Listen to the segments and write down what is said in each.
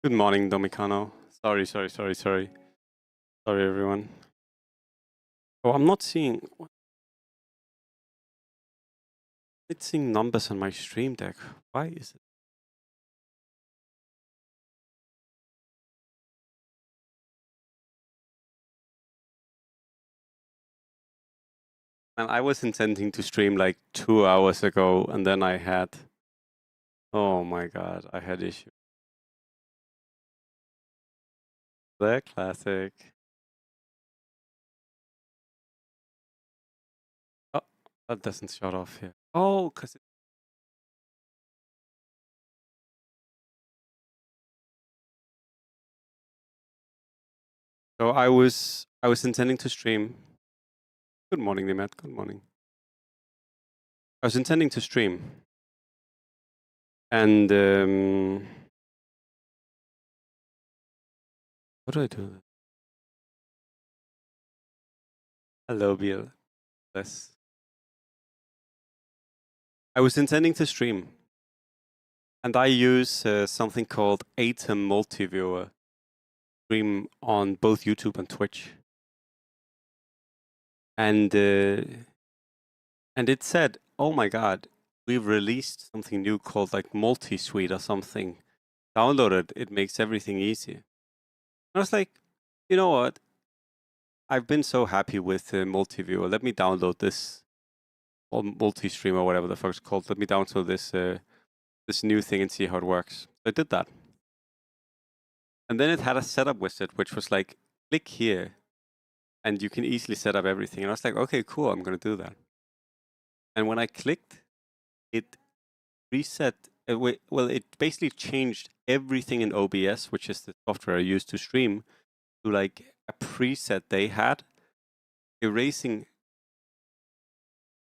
Good morning, Domicano. Sorry, everyone. Oh, I'm not seeing... It's seeing numbers on my stream deck. Why is it? And I was intending to stream like 2 hours ago, and then I had... Oh my god, I had issues. The classic. Oh, that doesn't shut off here. Oh, because it... So I was intending to stream. Good morning, Nimet. Good morning. I was intending to stream. And what do I do? Hello, Bill. Yes. I was intending to stream. And I use something called Atem Multiviewer. Stream on both YouTube and Twitch. And it said, "Oh my god, we've released something new called like Multi-Suite or something. Download it; it makes everything easy." I was like, you know what? I've been so happy with Multiviewer. Let me download this, or Multi-Stream or whatever the fuck it's called. Let me download this this new thing and see how it works. So I did that. And then it had a setup wizard, which was like, click here, and you can easily set up everything. And I was like, okay, cool, I'm going to do that. And when I clicked, it reset, well, it basically changed everything in OBS, which is the software I use to stream, to like a preset they had, erasing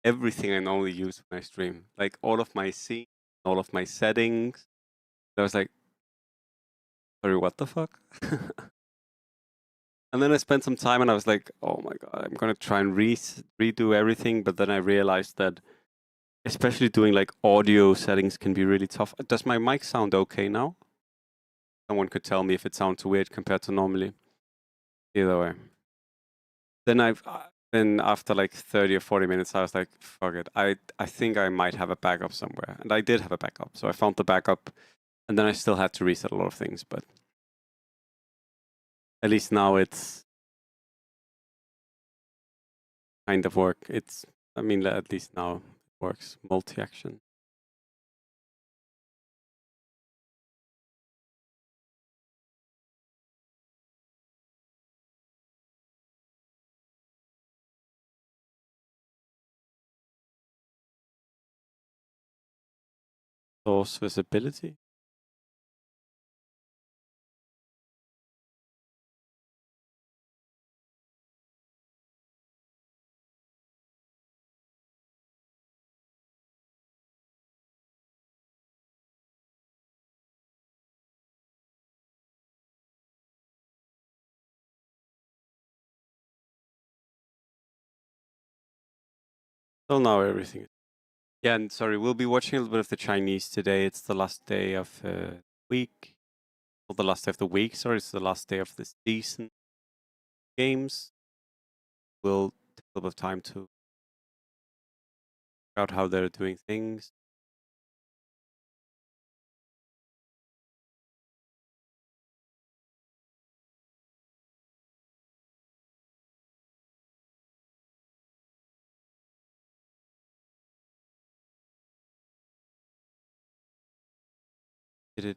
everything I normally use when I stream. Like all of my scenes, all of my settings. I was like, sorry, what the fuck? And then I spent some time and I was like, oh my god, I'm going to try and redo everything. But then I realized that especially doing like audio settings can be really tough. Does my mic sound okay now? Someone could tell me if it sounds weird compared to normally. Either way. Then after like 30 or 40 minutes, I was like, fuck it. I think I might have a backup somewhere. And I did have a backup. So I found the backup and then I still had to reset a lot of things. But at least now it's kind of work. I mean, at least now it works. Multi-action. Source visibility. So now everything. Yeah, and sorry, we'll be watching a little bit of the Chinese today. It's the last day of the week. Not the last day of the week, sorry, it's the last day of this season. Games. We'll take a little bit of time to figure out how they're doing things. Did it?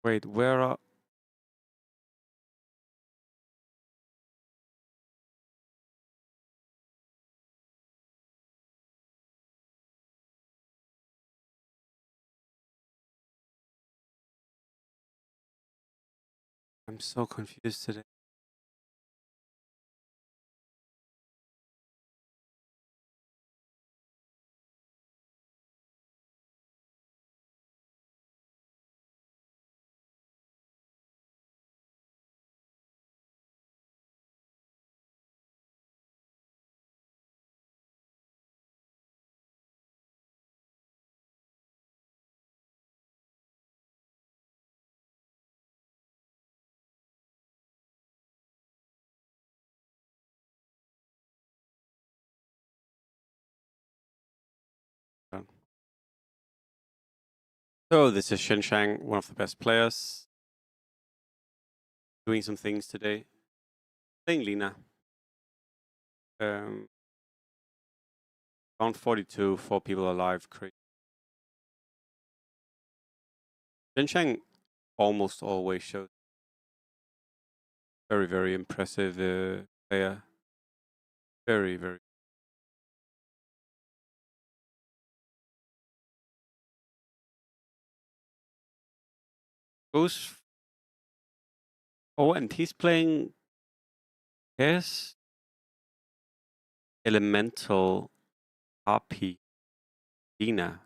Wait, where are... I'm so confused today. So this is Shenshang, one of the best players, doing some things today. Playing Lina. Round 42, 4 people alive. Crazy. Shenshang almost always shows very, very impressive player. Very, very. Goes. Oh, and he's playing. Yes. Elemental Harpy. Lina.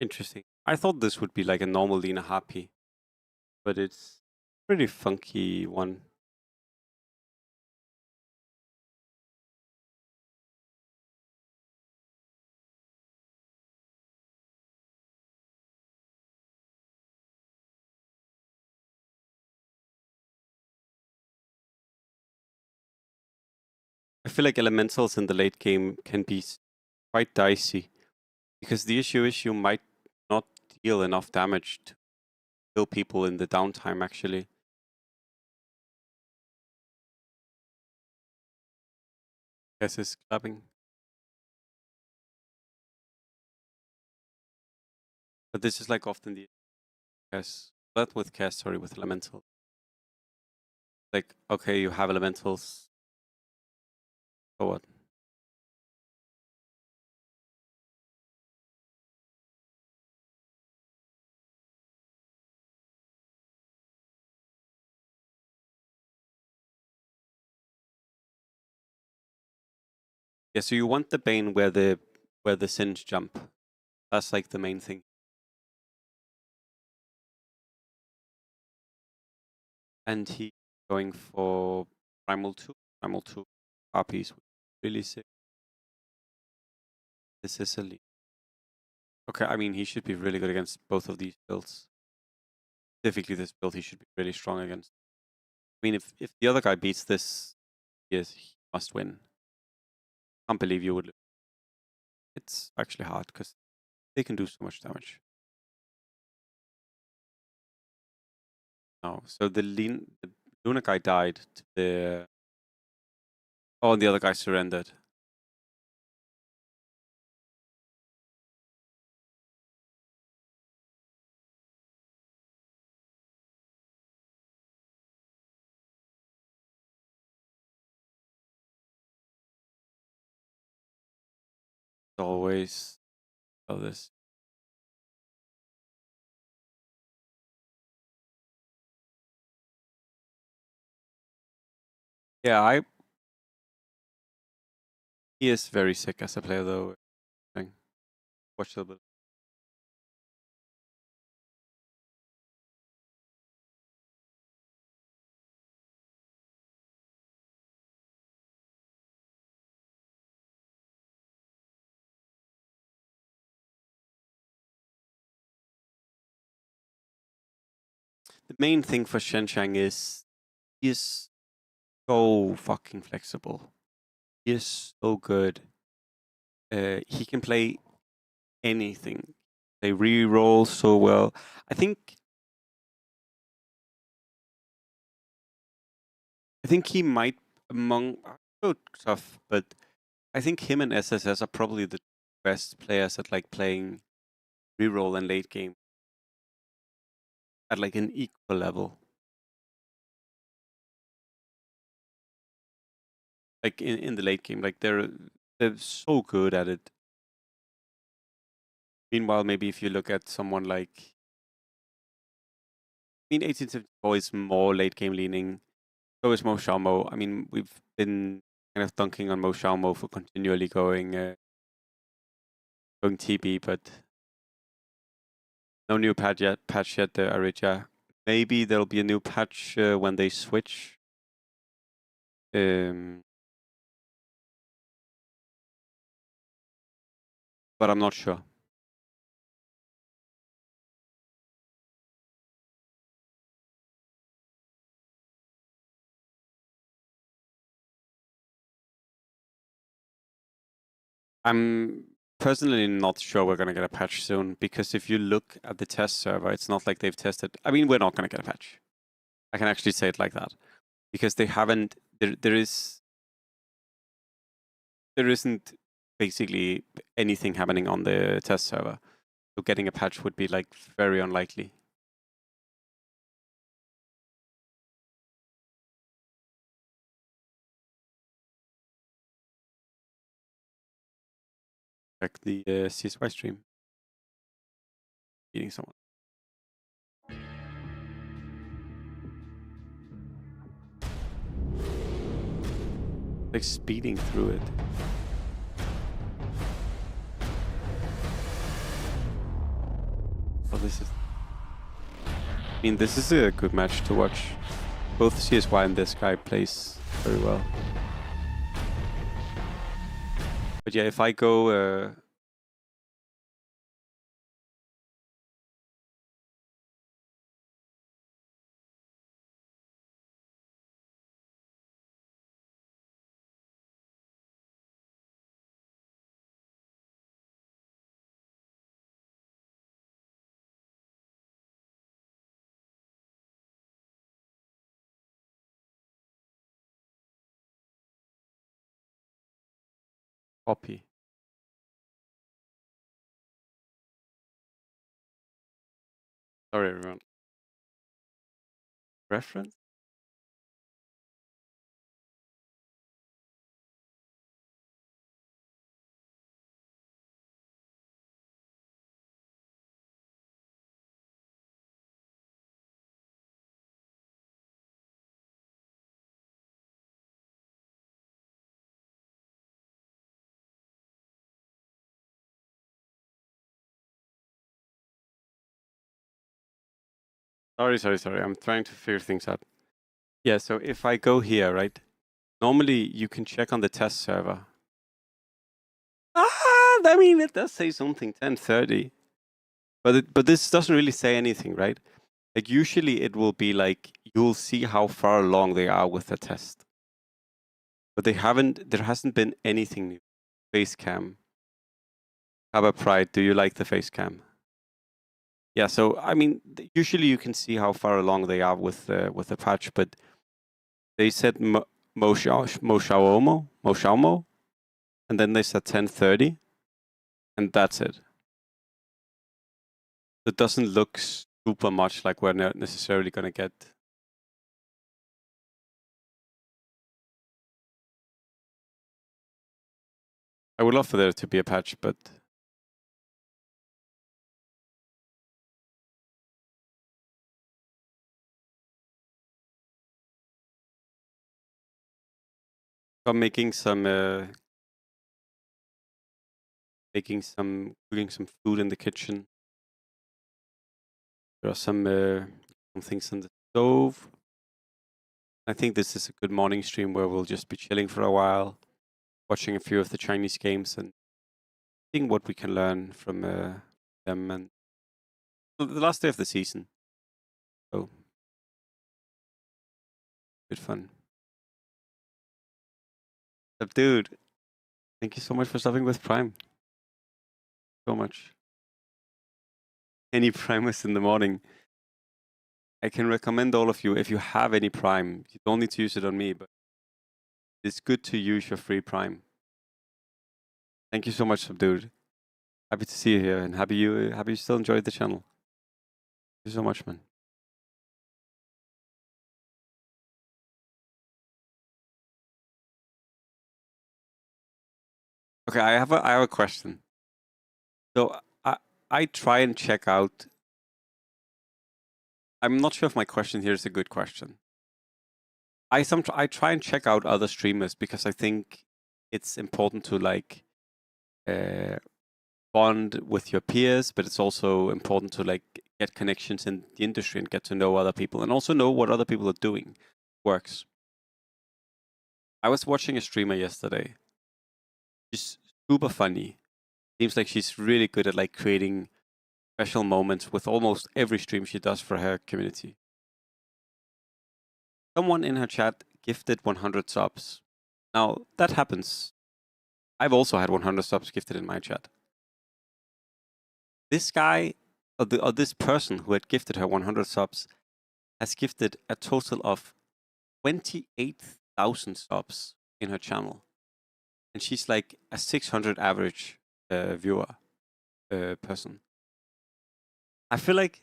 Interesting. I thought this would be like a normal Lina Harpy, but it's pretty funky one. I feel like elementals in the late game can be quite dicey, because the issue is you might not deal enough damage to kill people in the downtime, actually. Guess is clubbing. But this is like often the case, not with cast, sorry, with elemental. Like, okay, you have elementals. So what? Yeah, so you want the Bane where the Singe jump. That's like the main thing. And he going for Primal 2. Primal 2 RPs. Really sick. This is a lead. Okay, I mean, he should be really good against both of these builds. Specifically this build, he should be really strong against. I mean, if the other guy beats this, yes, he must win. Can't believe you would lose. It's actually hard, because they can do so much damage. No, so the Luna guy died to the... Oh, and the other guy surrendered. Always all this. Yeah, he is very sick as a player, though. Watch a little bit. The main thing for Shenshang is he is so fucking flexible. He is so good. He can play anything. They re-roll so well. I think he might among so tough, but I think him and SSS are probably the best players at like playing reroll and late game at like an equal level. Like in the late game, like they're so good at it. Meanwhile, maybe if you look at someone like, I mean, 1874 is more late game leaning. So is Mo Xiaomo. I mean, we've been kind of dunking on Mo Xiaomo for continually going TB, but no new patch yet. Arija. Maybe there'll be a new patch when they switch. But I'm not sure. I'm personally not sure we're going to get a patch soon, because if you look at the test server, it's not like they've tested. I mean, we're not going to get a patch. I can actually say it like that, because they haven't. There isn't basically anything happening on the test server, so getting a patch would be like very unlikely. Check the CSY stream. Meeting someone. Like speeding through it. Oh, this is. I mean, this is a good match to watch. Both CSY and this guy plays very well. But yeah, if I go. Copy. Sorry, everyone. Reference? Sorry. I'm trying to figure things out. Yeah, so if I go here, right? Normally you can check on the test server. I mean, it does say something 10:30, but this doesn't really say anything, right? Like usually it will be like you'll see how far along they are with the test, but they haven't. There hasn't been anything new. Face cam. How about Pride? Do you like the face cam? Yeah. So I mean, usually you can see how far along they are with the patch, but they said Moshaumo, and then they said 10:30, and that's it. It doesn't look super much like we're not necessarily going to get. I would love for there to be a patch, but I'm making some cooking some food in the kitchen. There are some things on the stove. I think this is a good morning stream where we'll just be chilling for a while, watching a few of the Chinese games and seeing what we can learn from them. And the last day of the season, so good fun. Dude, thank you so much for stopping with Prime. So much. Any Primus in the morning. I can recommend all of you, if you have any Prime, you don't need to use it on me, but it's good to use your free Prime. Thank you so much, Dude. Happy to see you here, and happy you still enjoyed the channel. Thank you so much, man. Okay, I have a question. So I try and check out. I'm not sure if my question here is a good question. I try and check out other streamers because I think it's important to like bond with your peers, but it's also important to like get connections in the industry and get to know other people and also know what other people are doing works. I was watching a streamer yesterday. She's super funny. Seems like she's really good at like creating special moments with almost every stream she does for her community. Someone in her chat gifted 100 subs. Now, that happens I've also had 100 subs gifted in my chat. This guy, or this person who had gifted her 100 subs, has gifted a total of 28,000 subs in her channel. And she's like a 600 average viewer person. I feel like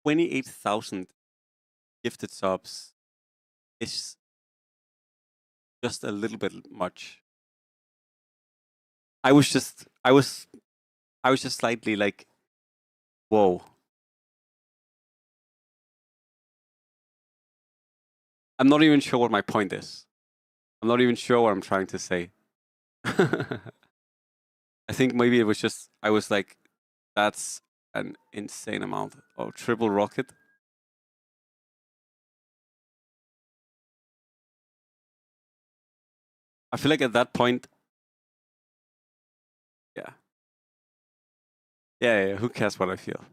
28,000 gifted subs is just a little bit much. I was just slightly like, whoa. I'm not even sure what my point is. I'm not even sure what I'm trying to say. I think maybe it was just, I was like, that's an insane amount. Oh, triple rocket. I feel like at that point, yeah. Yeah, who cares what I feel?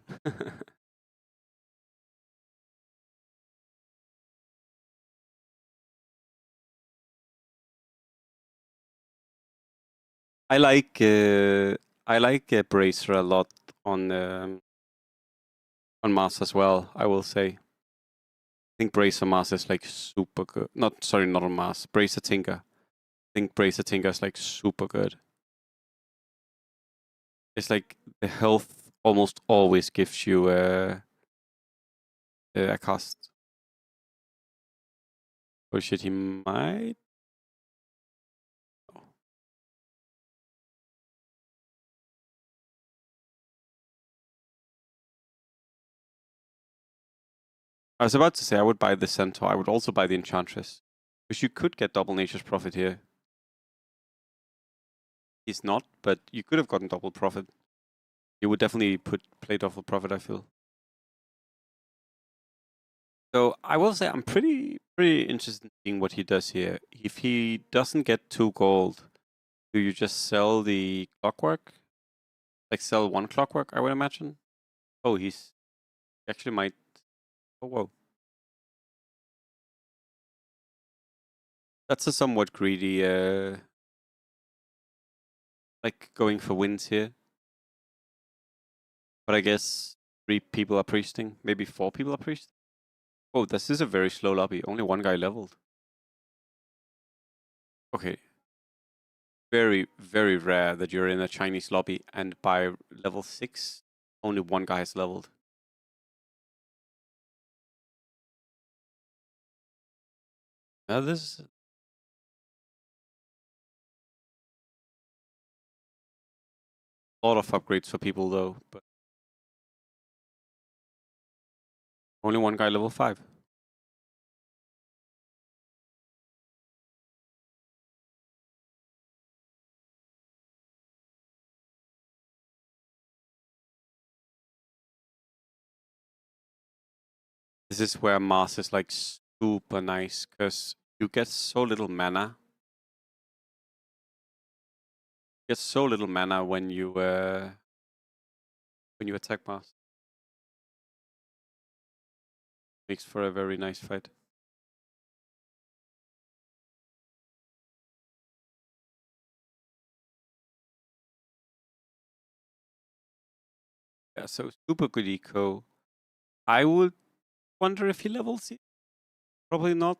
I like Bracer a lot on Mars as well, I will say. I think Bracer Mars is like super good. Not on Mars. Bracer Tinker. I think Bracer Tinker is like super good. It's like the health almost always gives you a cost. Oh shit, he might. Oh. I was about to say I would buy the Centaur. I would also buy the Enchantress. Because you could get double Nature's Prophet here. He's not, but you could have gotten double Prophet. You would definitely play double Prophet, I feel. So I will say I'm pretty interested in seeing what he does here. If he doesn't get 2 gold, do you just sell the clockwork? Like sell 1 clockwork, I would imagine. Oh, he actually might. Oh, whoa. That's a somewhat greedy, like going for wins here. But I guess 3 people are priesting, maybe 4 people are priesting. Oh, this is a very slow lobby. Only 1 guy leveled. Okay. Very, very rare that you're in a Chinese lobby and by level 6, only 1 guy has leveled. Now this a lot of upgrades for people though, but only 1 guy level 5. This is where Mars is like super nice because you get so little mana. You get so little mana when you attack Mars. Makes for a very nice fight. Yeah, so super good eco. I would wonder if he levels it. Probably not.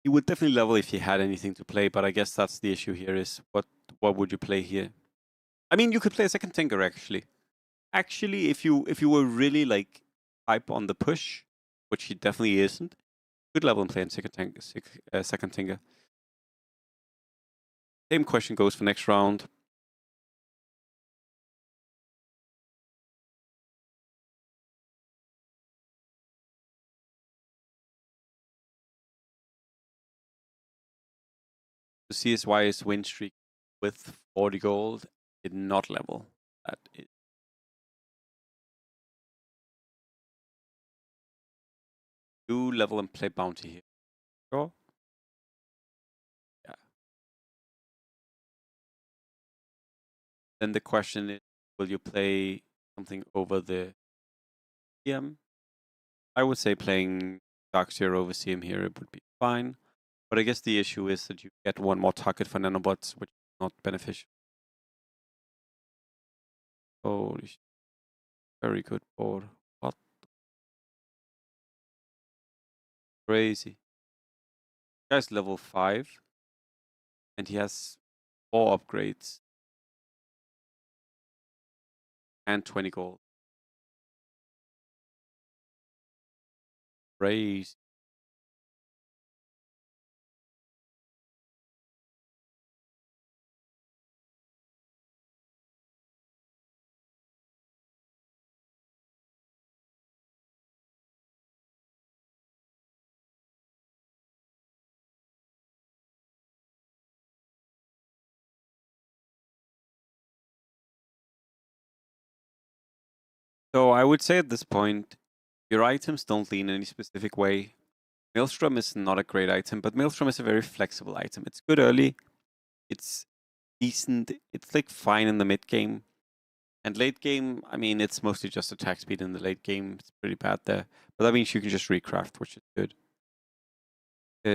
He would definitely level if he had anything to play, but I guess that's the issue here is what would you play here? I mean, you could play a second tinker actually. Actually, if you were really like hype on the push, which he definitely isn't, good level and play in second tinker. Same question goes for next round. The CSY's win streak with 40 gold did not level. That is. Do level and play bounty here. Sure. Yeah. Then the question is, will you play something over the PM? I would say playing Darkseer oversee him here, it would be fine. But I guess the issue is that you get one more target for nanobots, which is not beneficial. Holy shit. Very good board. What? Crazy. Guy's level 5. And he has 4 upgrades. And 20 gold. Crazy. So I would say at this point, your items don't lean any specific way. Maelstrom is not a great item, but Maelstrom is a very flexible item. It's good early. It's decent. It's like fine in the mid game. And late game, I mean, it's mostly just attack speed in the late game. It's pretty bad there. But that means you can just recraft, which is good.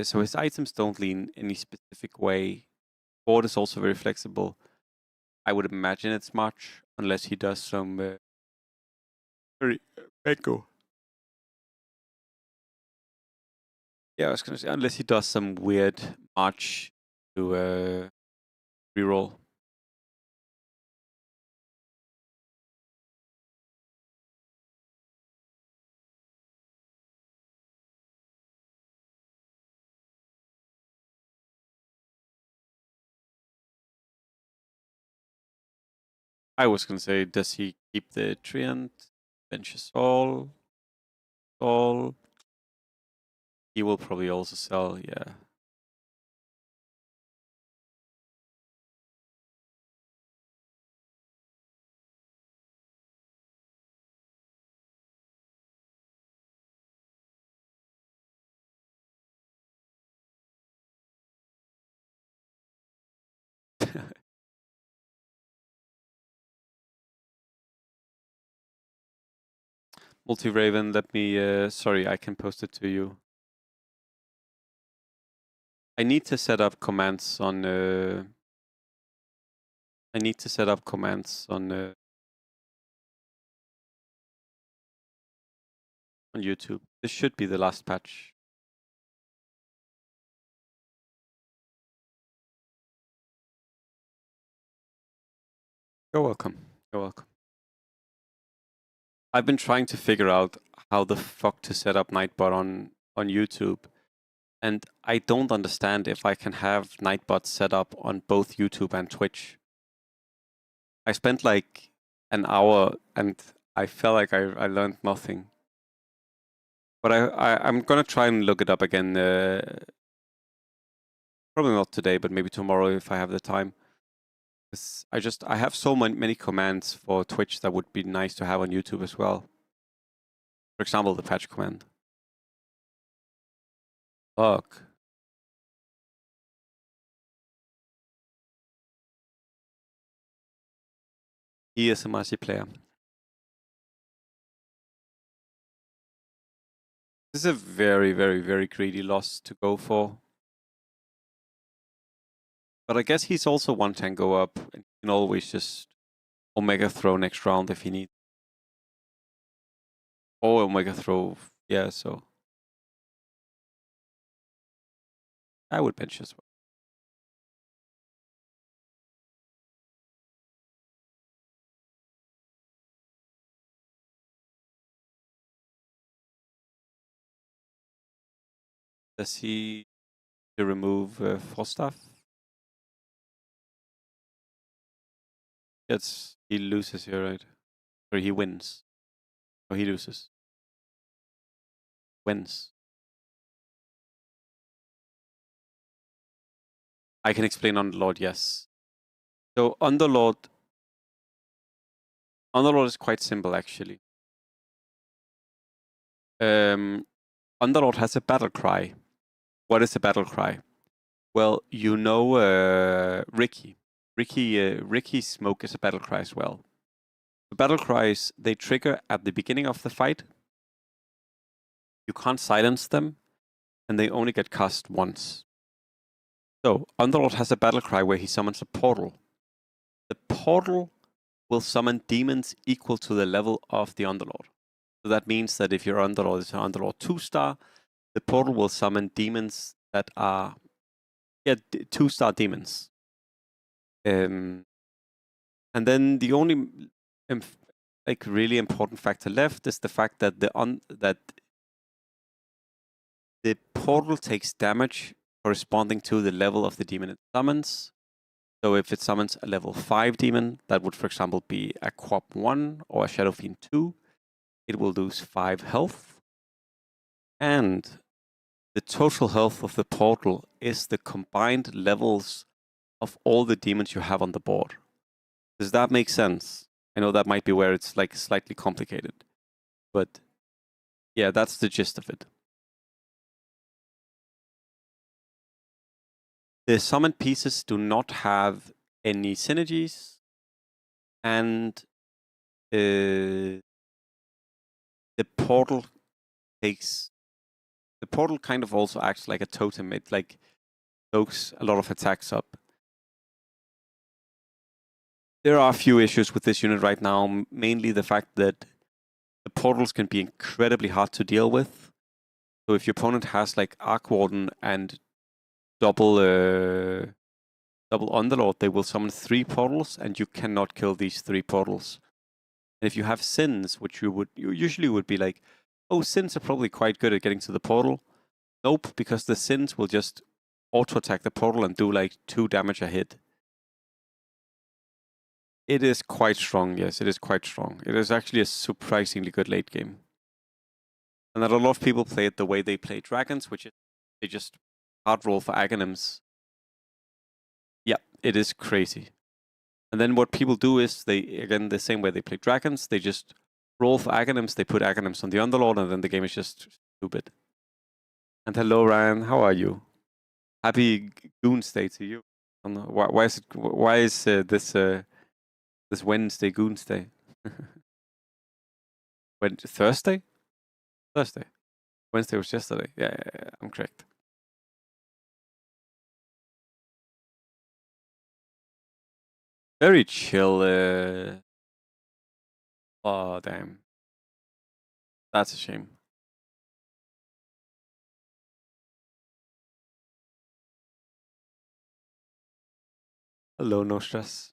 So his items don't lean any specific way. Board is also very flexible. I would imagine it's March, unless he does some very echo. Yeah, I was gonna say, unless he does some weird March to reroll. I was gonna say, does he keep the Treant? Benches all? All? He will probably also sell, yeah. Multi-Raven, let me, sorry, I can post it to you. I need to set up commands on, on YouTube. This should be the last patch. You're welcome. You're welcome. I've been trying to figure out how the fuck to set up Nightbot on YouTube. And I don't understand if I can have Nightbot set up on both YouTube and Twitch. I spent like an hour and I felt like I learned nothing. But I'm gonna try and look it up again. Probably not today, but maybe tomorrow if I have the time. I have so many commands for Twitch that would be nice to have on YouTube as well. For example, the patch command. Fuck. He is a Marci player. This is a very, very, very greedy loss to go for. But I guess he's also one tango up, and he can always just Omega throw next round if he needs. Or Omega throw, yeah, so. I would bench as well. Does he remove Falstaff? Yes, he loses here, right? Or he wins. Or he loses. Wins. I can explain Underlord, yes. So Underlord is quite simple actually. Underlord has a battle cry. What is a battle cry? Well, you know Ricky. Ricky's smoke is a battle cry as well. The battle cries, they trigger at the beginning of the fight. you can't silence them, and they only get cast once. So, Underlord has a battle cry where he summons a portal. The portal will summon demons equal to the level of the Underlord. So that means that if your Underlord is an Underlord 2-star, the portal will summon demons that are 2-star demons. And then the only really important factor left is the fact that the portal takes damage corresponding to the level of the demon it summons. So if it summons a level 5 demon, that would, for example, be a Quap 1 or a Shadow Fiend 2, it will lose 5 health. And the total health of the portal is the combined levels of all the demons you have on the board. Does that make sense? I know that might be where it's like slightly complicated, but yeah, that's the gist of it. The summoned pieces do not have any synergies, and the portal kind of also acts like a totem. It like soaks a lot of attacks up. There are a few issues with this unit right now, mainly the fact that the portals can be incredibly hard to deal with. So if your opponent has like Arc Warden and double Underlord, they will summon 3 portals, and you cannot kill these 3 portals. And if you have Sins, which you usually would be like, oh, Sins are probably quite good at getting to the portal. Nope, because the Sins will just auto-attack the portal and do like 2 damage a hit. It is quite strong, yes, it is quite strong. It is actually a surprisingly good late game. And that a lot of people play it the way they play dragons, which is they just hard roll for Aghanims. Yeah, it is crazy. And then what people do is they, again, the same way they play dragons, they just roll for Aghanims, they put Aghanims on the Underlord, and then the game is just stupid. And hello, Ryan, how are you? Happy Goonsday to you. Why is this Wednesday Goonsday? Thursday? Thursday. Wednesday was yesterday. Yeah, I'm correct. Very chill. Oh, damn. That's a shame. Hello, no stress.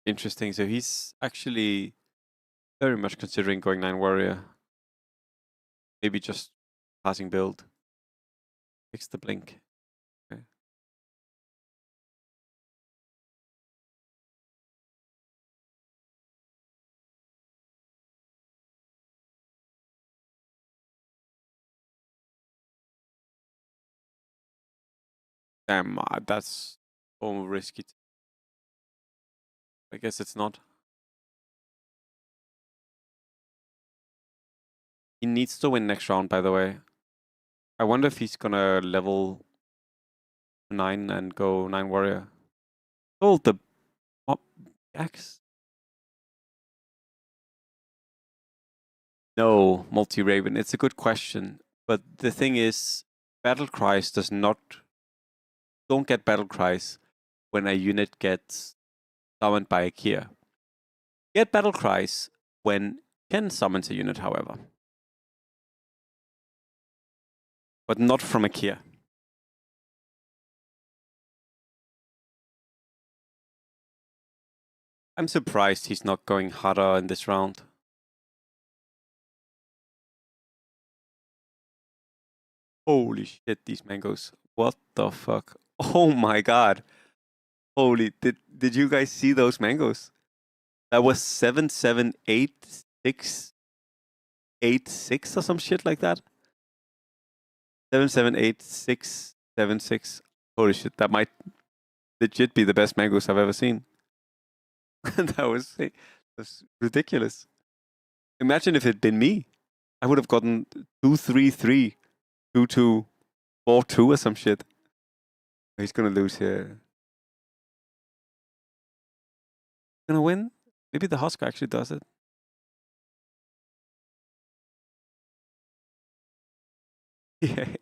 Interesting. So he's actually very much considering going 9 warrior. Maybe just passing build. Fix the blink. Okay. Damn, that's so risky. I guess it's not. He needs to win next round, by the way. I wonder if he's gonna level 9 and go 9 warrior. Oh, the X. No, multi-Raven. It's a good question. But the thing is, battle cries don't get battle cries when a unit gets summoned by a Kia. Get battle cries when Ken summons a unit, however. But not from a Kia. I'm surprised he's not going harder in this round. Holy shit, these mangoes. What the fuck? Oh my god. Holy, did you guys see those mangoes? That was 778,686 or some shit like that. 778,676. Holy shit, that might legit be the best mangoes I've ever seen. That was ridiculous. Imagine if it had been me. I would have gotten 233, 2242 or some shit. He's gonna lose here. Gonna win? Maybe the Husker actually does it. Yeah.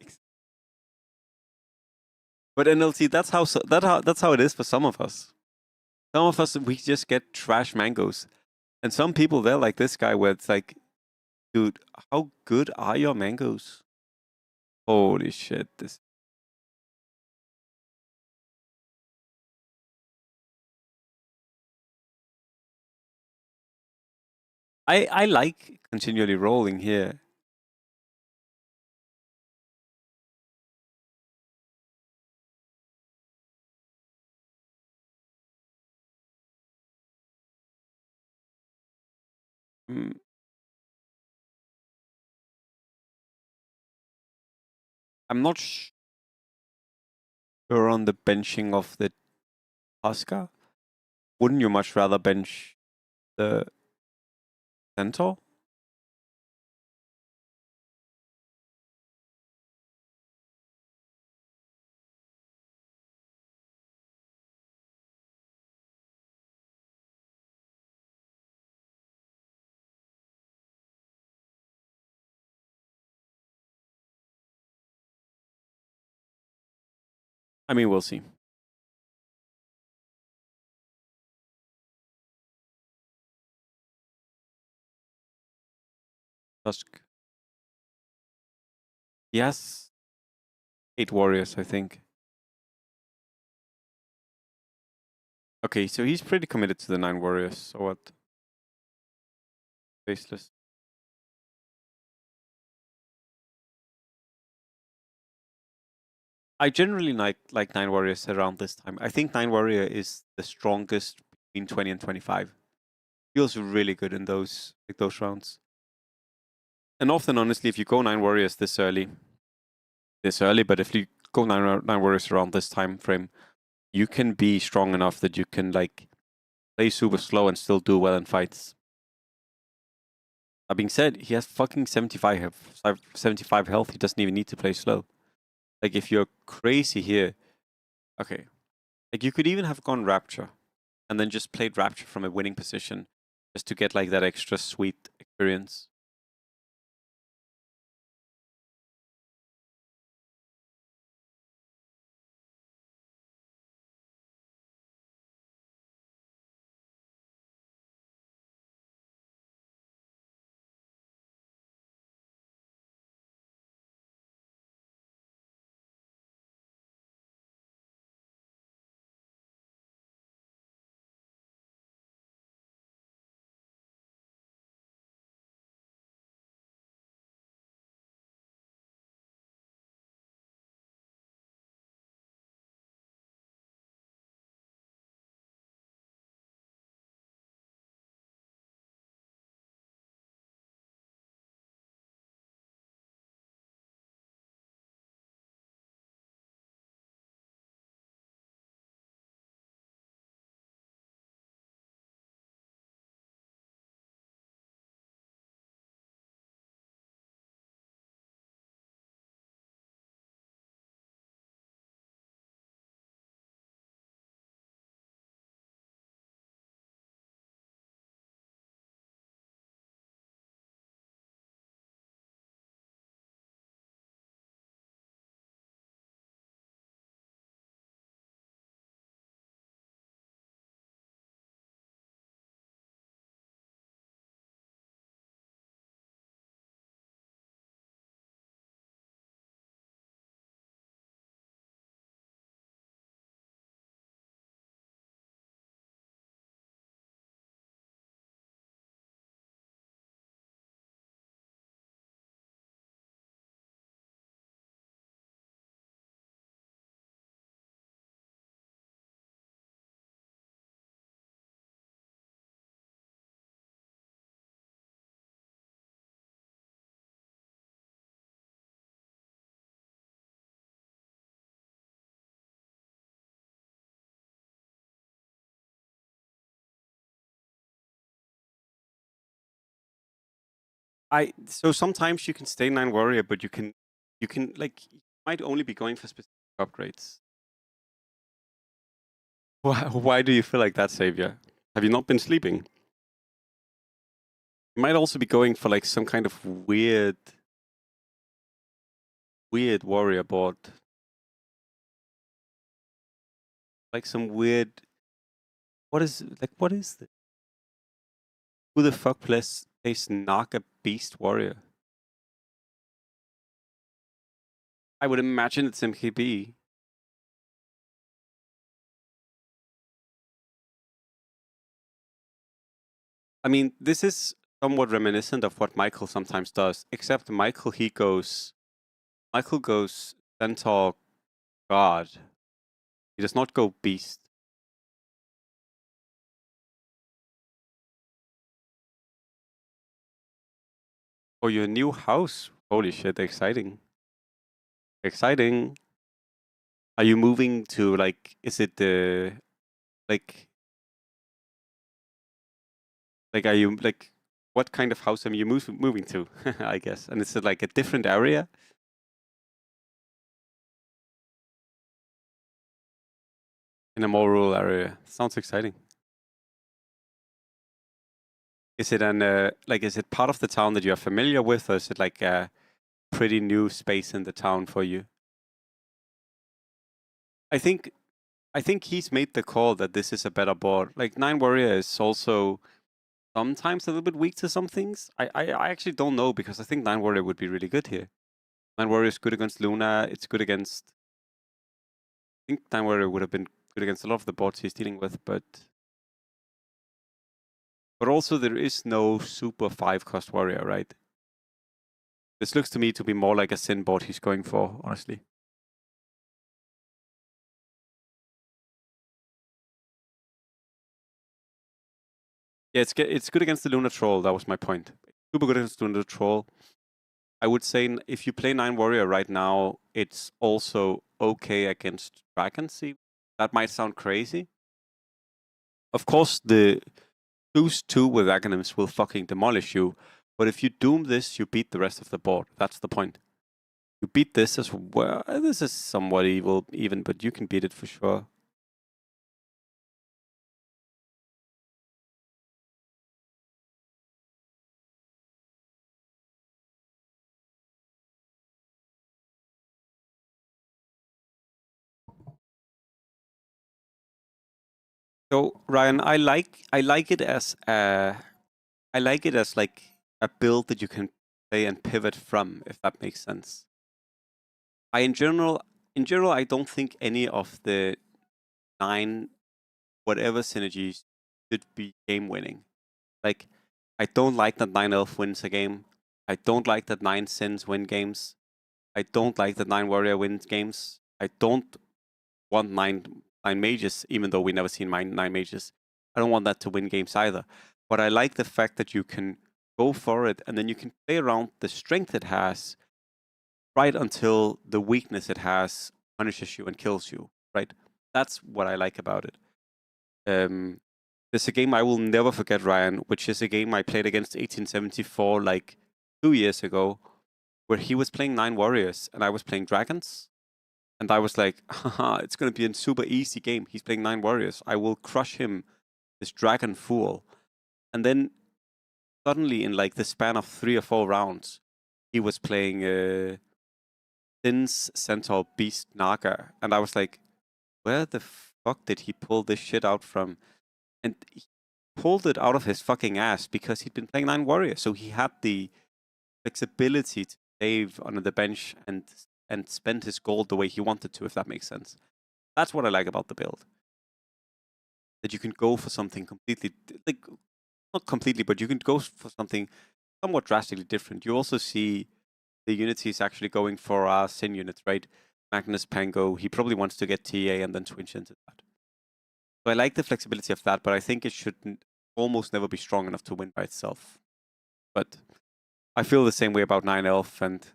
But NLT, that's how it is for some of us. Some of us, we just get trash mangoes, and some people they're like this guy, where it's like, dude, how good are your mangoes? Holy shit! This. I like continually rolling here. Mm, I'm not sure on the benching of the Husker. Wouldn't you much rather bench the Centaur? I mean, we'll see. Tusk. Yes, 8 warriors, I think. Okay, so he's pretty committed to the 9 warriors. So what? Faceless. I generally like 9 warriors around this time. I think 9 warrior is the strongest between 20 and 25. Feels really good in those rounds. And often, honestly, if you go 9 warriors this early, but if you go 9 warriors around this time frame, you can be strong enough that you can like play super slow and still do well in fights. That being said, he has fucking 75 health. He doesn't even need to play slow. Like, if you're crazy here, okay. Like, you could even have gone Rapture and then just played Rapture from a winning position just to get like that extra sweet experience. So sometimes you can stay 9 warrior, but you can like, you might only be going for specific upgrades. Why do you feel like that, Savior? Have you not been sleeping? You might also be going for like some kind of weird warrior board. Like some weird. What is this? Who the fuck plays Naga Beast Warrior? I would imagine it's MKB. I mean, this is somewhat reminiscent of what Michael sometimes does, except Michael goes Centaur God. He does not go Beast. For your new house. Holy shit, exciting. Exciting. Are you moving to like, is it like are you like, what kind of house are you moving to? I guess. And is it like a different area? In a more rural area. Sounds exciting. Is it is it part of the town that you're familiar with, or is it like a pretty new space in the town for you? I think he's made the call that this is a better board. Like 9 Warrior is also sometimes a little bit weak to some things. I actually don't know, because I think 9 Warrior would be really good here. 9 Warrior is good against Luna. It's good against. I think 9 Warrior would have been good against a lot of the boards he's dealing with, but also there is no super 5-cost warrior, right? This looks to me to be more like a Sin board he's going for, honestly. Yeah, it's good against the Lunar Troll. That was my point. Super good against the Lunar Troll. I would say if you play 9 Warrior right now, it's also okay against Dragoncy. That might sound crazy. Of course, the boost 2 with Aghanim's will fucking demolish you, but if you doom this, you beat the rest of the board. That's the point. You beat this as well. This is somewhat evil, even, but you can beat it for sure. So Ryan, I like it as like a build that you can play and pivot from, if that makes sense. In general, I don't think any of the 9 whatever synergies should be game winning. Like, I don't like that 9 Elf wins a game. I don't like that 9 Sins win games. I don't like that 9 Warrior wins games. I don't want 9 Mages, even though we never seen 9 Mages. I don't want that to win games either. But I like the fact that you can go for it, and then you can play around the strength it has right until the weakness it has punishes you and kills you, right? That's what I like about it. There's a game I will never forget, Ryan, which is a game I played against 1874 like 2 years ago, where he was playing 9 Warriors and I was playing Dragons. And I was like, haha, it's going to be a super easy game. He's playing 9 Warriors. I will crush him, this Dragon Fool. And then suddenly, in like the span of 3 or 4 rounds, he was playing Sin's Centaur Beast Naga. And I was like, where the fuck did he pull this shit out from? And he pulled it out of his fucking ass because he'd been playing 9 Warriors. So he had the flexibility to save under the bench and spend his gold the way he wanted to, if that makes sense. That's what I like about the build. That you can go for something completely, like, not completely, but you can go for something somewhat drastically different. You also see the unities actually going for Sin units, right? Magnus Pango, he probably wants to get TA and then switch into that. So I like the flexibility of that, but I think it should almost never be strong enough to win by itself. But I feel the same way about 9 Elf, and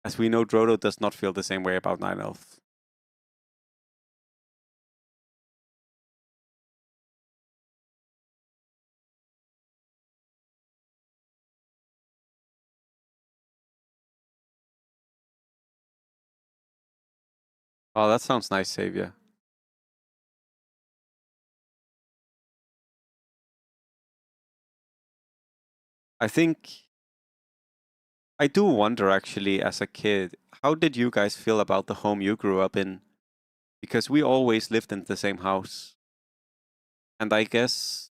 as we know, Drodo does not feel the same way about 9 Elf. Oh, that sounds nice, Savior. I think I do wonder actually as a kid, how did you guys feel about the home you grew up in? Because we always lived in the same house. And I guess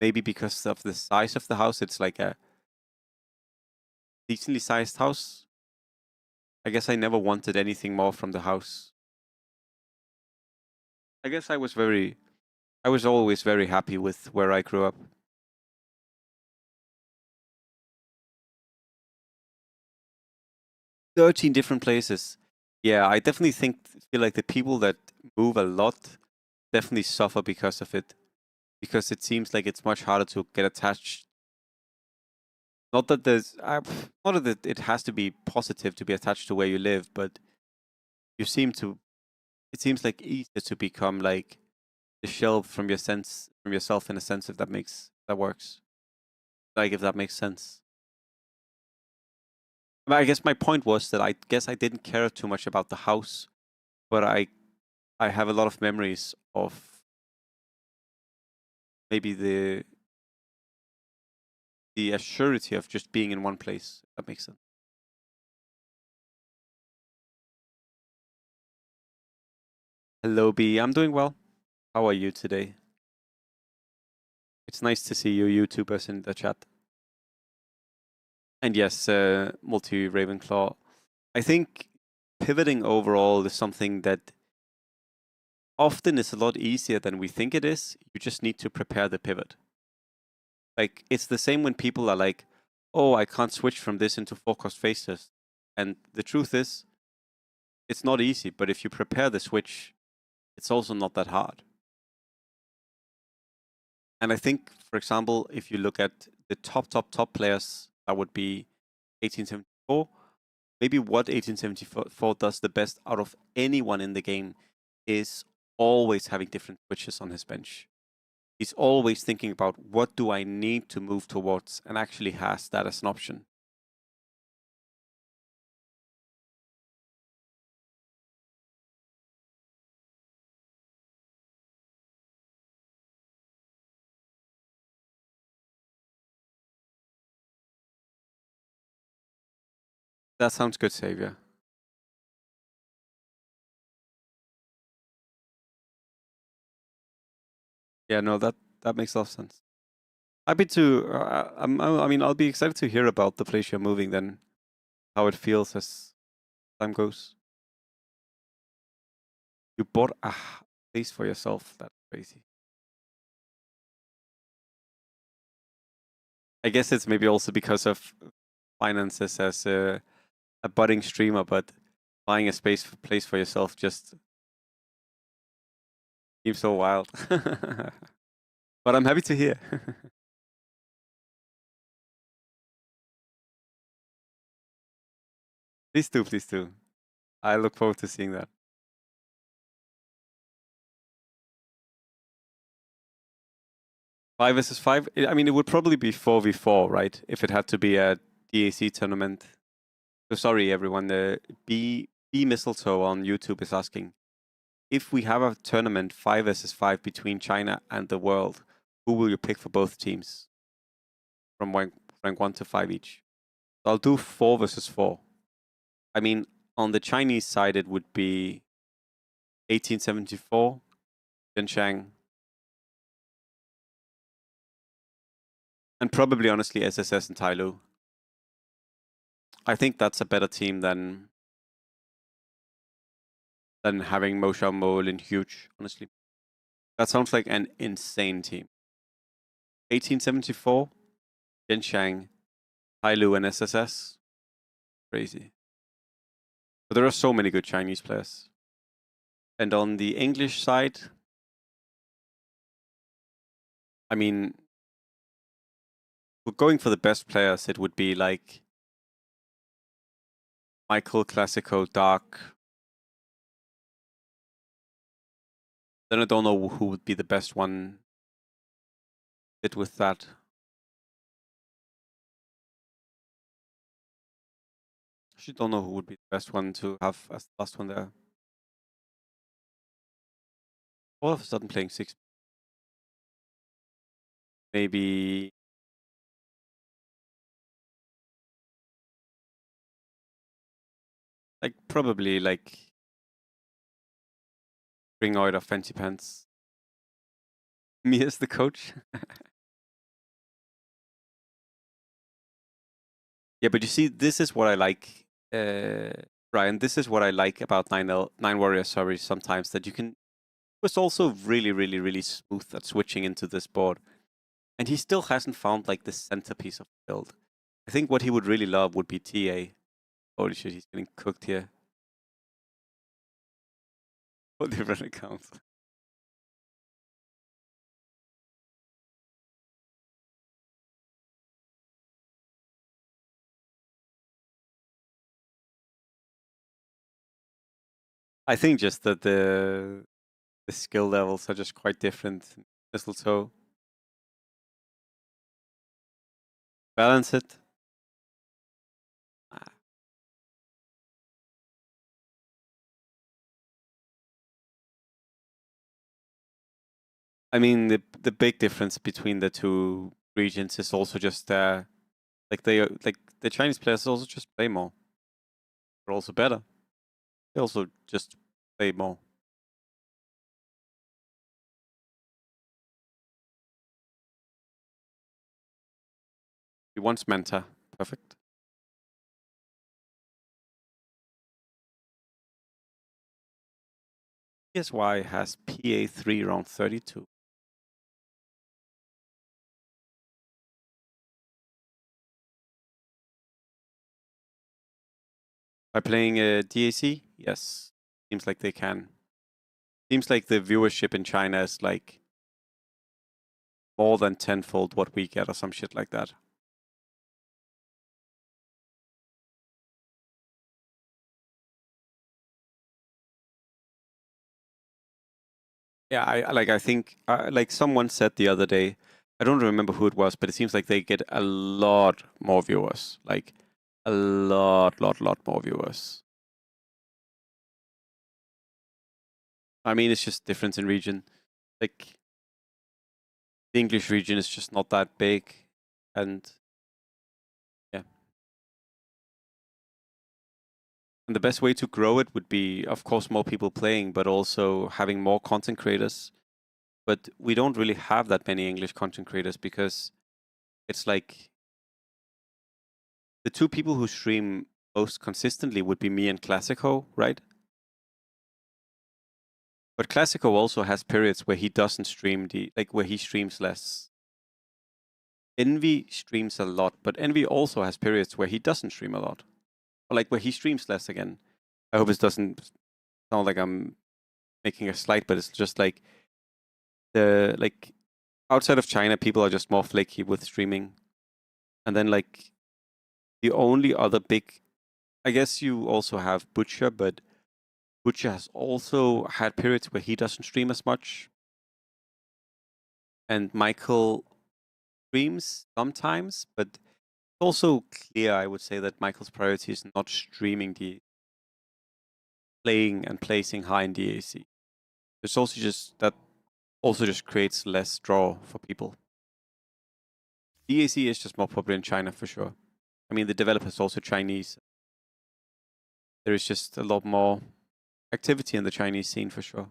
maybe because of the size of the house, it's like a decently sized house. I guess I never wanted anything more from the house. I guess I was always very happy with where I grew up. 13 different places. Yeah, I definitely feel like the people that move a lot definitely suffer because of it. Because it seems like it's much harder to get attached. Not that not that it has to be positive to be attached to where you live, but you seem to. It seems like easier to become like the shell from yourself in a sense, if that works. Like if that makes sense. But I guess my point was that I guess I didn't care too much about the house, but I have a lot of memories of maybe the assurity of just being in one place. If that makes sense. Hello, B. I'm doing well. How are you today? It's nice to see you YouTubers in the chat. And yes, multi Ravenclaw. I think pivoting overall is something that often is a lot easier than we think it is. You just need to prepare the pivot. Like it's the same when people are like, "Oh, I can't switch from this into forecast faces," and the truth is, it's not easy. But if you prepare the switch, it's also not that hard. And I think, for example, if you look at the top players, that would be 1874. Maybe what 1874 does the best out of anyone in the game is always having different switches on his bench. He's always thinking about what do I need to move towards and actually has that as an option. That sounds good, Savior. Yeah, no, that makes a lot of sense. Happy to. I mean, I'll be excited to hear about the place you're moving. Then, how it feels as time goes. You bought a place for yourself. That's crazy. I guess it's maybe also because of finances as a budding streamer, but buying a place for yourself just seems so wild. But I'm happy to hear. Please do, please do. I look forward to seeing that. 5 versus 5. I mean, it would probably be 4v4, right? If it had to be a DAC tournament. So sorry, everyone. The B Mistletoe on YouTube is asking if we have a tournament 5 versus 5 between China and the world. Who will you pick for both teams from rank 1 to 5 each? So I'll do 4 versus 4. I mean, on the Chinese side, it would be 1874, Zhenshang, and probably honestly SSS and Tailu. I think that's a better team than having Mo Xiao Mo and Huge, honestly. That sounds like an insane team. 1874, Zhenshang, Tailu, and SSS. Crazy. But there are so many good Chinese players. And on the English side, I mean, we're going for the best players. It would be like Michael, Classico, Dark. Then I don't know who would be the best one fit with that. Actually, don't know who would be the best one to have as the last one there. All of a sudden playing 6. Maybe Like probably like Bring Out of Fancy Pants. Me as the coach. Yeah, but you see, this is what I like, Brian. This is what I like about Nine Warriors. Sorry, sometimes that you can. Was also really, really, really smooth at switching into this board, and he still hasn't found like the centerpiece of the build. I think what he would really love would be TA. Holy shit, he's getting cooked here. For different accounts. I think just that the skill levels are just quite different. Mistletoe. Balance it. Ah, I mean, the big difference between the two regions is also just like like the Chinese players also just play more. They're also better. They also just play more. He wants Manta. Perfect. PSY has PA3 around 32. By playing DAC? Yes. Seems like they can. Seems like the viewership in China is like more than tenfold what we get or some shit like that. Yeah, I think like someone said the other day, I don't remember who it was, but it seems like they get a lot more viewers, like a lot more viewers. I mean, it's just difference in region. Like the English region is just not that big, and yeah. And the best way to grow it would be, of course, more people playing, but also having more content creators. But we don't really have that many English content creators because it's like the two people who stream most consistently would be me and Classico, right? But Classico also has periods where he doesn't stream like where he streams less. Envy streams a lot, but Envy also has periods where he doesn't stream a lot. Or like where he streams less again. I hope this doesn't sound like I'm making a slight, but it's just like the like outside of China, people are just more flaky with streaming. And then like the only other big, I guess you also have Butcher, but Butcher has also had periods where he doesn't stream as much. And Michael streams sometimes, but also clear, I would say, that Michael's priority is not streaming the playing and placing high in DAC. It's also just that also just creates less draw for people. DAC is just more popular in China for sure. I mean, the developer's also Chinese. There is just a lot more activity in the Chinese scene for sure.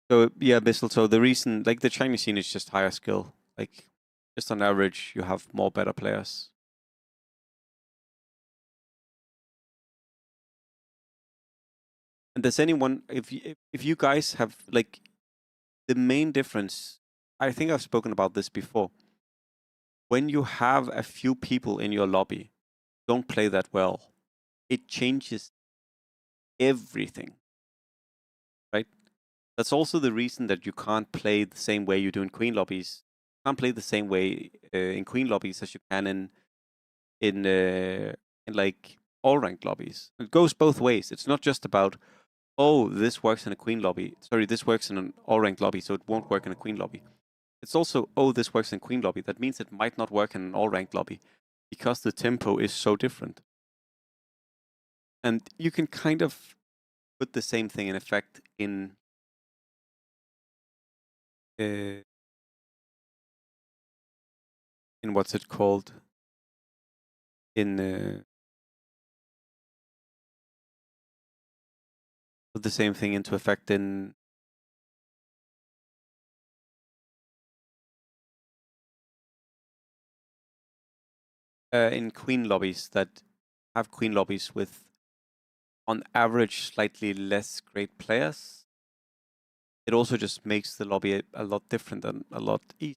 So yeah, Mistletoe, the reason like the Chinese scene is just higher skill. Like just on average, you have more better players. And does anyone, if you guys have like the main difference, I think I've spoken about this before. When you have a few people in your lobby, don't play that well, it changes everything, right? That's also the reason that you can't play the same way you do in queen lobbies. You can't play the same way in queen lobbies as you can in like all ranked lobbies. It goes both ways. It's not just about, oh, this works in a queen lobby. Sorry, this works in an all ranked lobby, so it won't work in a queen lobby. It's also, oh, this works in queen lobby. That means it might not work in an all ranked lobby because the tempo is so different. And you can kind of put the same thing in effect in what's it called? In put the same thing into effect in queen lobbies that have queen lobbies with, on average, slightly less great players. It also just makes the lobby a lot different and a lot easier.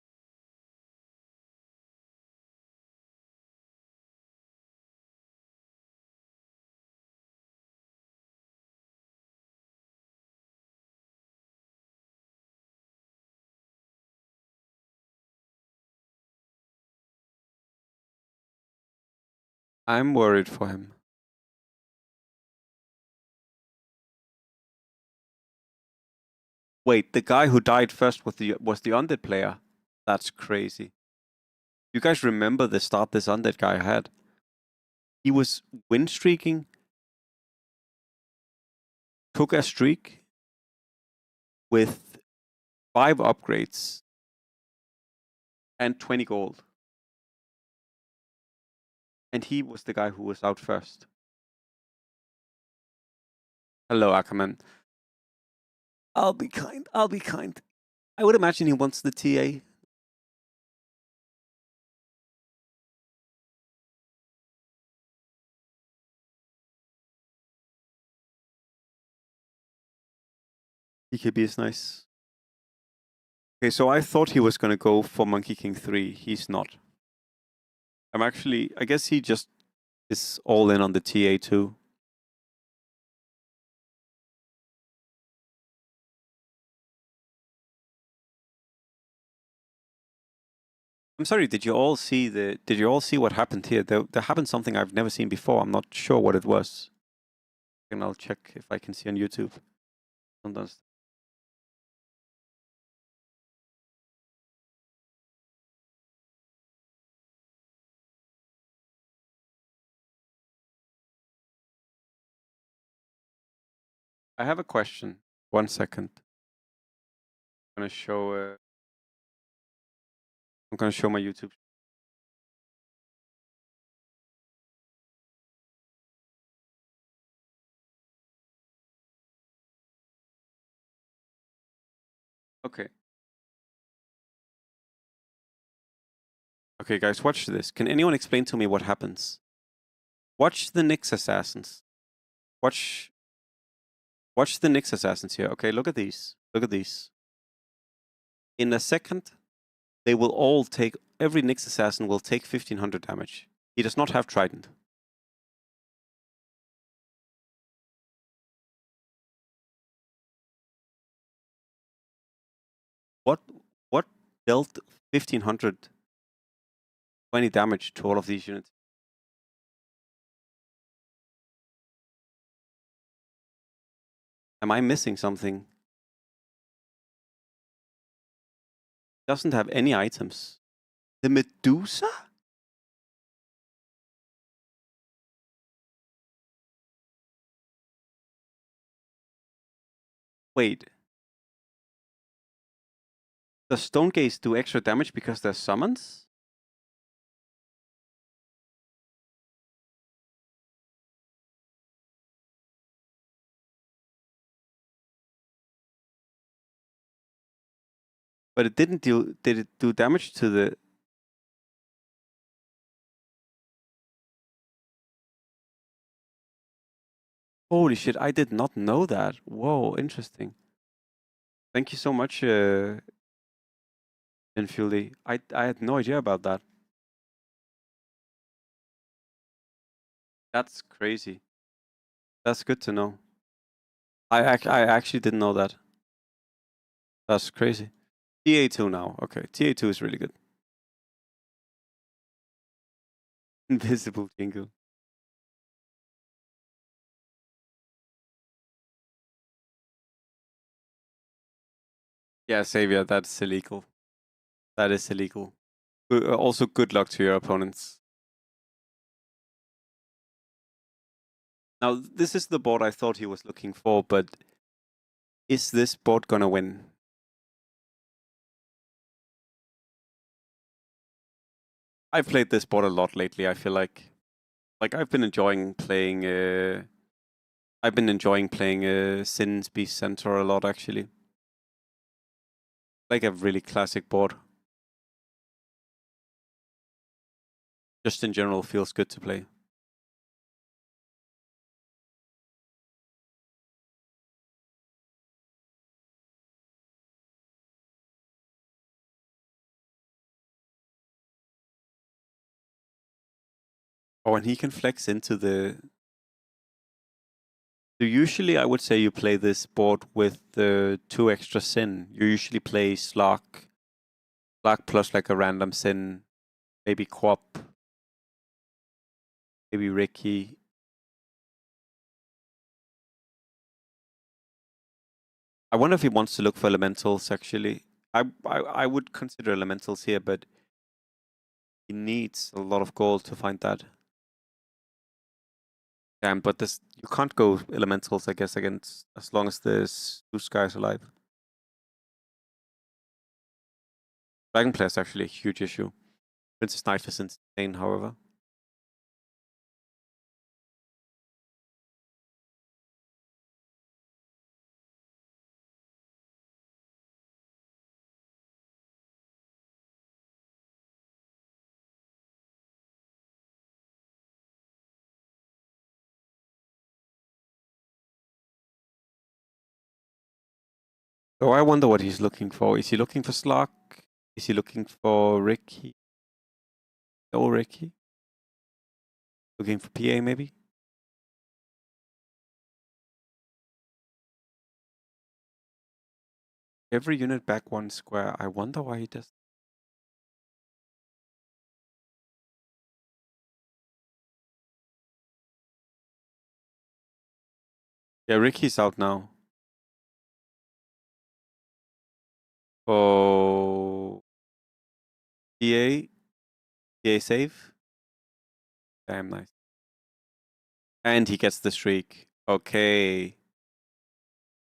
I'm worried for him. Wait, the guy who died first was the undead player? That's crazy. You guys remember the start this undead guy had? He was win streaking, took a streak with 5 upgrades and 20 gold. And he was the guy who was out first. Hello, Ackerman. I'll be kind. I'll be kind. I would imagine he wants the TA. EKB is nice. Okay, so I thought he was going to go for Monkey King 3. He's not. I guess he just is all in on the TA too. I'm sorry, did you all see what happened here? There happened something I've never seen before. I'm not sure what it was. And I'll check if I can see on YouTube. Sometimes. I have a question. 1 second. I'm gonna show my YouTube. Okay. Okay, guys, watch this. Can anyone explain to me what happens? Watch the Nyx assassins. Watch the Nyx assassins here. Okay, look at these. Look at these. In a second, they will all take. Every Nyx assassin will take 1500 damage. He does not have Trident. What dealt 1520 damage to all of these units? Am I missing something? Doesn't have any items. The Medusa? Wait. Does Stone Gaze do extra damage because there's summons? But it didn't do. Did it do damage to the? Holy shit! I did not know that. Whoa, interesting. Thank you so much, Infieldy. I had no idea about that. That's crazy. That's good to know. I actually didn't know that. That's crazy. TA2 now. Okay, TA2 is really good. Invisible jingle. Yeah, Savior, that's illegal. That is illegal. Also, good luck to your opponents. Now, this is the board I thought he was looking for, but is this board gonna win? I've played this board a lot lately. I feel like I've been enjoying playing. Sin's Beast Centaur a lot actually. Like a really classic board. Just in general, feels good to play. Oh, and he can flex into the. So usually, I would say you play this board with the 2 extra Sin. You usually play Slark plus like a random Sin, maybe Quap, maybe Ricky. I wonder if he wants to look for elementals. Actually, I would consider elementals here, but he needs a lot of gold to find that. Damn, but this you can't go elementals, I guess, against as long as there's 2 skies alive. Dragonflare is actually a huge issue. Princess Knife is insane, however. So I wonder what he's looking for. Is he looking for Slark? Is he looking for Ricky? No Ricky? Looking for PA maybe? Every unit back 1 square. I wonder why he does. Yeah, Ricky's out now. Oh, PA save. Damn nice. And he gets the streak. Okay.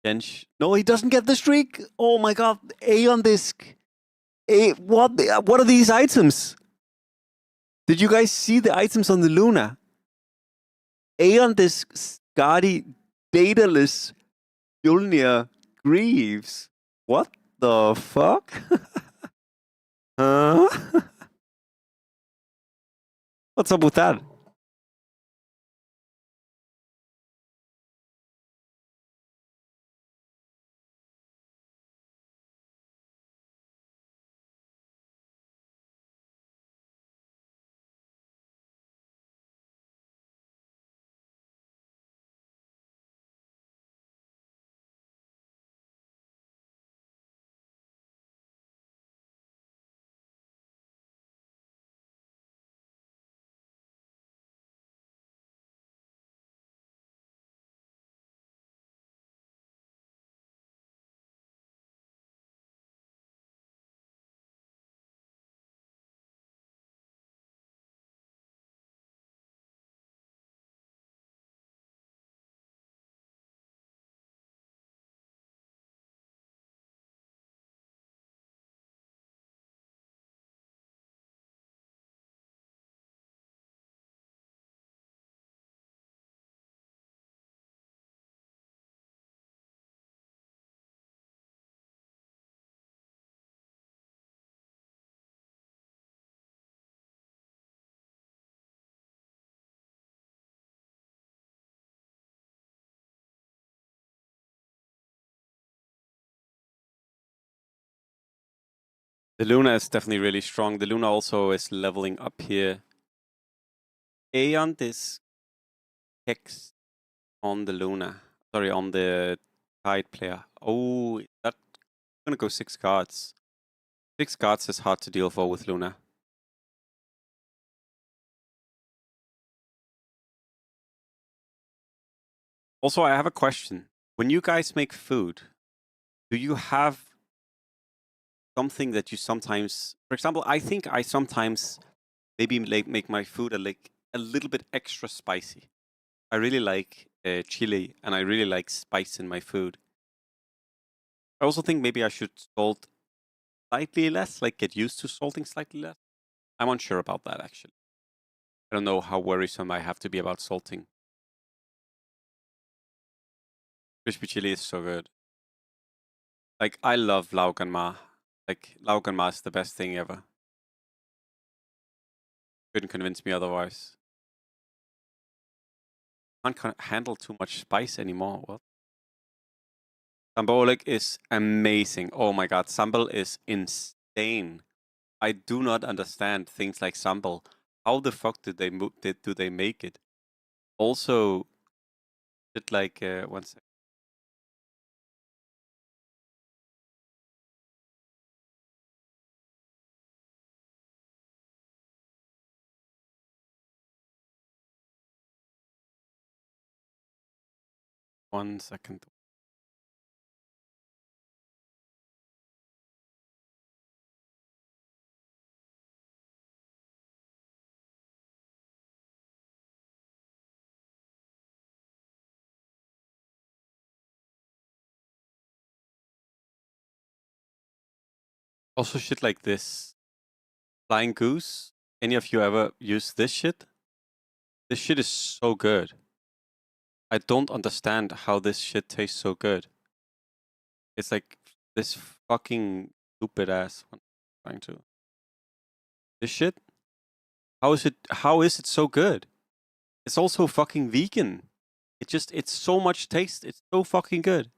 Gensh. No, he doesn't get the streak. Oh my god. A on disc. A what are these items? Did you guys see the items on the Luna? A on disc, Skadi, Daedalus, Mjolnir, Greaves. What the fuck? Huh? What's up with that? The Luna is definitely really strong. The Luna also is leveling up here. A on this Hex on the Luna. Sorry, on the Tide player. Oh, that's gonna go 6 cards. 6 cards is hard to deal for with Luna. Also, I have a question. When you guys make food, do you have something that you sometimes, for example, I think I sometimes maybe make my food a little bit extra spicy. I really like chili and I really like spice in my food. I also think maybe I should salt slightly less, like get used to salting slightly less. I'm unsure about that, actually. I don't know how worrisome I have to be about salting. Crispy chili is so good. Like, I love lauganma. Like, lauganma is the best thing ever. Couldn't convince me otherwise. Can't handle too much spice anymore. What? Sambal is amazing. Oh my god, sambal is insane. I do not understand things like sambal. How the fuck do they make it? Also, it like one sec. One second. Also, shit like this. Flying goose. Any of you ever use this shit? This shit is so good. I don't understand how this shit tastes so good. It's like this fucking stupid ass one trying to. This shit? How is it so good? It's also fucking vegan. It's so much taste. It's so fucking good.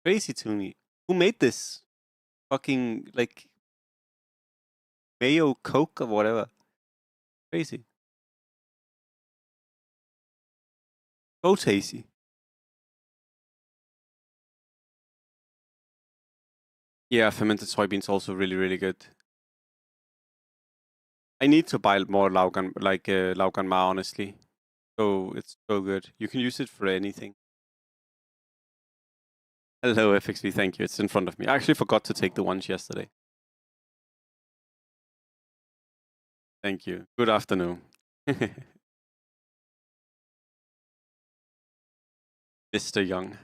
Crazy to me. Who made this? Fucking like mayo Coke or whatever. Crazy. So tasty. Yeah, fermented soybeans also really, really good. I need to buy more laugan ma, honestly. So it's so good. You can use it for anything. Hello, FXV. Thank you. It's in front of me. I actually forgot to take the ones yesterday. Thank you. Good afternoon. Mr. Young.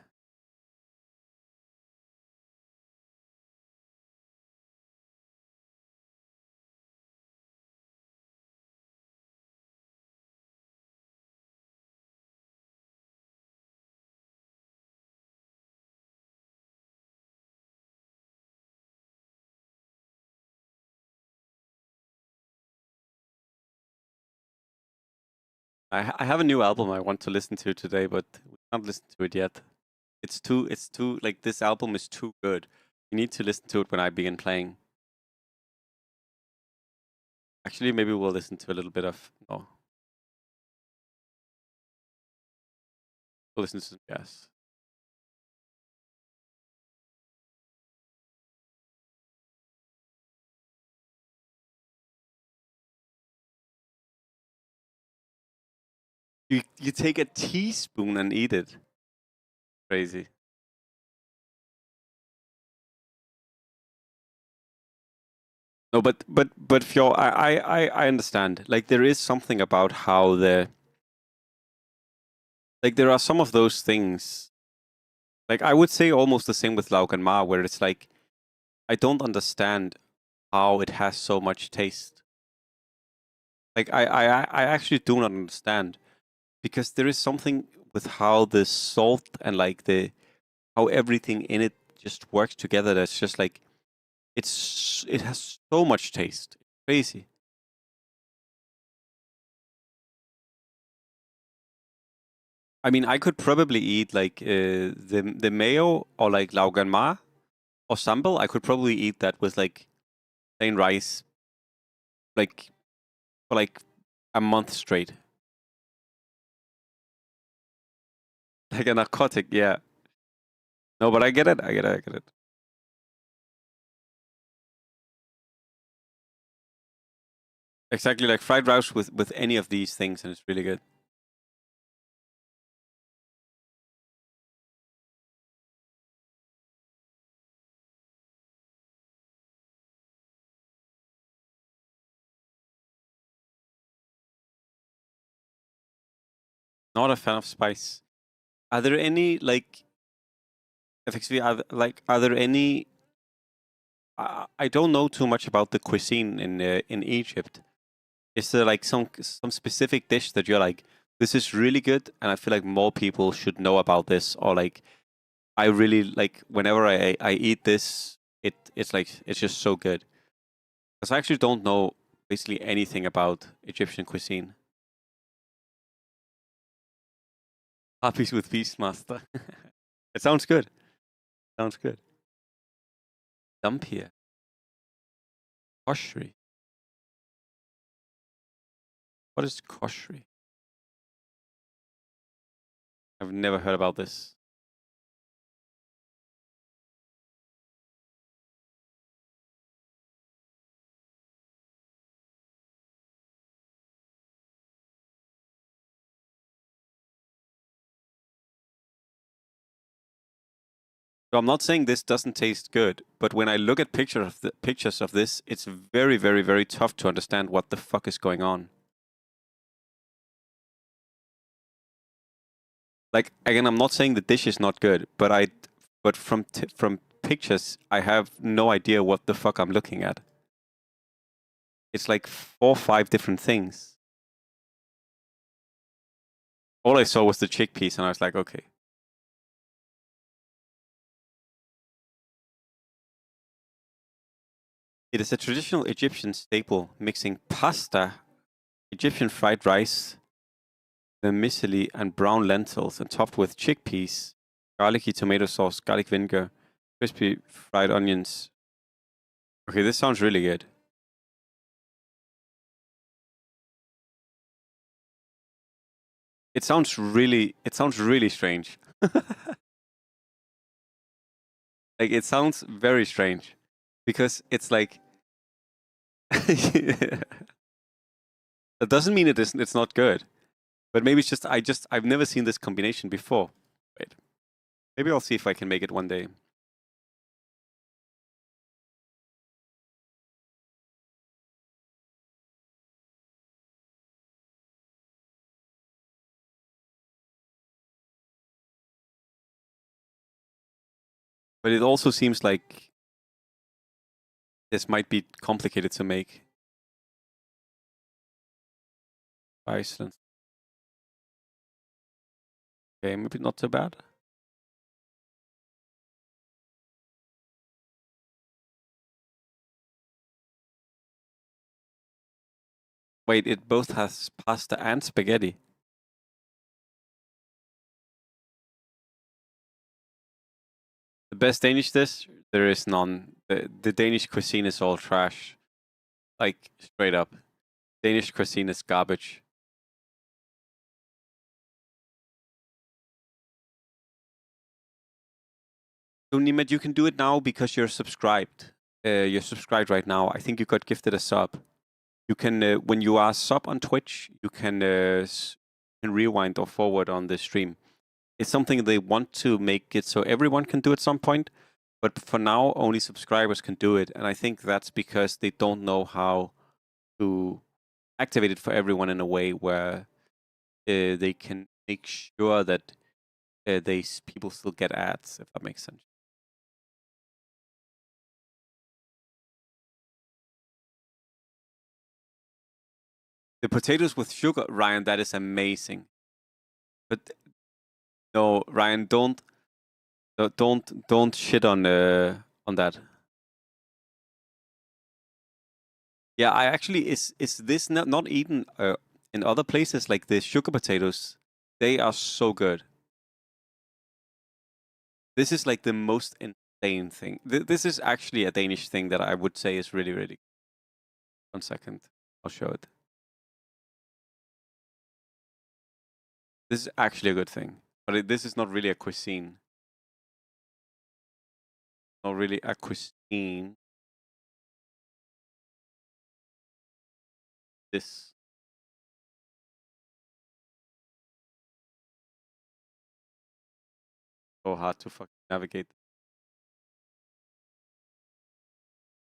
I have a new album I want to listen to today, but we can't listen to it yet. It's too like this album is too good. You need to listen to it when I begin playing. Actually, maybe we'll listen to a little bit of we'll listen to some jazz. You take a teaspoon and eat it. Crazy. No, but Fjord, I understand. Like there is something about how there are some of those things. Like I would say almost the same with Lauk and Ma, where it's like I don't understand how it has so much taste. Like I actually do not understand because there is something with how the salt and like the how everything in it just works together. That's just like it has so much taste. It's crazy. I mean, I could probably eat like the mayo or like laugan ma or sambal. I could probably eat that with like plain rice, like for like a month straight, like a narcotic. Yeah. No, but I get it. I get it. I get it. Exactly, like fried rice with any of these things, and it's really good. Not a fan of spice. Are there any like FXV? Are there any I don't know too much about the cuisine in Egypt. Is there like some specific dish that you're like, this is really good, and I feel like more people should know about this, or like I really like whenever I eat this, it's like it's just so good. Because I actually don't know basically anything about Egyptian cuisine. Puppies with Beastmaster. It sounds good. Sounds good. Dump here. Koshri. What is koshri? I've never heard about this. So I'm not saying this doesn't taste good, but when I look at pictures of this, it's very, very, very tough to understand what the fuck is going on. Like again, I'm not saying the dish is not good, but from pictures, I have no idea what the fuck I'm looking at. It's like 4 or 5 different things. All I saw was the chickpeas, and I was like, okay. It is a traditional Egyptian staple, mixing pasta, Egyptian fried rice, vermicelli, and brown lentils, and topped with chickpeas, garlicky tomato sauce, garlic vinegar, crispy fried onions. Okay, this sounds really good. It sounds really strange. Like it sounds very strange because it's like that doesn't mean it's not good. But maybe it's just I've never seen this combination before. Wait. Maybe I'll see if I can make it one day. But it also seems like this might be complicated to make. Iceland. Okay, maybe not so bad. Wait, it both has pasta and spaghetti. The best Danish dish? There is none. The Danish cuisine is all trash. Like, straight up. Danish cuisine is garbage. So, Nimet, you can do it now because you're subscribed. You're subscribed right now. I think you got gifted a sub. You can, when you are sub on Twitch, you can rewind or forward on the stream. It's something they want to make it so everyone can do at some point. But for now, only subscribers can do it. And I think that's because they don't know how to activate it for everyone in a way where they can make sure that people still get ads, if that makes sense. The potatoes with sugar, Ryan, that is amazing. But no, Ryan, don't shit on that. Yeah, I actually is this not eaten in other places like the sugar potatoes? They are so good. This is like the most insane thing. This is actually a Danish thing that I would say is really, really. 1 second, I'll show it. This is actually a good thing, but this is not really a cuisine. Not really a cuisine. This. So hard to fucking navigate.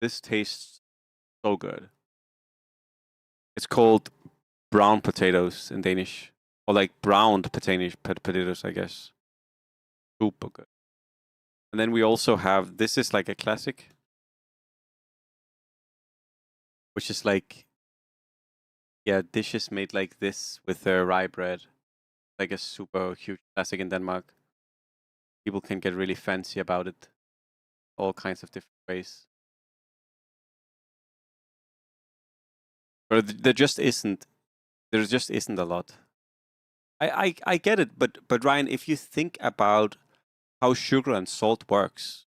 This tastes so good. It's called brown potatoes in Danish, or like browned potatoes, I guess. Super good. And then we also have this is like a classic. which is like, yeah, dishes made like this with rye bread, like a super huge classic in Denmark. People can get really fancy about it, all kinds of different ways. But there just isn't. There just isn't a lot. I get it, but Ryan, if you think about how sugar and salt works,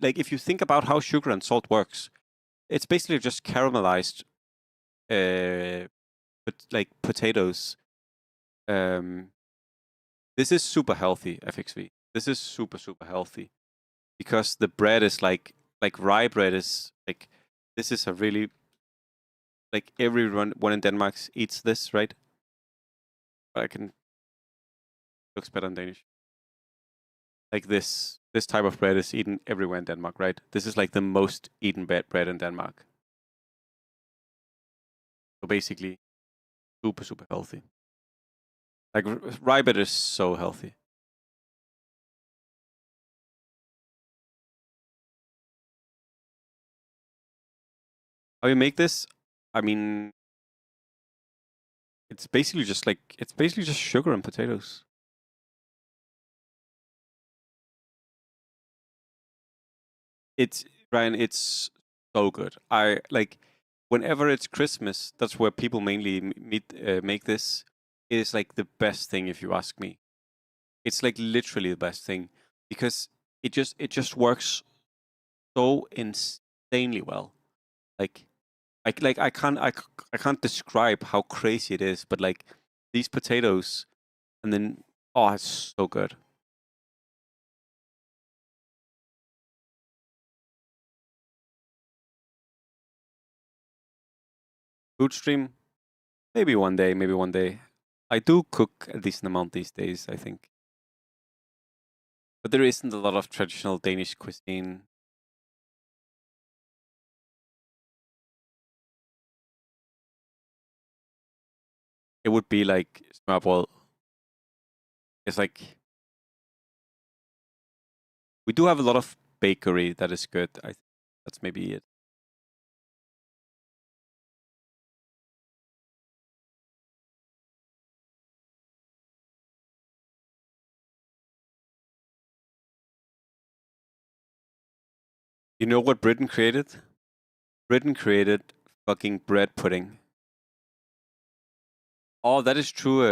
like if you think about how sugar and salt works, it's basically just caramelized, but like potatoes. This is super healthy, FXV. This is super healthy because the bread is like rye bread is like, this is a really, like everyone in Denmark eats this, right? I can, looks better in Danish. Like this type of bread is eaten everywhere in Denmark, right? This is like the most eaten bread in Denmark. So basically, super healthy. Like rye bread is so healthy. How you make this? I mean, it's basically just sugar and potatoes. It's, Ryan, it's so good. I like, whenever it's Christmas, that's where people mainly make this. It is like the best thing, if you ask me. It's like literally the best thing because it just works so insanely well. Like I can't describe how crazy it is, but like these potatoes, and then, oh, it's so good. Food stream, maybe one day, maybe one day. I do cook a decent amount these days, I think, but there isn't a lot of traditional Danish cuisine. It would be like smørbrød. It's like, we do have a lot of bakery that is good. I think that's maybe it. You know what Britain created? Britain created fucking bread pudding. Oh, that is true.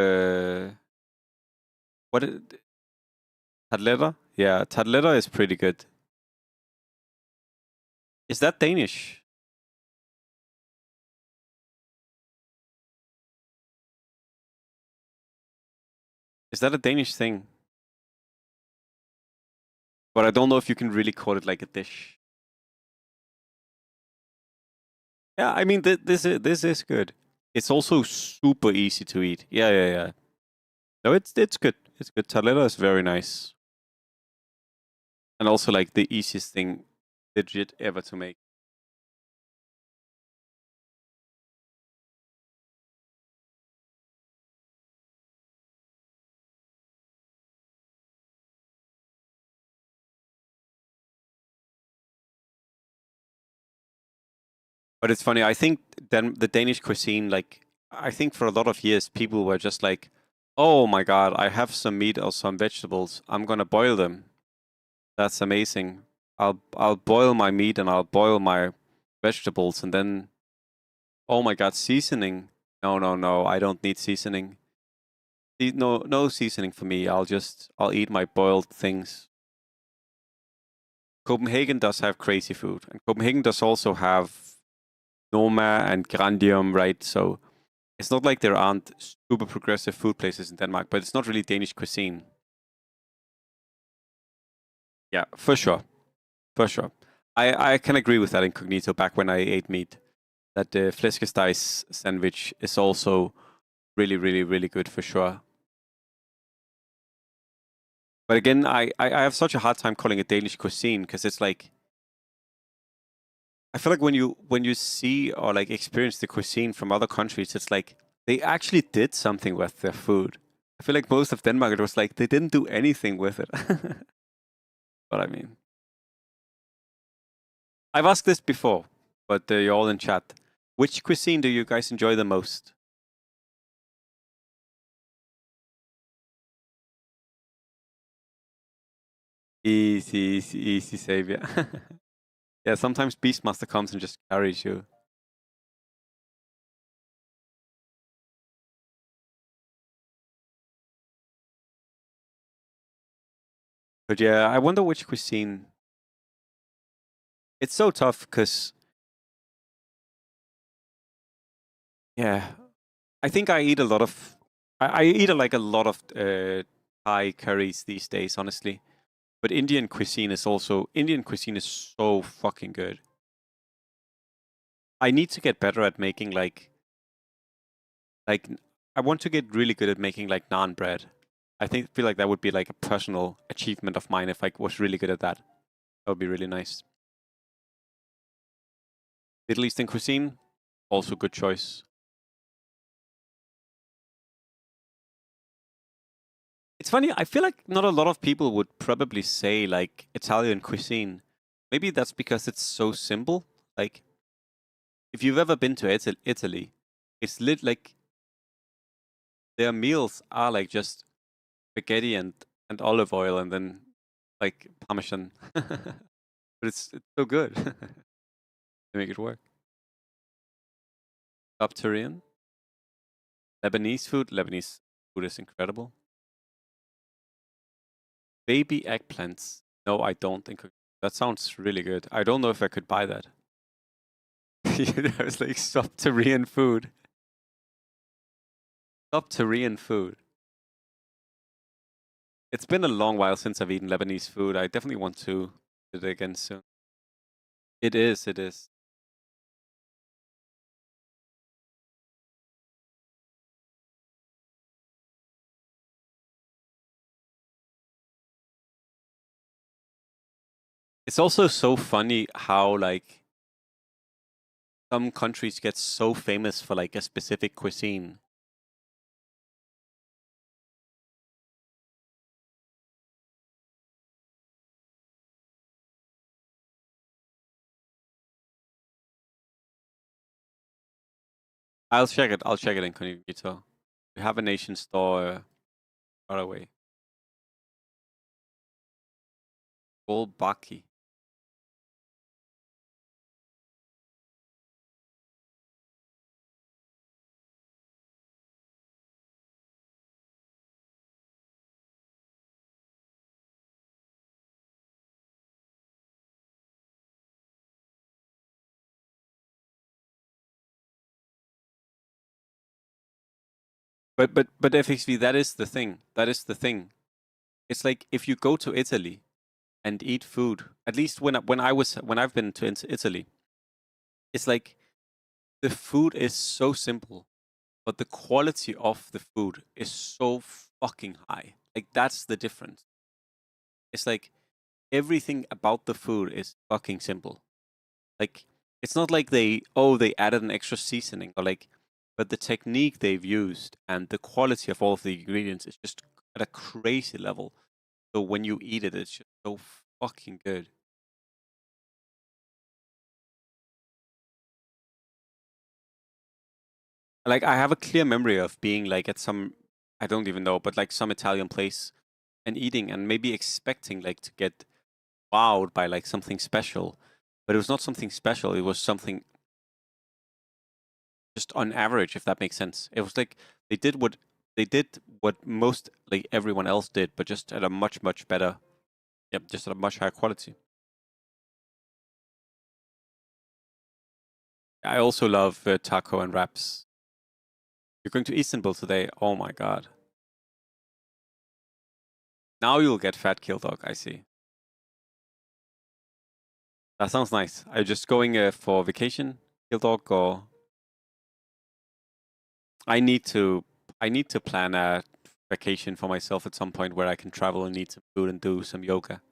What is tarteletter? Yeah, tarteletter is pretty good. Is that Danish? Is that a Danish thing? But I don't know if you can really call it like a dish. Yeah, I mean this is good. It's also super easy to eat. Yeah. No, it's good. It's good. Tarteletter is very nice, and also like the easiest thing legit ever to make. But it's funny. I think then the Danish cuisine, like, I think for a lot of years, people were just like, "Oh my god, I have some meat or some vegetables. I'm gonna boil them. That's amazing. I'll boil my meat and I'll boil my vegetables, and then, oh my god, seasoning. No. I don't need seasoning. No seasoning for me. I'll eat my boiled things." Copenhagen does have crazy food, and Copenhagen does also have Noma and Grandium, right? So it's not like there aren't super progressive food places in Denmark, but it's not really Danish cuisine. Yeah, for sure. For sure. I can agree with that incognito back when I ate meat. That the flæskesteg sandwich is also really good for sure. But again, I have such a hard time calling it Danish cuisine because it's like, I feel like when you see or like experience the cuisine from other countries, it's like they actually did something with their food. I feel like most of Denmark, it was like they didn't do anything with it. But I mean, I've asked this before, but you're all in chat. Which cuisine do you guys enjoy the most? Easy, easy, easy savior. Yeah, sometimes Beastmaster comes and just carries you. But yeah, I wonder which cuisine. It's so tough because, yeah, I think I eat a lot of. I eat like a lot of Thai curries these days, honestly. But Indian cuisine is so fucking good. I need to get better at making like I want to get really good at making like naan bread. Feel like that would be like a personal achievement of mine if I was really good at that. That would be really nice. Middle Eastern cuisine, also good choice. It's funny, I feel like not a lot of people would probably say like Italian cuisine. Maybe that's because it's so simple. Like if you've ever been to Italy, it's lit like their meals are like just spaghetti and olive oil and then like parmesan. But it's so good. They make it work. Subterranean, Lebanese food. Lebanese food is incredible. Baby eggplants. No, I don't think that sounds really good. I don't know if I could buy that. It's like subterranean food. Subterranean food. It's been a long while since I've eaten Lebanese food. I definitely want to do it again soon. It is. It is. It's also so funny how like some countries get so famous for like a specific cuisine. I'll check it. I'll check it in incognito. We have a nation store far away. Baki. But FXV, that is the thing. That is the thing. It's like if you go to Italy and eat food, at least when I've been to Italy, it's like the food is so simple, but the quality of the food is so fucking high. Like that's the difference. It's like everything about the food is fucking simple. Like it's not like they added an extra seasoning or like, but the technique they've used and the quality of all of the ingredients is just at a crazy level. So when you eat it, it's just so fucking good. Like I have a clear memory of being like at some, I don't even know, but like some Italian place and eating and maybe expecting like to get wowed by like something special, but it was not something special. It was something just on average, if that makes sense. It was like they did what they did what most like everyone else did, but just at a much better, yep, just at a much higher quality. I also love taco and wraps. You're going to Istanbul today. Oh my god! Now you'll get fat kill dog. I see. That sounds nice. Are you just going for vacation, kill dog, or I need to I need to plan a vacation for myself at some point where I can travel and eat some food and do some yoga.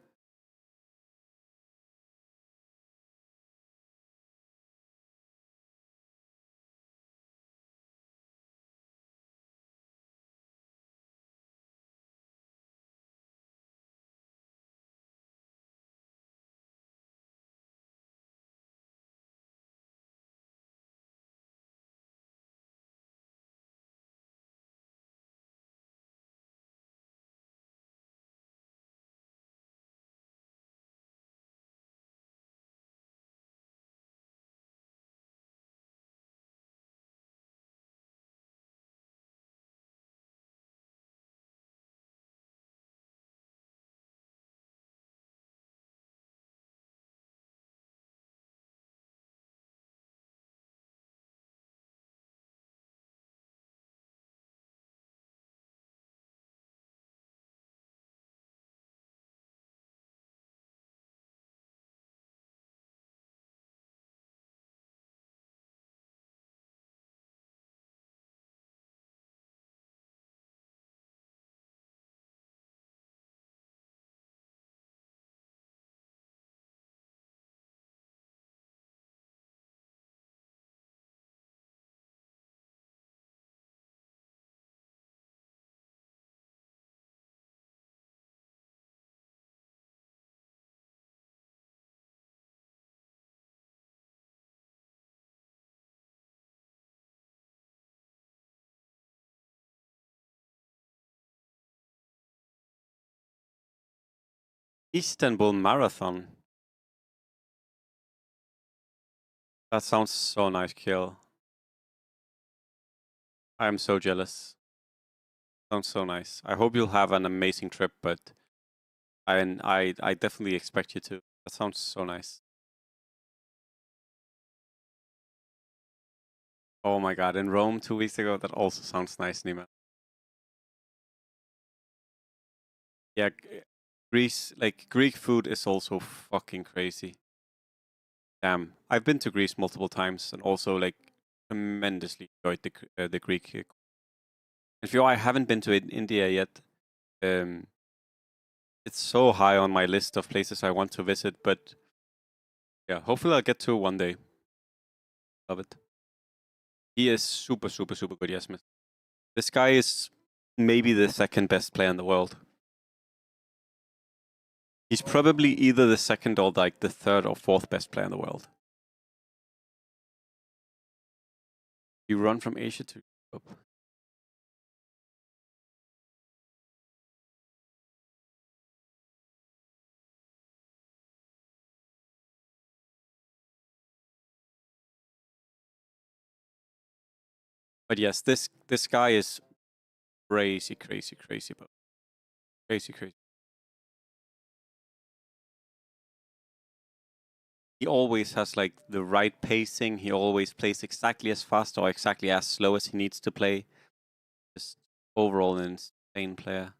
Istanbul Marathon. That sounds so nice, Kill. I'm so jealous. Sounds so nice. I hope you'll have an amazing trip, but I definitely expect you to. That sounds so nice. Oh my god, in Rome 2 weeks ago, that also sounds nice, Nima. Yeah, Greece, like Greek food is also fucking crazy. Damn, I've been to Greece multiple times and also like tremendously enjoyed the Greek. If you, I haven't been to India yet. It's so high on my list of places I want to visit, but yeah, hopefully I'll get to one day. Love it. He is super, super, super good, yes, miss. This guy is maybe the second best player in the world. He's probably either the second or like the third or fourth best player in the world. You run from Asia to Europe. But yes, this guy is crazy, crazy, crazy, but crazy, crazy. He always has like the right pacing. He always plays exactly as fast or exactly as slow as he needs to play. Just overall an insane player.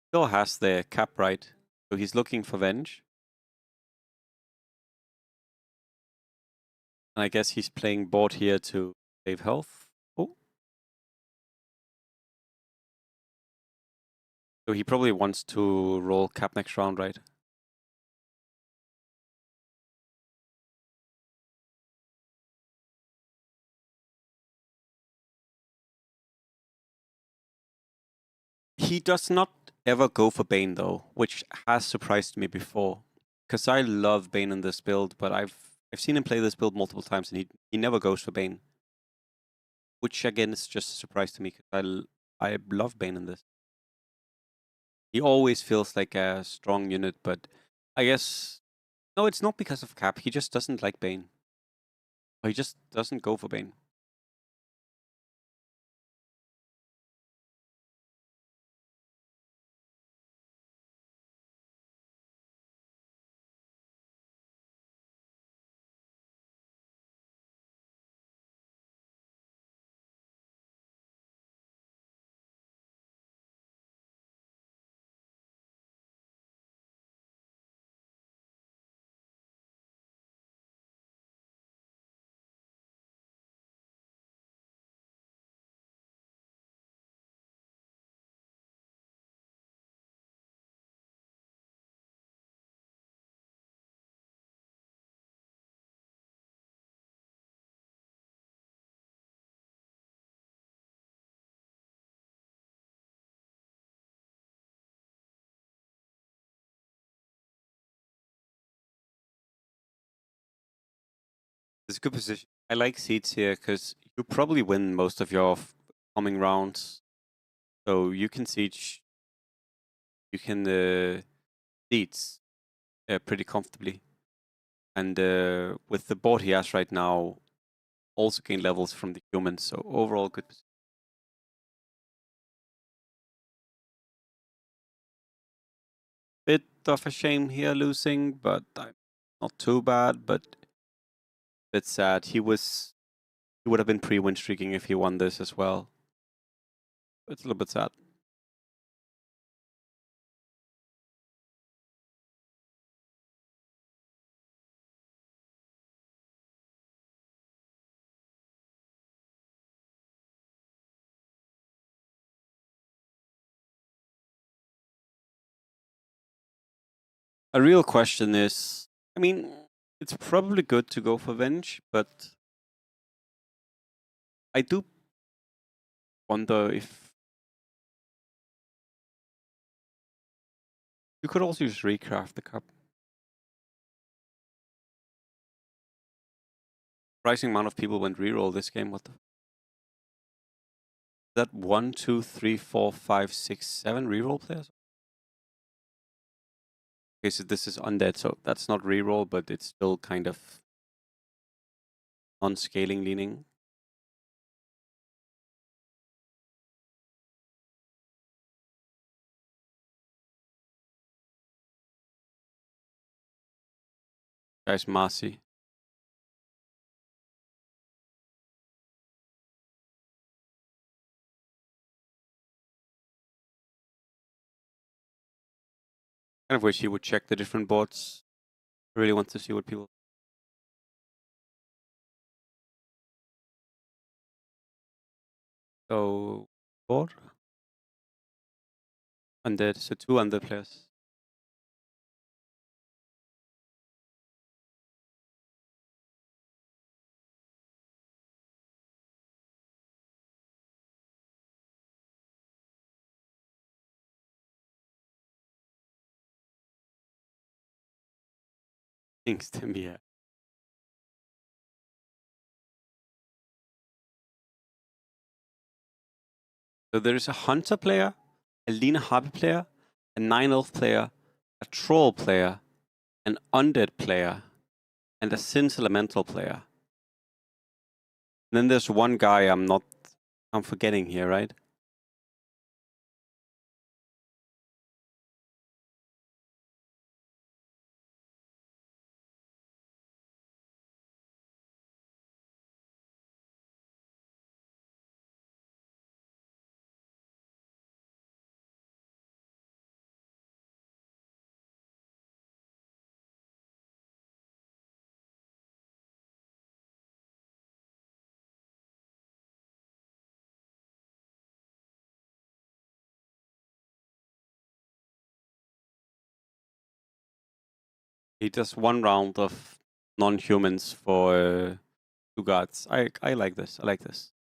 Still has the cap right, so he's looking for Venge. And I guess he's playing board here to save health. Oh. So he probably wants to roll cap next round, right? He does not ever go for Bane though, which has surprised me before. Because I love Bane in this build, but I've seen him play this build multiple times and he never goes for Bane. Which again is just a surprise to me because I love Bane in this. He always feels like a strong unit, but I guess no, it's not because of cap. He just doesn't like Bane. Or he just doesn't go for Bane. It's a good position. I like seeds here because you probably win most of your coming rounds. So you can siege, you can seeds pretty comfortably. And with the board he has right now, also gain levels from the humans. So overall, good position. Bit of a shame here losing, but not too bad. But it's sad. He would have been pre-win streaking if he won this as well. It's a little bit sad. A real question is, I mean, it's probably good to go for Venge, but I do wonder if you could also just recraft the cup. Surprising amount of people went reroll this game. What the? that 1, 2, 3, 4, 5, 6, 7 reroll players? Okay, so this is undead, so that's not reroll, but it's still kind of non-scaling leaning. Guys, Marci. Kind of wish he would check the different boards. I really want to see what people. So board. Undead, so 2 undead players. Thanks to me, yeah. So there is a hunter player, a Lena Harpy player, a 9-elf player, a troll player, an undead player, and a Synth Elemental player. And then there's one guy I'm forgetting here, right? He does 1 round of non-humans for 2 gods. I like this. I like this.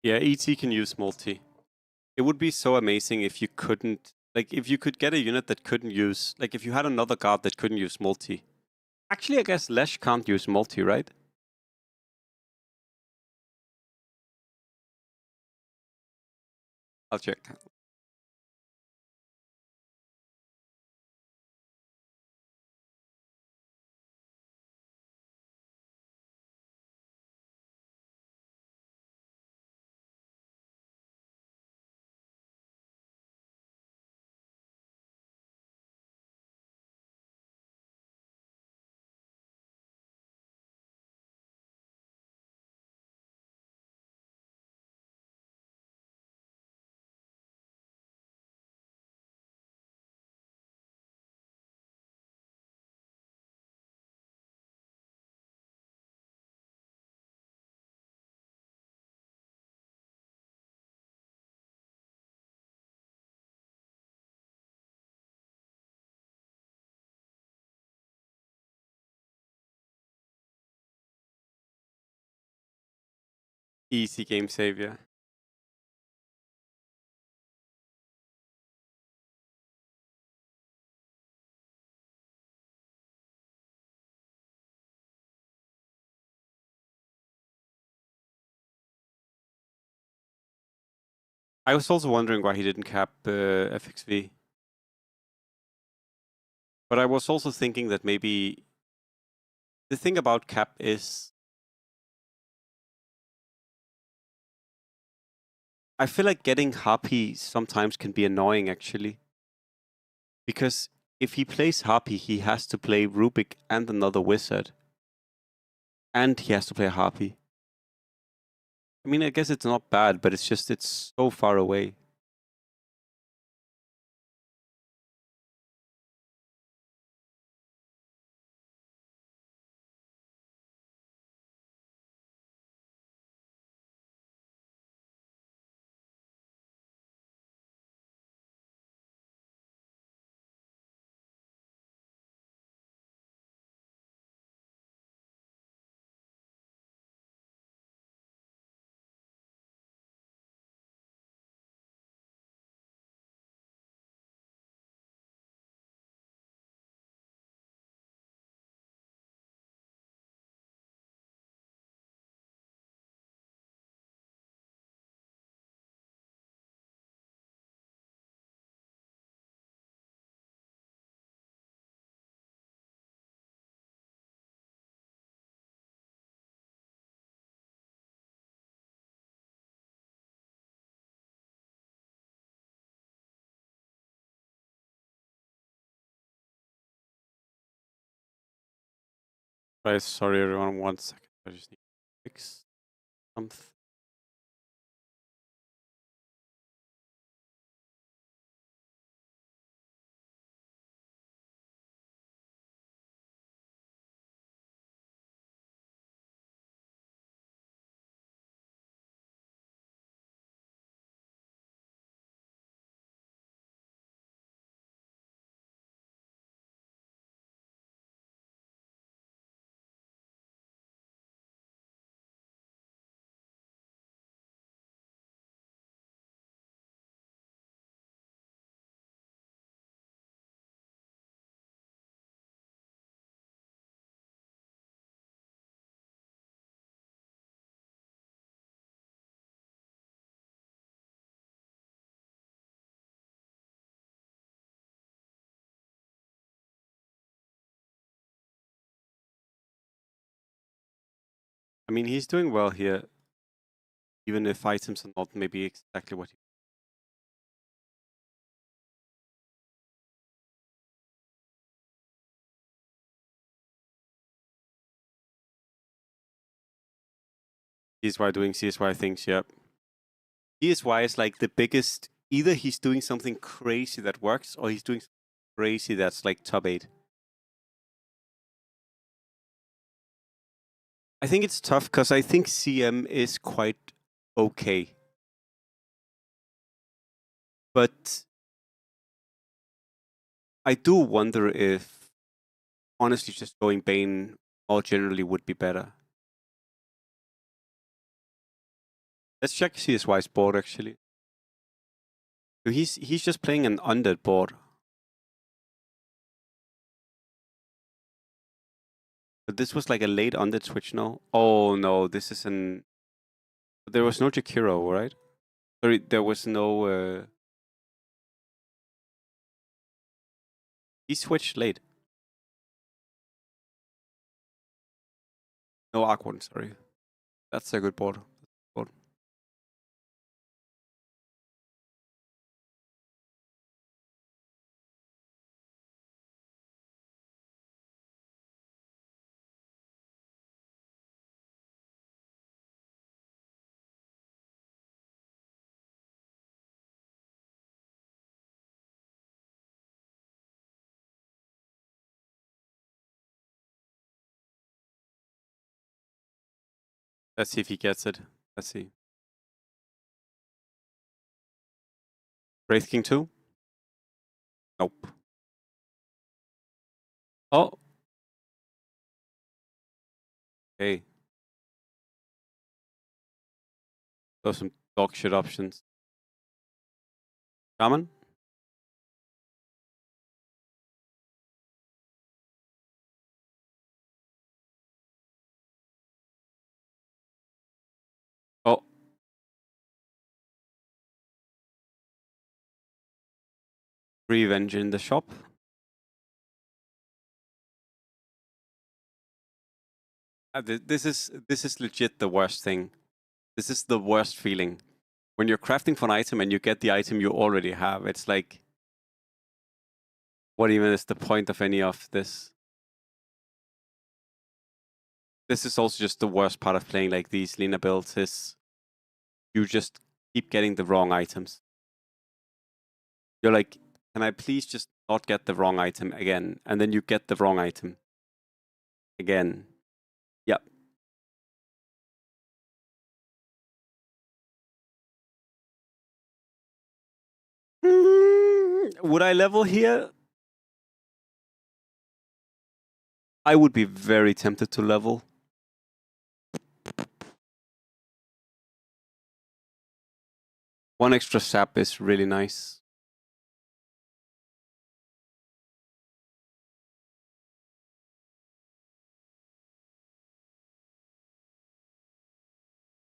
Yeah, ET can use multi. It would be so amazing if you couldn't, like, if you could get a unit that couldn't use, like, if you had another guard that couldn't use multi. Actually, I guess Lesh can't use multi, right? I'll check. Easy game savior. I was also wondering why he didn't cap FXV. But I was also thinking that maybe the thing about cap is I feel like getting Harpy sometimes can be annoying actually. Because if he plays Harpy, he has to play Rubik and another wizard. And he has to play Harpy. I mean, I guess it's not bad, but it's just, it's so far away. Right, sorry everyone, 1 second. I just need to fix something. I mean, he's doing well here, even if items are not maybe exactly what he... CSY doing CSY things, yep. CSY is like the biggest, either he's doing something crazy that works, or he's doing something crazy that's like top 8. I think it's tough because I think CM is quite okay. But I do wonder if, honestly, just going Bane more generally would be better. Let's check CSY's board, actually. So he's just playing an undead board. But this was like a late undead switch, no? Oh, no, this is an... There was no Jakiro, right? Sorry, there was no... He switched late. No Aquan, sorry. That's a good board. Let's see if he gets it. Let's see. Wraith King 2? Nope. Oh. Okay. Those some dog shit options. Shaman? Oh. Revenge in the shop. This is legit the worst thing. This is the worst feeling. When you're crafting for an item and you get the item you already have, it's like, what even is the point of any of this? This is also just the worst part of playing like these Lina builds is you just keep getting the wrong items. You're like, can I please just not get the wrong item again? And then you get the wrong item again. Yep. Would I level here? I would be very tempted to level. One extra sap is really nice.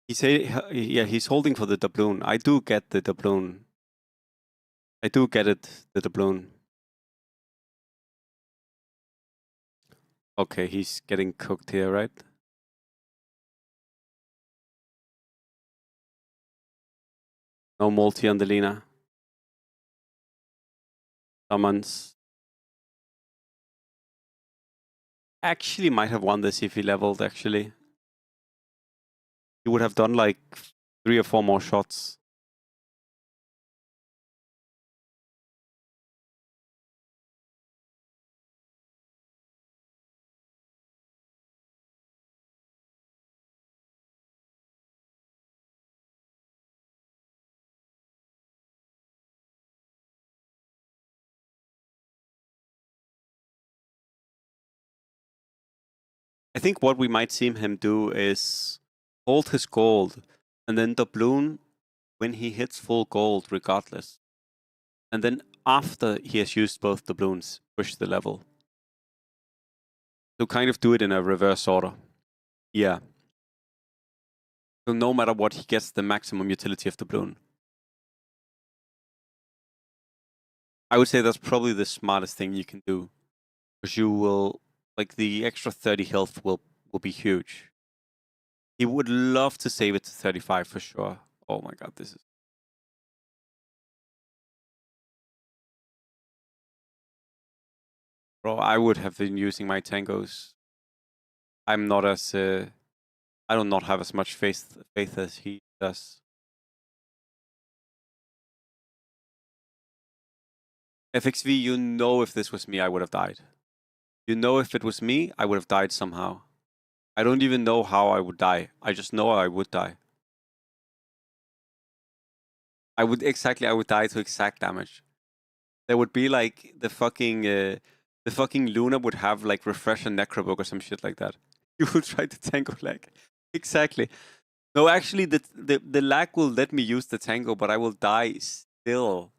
He's holding for the doubloon. I do get the doubloon. I do get it, the doubloon. Okay, he's getting cooked here, right? No multi on the Lina. Summons. Actually might have won this if he leveled, actually. He would have done like 3 or 4 more shots. I think what we might see him do is hold his gold and then doubloon when he hits full gold regardless. And then after he has used both doubloons, push the level. So kind of do it in a reverse order. Yeah. So no matter what, he gets the maximum utility of doubloon. I would say that's probably the smartest thing you can do. Because you will, like, the extra 30 health will be huge. He would love to save it to 35 for sure. Oh my god, this is... Bro, I would have been using my tangos. I'm not as... I do not have as much faith as he does. FXV, you know if this was me, I would have died. You know if it was me, I would have died somehow. I don't even know how I would die. I just know I would die. I would die to exact damage. There would be like the fucking Luna would have like refresh and necrobook or some shit like that. You will try to tango lag. Exactly. No, actually the lag will let me use the tango, but I will die still.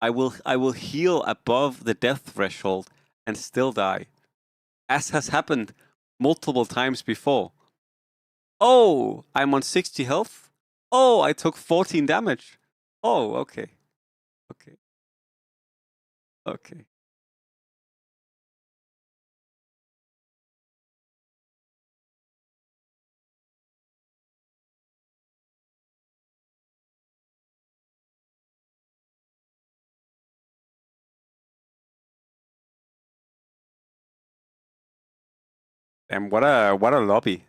I will heal above the death threshold and still die. As has happened multiple times before. Oh, I'm on 60 health. Oh, I took 14 damage. Oh, okay. Okay. Okay. And what a lobby.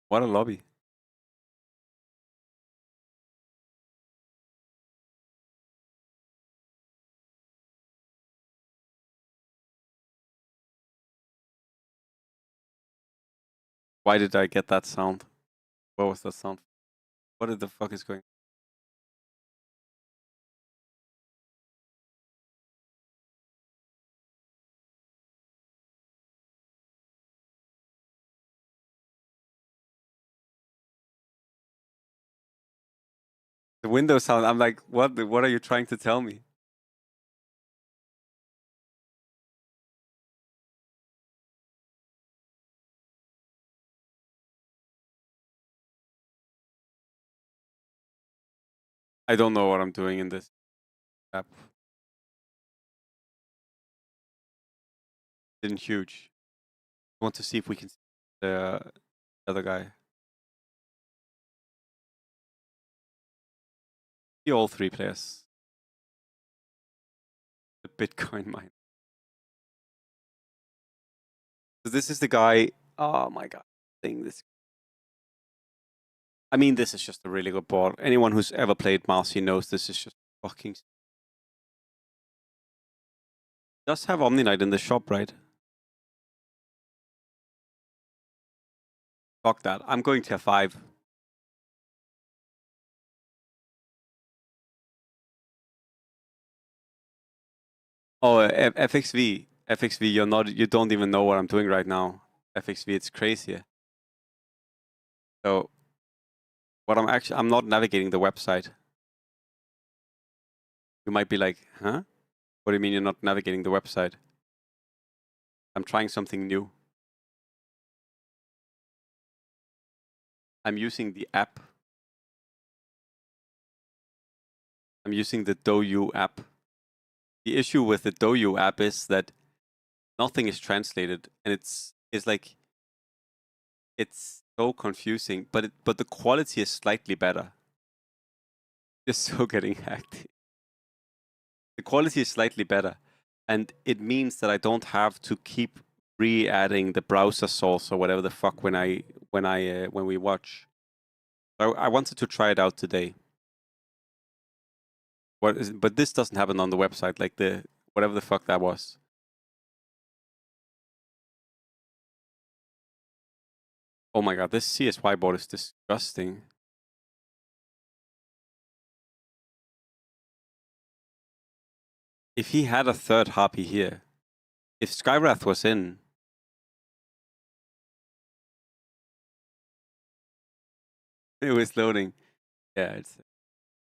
What a lobby. Why did I get that sound? What was that sound? What the fuck is going on? The Windows sound. I'm like, what? What are you trying to tell me? I don't know what I'm doing in this app. Didn't huge. I want to see if we can see the other guy. See all three players. The Bitcoin mine. So this is the guy. Oh my god! This. I mean, this is just a really good board. Anyone who's ever played Marci knows this is just fucking. Does have Omni Knight in the shop, right? Fuck that. I'm going to F5. Oh, FXV. FXV, you don't even know what I'm doing right now. FXV, it's crazy. So, I'm not navigating the website. You might be like, huh? What do you mean you're not navigating the website? I'm trying something new. I'm using the app. I'm using the DouYu app. The issue with the DouYu app is that nothing is translated, and it's like it's so confusing. But the quality is slightly better. Just so getting hacked. The quality is slightly better, and it means that I don't have to keep re-adding the browser source or whatever the fuck when we watch. So I wanted to try it out today. But this doesn't happen on the website, like the whatever the fuck that was. Oh my god, this CSY board is disgusting. If he had a third harpy here, if Skywrath was in, it was loading. Yeah,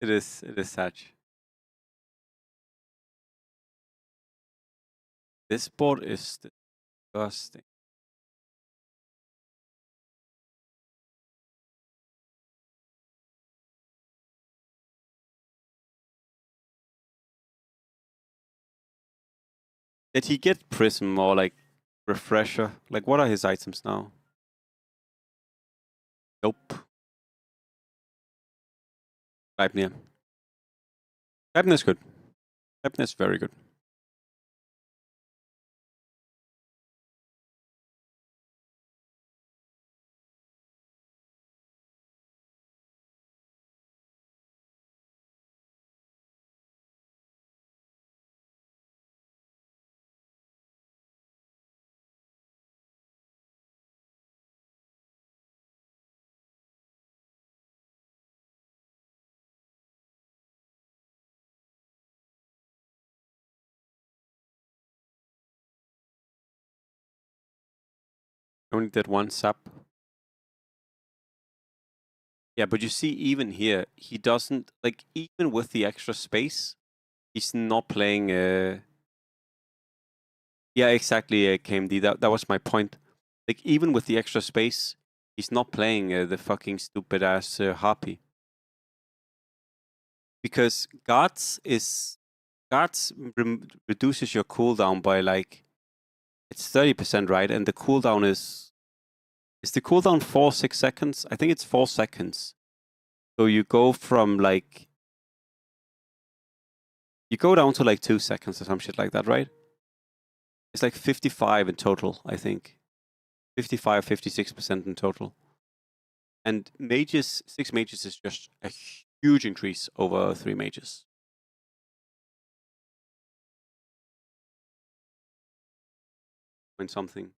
it is such. This board is disgusting. Did he get Prism or like Refresher? Like, what are his items now? Nope. Leibniz. Leibniz is good. Leibniz is very good. Only did one sub. Yeah, but you see, even here, he doesn't like. Even with the extra space, he's not playing. Yeah, exactly, KMD. That was my point. Like, even with the extra space, he's not playing the fucking stupid ass harpy. Because guards reduces your cooldown by like it's 30%, right? And the cooldown is the cooldown 6 seconds? I think it's 4 seconds. So you go from like you go down to like 2 seconds or some shit like that, right? It's like 55 in total, I think. 55, 56% in total. And mages, 6 mages is just a huge increase over 3 mages. When something.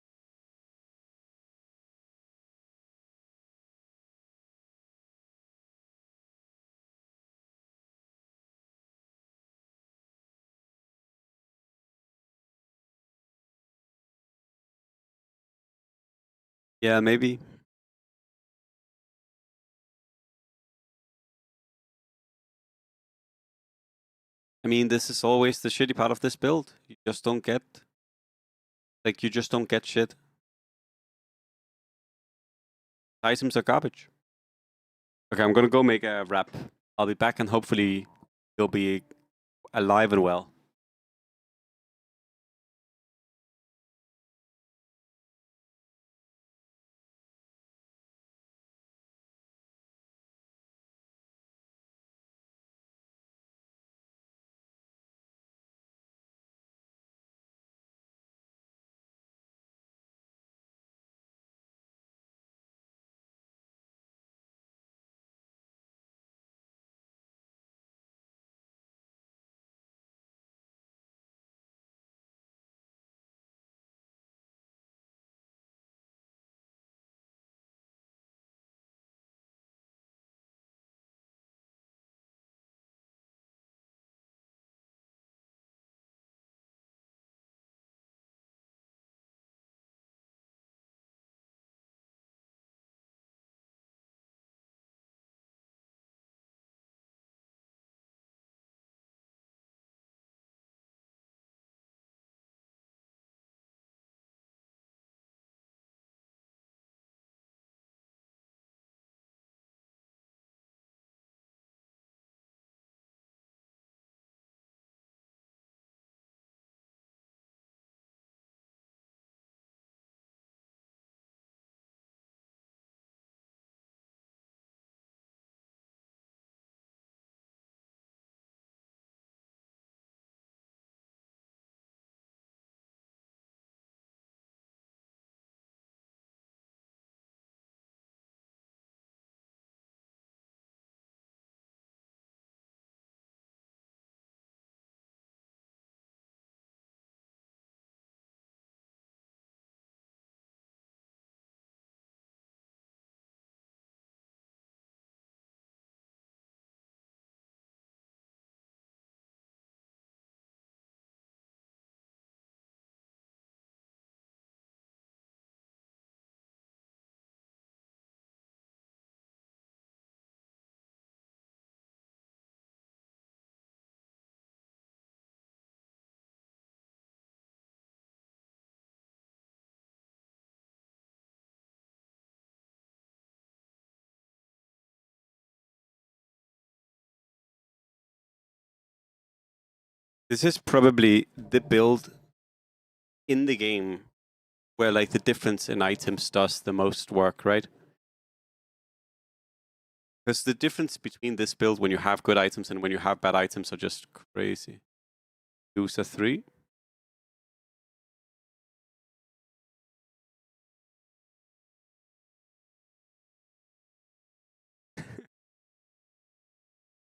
Yeah, maybe. mean, this is always the shitty part of this build. You just don't get... Like, you just don't get shit. Items are garbage. Okay, I'm gonna go make a wrap. I'll be back and hopefully you'll be alive and well. This is probably the build in the game where like the difference in items does the most work, right? Because the difference between this build when you have good items and when you have bad items are just crazy. Use a 3.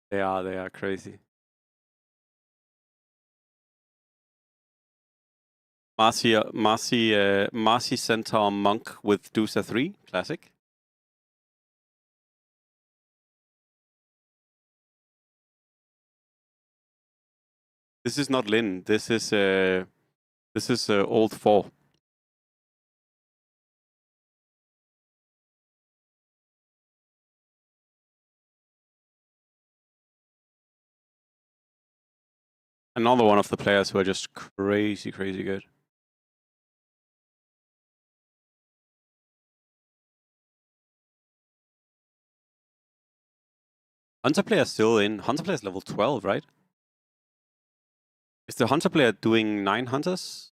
They are crazy. Marci Centaur Monk with Dusa 3, classic. This is not Lin. This is old 4. Another one of the players who are just crazy good. Hunter player still in. Hunter player is level 12, right? Is the Hunter player doing 9 Hunters?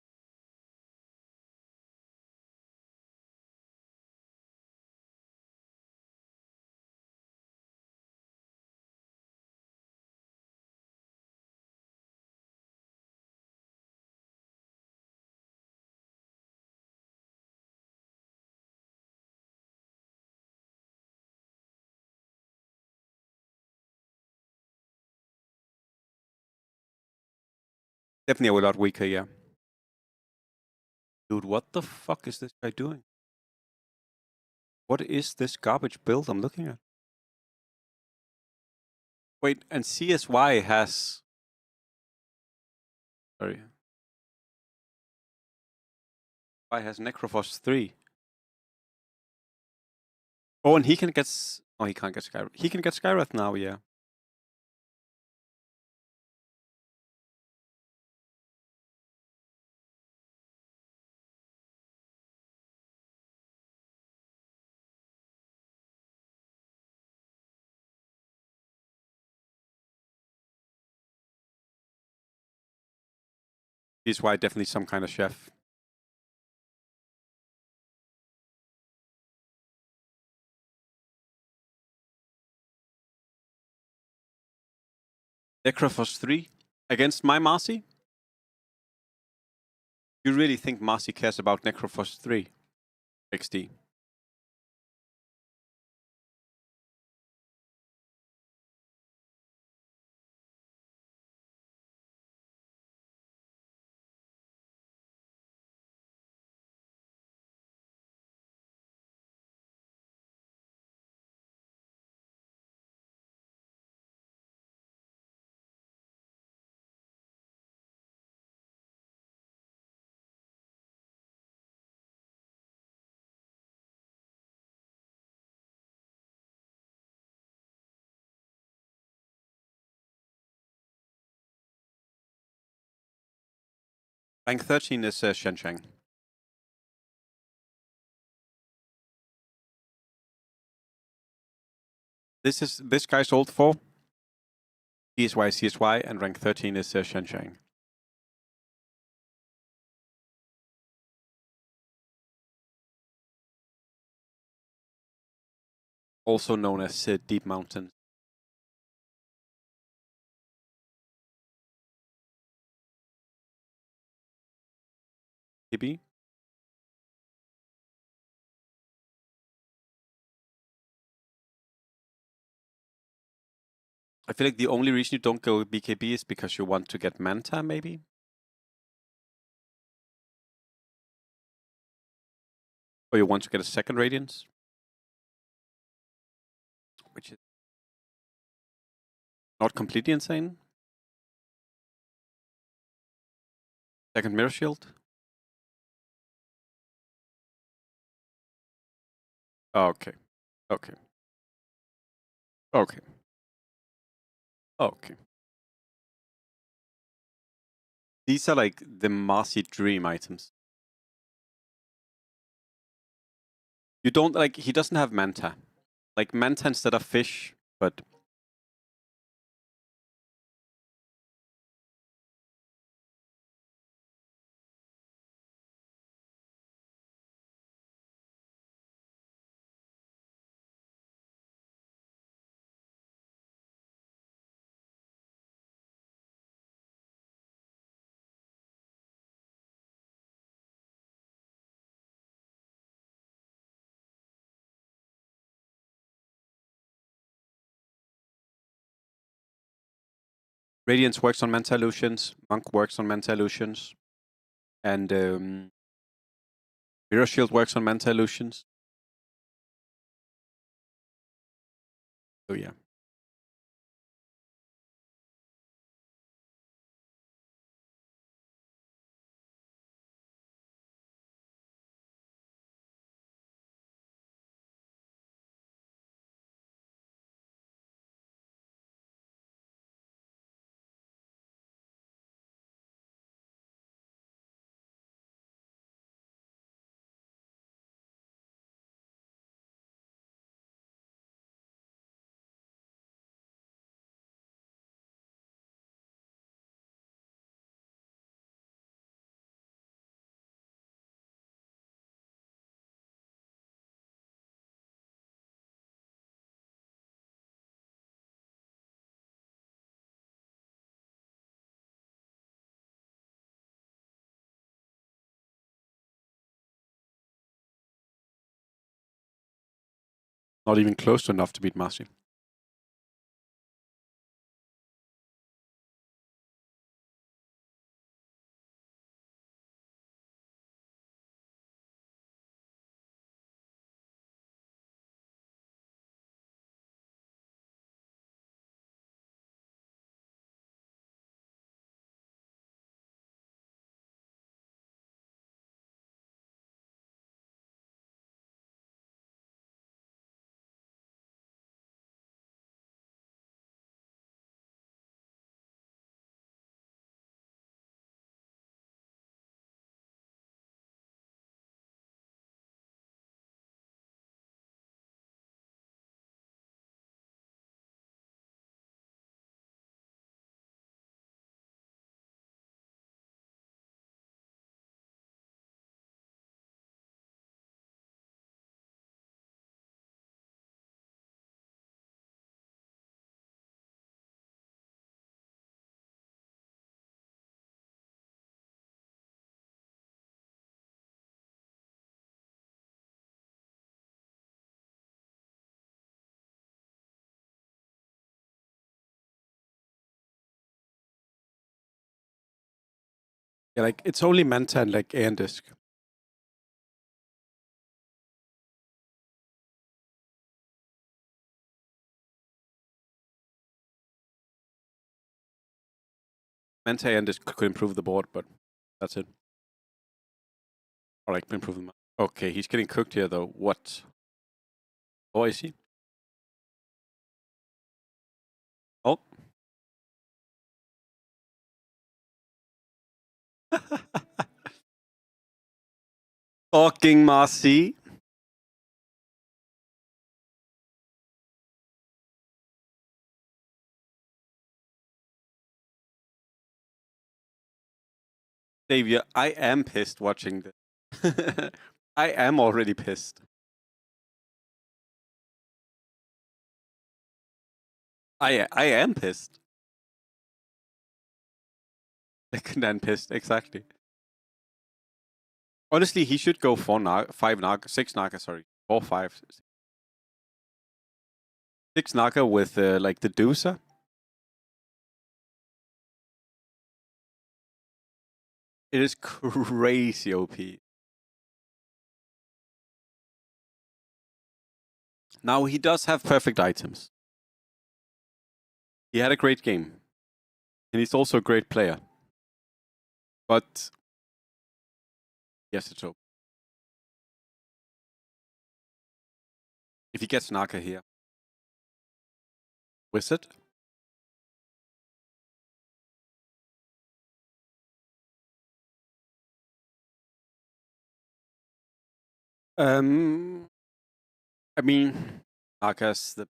Definitely a lot weaker, yeah. Dude, what the fuck is this guy doing? What is this garbage build I'm looking at? Wait, and CSY has... Sorry. Y has Necrophos 3. Oh, and he can get... Oh, he can't get Skywrath. He can get Skywrath now, yeah. He's why definitely some kind of chef. Necrophos 3 against my Marci? You really think Marci cares about Necrophos 3? XD. Rank 13 is Shencheng. This guy's old 4. CSY, and rank 13 is Shencheng. Also known as Deep Mountain. BKB? I feel like the only reason you don't go BKB is because you want to get Manta, maybe? Or you want to get a second Radiance? Which is not completely insane. Second Mirror Shield? Okay. Okay. Okay. Okay. These are like the Marci-stream items. You don't like, he doesn't have Manta. Like Manta instead of fish, but Radiance works on Manta illusions, Monk works on Manta illusions, and Mirror Shield works on Manta illusions. So yeah. Not even close to enough to beat Marci. Yeah, like it's only Manta and like and Disc. Manta and Disc could improve the board, but that's it. Or like improve them. Okay, he's getting cooked here though. What? Oh, is he? Oh. Fucking Marci. Xavier, I am pissed watching this. I am already pissed. I am pissed. Then pissed, exactly. Honestly, he should go 5 Naga, 6 Naga, sorry. 4, 5. 6 Naga with like the Deucer. It is crazy OP. Now, he does have perfect items. He had a great game. And he's also a great player. But yes, it's OP. If he gets Naga here. Wizard. I mean, Naga's the...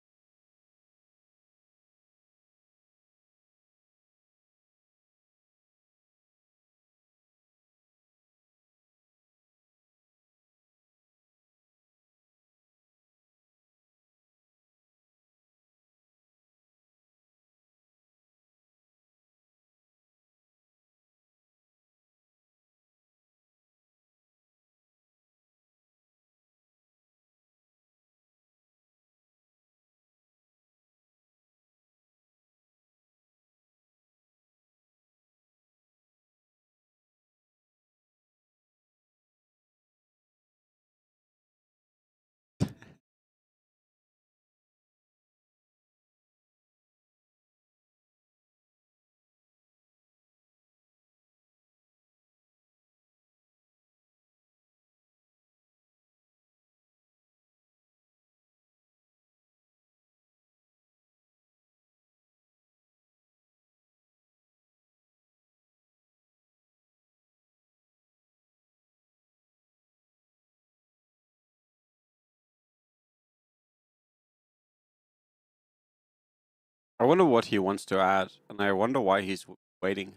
I wonder what he wants to add, and I wonder why he's waiting.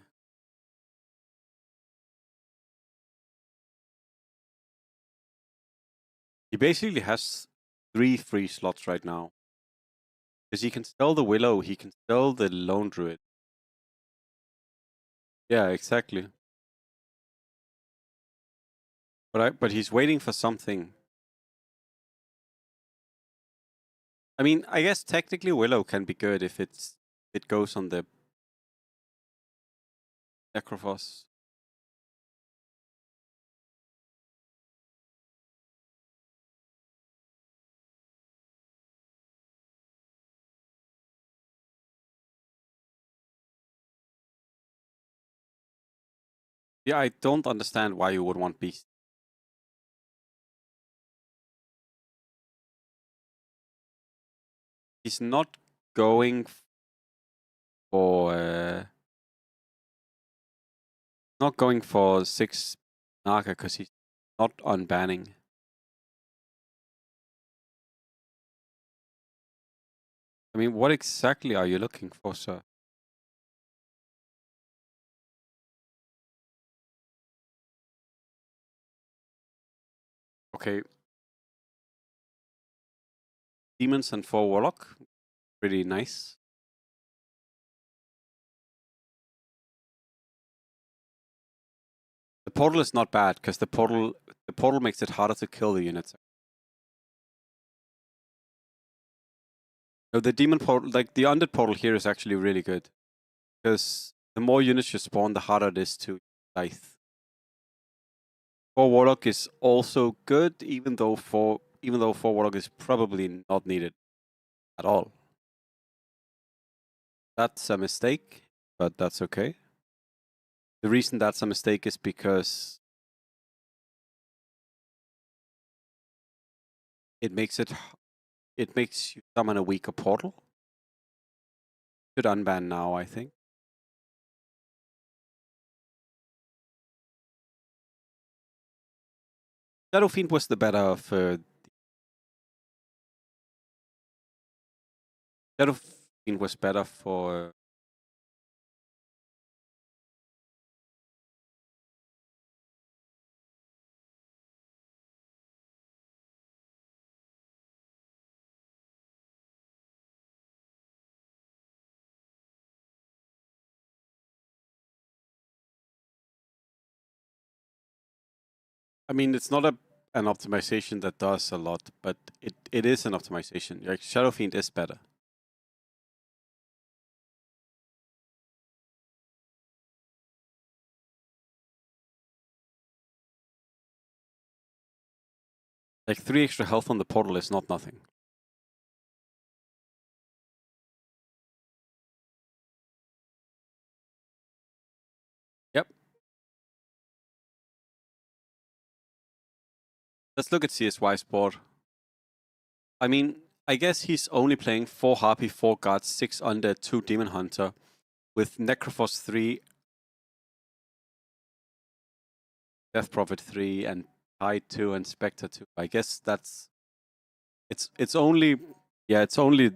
He basically has 3 free slots right now. Because he can sell the Willow, he can sell the Lone Druid. Yeah, exactly. But he's waiting for something. I mean, I guess technically Willow can be good if it goes on the Necrophos. Yeah, I don't understand why you would want Beast. He's not going for not going for 6 Naga because he's not unbanning. I mean, what exactly are you looking for, sir? Okay. Demons and 4 Warlock. Pretty nice. The portal is not bad because the portal makes it harder to kill the units. No, the demon portal, like the undead portal here, is actually really good because the more units you spawn, the harder it is to scythe. 4 Warlock is also good, even though 4 Warlock is probably not needed at all. That's a mistake, but that's okay. The reason that's a mistake is because it makes you summon a weaker portal. Should unban now, I think. Shadow Fiend was the better of Shadow Fiend was better for I mean, it's not an optimization that does a lot, but it is an optimization. Like Shadow Fiend is better. Like 3 extra health on the portal is not nothing. Yep. Let's look at CSY's board. I mean, I guess he's only playing 4 Harpy, 4 Guards, 6 Undead, 2 Demon Hunter, with Necrophos 3, Death Prophet 3, and Tide 2, and Spectre 2. I guess that's... It's only... Yeah, it's only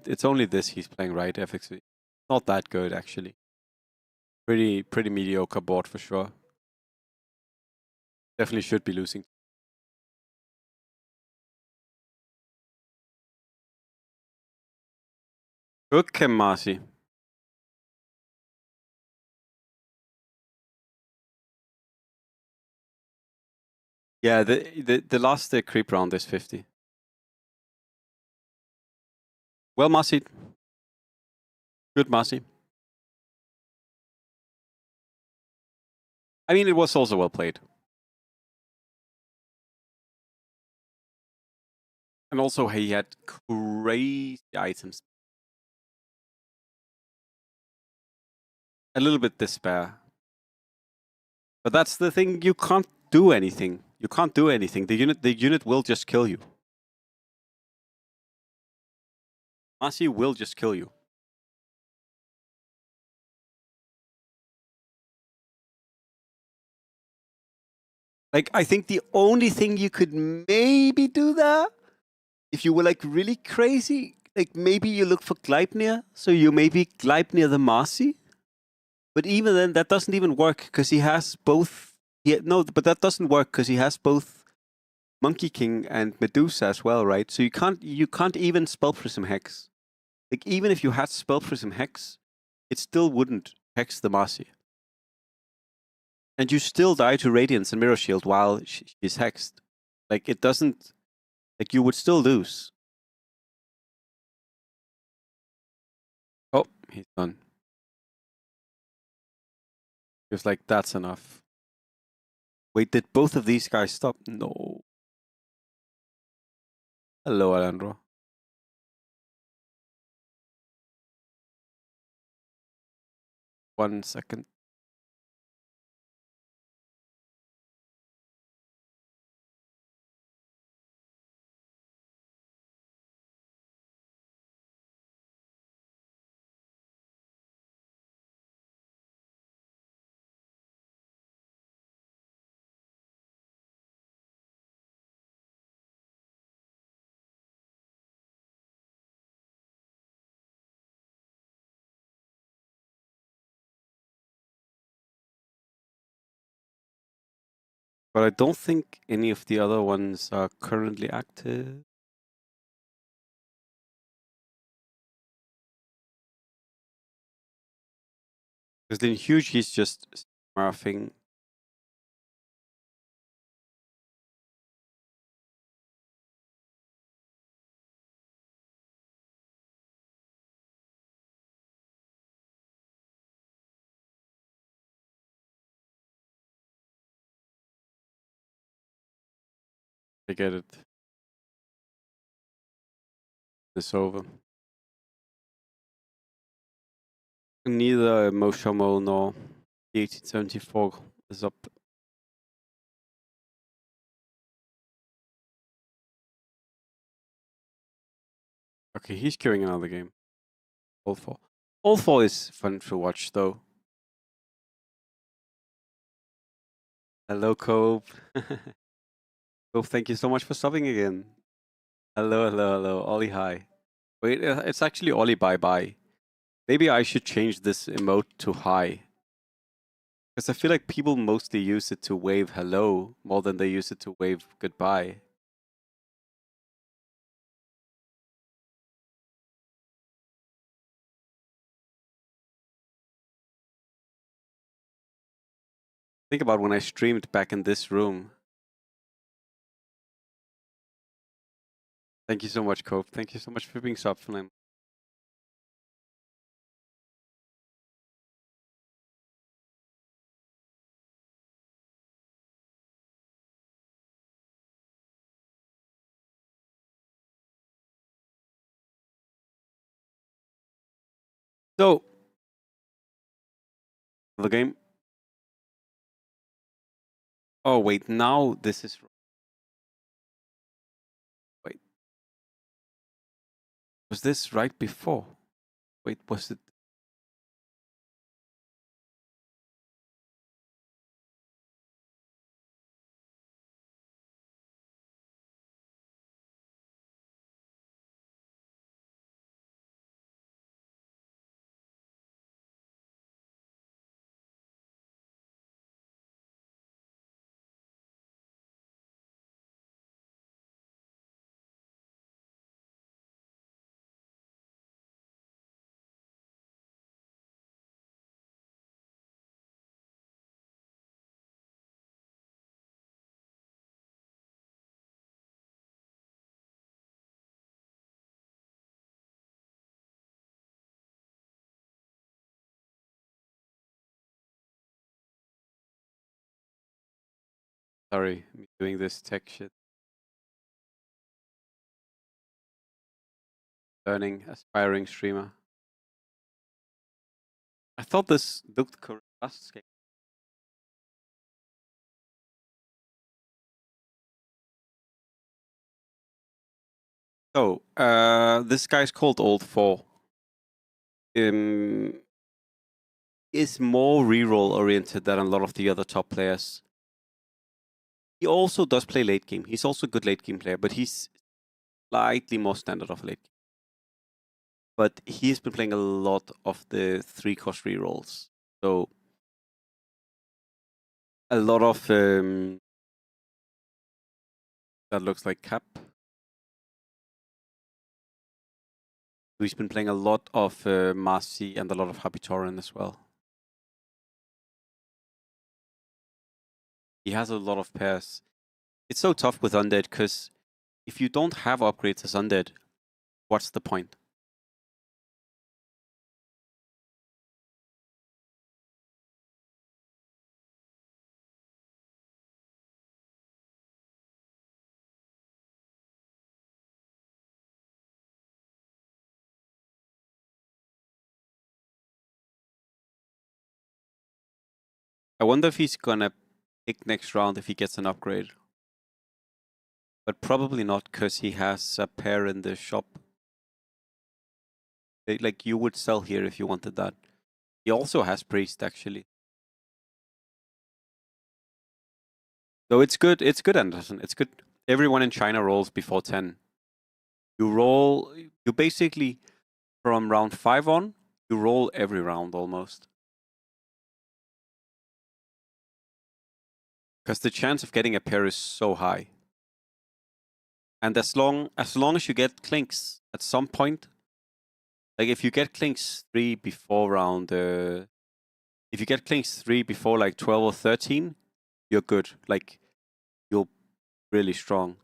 this he's playing, right, FXV? Not that good, actually. Pretty mediocre board for sure. Definitely should be losing. Good, Marci. Yeah, the last creep round is 50. Well, Marci. Good, Marci. I mean, it was also well played. And also, he had crazy items. A little bit despair. But that's the thing, you can't do anything. You can't do anything. The unit will just kill you. Marci will just kill you. Like, I think the only thing you could maybe do there, if you were like really crazy, like maybe you look for Gleipnir, so you maybe Gleipnir the Marci. But even then, that doesn't even work because he has both. But that doesn't work because he has both Monkey King and Medusa as well, right? So you can't even Spell Prism Hex. Like even if you had Spell Prism Hex, it still wouldn't hex the Marci. And you still die to Radiance and Mirror Shield while she's hexed. Like it doesn't. Like you would still lose. Oh, he's done. He was like, that's enough. Wait, did both of these guys stop? No. Hello, Alejandro. 1 second. But I don't think any of the other ones are currently active. Because then Huge, he's just smurfing. I get it. It's over. Neither Moshomo nor the 1874 is up. Okay, he's queuing another game. All four. All four is fun to watch though. Hello, Cope. Cope, thank you so much for stopping again. Hello, hello, hello. Ollie, hi. Wait, it's actually Ollie, bye bye. Maybe I should change this emote to hi. Because I feel like people mostly use it to wave hello more than they use it to wave goodbye. Think about when I streamed back in this room. Thank you so much, Cope. Thank you so much for being sub for him. So, the game. Oh, wait, now this is. Wait. Was this right before? Wait, was it? Sorry, me doing this tech shit. Learning, aspiring streamer. I thought this looked correct last game. So, this guy's called Old 4. Is more reroll oriented than a lot of the other top players. He also does play late game. He's also a good late game player, but he's slightly more standard of late game. But he's been playing a lot of the 3-cost rerolls. So a lot of that looks like Cap. He's been playing a lot of Marci and a lot of Habitoran as well. He has a lot of pairs. It's so tough with Undead because if you don't have upgrades as Undead, what's the point? I wonder if he's gonna pick next round if he gets an upgrade. But probably not because he has a pair in the shop. Like you would sell here if you wanted that. He also has priest actually. So it's good, Anderson. It's good. Everyone in China rolls before 10. You basically, from round 5 on, you roll every round almost. Because the chance of getting a pair is so high. And as long as you get clinks at some point, like if you get clinks 3 before round, if you get clinks 3 before like 12 or 13, you're good. Like you're really strong.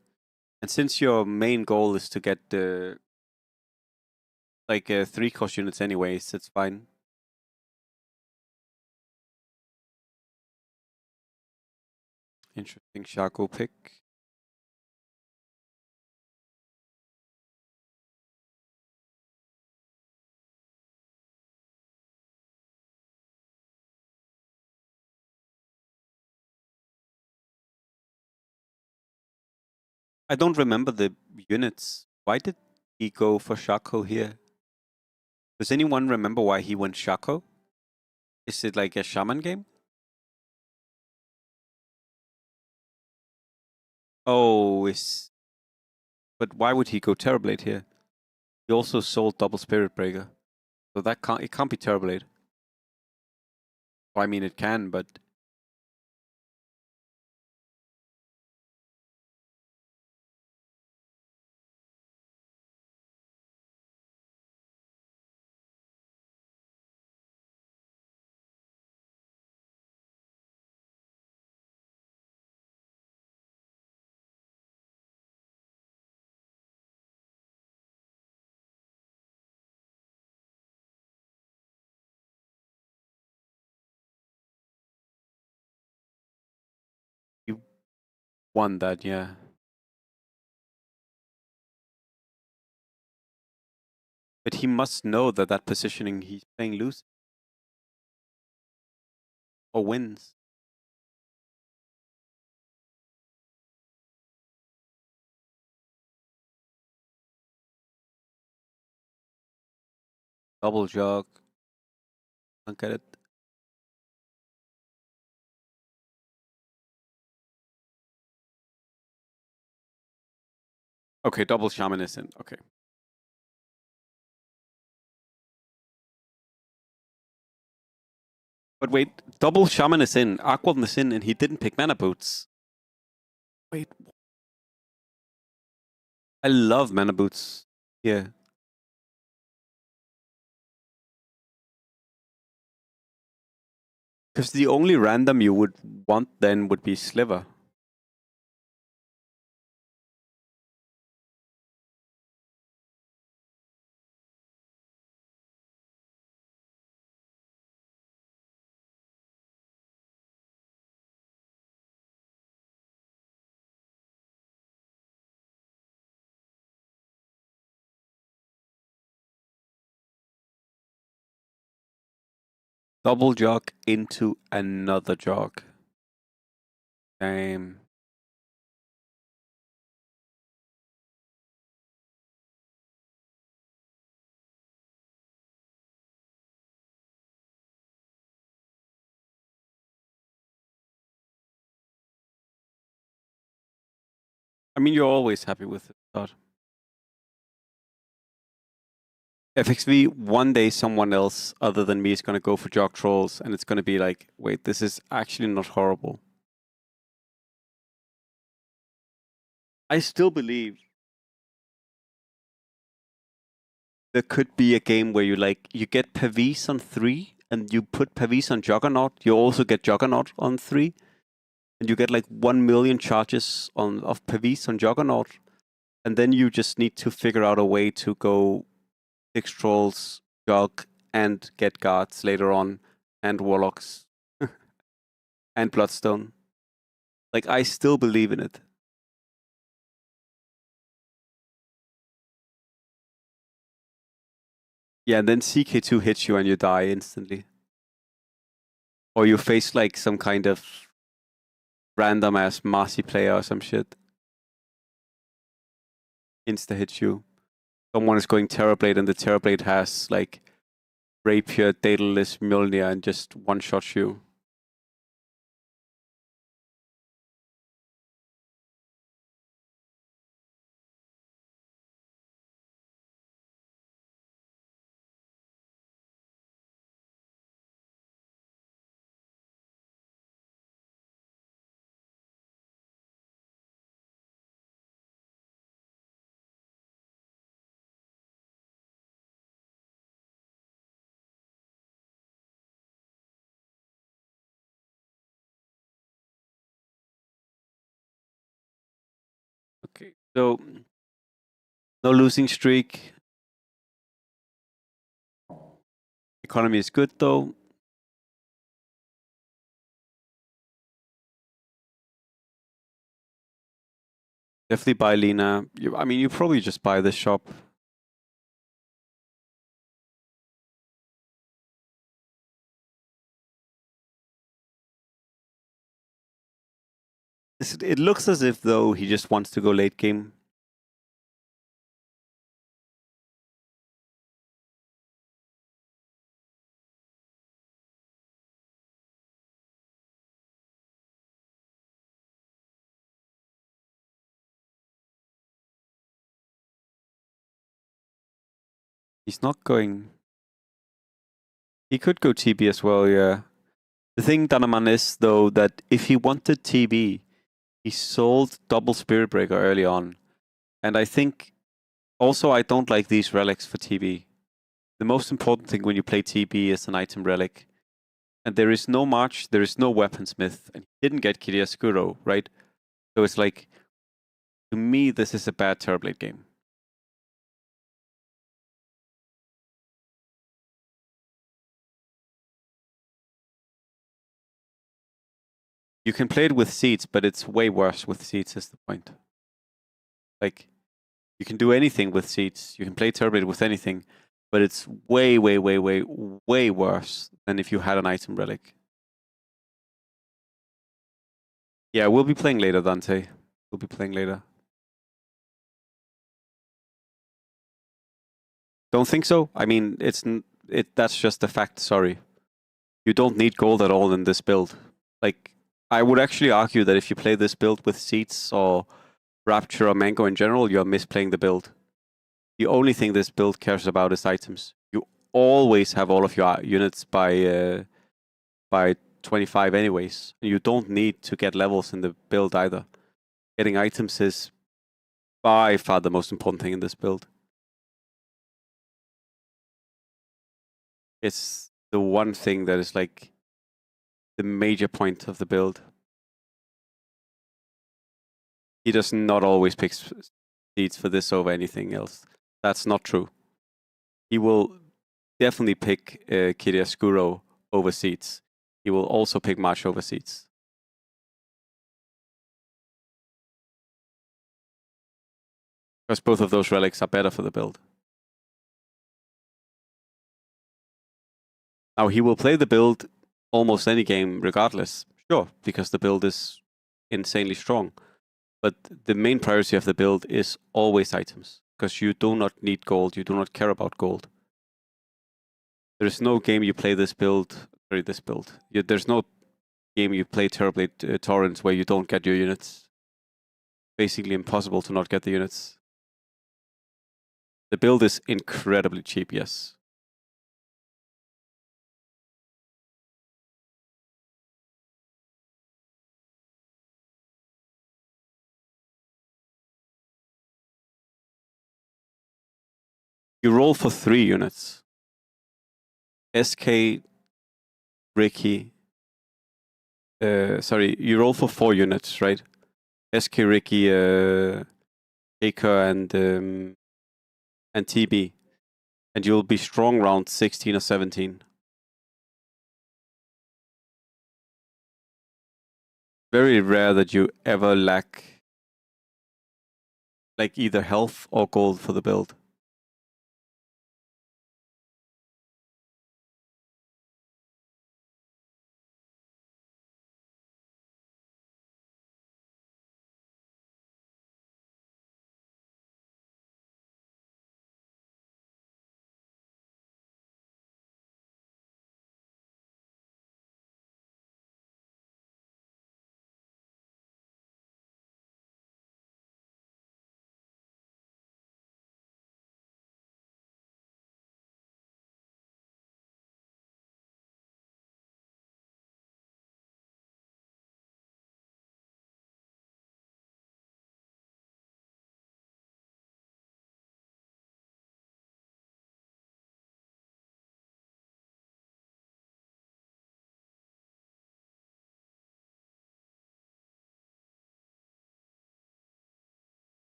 And since your main goal is to get the like 3-cost units anyways, it's fine. Interesting Shaco pick. I don't remember the units. Why did he go for Shaco here? Does anyone remember why he went Shaco? Is it like a shaman game? Oh, but why would he go Terrorblade here? He also sold double Spirit Breaker. So it can't be Terrorblade. Well, I mean it can, but he won that, yeah. But he must know that positioning he's playing loose or wins. Double jog. Can't get it. Okay, double shaman is in. Okay. But wait, double shaman is in, Aquan is in, and he didn't pick mana boots. Wait. I love mana boots. Yeah. Because the only random you would want then would be Sliver. Double jog into another jog. Damn. I mean, you're always happy with it, but FXV, one day someone else other than me is going to go for jog trolls, and it's going to be like, wait, this is actually not horrible. I still believe there could be a game where you get Pavis on 3, and you put Pavis on Juggernaut. You also get Juggernaut on 3, and you get like 1 million charges of Pavis on Juggernaut, and then you just need to figure out a way to go 6 trolls, jog, and get guards later on, and warlocks, and bloodstone. Like, I still believe in it. Yeah, and then CK2 hits you and you die instantly. Or you face like some kind of random ass Marci player or some shit. Insta hits you. Someone is going Terrorblade and the Terrorblade has like Rapier, Daedalus, Mjolnir and just one-shots you. Okay, so no losing streak. Economy is good though. Definitely buy Lina. I mean, you probably just buy this shop. It looks as if though he just wants to go late game. He's not going. He could go TB as well, yeah. The thing, Danaman, is though that if he wanted TB, he sold double Spirit Breaker early on. And I think also I don't like these relics for TB. The most important thing when you play TB is an item relic. And there is no March, there is no Weaponsmith, and he didn't get Kiriaskuro, right? So it's like, to me, this is a bad Terrorblade game. You can play it with seeds, but it's way worse with seeds, is the point. Like, you can do anything with seeds. You can play Terrorblade with anything, but it's way, way, way, way, way worse than if you had an item relic. Yeah, we'll be playing later, Dante. We'll be playing later. Don't think so? I mean, that's just a fact, sorry. You don't need gold at all in this build. Like, I would actually argue that if you play this build with seeds or Rapture or Mango in general, you're misplaying the build. The only thing this build cares about is items. You always have all of your units by 25 anyways. You don't need to get levels in the build either. Getting items is by far the most important thing in this build. It's the one thing that is like the major point of the build. He does not always pick seeds for this over anything else. That's not true. He will definitely pick Kiriaskuro over seeds. He will also pick March over seeds. Because both of those relics are better for the build. Now, he will play the build almost any game regardless. Sure, because the build is insanely strong. But the main priority of the build is always items. Because you do not need gold. You do not care about gold. There is no game you play this build. There's no game you play Terrorblade Torrents where you don't get your units. Basically impossible to not get the units. The build is incredibly cheap, yes. You roll for 3 units. SK, Ricky. You roll for 4 units, right? SK, Ricky, Shaker, and TB. And you'll be strong round 16 or 17. Very rare that you ever lack like either health or gold for the build.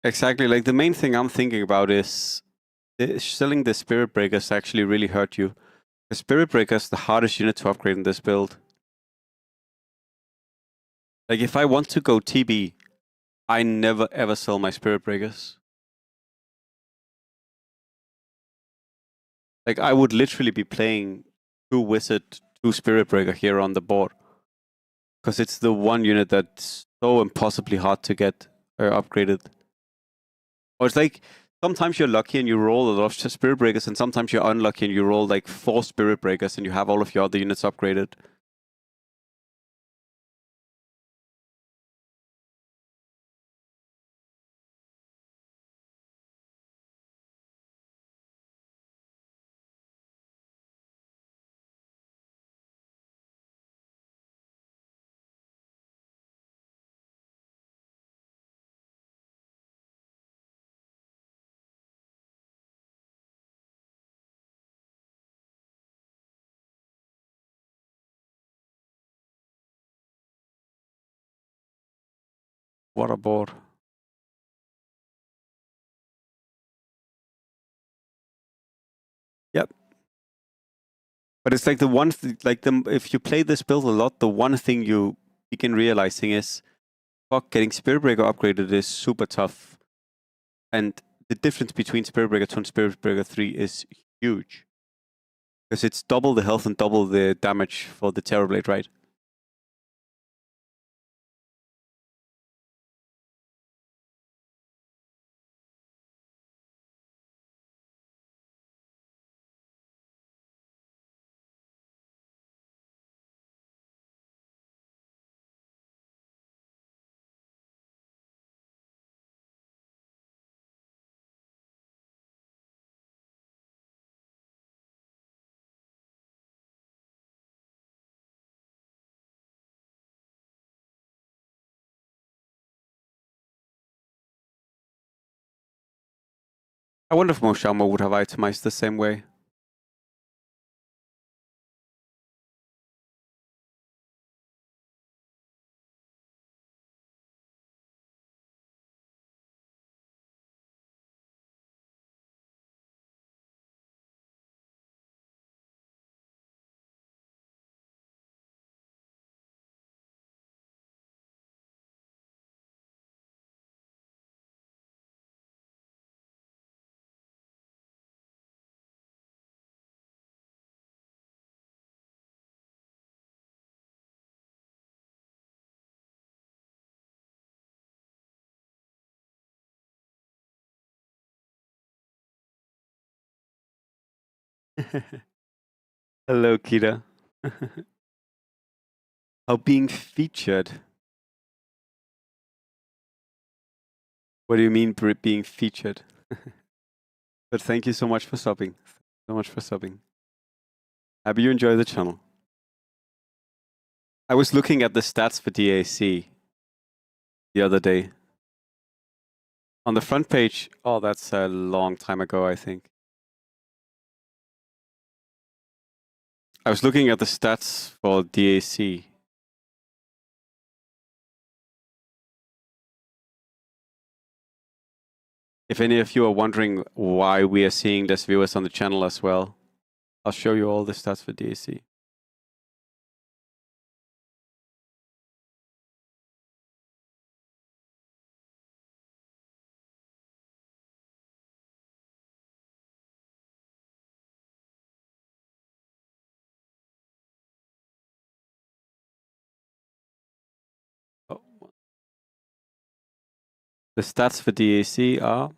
Exactly. Like the main thing I'm thinking about is selling the Spirit Breakers actually really hurt you. The Spirit Breaker is the hardest unit to upgrade in this build. Like if I want to go TB, I never ever sell my Spirit Breakers. Like I would literally be playing 2 Wizard, 2 Spirit Breaker here on the board. because it's the one unit that's so impossibly hard to get upgraded. Or it's like sometimes you're lucky and you roll a lot of Spirit Breakers, and sometimes you're unlucky and you roll like 4 Spirit Breakers and you have all of your other units upgraded. What a board. Yep. But it's like the one, if you play this build a lot, the one thing you begin realizing is, fuck, getting Spirit Breaker upgraded is super tough. And the difference between Spirit Breaker 2 and Spirit Breaker 3 is huge. Because it's double the health and double the damage for the Terrorblade, right? I wonder if Moshamo would have itemized the same way. Hello, Kira. How being featured? What do you mean being featured? But thank you so much for subbing. So much for subbing. Happy you enjoy the channel. I was looking at the stats for DAC the other day. On the front page, oh, that's a long time ago, I think. I was looking at the stats for DAC. If any of you are wondering why we are seeing less viewers on the channel as well, I'll show you all the stats for DAC. Oh. The stats for DAC are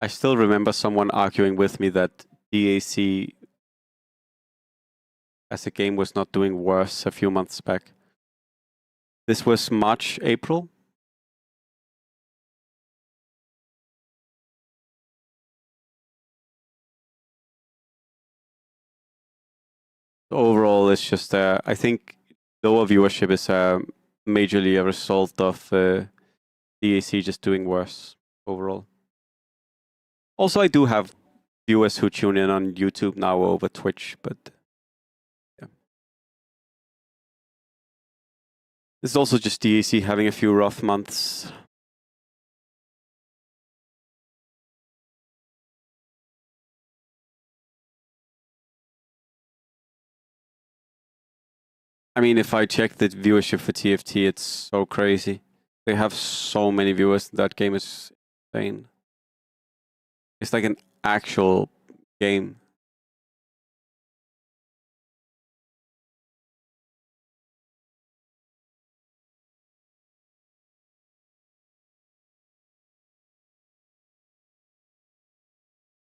I still remember someone arguing with me that DAC as a game was not doing worse a few months back. This was March, April. Overall, it's just, I think lower viewership is majorly a result of DAC just doing worse overall. Also, I do have viewers who tune in on YouTube now over Twitch, but yeah. It's also just DAC having a few rough months. I mean, if I check the viewership for TFT, it's so crazy. They have so many viewers. That game is insane. It's like an actual game.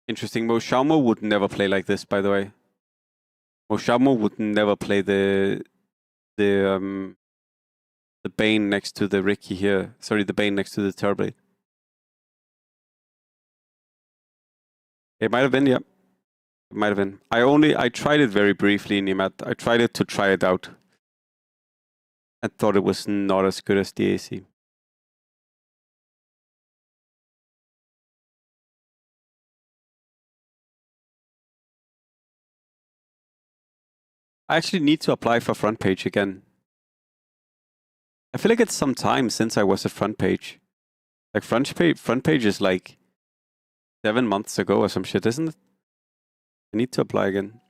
Interesting. Moshamo would never play like this, by the way. Moshamo would never play the Bane next to the Ricky here. Sorry, the Bane next to the Terrorblade. It might have been, yeah. It might have been. I tried it very briefly in Nimat. I tried it to try it out. I thought it was not as good as the AC. I actually need to apply for front page again. I feel like it's some time since I was at front page. Like front page is like 7 months ago or some shit, isn't it? I need to apply again.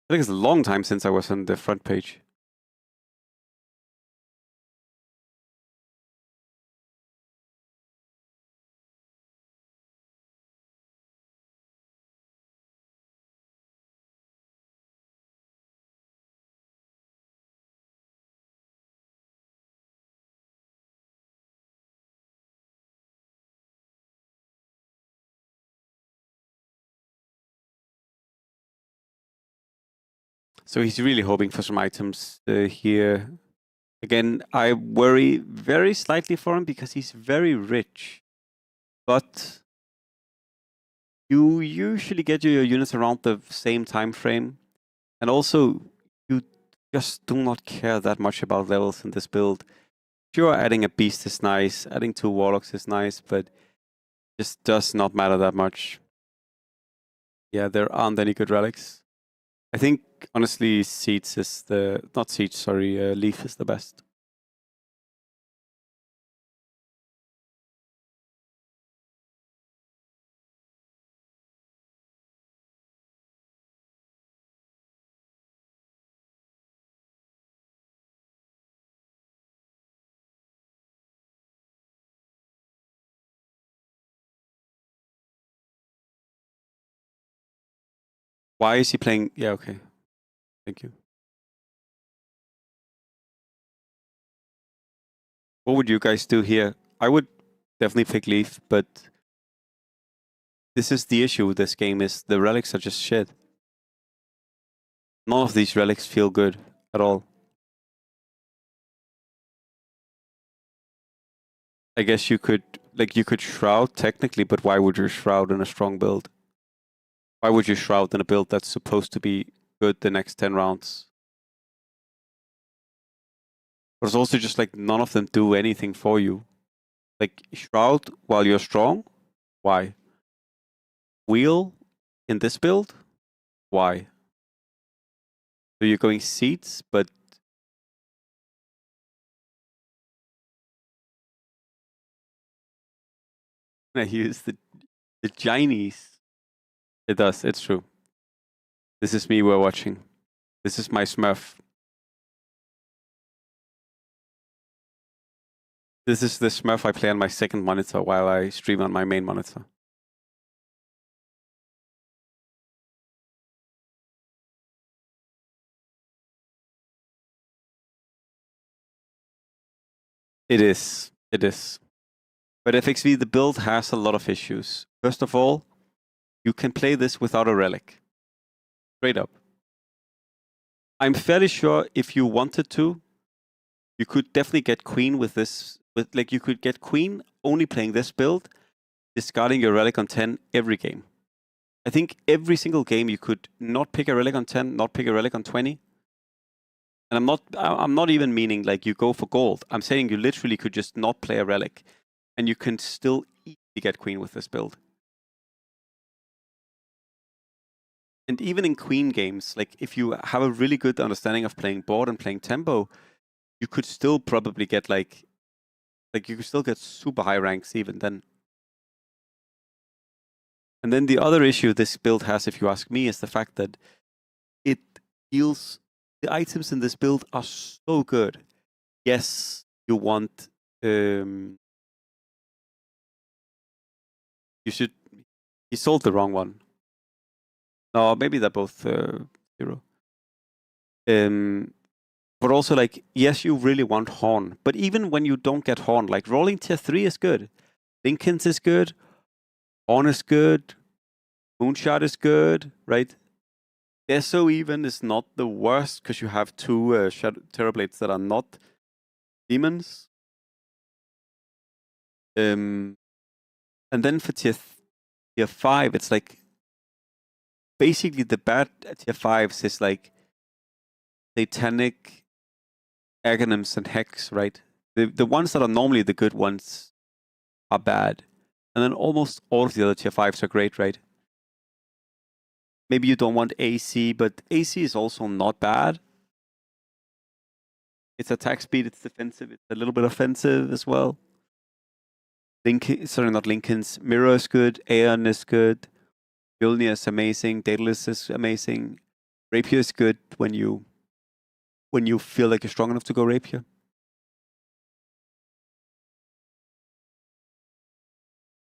I think it's a long time since I was on the front page. So he's really hoping for some items here. Again, I worry very slightly for him because he's very rich. But you usually get your units around the same time frame. And also, you just do not care that much about levels in this build. Sure, adding a beast is nice, adding 2 warlocks is nice, but just does not matter that much. Yeah, there aren't any good relics. I think, honestly, Siege is the... Not Siege, sorry, Leaf is the best. Why is he playing... Yeah, okay. Thank you. What would you guys do here? I would definitely pick Leaf, but this is the issue with this game, is the relics are just shit. None of these relics feel good at all. I guess you could Shroud technically, but why would you Shroud in a strong build? Why would you Shroud in a build that's supposed to be good the next 10 rounds? But it's also just like none of them do anything for you. Like Shroud while you're strong? Why? Wheel in this build? Why? So you're going Seeds, but I use the Chinese. It does, it's true. This is me we're watching. This is my Smurf. This is the Smurf I play on my second monitor while I stream on my main monitor. It is. It is. But FXV, the build has a lot of issues. First of all, you can play this without a relic. Straight up. I'm fairly sure if you wanted to, you could definitely get Queen with this. Like you could get Queen only playing this build, discarding your relic on 10 every game. I think every single game you could not pick a relic on 10, not pick a relic on 20. And I'm not even meaning like you go for gold. I'm saying you literally could just not play a relic and you can still easily get Queen with this build. And even in Queen games, like if you have a really good understanding of playing board and playing tempo, you could still probably get like you could still get super high ranks even then. And then the other issue this build has, if you ask me, is the fact that it feels the items in this build are so good. Yes, you want you should he sold the wrong one. No, maybe they're both 0. But also, like, yes, you really want Horn. But even when you don't get Horn, like, rolling tier 3 is good. Lincoln's is good. Horn is good. Moonshot is good, right? Deso even is not the worst because you have 2 Terrorblades that are not demons. And then for tier 5, it's like basically the bad tier 5s is like Satanic, Aghanims, and Hex, right? The ones that are normally the good ones are bad. And then almost all of the other tier 5s are great, right? Maybe you don't want AC, but AC is also not bad. It's attack speed, it's defensive, it's a little bit offensive as well. Sorry, not Lincoln's. Mirror is good, Aeon is good, Mjolnir is amazing, Daedalus is amazing. Rapier is good when you feel like you're strong enough to go Rapier.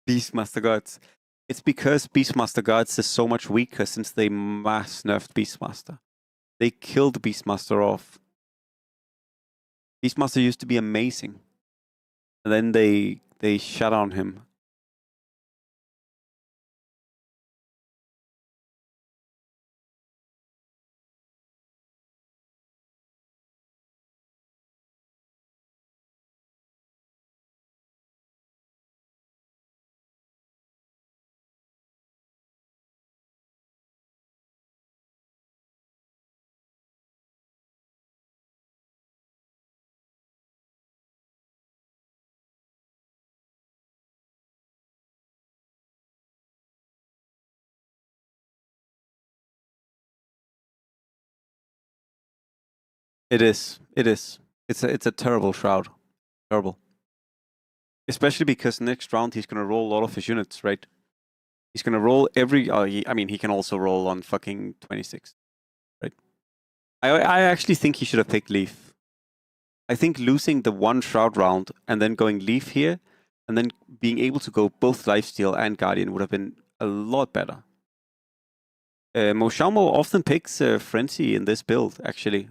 Beastmaster Gods. It's because Beastmaster Gods is so much weaker since they mass nerfed Beastmaster. They killed Beastmaster off. Beastmaster used to be amazing. And then they shut on him. It is. It is. It's a terrible shroud. Terrible. Especially because next round he's gonna roll a lot of his units, right? He's gonna roll every. I mean, he can also roll on fucking 26, right? I actually think he should have picked Leaf. I think losing the 1 shroud round and then going Leaf here, and then being able to go both Lifesteal and Guardian would have been a lot better. Moshamo often picks Frenzy in this build, actually,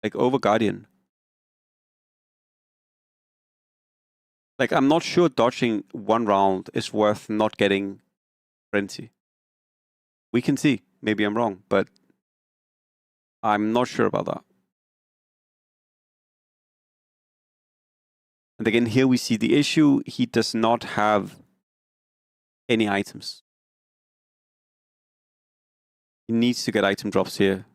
like over Guardian. Like, I'm not sure dodging 1 round is worth not getting Frenzy. We can see. Maybe I'm wrong, but I'm not sure about that. And again, here we see the issue. He does not have any items. He needs to get item drops here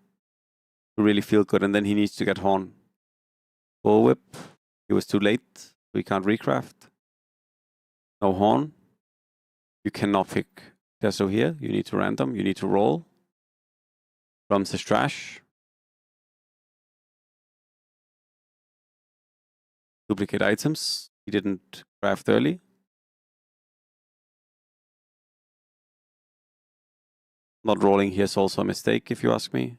to really feel good, and then he needs to get Horn. Bullwhip. He was too late. We can't recraft. No Horn. You cannot pick Deso here. You need to random. You need to roll. Drums is trash. Duplicate items. He didn't craft early. Not rolling here is also a mistake, if you ask me.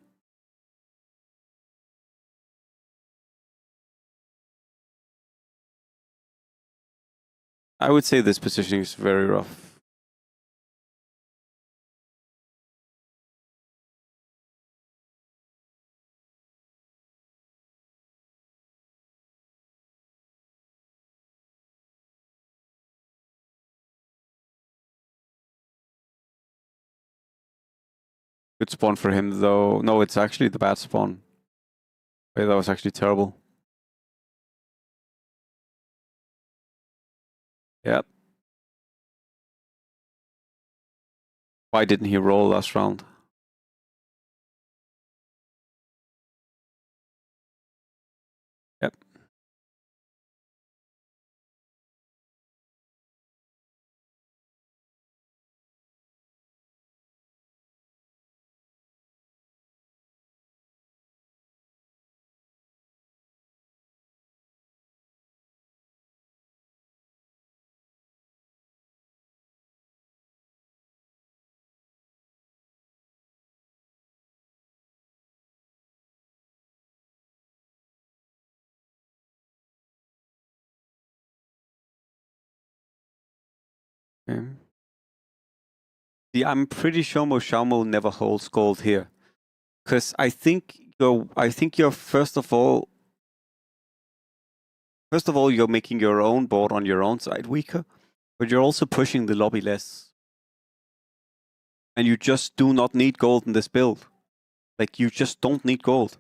I would say this positioning is very rough. Good spawn for him, though. No, it's actually the bad spawn. Wait, that was actually terrible. Yep. Why didn't he roll last round? Yep. Okay. See, I'm pretty sure Moshamo never holds gold here, because I think you're first of all you're making your own board on your own side weaker, but you're also pushing the lobby less, and you just do not need gold in this build. Like, you just don't need gold.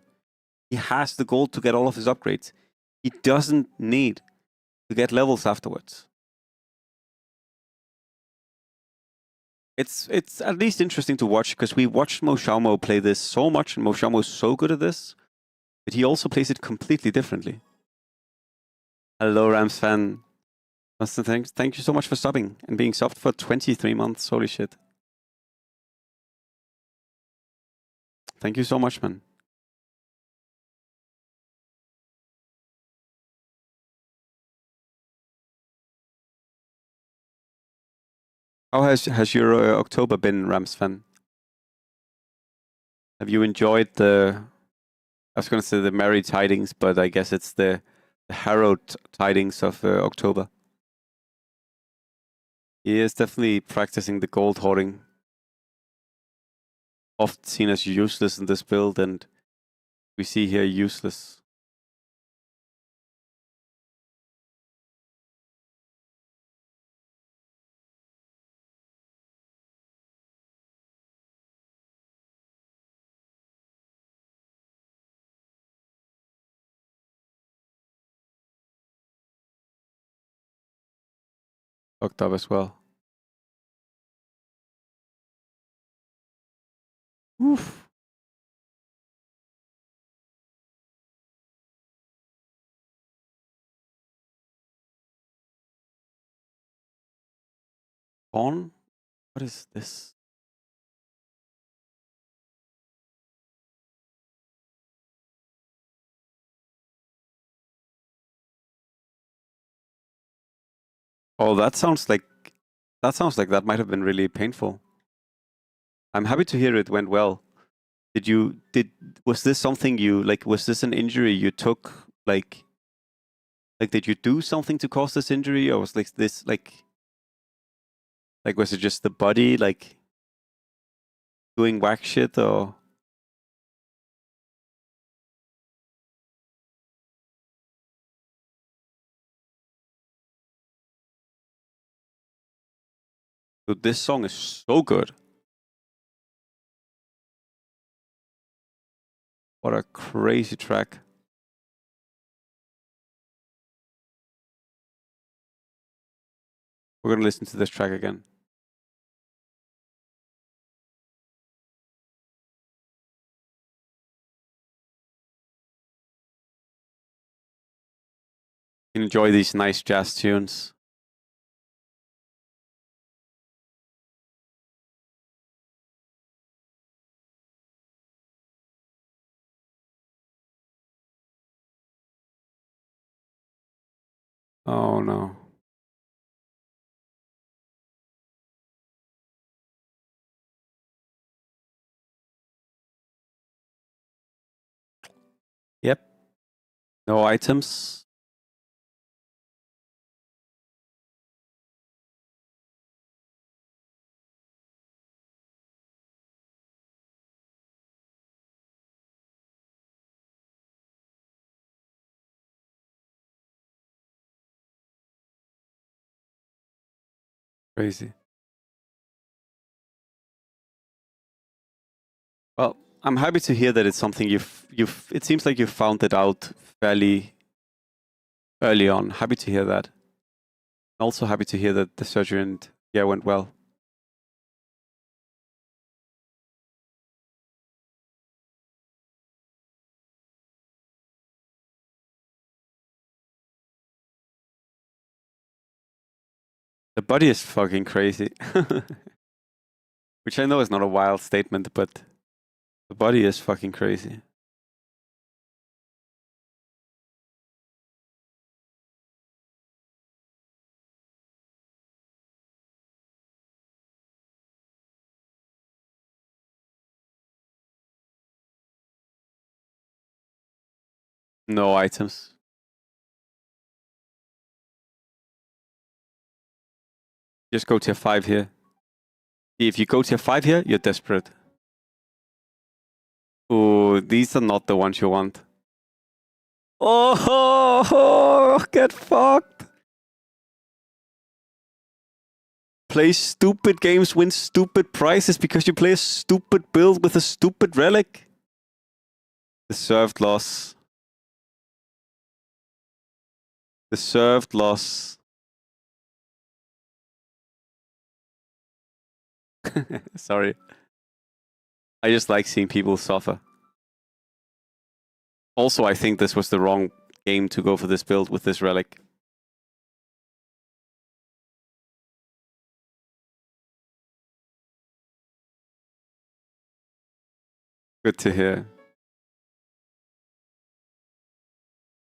He has the gold to get all of his upgrades. He doesn't need to get levels afterwards. It's at least interesting to watch, because we watched Moshamo play this so much, and Moshamo is so good at this, but he also plays it completely differently. Hello, Rams fan. Thank you so much for subbing and being subbed for 23 months. Holy shit. Thank you so much, man. How has your October been, Rams fan? Have you enjoyed I was going to say the merry tidings, but I guess it's the harrowed tidings of October. He is definitely practicing the gold hoarding. Often seen as useless in this build, and we see here useless. Fucked up as well. Oof. Pawn? What is this? Oh, that sounds like that might have been really painful. I'm happy to hear it went well. Was this something you like? Was this an injury you took? Like, did you do something to cause this injury, or was this was it just the body doing whack shit, or? Dude, this song is so good. What a crazy track. We're gonna listen to this track again. Enjoy these nice jazz tunes. Oh no. Yep. No items. Crazy. Well, I'm happy to hear that it's something it seems like you found it out fairly early on. Happy to hear that. Also happy to hear that the surgery and went well. The body is fucking crazy. Which I know is not a wild statement, but the body is fucking crazy. No items. Just go tier 5 here. If you go tier 5 here, you're desperate. Oh, these are not the ones you want. Oh, get fucked. Play stupid games, win stupid prizes because you play a stupid build with a stupid relic. Deserved loss. Deserved loss. Sorry. I just like seeing people suffer. Also, I think this was the wrong game to go for this build with this relic. Good to hear.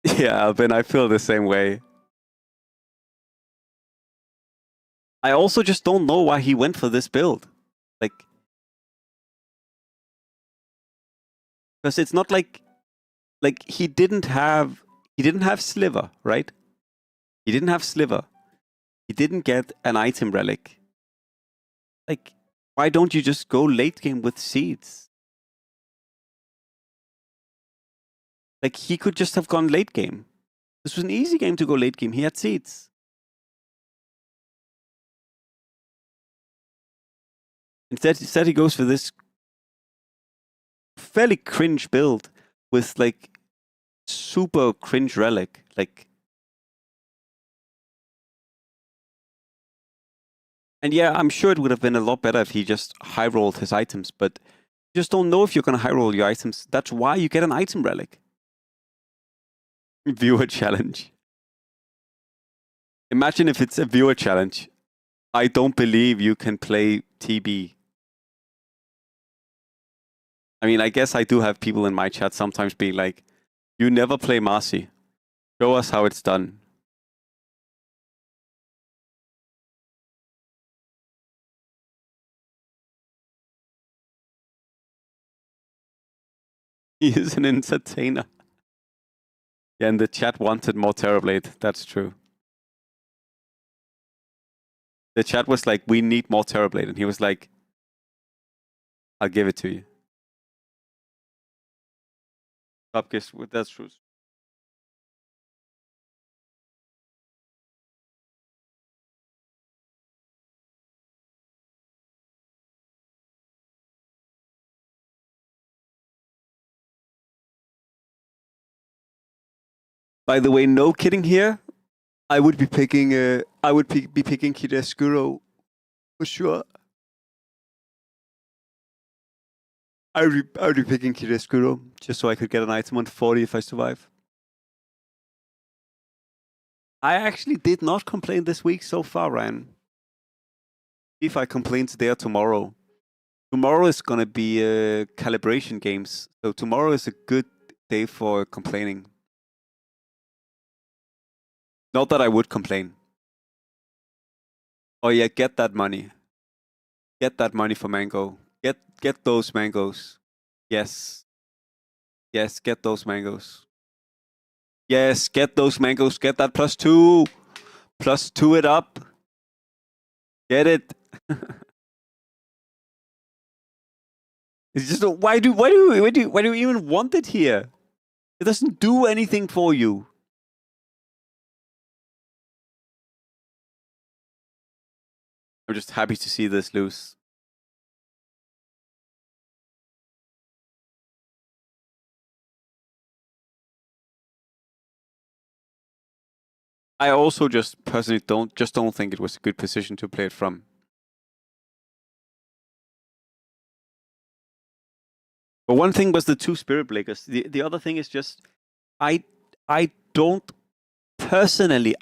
Yeah, Albin, I feel the same way. I also just don't know why he went for this build. Like, because it's not like he didn't have Sliver, right? He didn't have Sliver. He didn't get an item relic. Like, why don't you just go late game with seeds? Like, he could just have gone late game. This was an easy game to go late game. He had seeds. Instead he goes for this fairly cringe build with like super cringe relic. Like, and yeah, I'm sure it would have been a lot better if he just high rolled his items, but you just don't know if you're gonna high roll your items. That's why you get an item relic. Viewer challenge. Imagine if it's a viewer challenge. I don't believe you can play TB. I mean, I guess I do have people in my chat sometimes being like, you never play Marci. Show us how it's done. He is an entertainer. Yeah, and the chat wanted more Terrorblade. That's true. The chat was like, we need more Terrorblade. And he was like, I'll give it to you. That's true. By the way, no kidding here. I would be picking Kireskuro for sure. I would be picking Kireskuro just so I could get an item on 40 if I survive. I actually did not complain this week so far, Ryan. If I complain today or tomorrow. Tomorrow is gonna be calibration games. So tomorrow is a good day for complaining. Not that I would complain. Oh yeah, get that money. Get that money for mango. Get those mangoes. Yes. Yes, get those mangoes. Yes, get those mangoes. Get that +2. +2 it up. Get it. It's just why do you even want it here? It doesn't do anything for you. I'm just happy to see this loose. I also just personally don't think it was a good position to play it from. But one thing was the 2 Spirit Breakers. The other thing is just I don't personally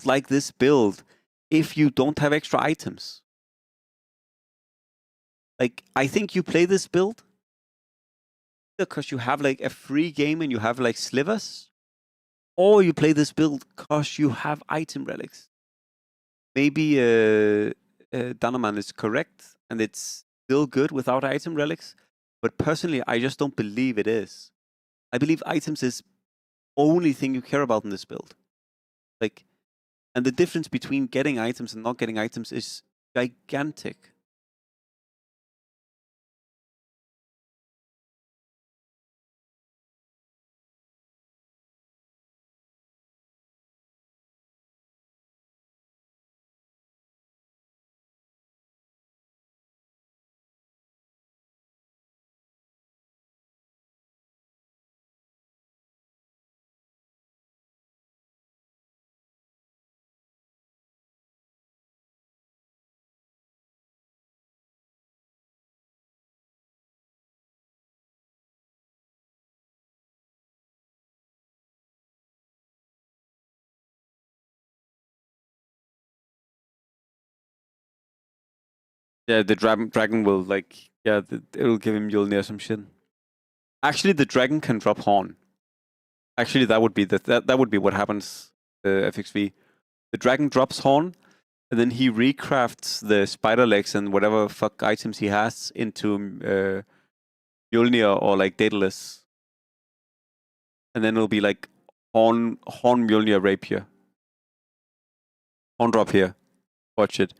like this build if you don't have extra items. Like, I think you play this build because you have like a free game and you have like slivers, or you play this build because you have item relics. Maybe Danaman is correct and it's still good without item relics, but personally, I just don't believe it is. I believe items is only thing you care about in this build. Like, and the difference between getting items and not getting items is gigantic. Yeah, the dragon will like it'll give him Mjolnir or some shit. Actually, the dragon can drop horn. Actually, that would be that would be what happens. The FXV, the dragon drops horn, and then he recrafts the spider legs and whatever fuck items he has into Mjolnir or like Daedalus, and then it'll be like horn Mjolnir rapier. Horn drop here. Watch it.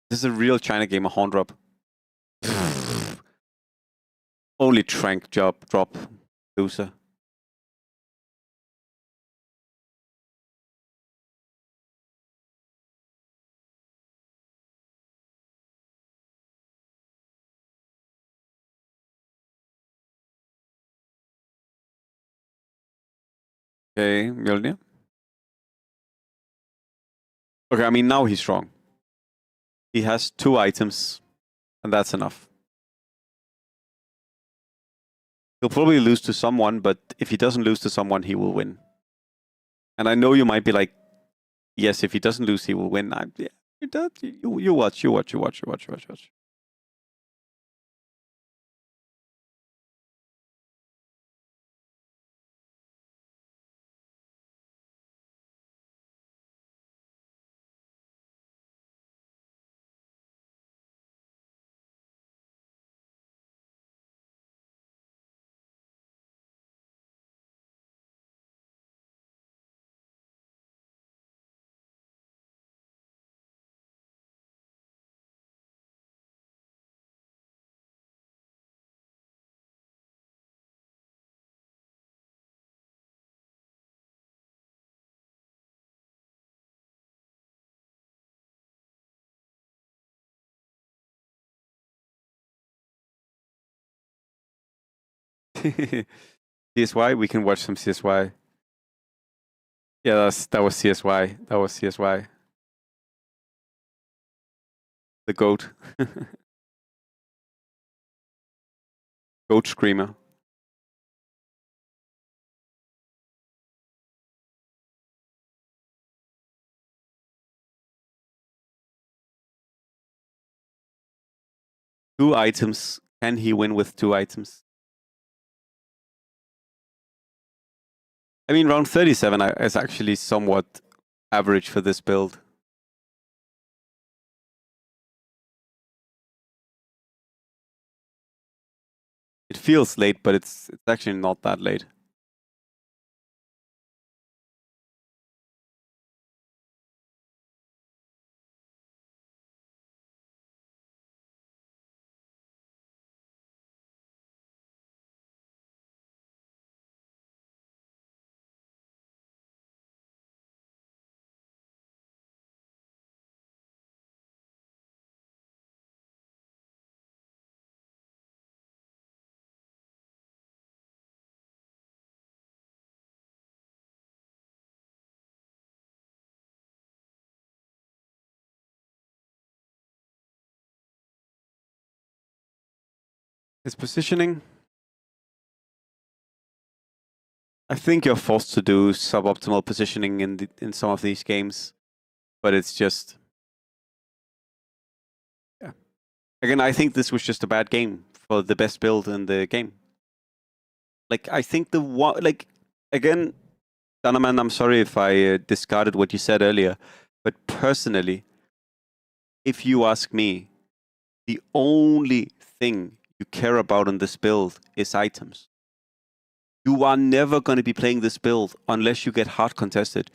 This is a real China game. A horn drop. Only trank drop loser. Okay, Mjolnir. Okay, I mean now he's strong. He has 2 items, and that's enough. He'll probably lose to someone, but if he doesn't lose to someone, he will win. And I know you might be like, yes, if he doesn't lose, he will win. Yeah, you watch. CSY, we can watch some CSY. Yeah, that was CSY. That was CSY. The goat. Goat screamer. Two items. Can he win with 2 items? I mean, round 37 is actually somewhat average for this build. It feels late, but it's actually not that late. His positioning, I think you're forced to do suboptimal positioning in some of these games, but it's just, yeah. Again, I think this was just a bad game for the best build in the game. Like, I think the one, like, again, Danaman, I'm sorry if I discarded what you said earlier, but personally, if you ask me, the only thing you care about in this build is items. You are never going to be playing this build unless you get hard contested.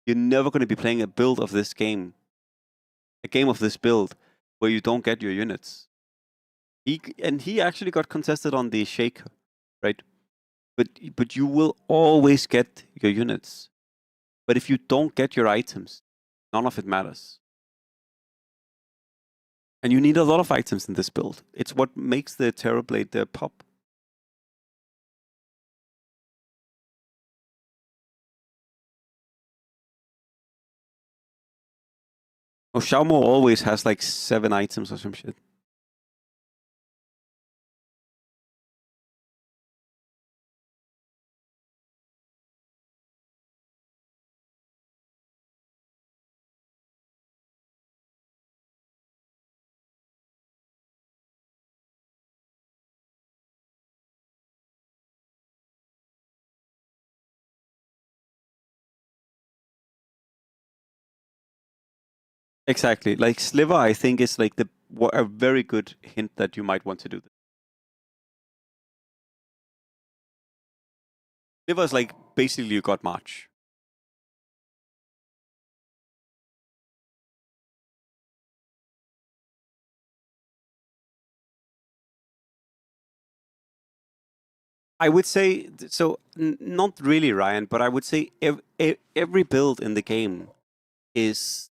You're never going to be playing a build of this game, a game of this build, where you don't get your units. He actually got contested on the Shaker, right? But you will always get your units. But if you don't get your items, none of it matters. And you need a lot of items in this build. It's what makes the Terrorblade pop. Oh, Xiaomo always has like 7 items or some shit. Exactly. Like Sliver, I think is like a very good hint that you might want to do this. Sliver is like basically you got March. I would say so. Not really, Ryan, but I would say every build in the game is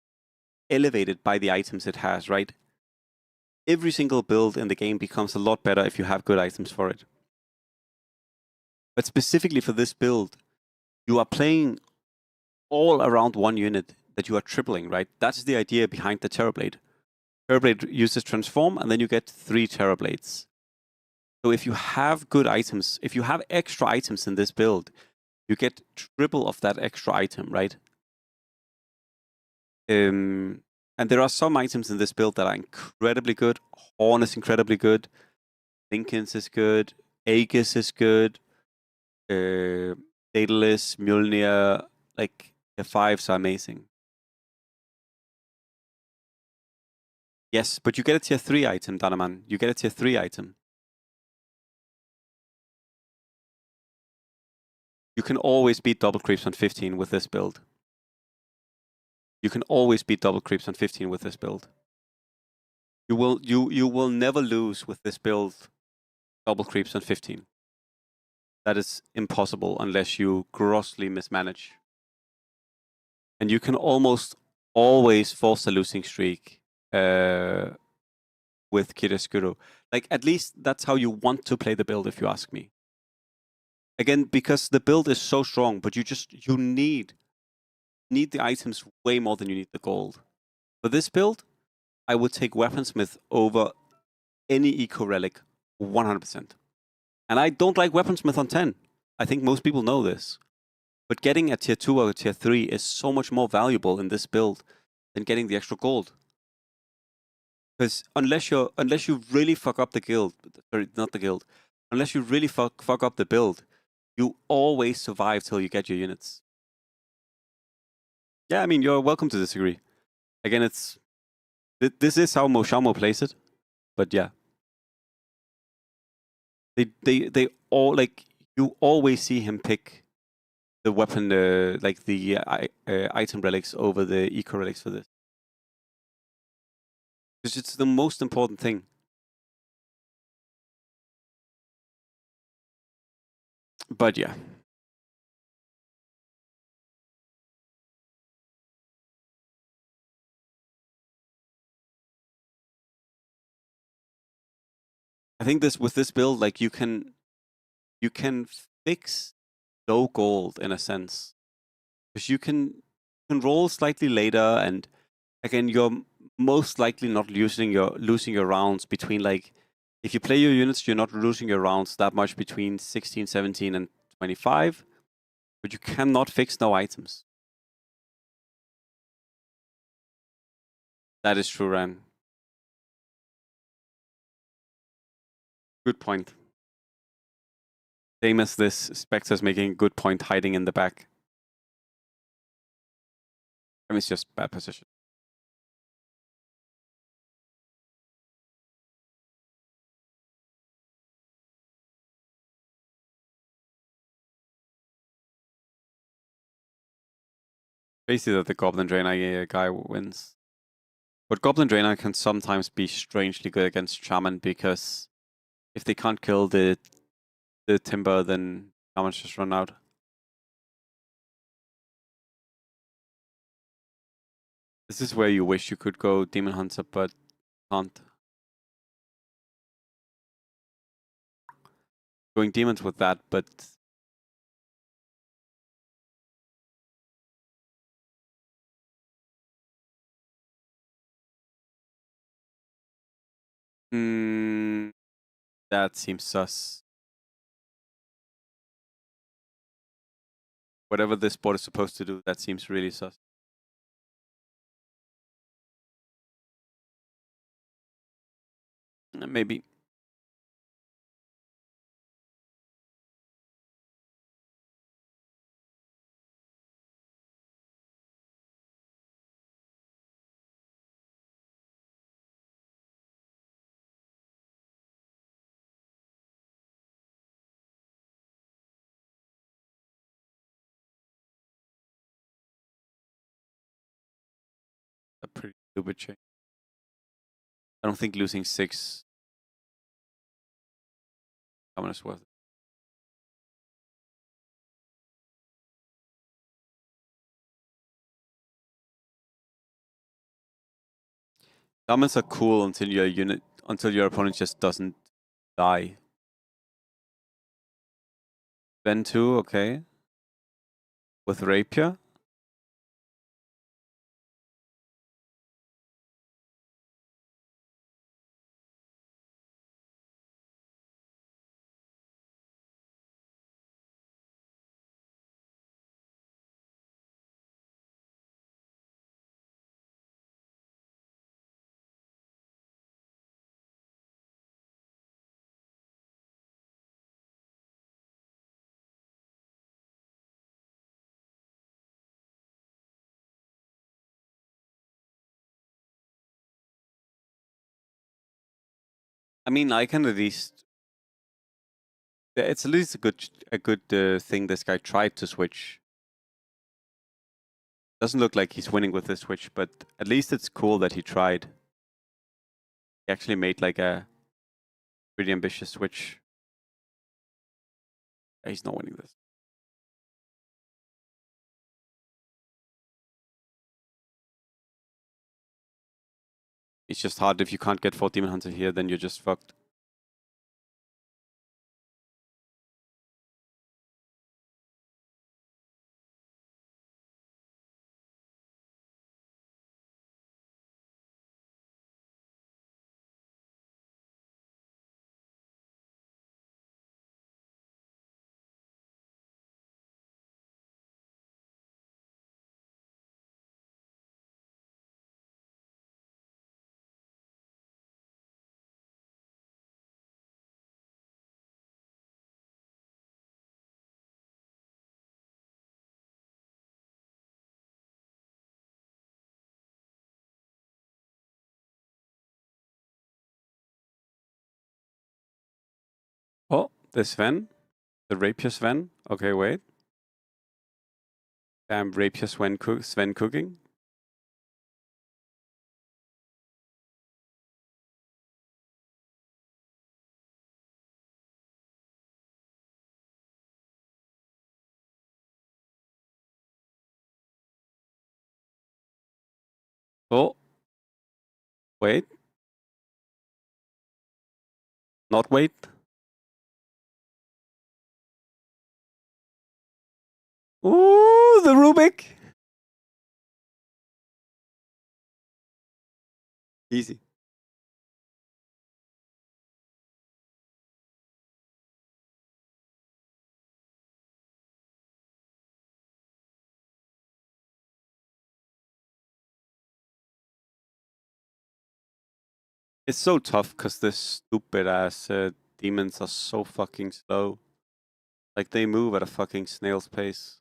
elevated by the items it has. Right? Every single build in the game becomes a lot better if you have good items for it. But specifically for this build, you are playing all around one unit that you are tripling. Right? That's the idea behind the Terrorblade. Terrorblade uses transform, and then you get 3 Terrorblades. So if you have good items, if you have extra items in this build, you get triple of that extra item, right? And there are some items in this build that are incredibly good. Horn is incredibly good. Lincoln's is good. Aegis is good. Daedalus, Mjolnir, like the 5s are amazing. Yes, but you get a tier 3 item, Danaman. You get a tier 3 item. You can always beat double creeps on 15 with this build. You can always beat double creeps on 15 with this build. You will never lose with this build double creeps on 15. That is impossible unless you grossly mismanage. And you can almost always force a losing streak with Kireskuro. Like, at least that's how you want to play the build, if you ask me. Again, because the build is so strong, but you need the items way more than you need the gold. For this build, I would take Weaponsmith over any Eco Relic 100%. And I don't like Weaponsmith on 10. I think most people know this. But getting a tier 2 or a tier 3 is so much more valuable in this build than getting the extra gold. Because unless you really fuck up the guild, sorry, not the guild, unless you really fuck up the build, you always survive till you get your units. Yeah, I mean, you're welcome to disagree. Again, this is how Moshamo plays it, but yeah. They all, like, you always see him pick the weapon, like the item relics over the eco relics for this. Because it's the most important thing. But yeah. I think with this build, like, you can fix low gold in a sense. Because you can roll slightly later, and again, you're most likely not losing your rounds between, like, if you play your units, you're not losing your rounds that much between 16, 17, and 25. But you cannot fix no items. That is true, Ran. Good point. Same as this, Spectre's making a good point, hiding in the back. I mean, it's just bad position. Basically, that the Goblin Drainer guy wins. But Goblin Drainer can sometimes be strangely good against Shaman, because if they can't kill the Timber, then Shamans just run out. This is where you wish you could go Demon Hunter, but can't. Going Demons with that, but that seems sus. Whatever this board is supposed to do, that seems really sus. Maybe. Stupid change. I don't think losing 6 common is worth it. Summons are cool until your opponent just doesn't die. Then 2, okay. With Rapier. I mean, I can at least. It's at least a good thing this guy tried to switch. Doesn't look like he's winning with this switch, but at least it's cool that he tried. He actually made like a pretty ambitious switch. He's not winning this. It's just hard if you can't get 4 Demon Hunter here, then you're just fucked. Oh, the Sven. The Rapier Sven. Okay, wait. Rapier Sven cooking. Oh. Wait. Not wait. Ooh, the Rubik. Easy. It's so tough because this stupid ass demons are so fucking slow. Like they move at a fucking snail's pace.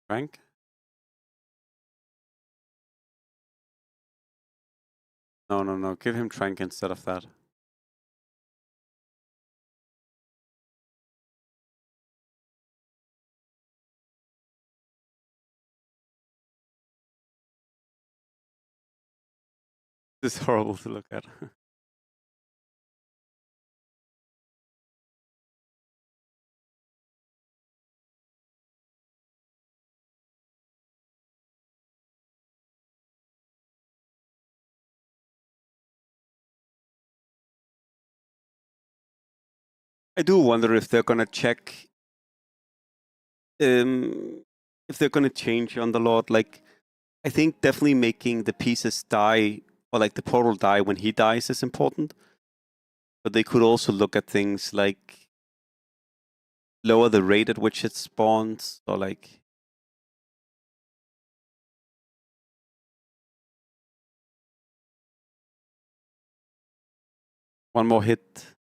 Frank? No, no, no. Give him Trank instead of that. This is horrible to look at. I do wonder if they're gonna check if they're gonna change Underlord. Like I think definitely making the pieces die or like the portal die when he dies is important. But they could also look at things like lower the rate at which it spawns, or like... One more hit.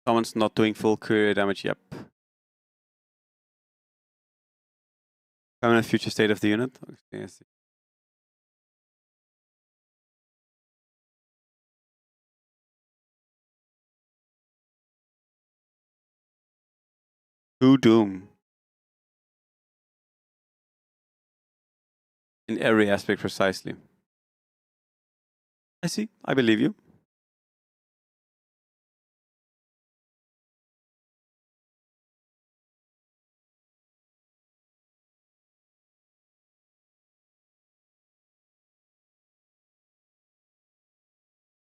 Someone's not doing full courier damage, yep. Permanent future state of the unit. Okay, I see. Two Doom. In every aspect, precisely. I see. I believe you.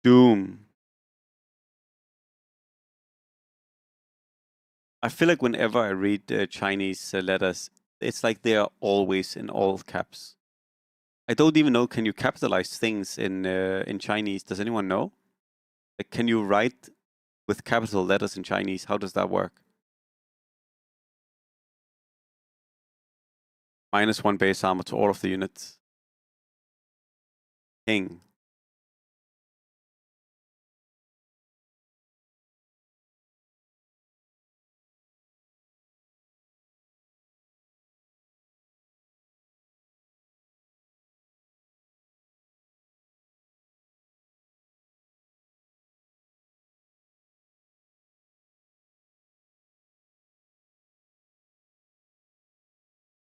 Doom. I feel like whenever I read Chinese letters, it's like they are always in all caps. I don't even know, can you capitalize things in Chinese? Does anyone know? Like, can you write with capital letters in Chinese? How does that work? -1 base armor to all of the units. King.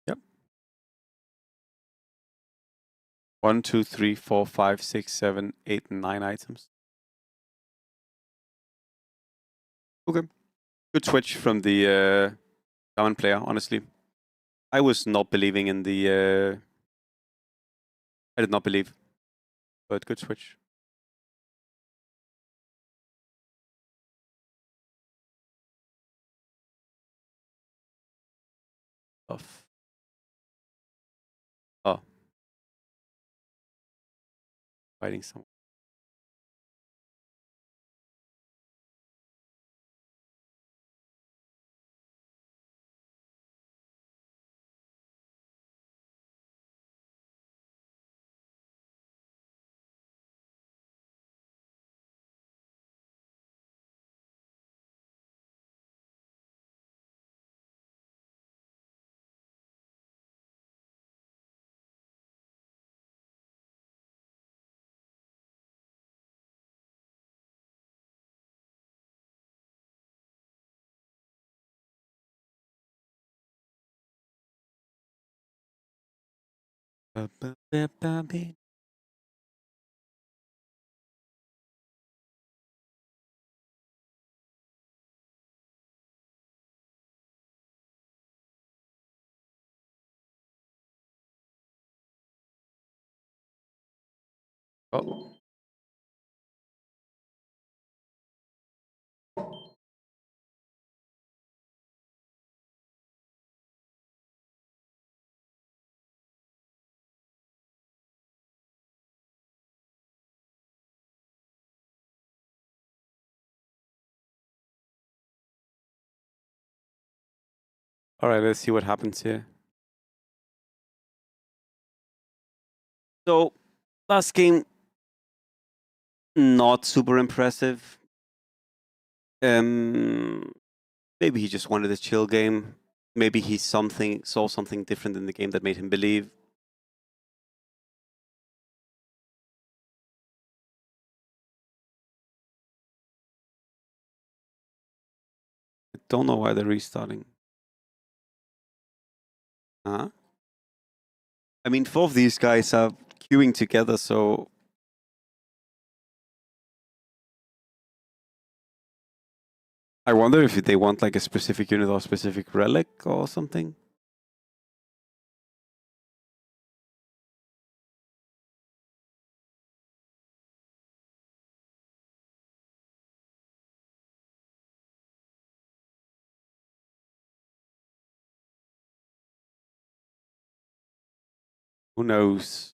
Yep. 1, 2, 3, 4, 5, 6, 7, 8, 9 items. Okay. Good switch from the common player, honestly. I was not believing in the... I did not believe, but good switch. Off. Oh. Fighting someone. Oh. All right, let's see what happens here. So, last game, not super impressive. Maybe he just wanted a chill game. Maybe he saw something different in the game that made him believe. I don't know why they're restarting. Huh? I mean, 4 of these guys are queuing together, so... I wonder if they want like a specific unit or a specific relic or something. Who knows?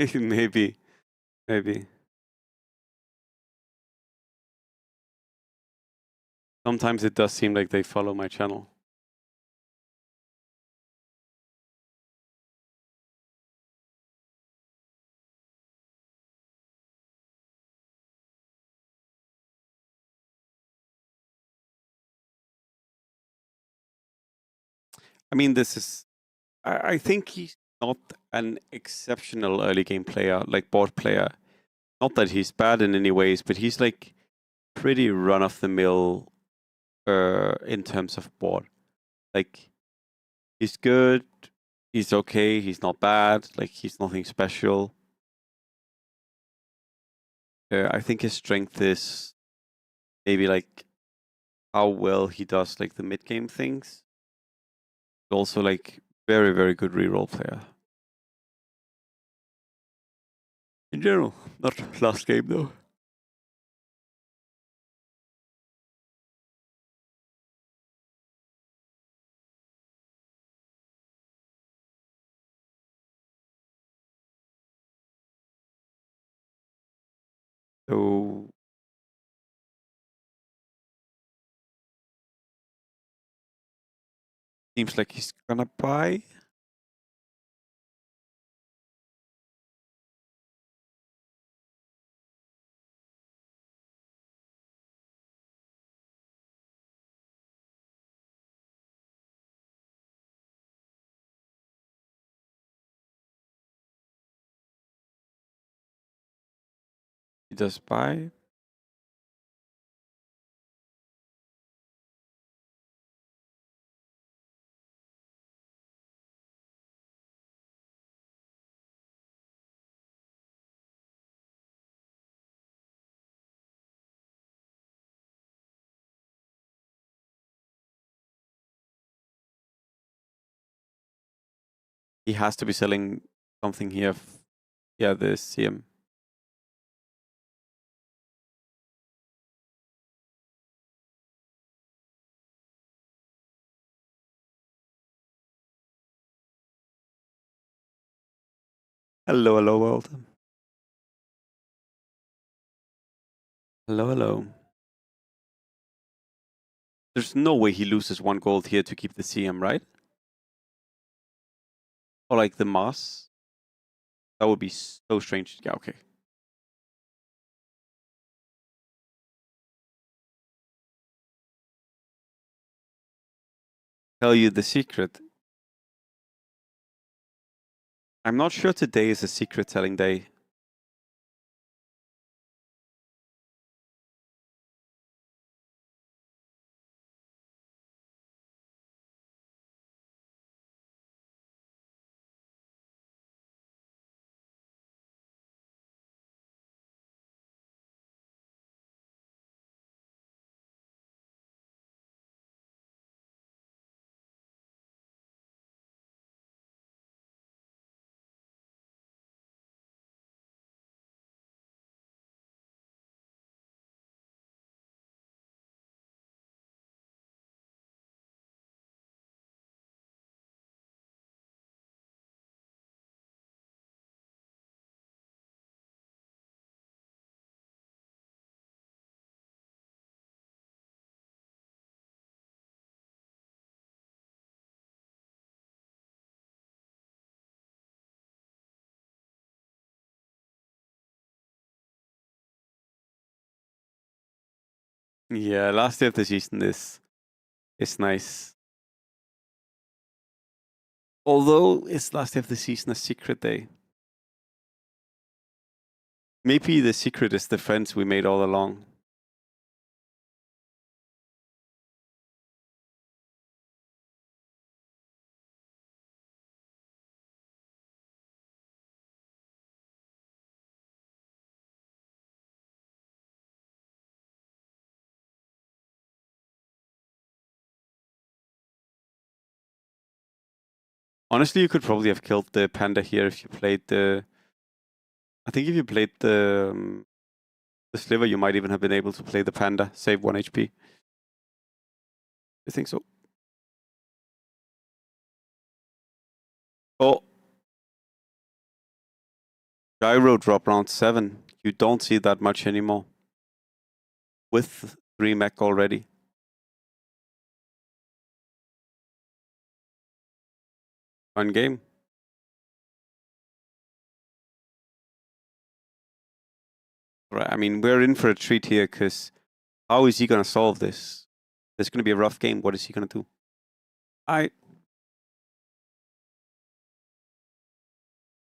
Maybe. Maybe. Sometimes it does seem like they follow my channel. I mean, this is... I think he's not an exceptional early game player, like board player. Not that he's bad in any ways, but he's like pretty run of the mill in terms of board. Like, he's good, he's okay, he's not bad, like he's nothing special. I think his strength is maybe like how well he does like the mid game things. Also like very, very good reroll player. In general, not last game though. So seems like he's gonna buy. He does buy. He has to be selling something here. Yeah, the CM. Hello, hello, world. Hello, hello. There's no way he loses 1 gold here to keep the CM, right? Or like the Moss. That would be so strange. Yeah, okay. Tell you the secret. I'm not sure today is a secret telling day. Yeah, last day of the season is nice. Although it's last day of the season a secret day. Maybe the secret is the friends we made all along. Honestly, you could probably have killed the panda here if you played the... I think if you played the sliver, you might even have been able to play the panda, save 1 HP. I think so. Oh. Gyro drop round 7. You don't see that much anymore. With 3 mech already. Fun game. Right, I mean, we're in for a treat here, because how is he going to solve this? This is going to be a rough game. What is he going to do?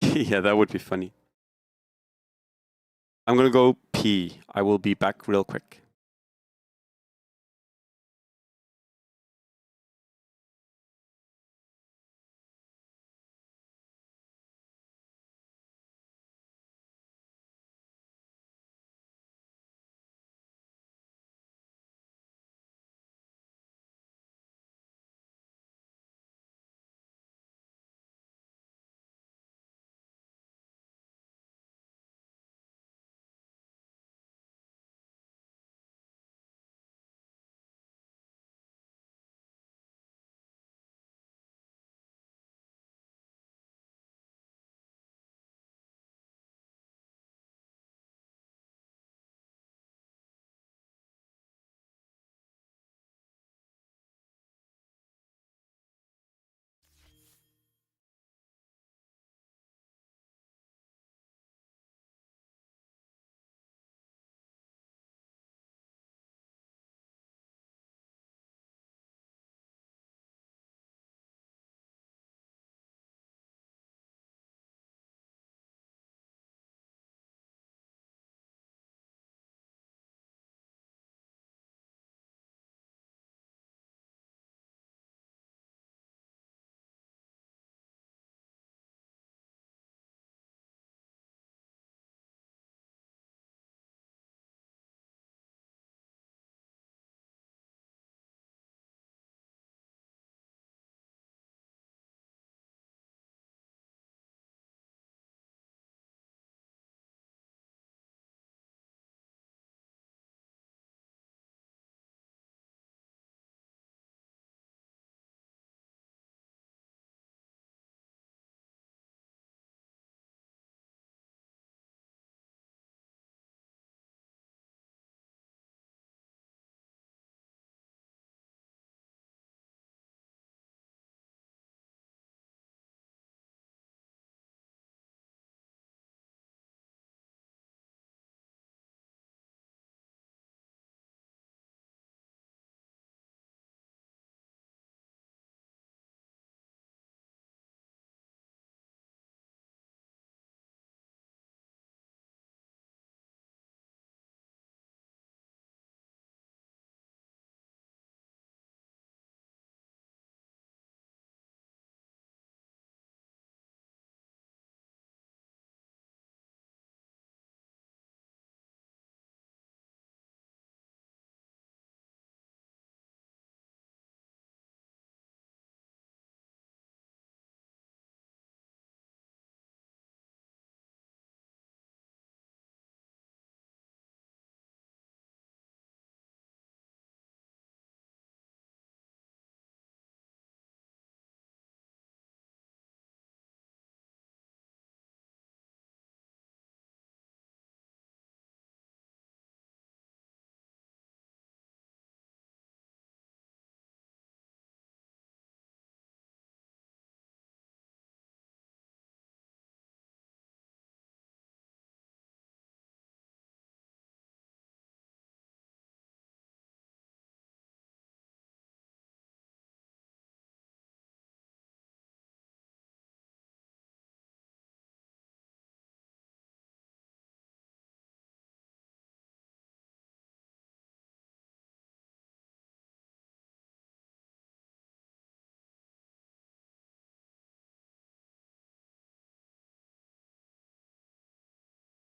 Yeah, that would be funny. I'm going to go pee. I will be back real quick.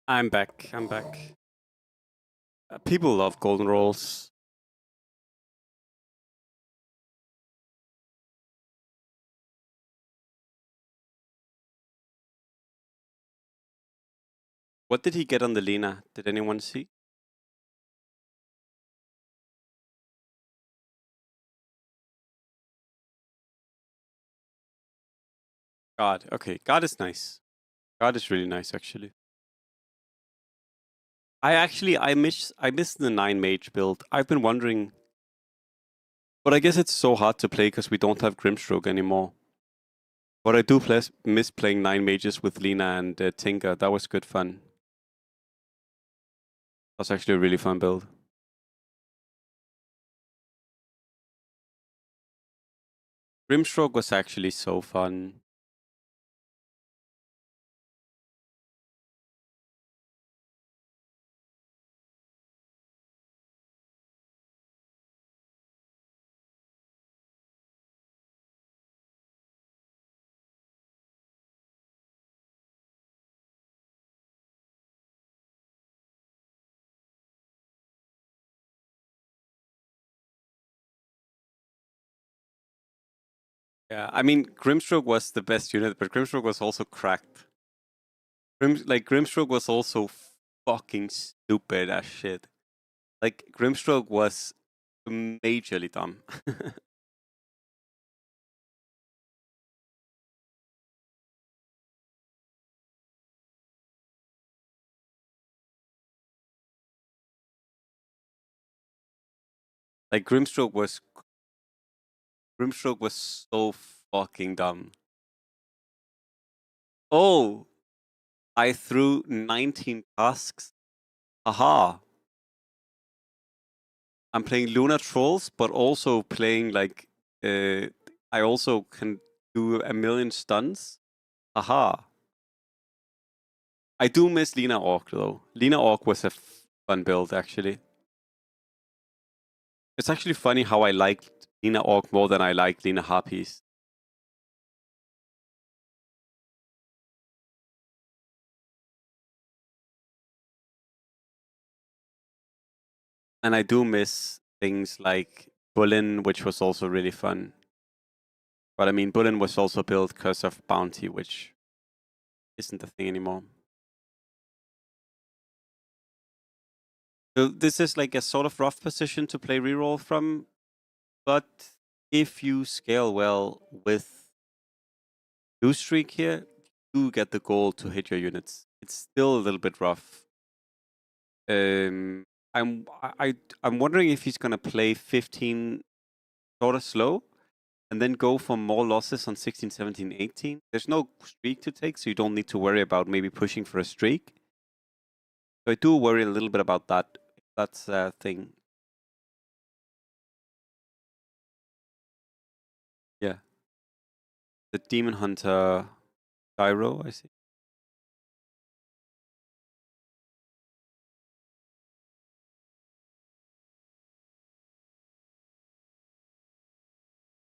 I'm back. I'm back. People love golden rolls. What did he get on the Lina? Did anyone see? God. Okay. God is nice. God is really nice, actually. I miss the 9 mage build. I've been wondering, but I guess it's so hard to play because we don't have Grimstroke anymore. But I do miss playing 9 mages with Lina and Tinker. That was good fun. That was actually a really fun build. Grimstroke was actually so fun. Yeah, I mean, Grimstroke was the best unit, but Grimstroke was also cracked. Grimstroke was also fucking stupid as shit. Like, Grimstroke was majorly dumb. Like, Grimstroke was so fucking dumb. Oh, I threw 19 tasks. Haha. I'm playing Lunar Trolls, but also playing like I also can do a million stuns. Haha. I do miss Lina Orc though. Lina Orc was a fun build actually. It's actually funny how I liked Lina Orc more than I like Lina Harpies. And I do miss things like Bullen, which was also really fun. But I mean, Bullen was also built because of Bounty, which isn't a thing anymore. So this is like a sort of rough position to play reroll from, but if you scale well with Blue Streak here, you get the goal to hit your units. It's still a little bit rough. I'm wondering if he's gonna play 15 sort of slow and then go for more losses on 16, 17, 18. There's no streak to take, so you don't need to worry about maybe pushing for a streak. So I do worry a little bit about that. That's a thing. Yeah. The Demon Hunter Gyro, I see.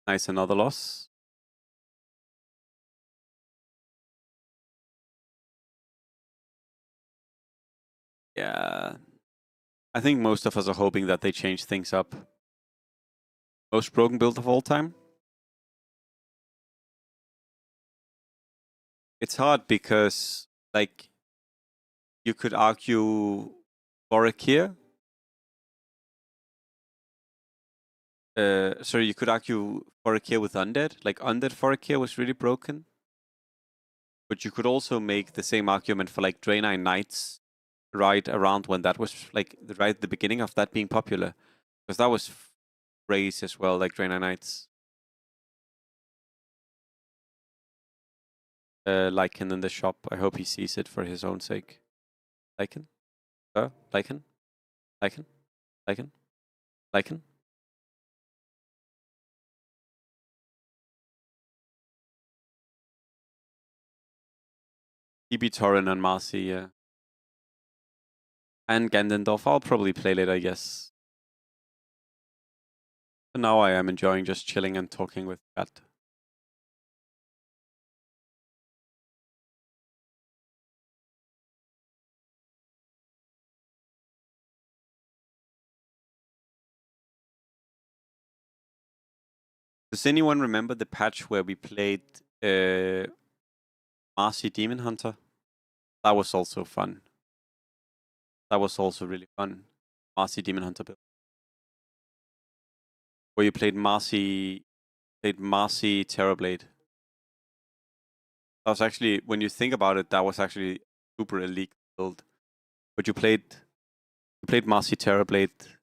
Nice, another loss. Yeah. I think most of us are hoping that they change things up. Most broken build of all time? It's hard because, like, you could argue Boric here. Sorry, you could argue Boric here with Undead. Like, Undead Boric here was really broken. But you could also make the same argument for, like, Draenei Knights right around when that was, like, right at the beginning of that being popular. Because that was raised as well, like Draenei Knights. Lycan in the shop. I hope he sees it for his own sake. Lycan? Lycan? Lycan? Lycan? Lycan? EB Torren and Marci, yeah. And Ganondorf, I'll probably play later, I guess. For now, I am enjoying just chilling and talking with chat. Does anyone remember the patch where we played Marci Demon Hunter? That was also fun. That was also really fun. Marci Demon Hunter build. Where you played Marci Terrorblade. That was actually, when you think about it, that was actually super elite build. But you played You played Marci Terrorblade,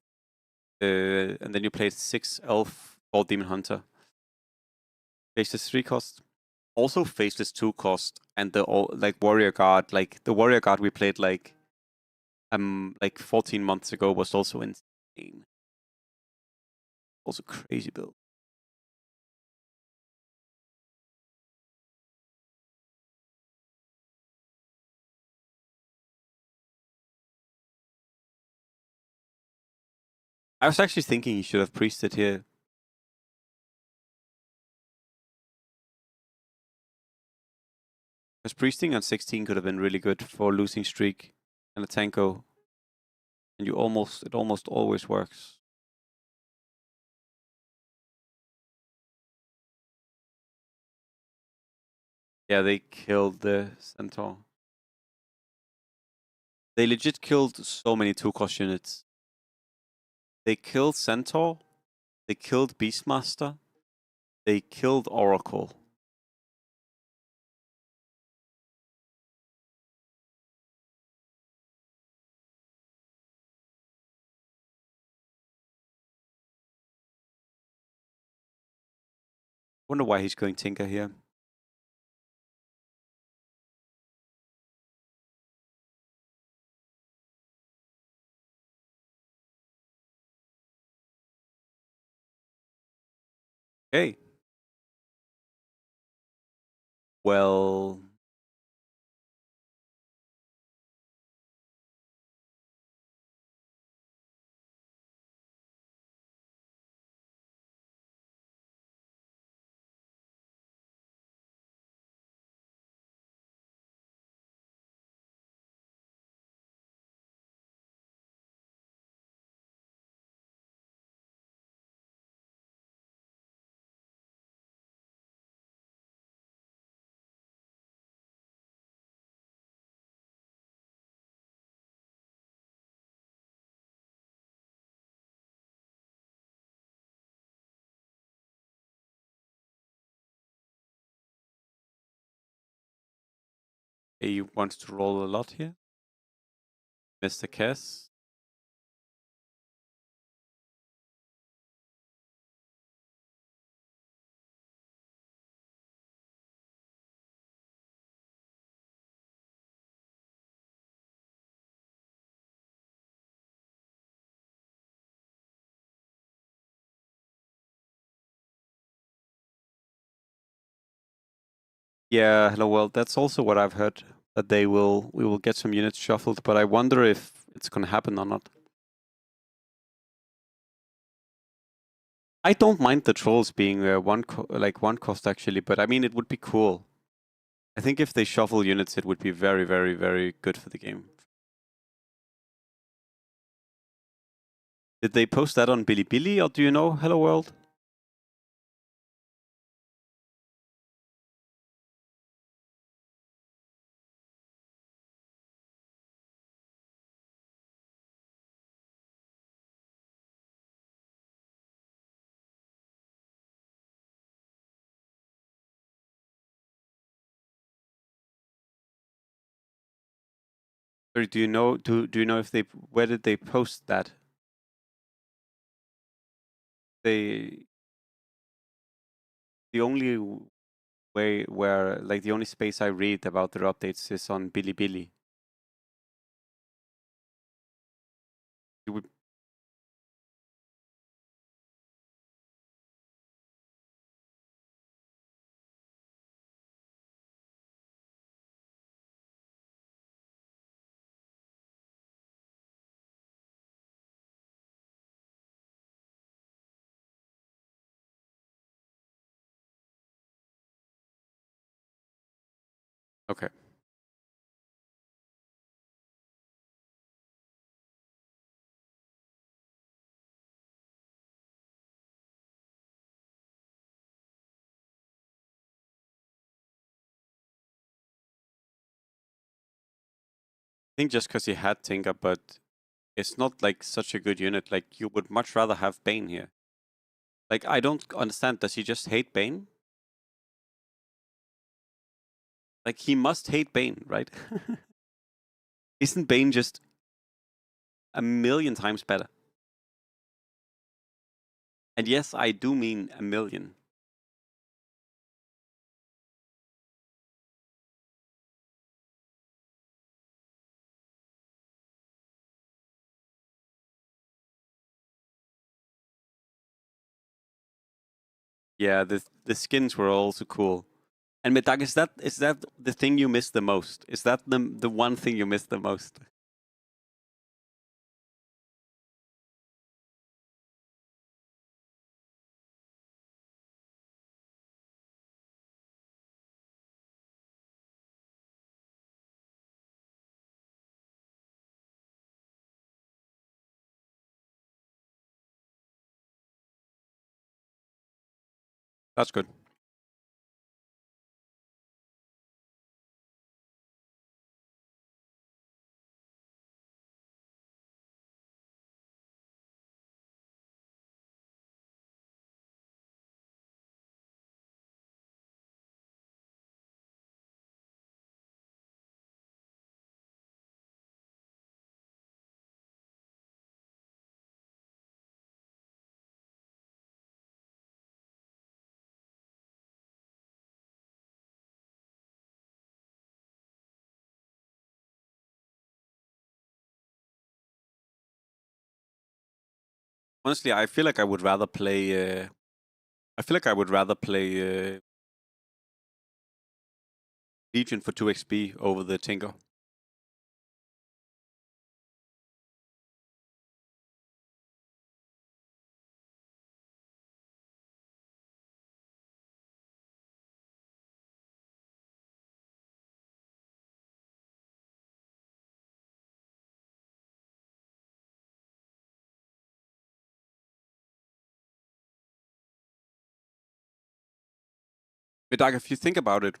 and then you played 6 Elf or Demon Hunter. Faceless 3 cost. Also Faceless 2 cost, and the like Warrior Guard, like the Warrior Guard we played like 14 months ago was also insane. Also crazy build. I was actually thinking he should have priested here. Because priesting on 16 could have been really good for losing streak and a tanko. And it almost always works. Yeah, they killed the Centaur. They legit killed so many 2-cost units. They killed Centaur. They killed Beastmaster. They killed Oracle. Wonder why he's going Tinker here. Okay. Well, he wants to roll a lot here. Mr. Kess. Yeah, hello. Well, that's also what I've heard, that we will get some units shuffled, but I wonder if it's gonna happen or not. I don't mind the trolls being one cost actually, but I mean it would be cool. I think if they shuffle units, it would be very, very, very good for the game. Did they post that on Bilibili, or do you know? Hello World. Or do you know? Do you know if where did they post that? The only way where like the only space I read about their updates is on Bilibili. It would. Okay. I think just because he had Tinker, but it's not like such a good unit. Like you would much rather have Bane here. Like I don't understand. Does he just hate Bane? Like he must hate Bane, right? Isn't Bane just a million times better. And yes, I do mean a million. Yeah, the skins were also cool. And Medak, is that the thing you miss the most? Is that the one thing you miss the most? That's good. Honestly, I feel like I would rather play. I feel like I would rather play Legion for 2 XP over the Tinker. Medak, if you think about it,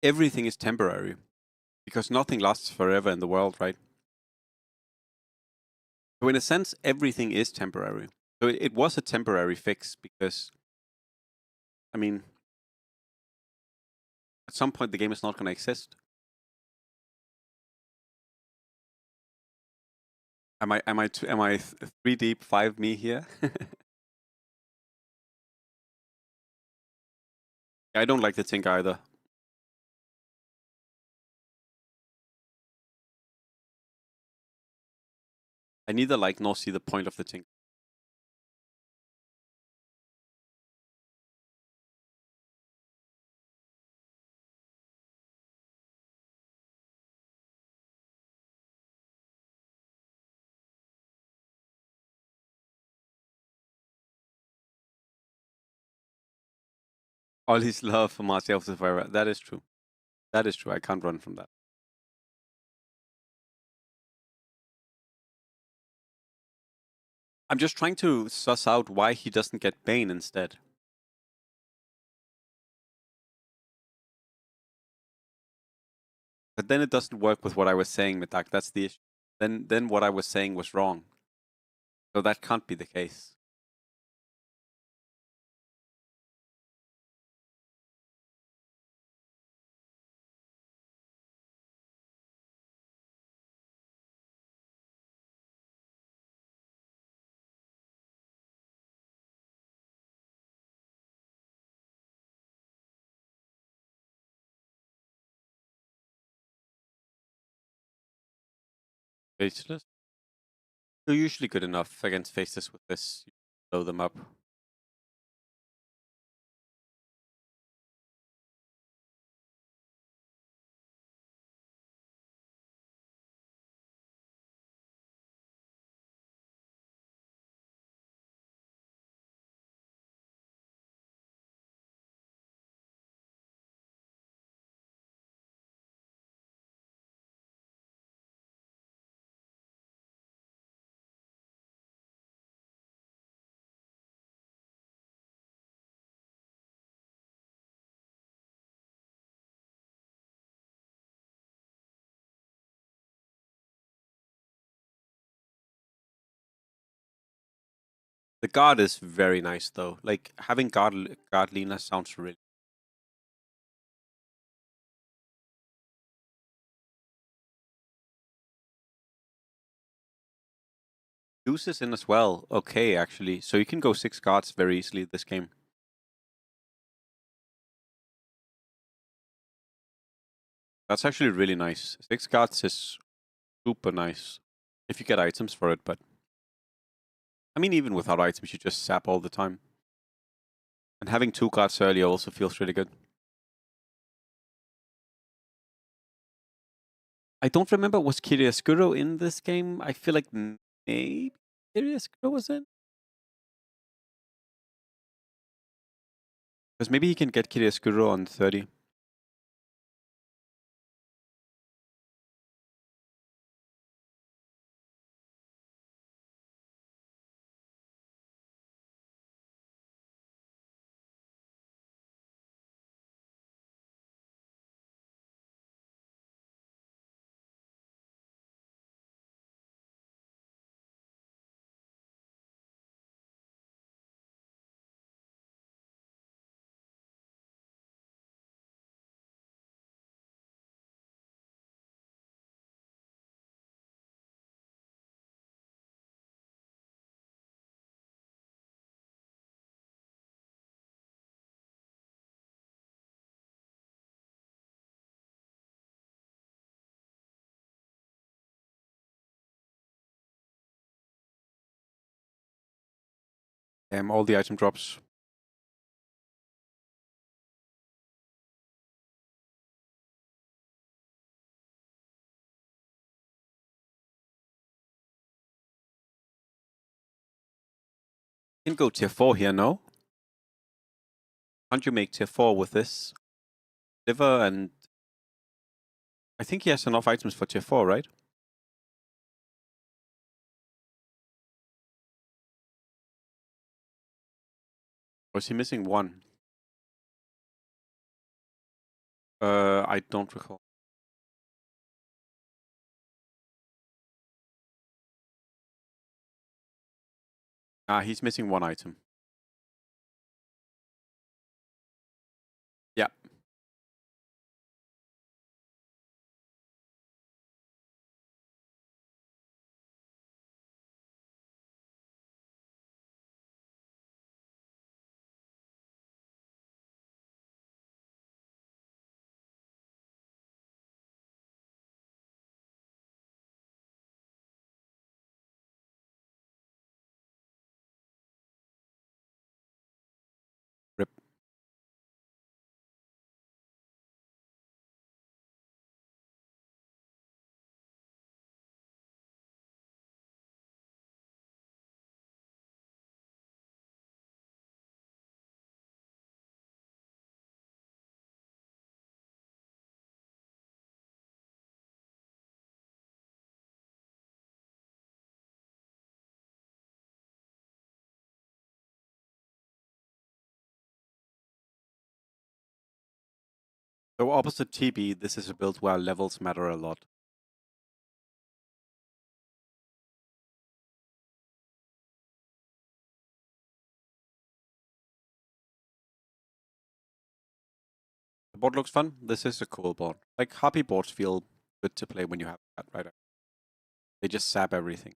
everything is temporary because nothing lasts forever in the world, right? So in a sense, everything is temporary. So it was a temporary fix because, I mean, at some point the game is not going to exist. Am I 3 deep 5 me here? I don't like the Tinker either. I neither like nor see the point of the Tinker. All his love for Marci forever. That is true. That is true. I can't run from that. I'm just trying to suss out why he doesn't get Bane instead. But then it doesn't work with what I was saying, Medak. That's the issue. Then what I was saying was wrong. So that can't be the case. Faceless? You're usually good enough against faceless with this. You blow them up. The guard is very nice though. Like having guard Lena sounds really. Deuces in as well. Okay, actually. So you can go 6 cards very easily this game. That's actually really nice. 6 cards is super nice. If you get items for it, but... I mean, even without items, you just sap all the time. And having 2 cards early also feels really good. I don't remember, was Kiriaskuro in this game? I feel like maybe Kiriaskuro was in? Because maybe he can get Kiriaskuro on 30. All the item drops. You can go tier 4 here, no? Can't you make tier 4 with this? Liver and... I think he has enough items for tier 4, right? Or is he missing 1? I don't recall. Ah, he's missing 1 item. Yeah. Rip. So opposite TB, this is a build where levels matter a lot. The board looks fun. This is a cool board. Like, happy boards feel good to play when you have that, right? They just sap everything.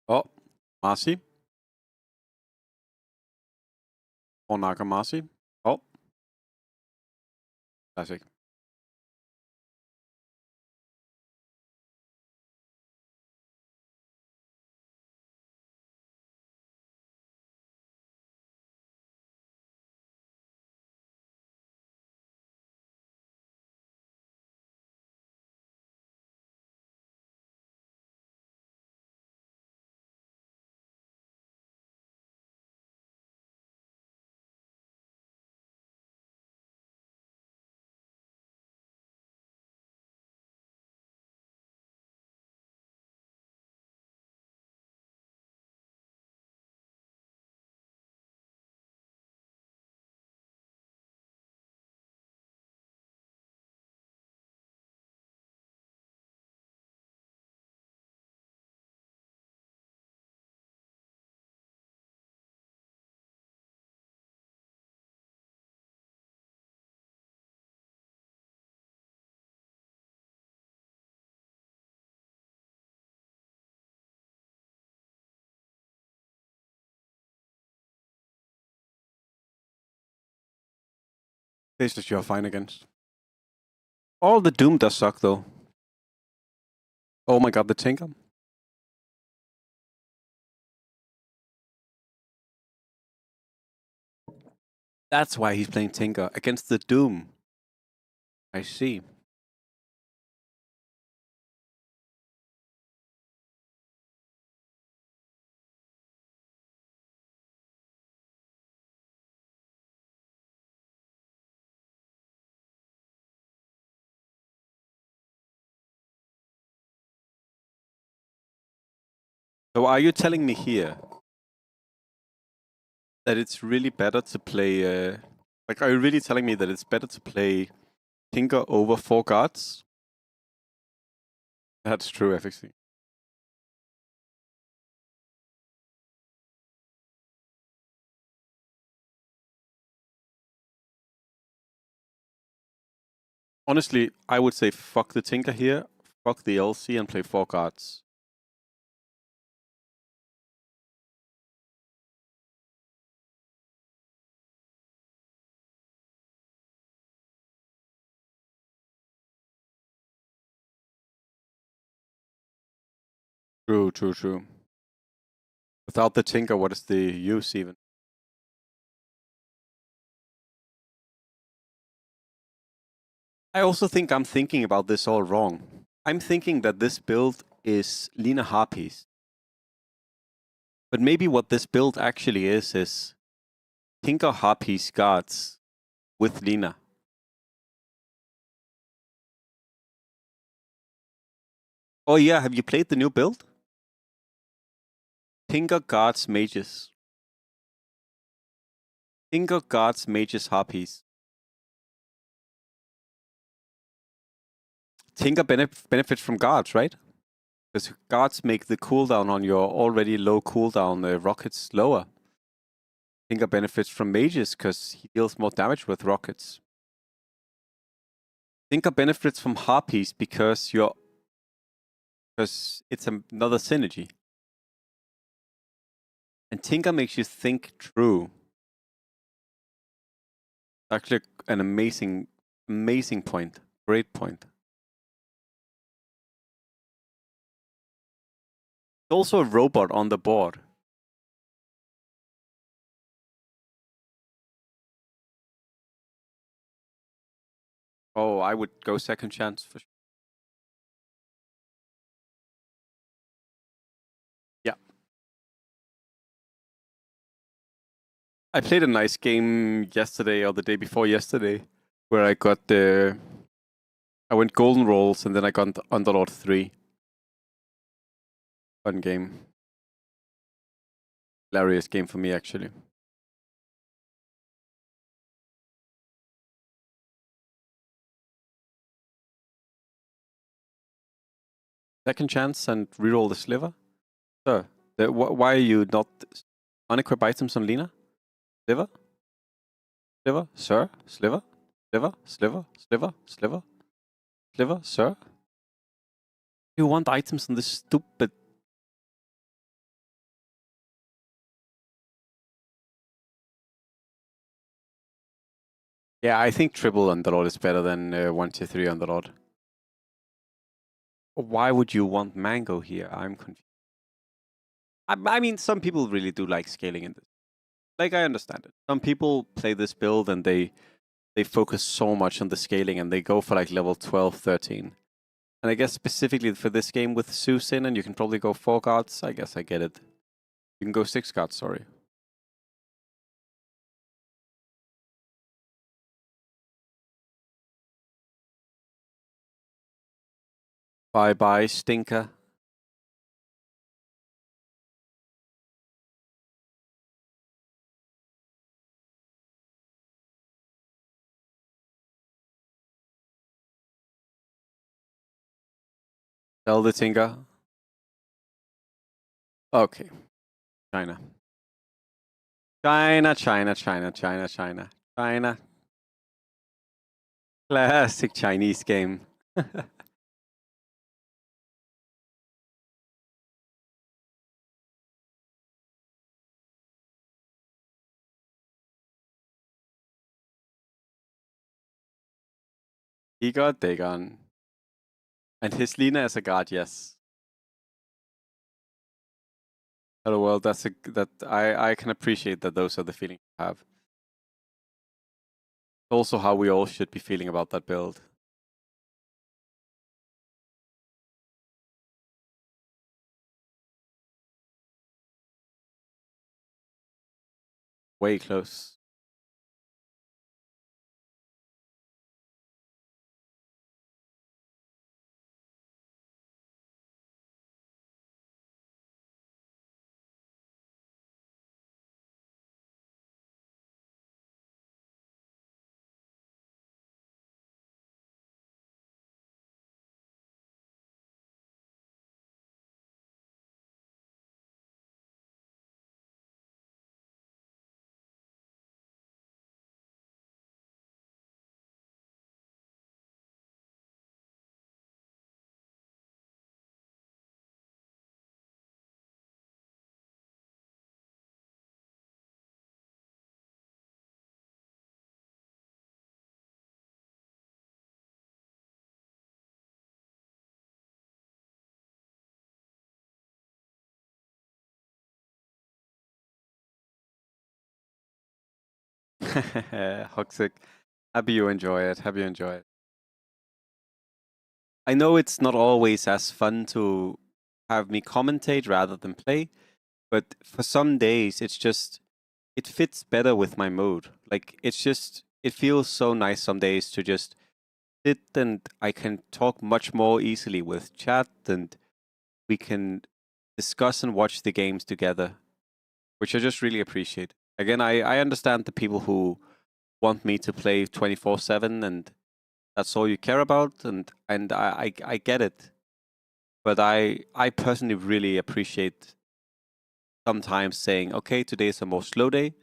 Oh, Marci. Or Naga Marci. Oh. Classic. Faceless you are fine against. All the Doom does suck though. Oh my god, the Tinker. That's why he's playing Tinker against the Doom. I see. So are you telling me here that it's really better to play... like, are you really telling me that it's better to play Tinker over 4 guards? That's true, FXC. Honestly, I would say fuck the Tinker here, fuck the LC and play 4 guards. True. Without the Tinker, what is the use even? I also think I'm thinking about this all wrong. I'm thinking that this build is Lina Harpies. But maybe what this build actually is Tinker Harpies guards with Lina. Oh yeah, have you played the new build? Tinker guards mages. Tinker guards mages Harpies. Tinker benefits from guards, right? Because guards make the cooldown on your already low cooldown rockets lower. Tinker benefits from mages because he deals more damage with rockets. Tinker benefits from Harpies because it's another synergy. And Tinker makes you think true. Actually, an amazing point. Great point. Also a robot on the board. Oh, I would go second chance for sure. Yeah. I played a nice game yesterday or the day before yesterday where I got I went golden rolls and then I got Underlord 3. Fun game. Hilarious game for me actually. Second chance and reroll the sliver? Sir, why are you not unequip items on Lina? Sliver? Sliver? Sir? Sliver? Sliver? Sliver? Sliver? Sliver? Sliver? Sir? You want items on this stupid... Yeah, I think triple Underlord is better than 1 to 3 Underlord. Why would you want Mango here? I'm confused. I mean, some people really do like scaling in this. Like, I understand it. Some people play this build and they focus so much on the scaling and they go for like level 12, 13. And I guess specifically for this game with Zeus in, and you can probably go 4 guards. I guess I get it. You can go 6 guards, sorry. Bye-bye, stinker. Tell the tinker. Okay. China. China. Classic Chinese game. He got Dagon. And his Lina as a god, yes. Hello world, I can appreciate that those are the feelings I have. Also how we all should be feeling about that build. Way close. Hoxic, happy you enjoy it. Happy you enjoy it. I know it's not always as fun to have me commentate rather than play, but for some days it fits better with my mood. Like it feels so nice some days to just sit and I can talk much more easily with chat and we can discuss and watch the games together, which I just really appreciate. Again, I understand the people who want me to play 24/7 and that's all you care about, and I get it. But I personally really appreciate sometimes saying, okay, today is a more slow day,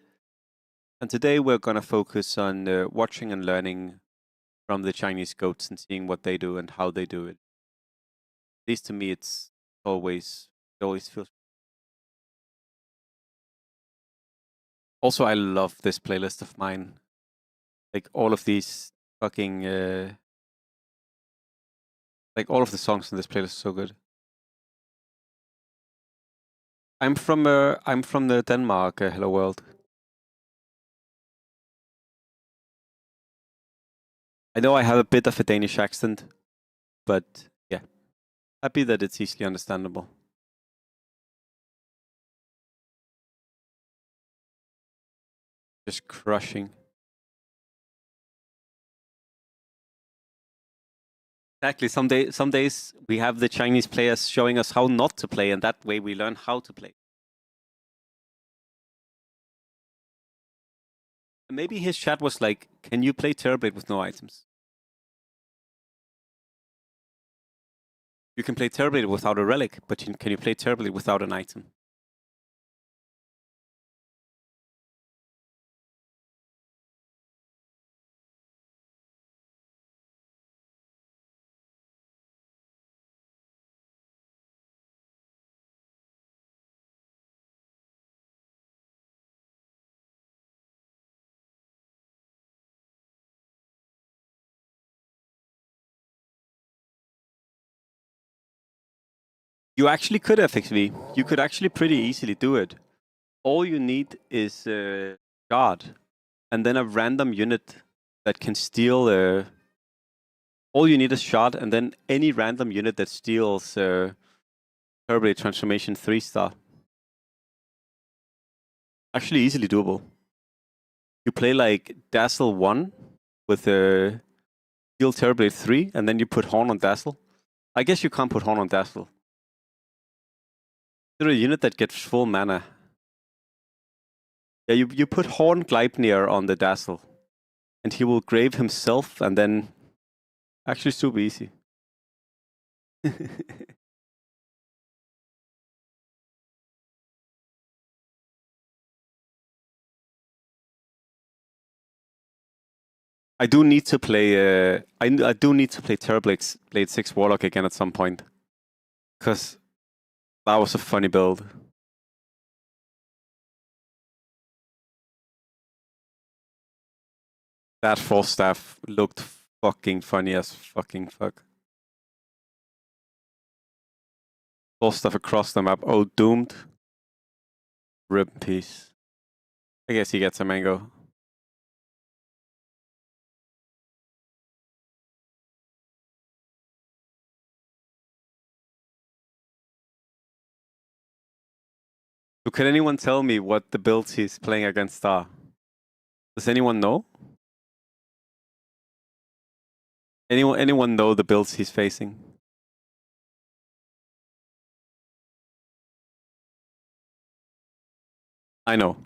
and today we're gonna focus on watching and learning from the Chinese goats and seeing what they do and how they do it. At least to me, it always feels. Also, I love this playlist of mine. Like all of these fucking like all of the songs in this playlist are so good. I'm from the Denmark. Hello world. I know I have a bit of a Danish accent, but yeah, happy that it's easily understandable. Just crushing. Exactly. Some days we have the Chinese players showing us how not to play, and that way we learn how to play. And maybe his chat was like, "Can you play Terrorblade with no items? You can play Terrorblade without a relic, but can you play Terrorblade without an item?" You actually could FXV. You could actually pretty easily do it. All you need is guard, and then a random unit that can steal. All you need is shot, and then any random unit that steals Terrorblade Transformation 3-star. Actually, easily doable. You play like Dazzle 1 with Steal Terrorblade 3, and then you put Horn on Dazzle. I guess you can't put Horn on Dazzle. There's a unit that gets full mana. Yeah, you put Horn Gleipnir on the Dazzle, and he will grave himself, and then actually super easy. I do need to play. I do need to play Terrorblade Blade 6 Warlock again at some point, because that was a funny build. That Force Staff looked fucking funny as fucking fuck. All stuff across the map. Oh, doomed. Rip in peace. I guess he gets a mango. So can anyone tell me what the builds he's playing against are? Does anyone know? Anyone know the builds he's facing? I know.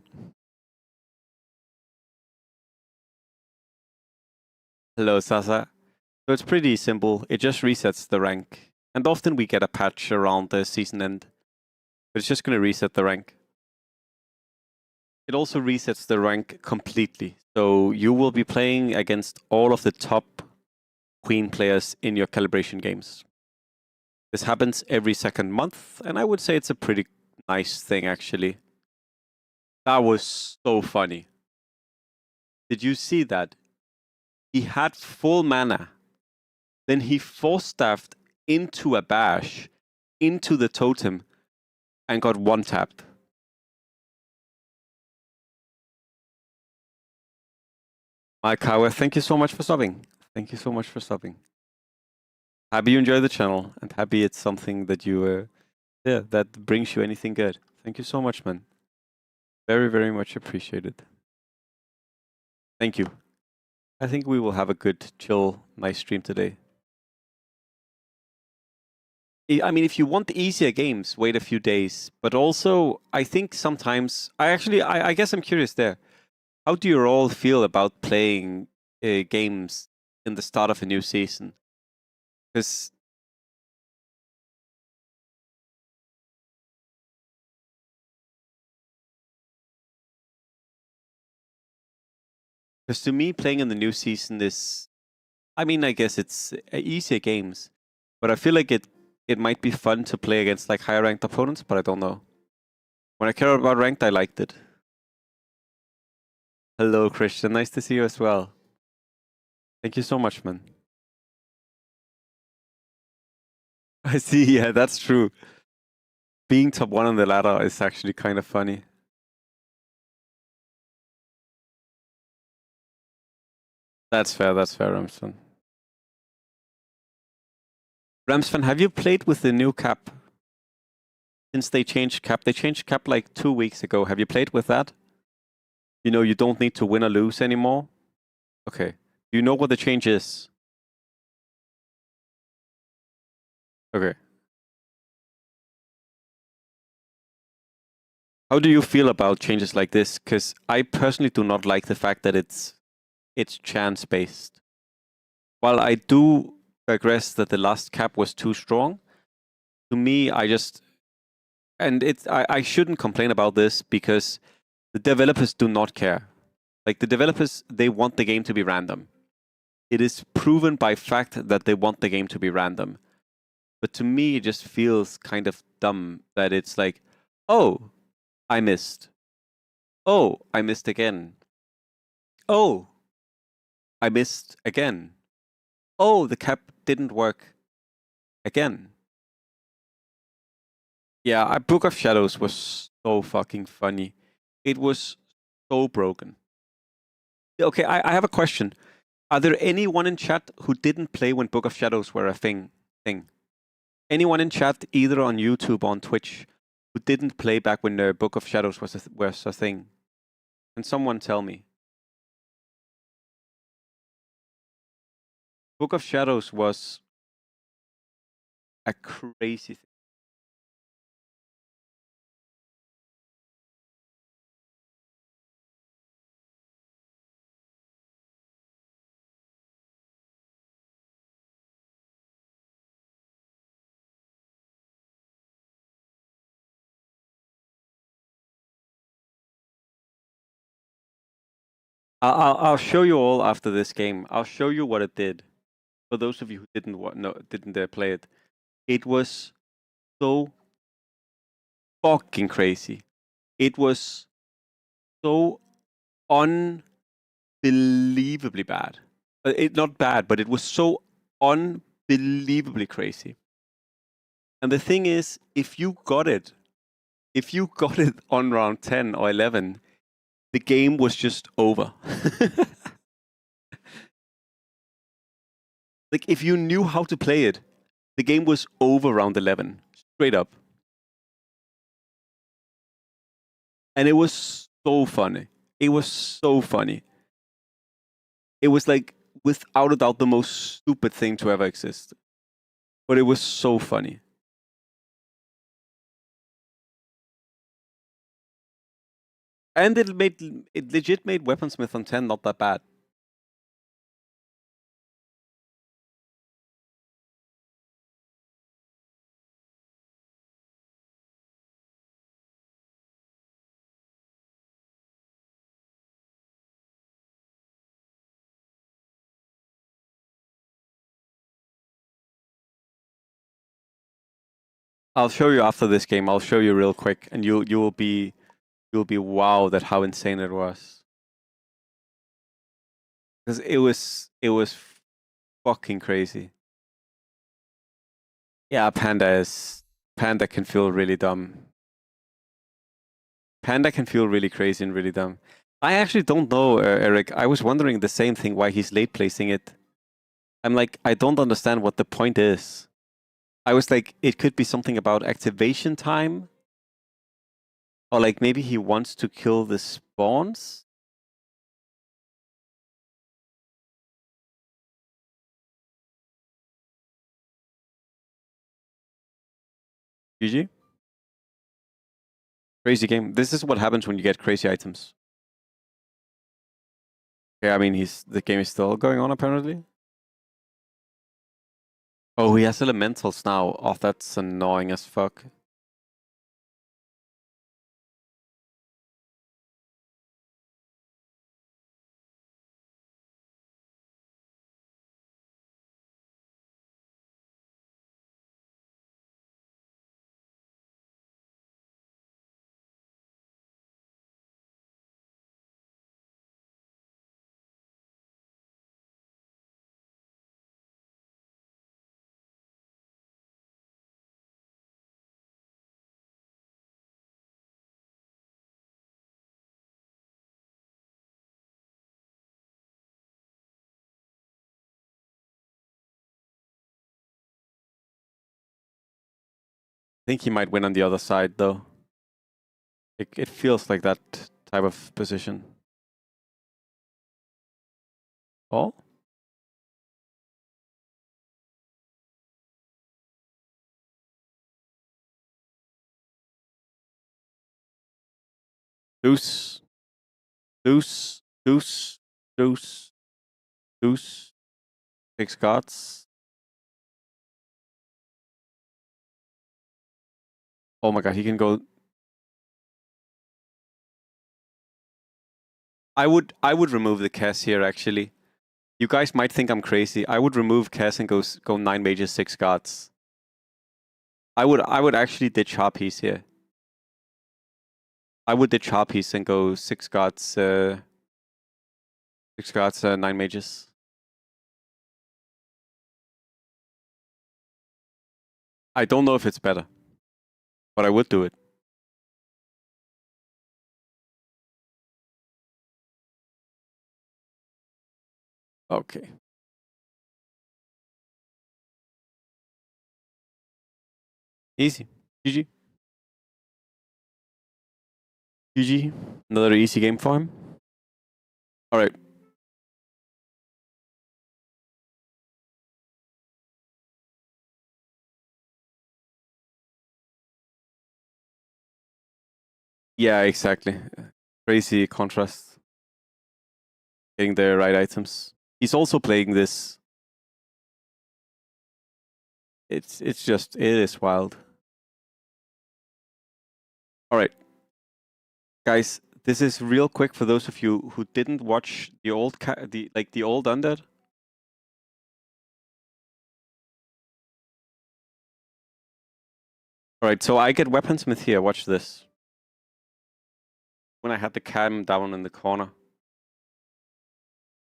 Hello, Sasa. So it's pretty simple. It just resets the rank. And often we get a patch around the season end. But it's just going to reset the rank. It also resets the rank completely. So you will be playing against all of the top Queen players in your calibration games. This happens every second month, and I would say it's a pretty nice thing, actually. That was so funny. Did you see that? He had full mana. Then he force-staffed into a bash, into the totem, and got one-tapped. Maikawa, thank you so much for subbing. Thank you so much for subbing. Happy you enjoy the channel, and happy it's something that you, that brings you anything good. Thank you so much, man. Very, very much appreciated. Thank you. I think we will have a good, chill, nice stream today. I mean, if you want easier games, wait a few days. But also, I think sometimes, I guess I'm curious there. How do you all feel about playing games in the start of a new season? Because to me, playing in the new season is, I mean, I guess it's easier games, but I feel like it might be fun to play against like higher ranked opponents, but I don't know. When I care about ranked, I liked it. Hello, Christian. Nice to see you as well. Thank you so much, man. I see. Yeah, that's true. Being top 1 on the ladder is actually kind of funny. That's fair, Ramsfan. Ramsfan, have you played with the new cap? Since they changed cap like 2 weeks ago. Have you played with that? You know, you don't need to win or lose anymore. Okay. Do you know what the change is? Okay. How do you feel about changes like this? Because I personally do not like the fact that it's chance-based. While I do digress that the last cap was too strong, to me, I shouldn't complain about this because the developers do not care. Like the developers, they want the game to be random. It is proven by fact that they want the game to be random. But to me, it just feels kind of dumb that it's like, oh, I missed. Oh, I missed again. Oh, I missed again. Oh, the cap didn't work again. Yeah, Book of Shadows was so fucking funny. It was so broken. Okay, I have a question. Are there anyone in chat who didn't play when Book of Shadows were a thing? Anyone in chat, either on YouTube or on Twitch, who didn't play back when the Book of Shadows was a thing? Can someone tell me? Book of Shadows was a crazy thing. I'll show you all after this game. I'll show you what it did. For those of you who didn't play it, it was so fucking crazy. It was so unbelievably bad. It not bad, but it was so unbelievably crazy. And the thing is, if you got it on round 10 or 11, the game was just over. Like, if you knew how to play it, the game was over round 11, straight up. And it was so funny. It was so funny. It was like, without a doubt, the most stupid thing to ever exist. But it was so funny. And it legit made Weaponsmith on 10 not that bad. I'll show you after this game. I'll show you real quick, and you'll be wowed at how insane it was. Because it was fucking crazy. Yeah, Panda can feel really dumb. Panda can feel really crazy and really dumb. I actually don't know, Eric. I was wondering the same thing, why he's late placing it. I'm like, I don't understand what the point is. I was like, it could be something about activation time. Or like maybe he wants to kill the spawns. GG. Crazy game. This is what happens when you get crazy items. Yeah, I mean, the game is still going on apparently. Oh, he has elementals now. Oh, that's annoying as fuck. I think he might win on the other side, though. It feels like that type of position. Oh? Deuce. Deuce. Deuce. Deuce. Deuce. 6 cards. Oh my god, he can go... I would remove the Cass here, actually. You guys might think I'm crazy. I would remove Cass and go 9 mages, 6 guards. I would actually ditch Harpies here. I would ditch Harpies and go 6 guards, 6 guards, 9 mages. I don't know if it's better, but I would do it. Okay. Easy. GG. GG. Another easy game for him. Alright. Yeah, exactly. Crazy contrast. Getting the right items. He's also playing this. It is wild. Alright. Guys, this is real quick for those of you who didn't watch the old the old Undead. Alright, so I get Weaponsmith here. Watch this. When I had the cam down in the corner.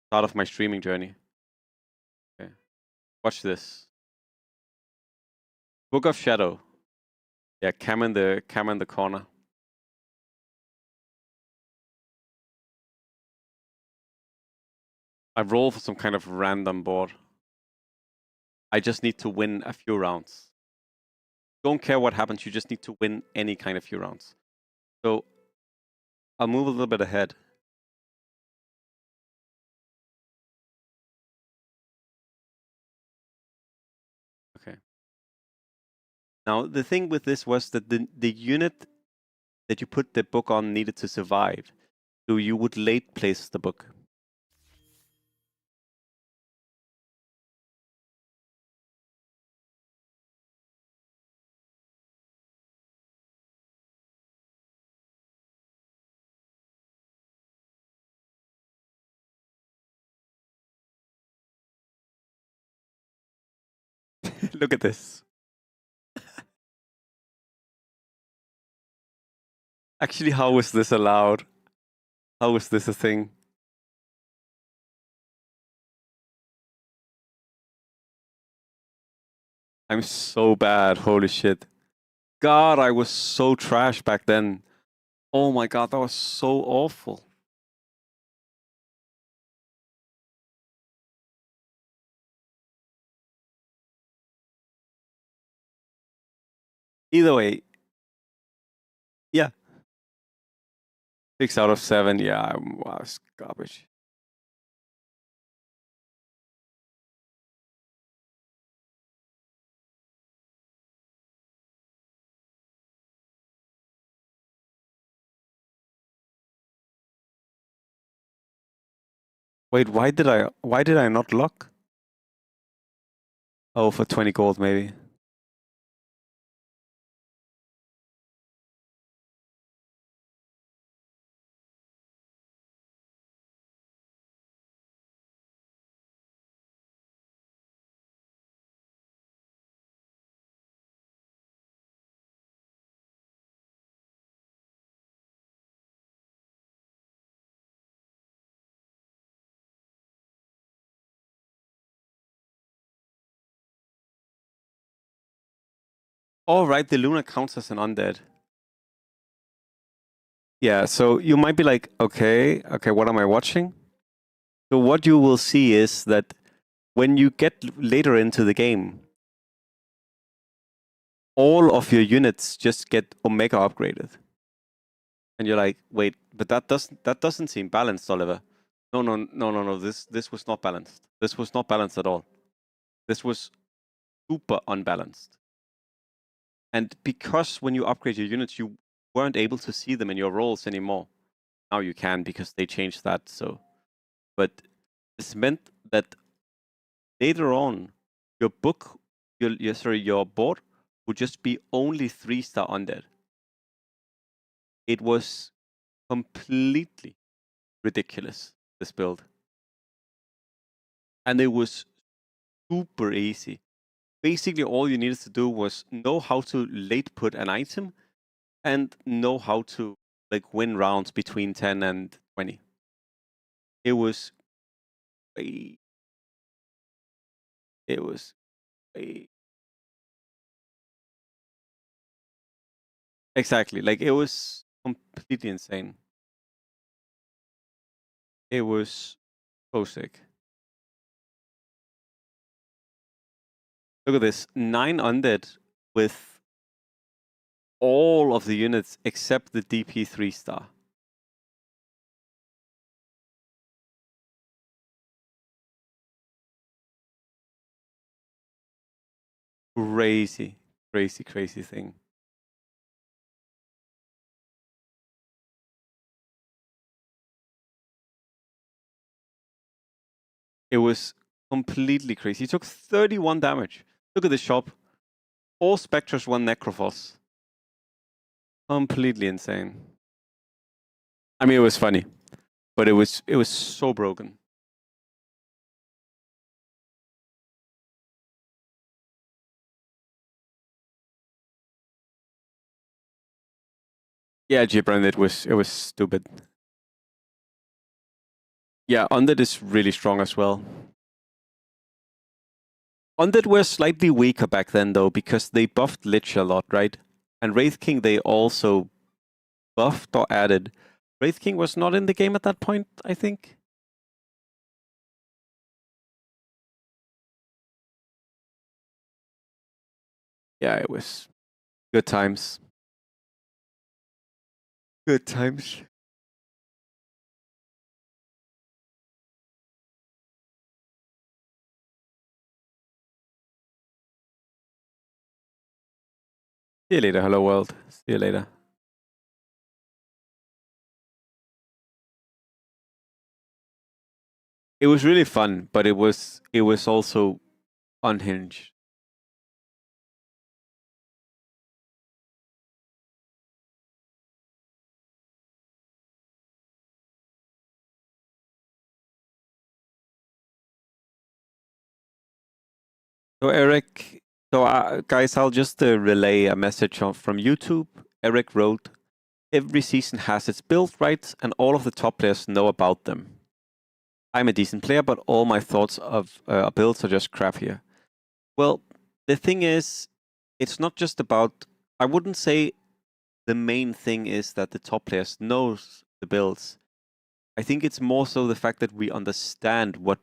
Start of my streaming journey. Watch this. Book of Shadow. Yeah, cam in the corner. I roll for some kind of random board. I just need to win a few rounds. Don't care what happens, you just need to win any kind of few rounds. So I'll move a little bit ahead. Okay. Now the thing with this was that the unit that you put the book on needed to survive. So you would late place the book. Look at this. Actually, how is this allowed? How is this a thing? I'm so bad. Holy shit. God, I was so trash back then. Oh my god, that was so awful. Either way, yeah. 6 out of 7. Yeah, I was garbage. Wait, why did I not lock? Oh, for 20 gold maybe. All right, the Luna counts as an undead. Yeah, so you might be like, okay, what am I watching? So what you will see is that when you get later into the game, all of your units just get Omega upgraded. And you're like, wait, but that doesn't seem balanced, Oliver. No. This was not balanced. This was not balanced at all. This was super unbalanced. And because when you upgrade your units, you weren't able to see them in your rolls anymore. Now you can because they changed that. So, but this meant that later on, your book, your board would just be only 3-star undead. It was completely ridiculous, this build. And it was super easy. Basically, all you needed to do was know how to late put an item and know how to like win rounds between 10 and 20. It was it was exactly like it was completely insane. It was so sick. Look at this, 9 undead with all of the units except the DP 3-star. Crazy thing. It was completely crazy. He took 31 damage. Look at this shop. 4 Spectres, 1 Necrophos. Completely insane. I mean, it was funny, but it was so broken. Yeah, Gibran, it was stupid. Yeah, Undead is really strong as well. Undead were slightly weaker back then, though, because they buffed Lich a lot, right? And Wraith King they also buffed or added. Wraith King was not in the game at that point, I think. Yeah, it was good times. Good times. See you later, hello world. See you later. It was really fun, but it was also unhinged. So Eric, guys, I'll just relay a message from YouTube. Eric wrote, every season has its build, right? And all of the top players know about them. I'm a decent player, but all my thoughts of builds are just crap here. Well, the thing is, it's not just about, I wouldn't say the main thing is that the top players knows the builds. I think it's more so the fact that we understand what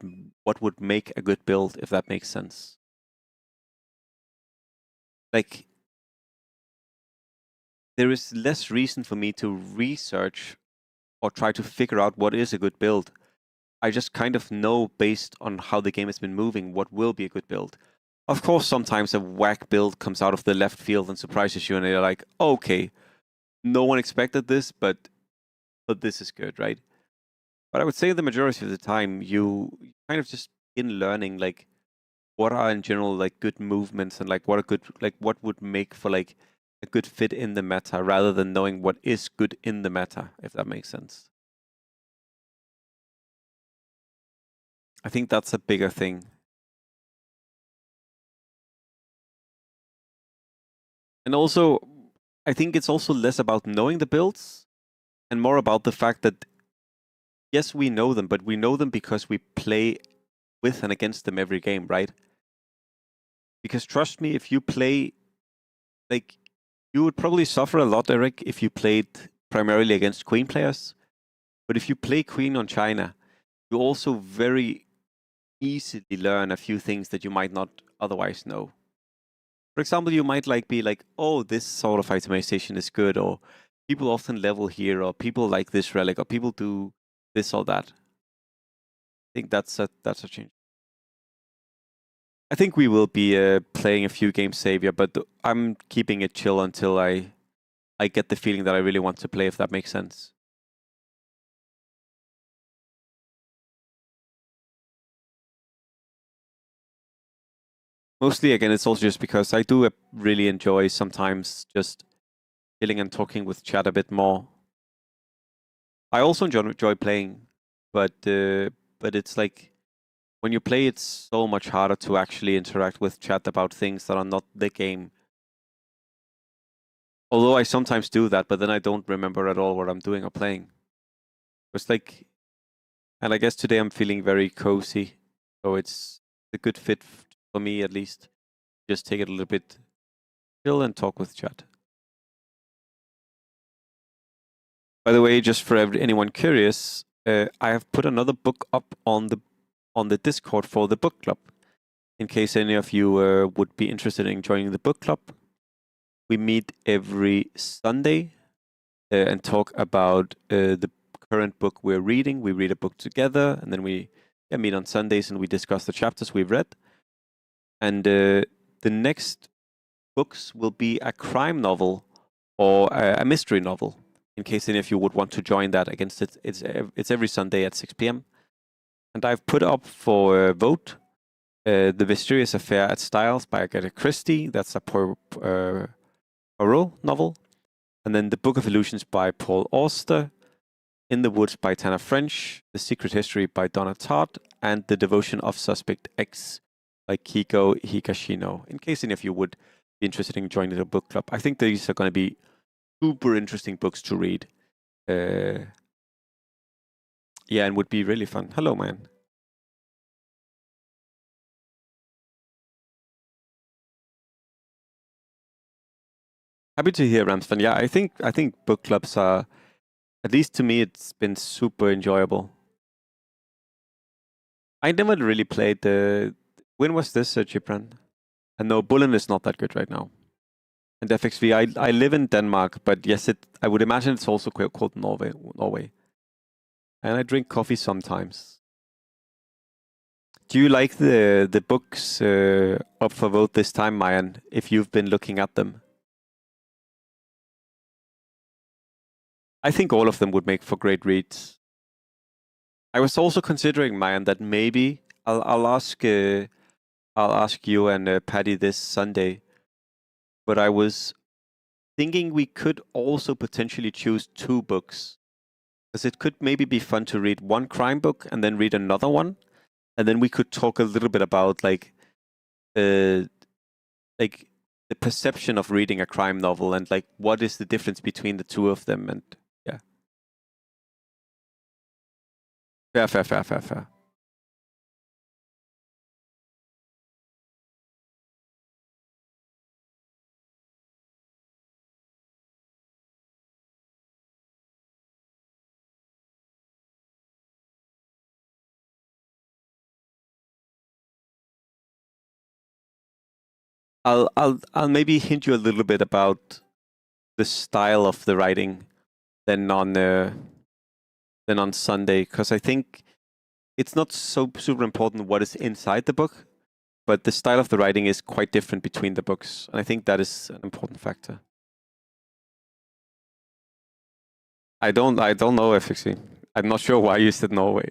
would make a good build, if that makes sense. Like, there is less reason for me to research or try to figure out what is a good build. I just kind of know based on how the game has been moving what will be a good build. Of course, sometimes a whack build comes out of the left field and surprises you, and you're like, okay, no one expected this, but this is good, right? But I would say the majority of the time, you kind of just in learning, like, what are in general like good movements and like what a good what would make for like a good fit in the meta, rather than knowing what is good in the meta, if that makes sense. I think that's a bigger thing. And also, I think it's also less about knowing the builds and more about the fact that, yes, we know them, but we know them because we play with and against them every game, right? Because trust me, if you play, like, you would probably suffer a lot, Eric, if you played primarily against Queen players. But if you play Queen on China, you also very easily learn a few things that you might not otherwise know. For example, you might be like, oh, this sort of itemization is good, or people often level here, or people like this relic, or people do this or that. I think that's a change. I think we will be playing a few games Savior, but I'm keeping it chill until I get the feeling that I really want to play, if that makes sense. Mostly, again, it's also just because I do really enjoy sometimes just chilling and talking with chat a bit more. I also enjoy playing, but it's like when you play, it's so much harder to actually interact with chat about things that are not the game. Although I sometimes do that, but then I don't remember at all what I'm doing or playing. It's like, and I guess today I'm feeling very cozy, so it's a good fit for me at least. Just take it a little bit chill and talk with chat. By the way, just for anyone curious, I have put another book up on the Discord for the book club. In case any of you would be interested in joining the book club, we meet every Sunday and talk about the current book we're reading. We read a book together, and then we meet on Sundays and we discuss the chapters we've read. And the next books will be a crime novel or a mystery novel. In case any of you would want to join that, against it's every Sunday at 6 p.m. And I've put up for vote The Mysterious Affair at Styles by Agatha Christie. That's a Poirot novel. And then The Book of Illusions by Paul Auster. In the Woods by Tana French. The Secret History by Donna Tartt. And The Devotion of Suspect X by Kiko Higashino. In case any of you would be interested in joining the book club. I think these are going to be super interesting books to read. Yeah, and would be really fun. Hello, man. Happy to hear, Ramston. Yeah, I think book clubs are, at least to me, it's been super enjoyable. I never really played the. When was this, Gibran? And no, Bullen is not that good right now. And FXV, I live in Denmark, but yes, I would imagine it's also called Norway. And I drink coffee sometimes. Do you like the books up for vote this time, Mayan, if you've been looking at them? I think all of them would make for great reads. I was also considering, Mayan, that maybe I'll ask you and Patty this Sunday, but I was thinking we could also potentially choose 2 books, because it could maybe be fun to read one crime book and then read another one, and then we could talk a little bit about like the perception of reading a crime novel and like what is the difference between the 2 of them. And yeah, fair. I'll maybe hint you a little bit about the style of the writing than on Sunday, because I think it's not so super important what is inside the book, but the style of the writing is quite different between the books, and I think that is an important factor. I don't know, FXC. I'm not sure why you said Norway.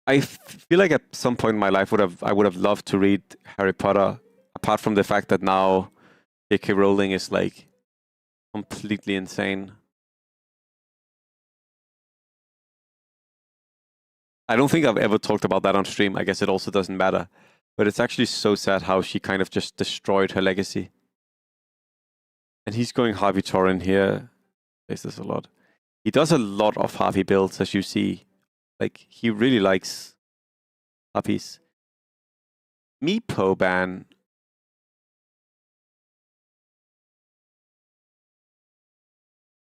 I feel like at some point in my life I would have loved to read Harry Potter, apart from the fact that now J.K. Rowling is like completely insane. I don't think I've ever talked about that on stream. I guess it also doesn't matter. But it's actually so sad how she kind of just destroyed her legacy. And he's going Harvey Torren here. Plays this a lot. He does a lot of Harvey builds, as you see. Like, he really likes Harveys. Meepo ban.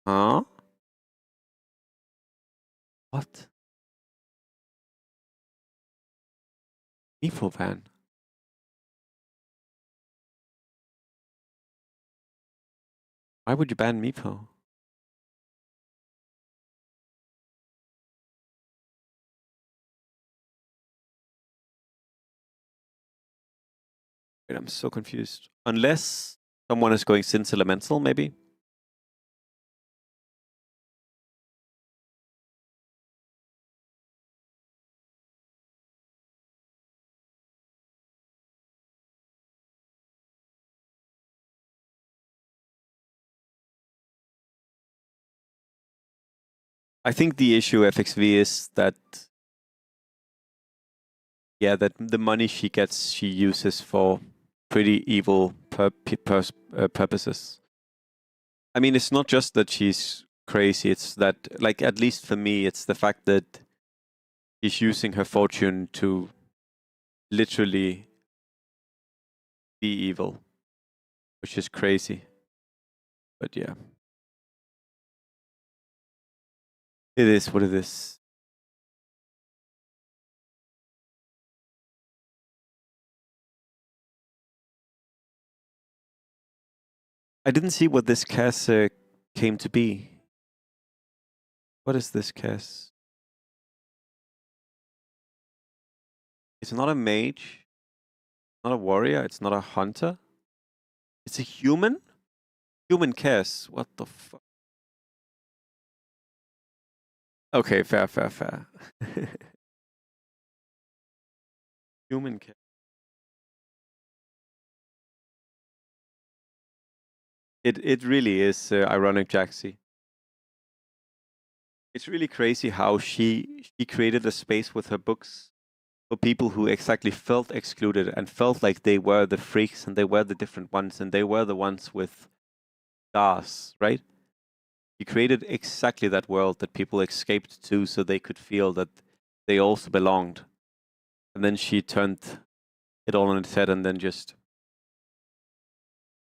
Huh? What? Meepo ban. Why would you ban Meepo? Wait, I'm so confused. Unless someone is going Sin's Elemental, maybe? I think the issue, FXV, is that that the money she gets, she uses for pretty evil purposes. I mean, it's not just that she's crazy, it's that, like, at least for me, it's the fact that she's using her fortune to literally be evil, which is crazy. But yeah. It is what it is. I didn't see what this cast came to be. What is this cast? It's not a mage, not a warrior, it's not a hunter. It's a human? Human cast. What the fuck? Okay, fair. Human cast. It really is ironic, Jaxie. It's really crazy how she created a space with her books for people who exactly felt excluded and felt like they were the freaks and they were the different ones and they were the ones with scars, right? She created exactly that world that people escaped to so they could feel that they also belonged. And then she turned it all on its head and then just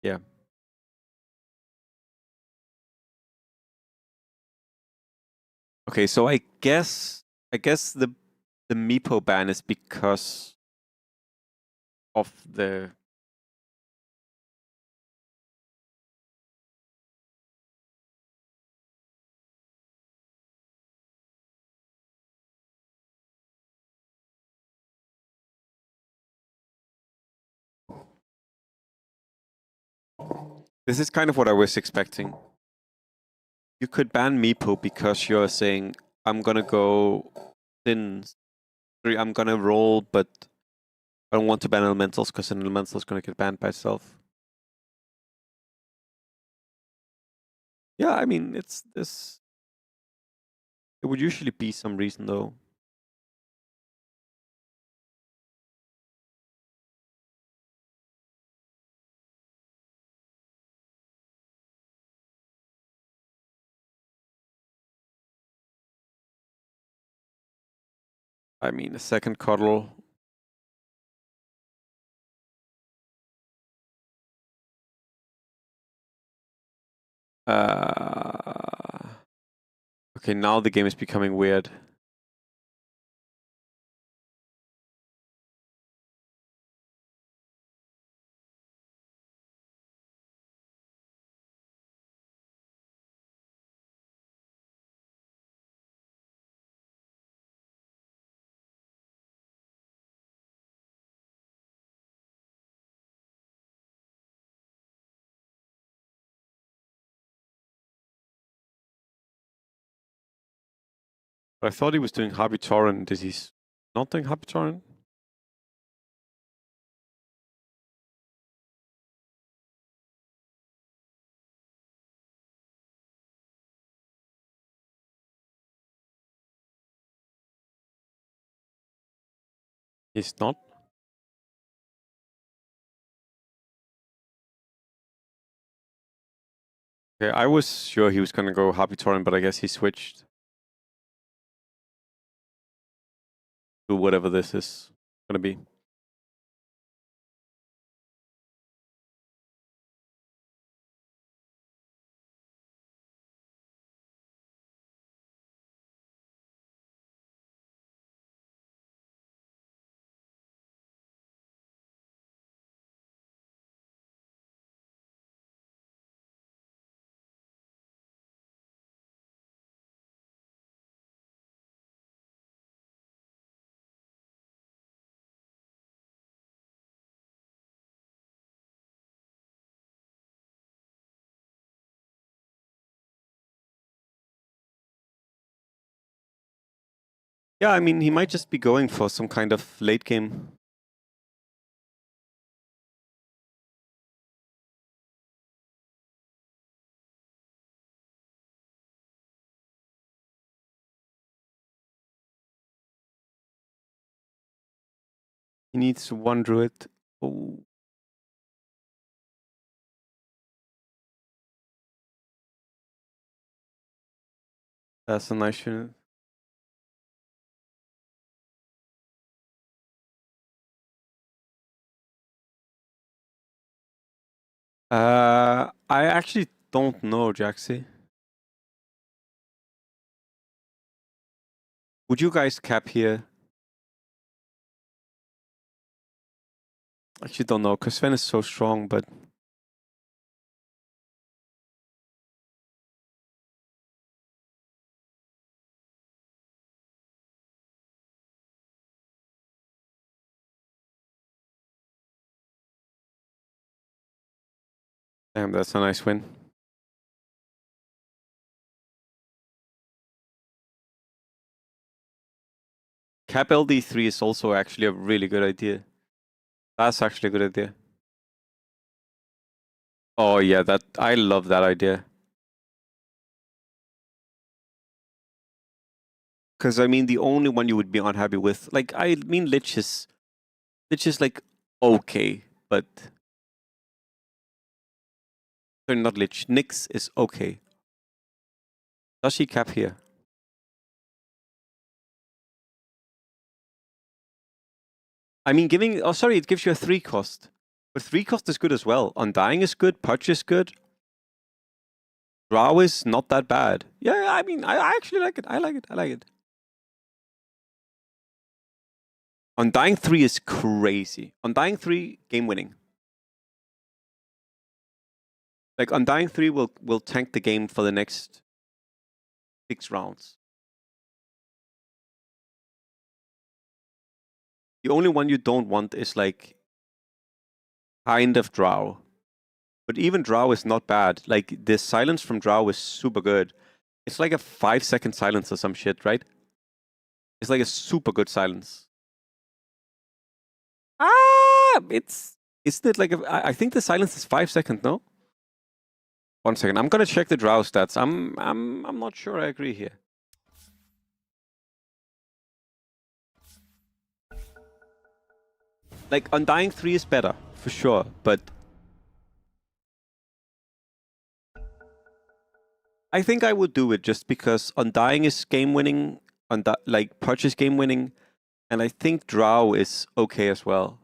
Yeah. Okay, so I guess the Meepo ban is because of the This is kind of what I was expecting. You could ban Meepo because you're saying I'm gonna go cuisines. I'm gonna roll, but I don't want to ban elementals because an elemental is gonna get banned by itself. Yeah, I mean it's this. It would usually be some reason though. I mean, a second cuddle. Okay, now the game is becoming weird. But I thought he was doing Harvey Torrent. Is he not doing Harvey Torrent? He's not. Okay, I was sure he was gonna go Harvey Torrent, but I guess he switched to whatever this is gonna be. Yeah, I mean, he might just be going for some kind of late game. He needs one druid. Oh. That's a nice unit. I actually don't know, Jaxi. Would you guys cap here? Actually, don't know, because Sven is so strong, but damn, that's a nice win. Cap LD3 is also actually a really good idea. That's actually a good idea. Oh yeah, that I love that idea. Because I mean, the only one you would be unhappy with, like, I mean, Lich is like okay, but sorry, not Lich. Nyx is okay. Does she cap here? I mean, giving. Oh, sorry, it gives you a 3 cost. But 3 cost is good as well. Undying is good. Purge is good. Drow is not that bad. Yeah, I mean, I actually like it. I like it. Undying 3 is crazy. Undying 3, game winning. Like, Undying 3 will tank the game for the next 6 rounds. The only one you don't want is, like, kind of Drow. But even Drow is not bad. Like, the silence from Drow is super good. It's like a 5-second silence or some shit, right? It's like a super good silence. Isn't it like I think the silence is 5 seconds, no? 1 second. I'm gonna check the Drow stats. I'm not sure I agree here. Like, Undying 3 is better, for sure, but I think I would do it just because Undying is game winning, like, Purge is game winning, and I think Drow is okay as well.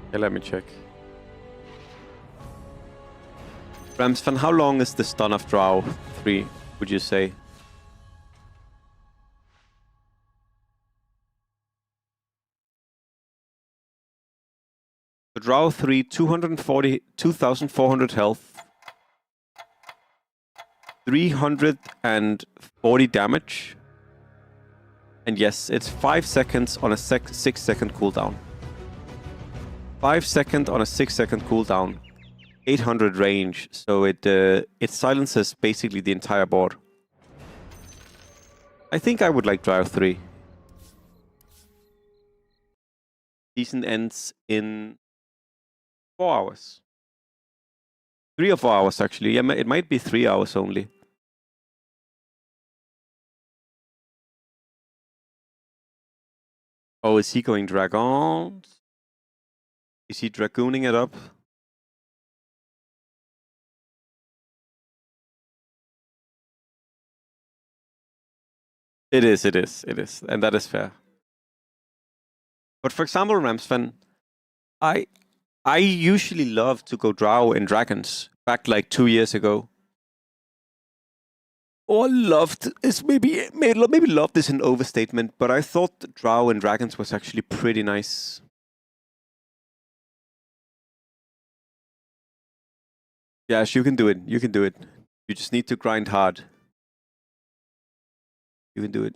Okay, let me check. Ramsfan, how long is the stun of Drow 3, would you say? The Drow 3, 2,400 health, 340 damage. And yes, it's 5 seconds on a 6-second cooldown. 5 seconds on a 6-second cooldown. 800 range, so it silences basically the entire board. I think I would like Drow 3. Season ends in 4 hours. 3 or 4 hours, actually. Yeah, it might be 3 hours only. Oh, is he going dragons? Is he dragooning it up? It is. And that is fair. But for example, Ramsfen, I usually love to go Drow in dragons back like 2 years ago. Or loved is maybe loved is an overstatement, but I thought that Drow and Dragons was actually pretty nice. Yes, you can do it. You can do it. You just need to grind hard. You can do it.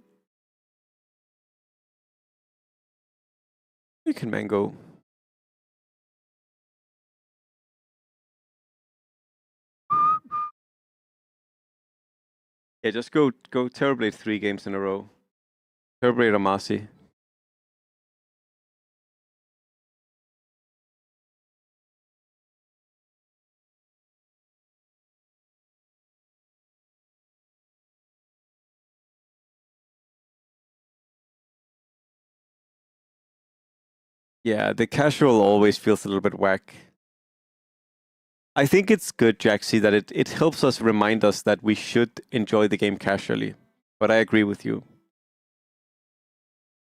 You can mango. Yeah, just go Terrorblade 3 games in a row. Terrorblade or Marci. Yeah, the casual always feels a little bit whack. I think it's good, Jaxie, that it helps us remind us that we should enjoy the game casually. But I agree with you.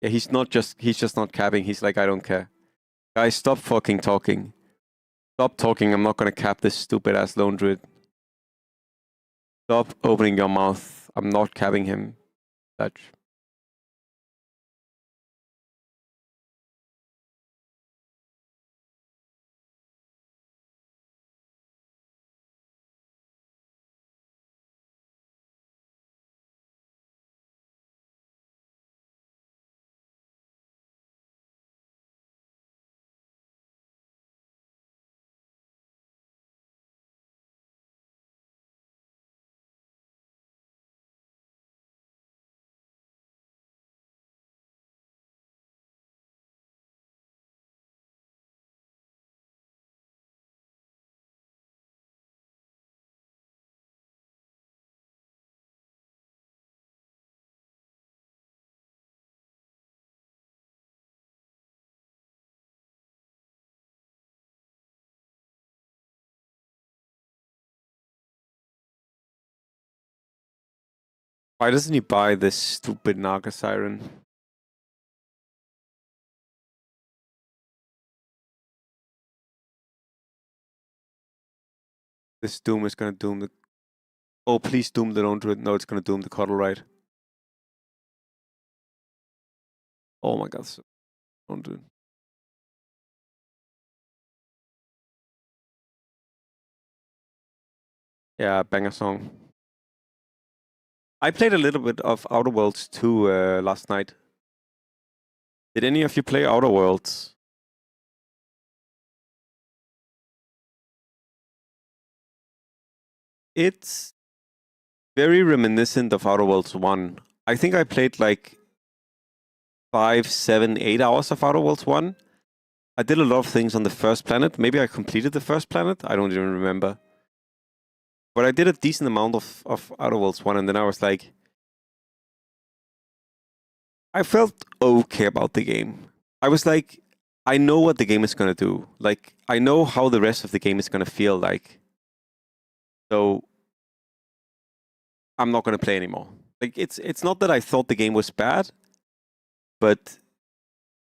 Yeah, he's just not capping. He's like, I don't care. Guys, stop fucking talking. Stop talking. I'm not gonna cap this stupid ass lone druid. Stop opening your mouth. I'm not capping him. Such. Why doesn't he buy this stupid Naga Siren? This Doom is gonna doom the... Oh, please doom the Lone Druid. No, it's gonna doom the Cuddle, right? Oh my god, Lone Druid. Yeah, banger song. I played a little bit of Outer Worlds 2 last night. Did any of you play Outer Worlds? It's very reminiscent of Outer Worlds 1. I think I played like 5, 7, 8 hours of Outer Worlds 1. I did a lot of things on the first planet. Maybe I completed the first planet. I don't even remember. But I did a decent amount of Outer Worlds 1, and then I was like... I felt okay about the game. I was like, I know what the game is going to do. Like, I know how the rest of the game is going to feel like. So, I'm not going to play anymore. Like, it's not that I thought the game was bad, but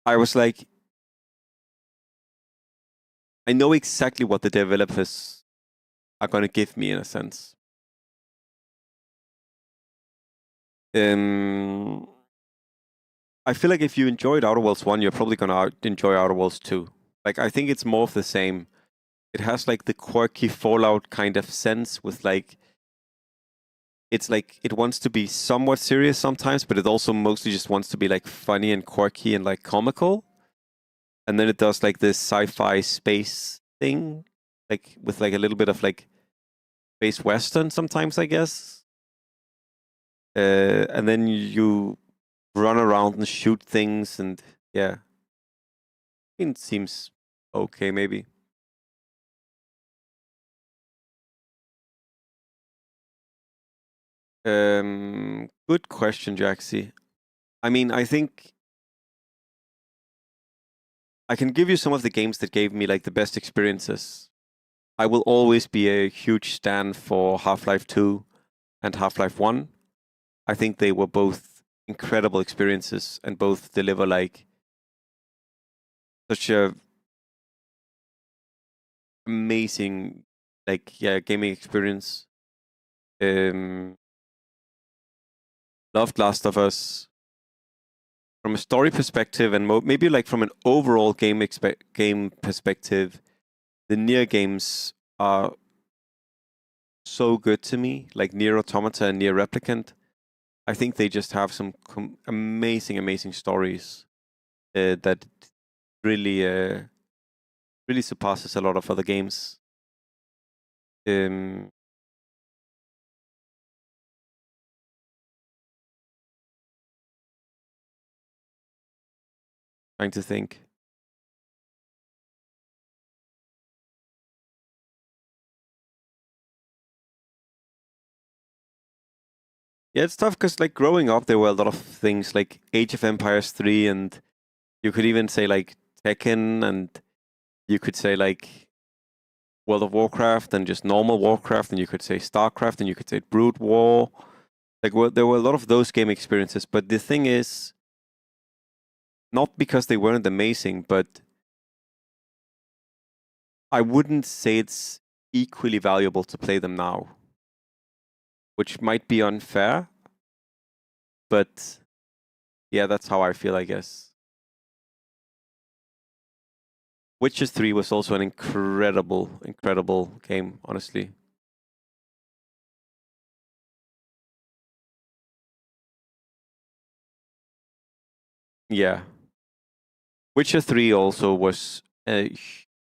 I was like, I know exactly what the developers are going to give me in a sense. I feel like if you enjoyed Outer Worlds 1, you're probably going to enjoy Outer Worlds 2. Like, I think it's more of the same. It has like the quirky Fallout kind of sense with like, it's like it wants to be somewhat serious sometimes, but it also mostly just wants to be like funny and quirky and like comical. And then it does like this sci-fi space thing, like with like a little bit of like space western sometimes, I guess. And then you run around and shoot things, and yeah, it seems okay maybe. Good question, Jaxie. I mean, I think I can give you some of the games that gave me like the best experiences. I will always be a huge stan for Half-Life 2 and Half-Life 1. I think they were both incredible experiences and both deliver like such a amazing like gaming experience. Loved Last of Us. From a story perspective and maybe like from an overall game perspective, the Nier games are so good to me, like Nier Automata and Nier Replicant. I think they just have some amazing stories that really really surpasses a lot of other games. Trying to think. Yeah, it's tough because like growing up, there were a lot of things like Age of Empires 3, and you could even say like Tekken, and you could say like World of Warcraft and just normal Warcraft, and you could say StarCraft, and you could say Brood War. Like, well, there were a lot of those game experiences, but the thing is, not because they weren't amazing, but I wouldn't say it's equally valuable to play them now, which might be unfair, but yeah, that's how I feel, I guess. Witcher 3 was also an incredible game, honestly. Yeah. Witcher 3 also was a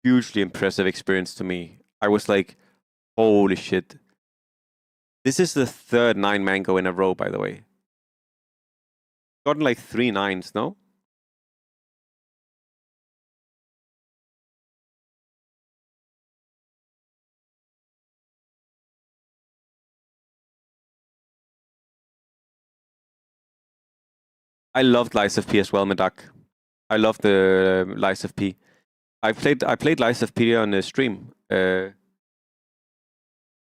hugely impressive experience to me. I was like, holy shit. This is the third 9 mango in a row, by the way. Gotten like 3 9s, no? I loved Lies of P as well, Medak. I love the Lies of P. I played Lies of P on the stream.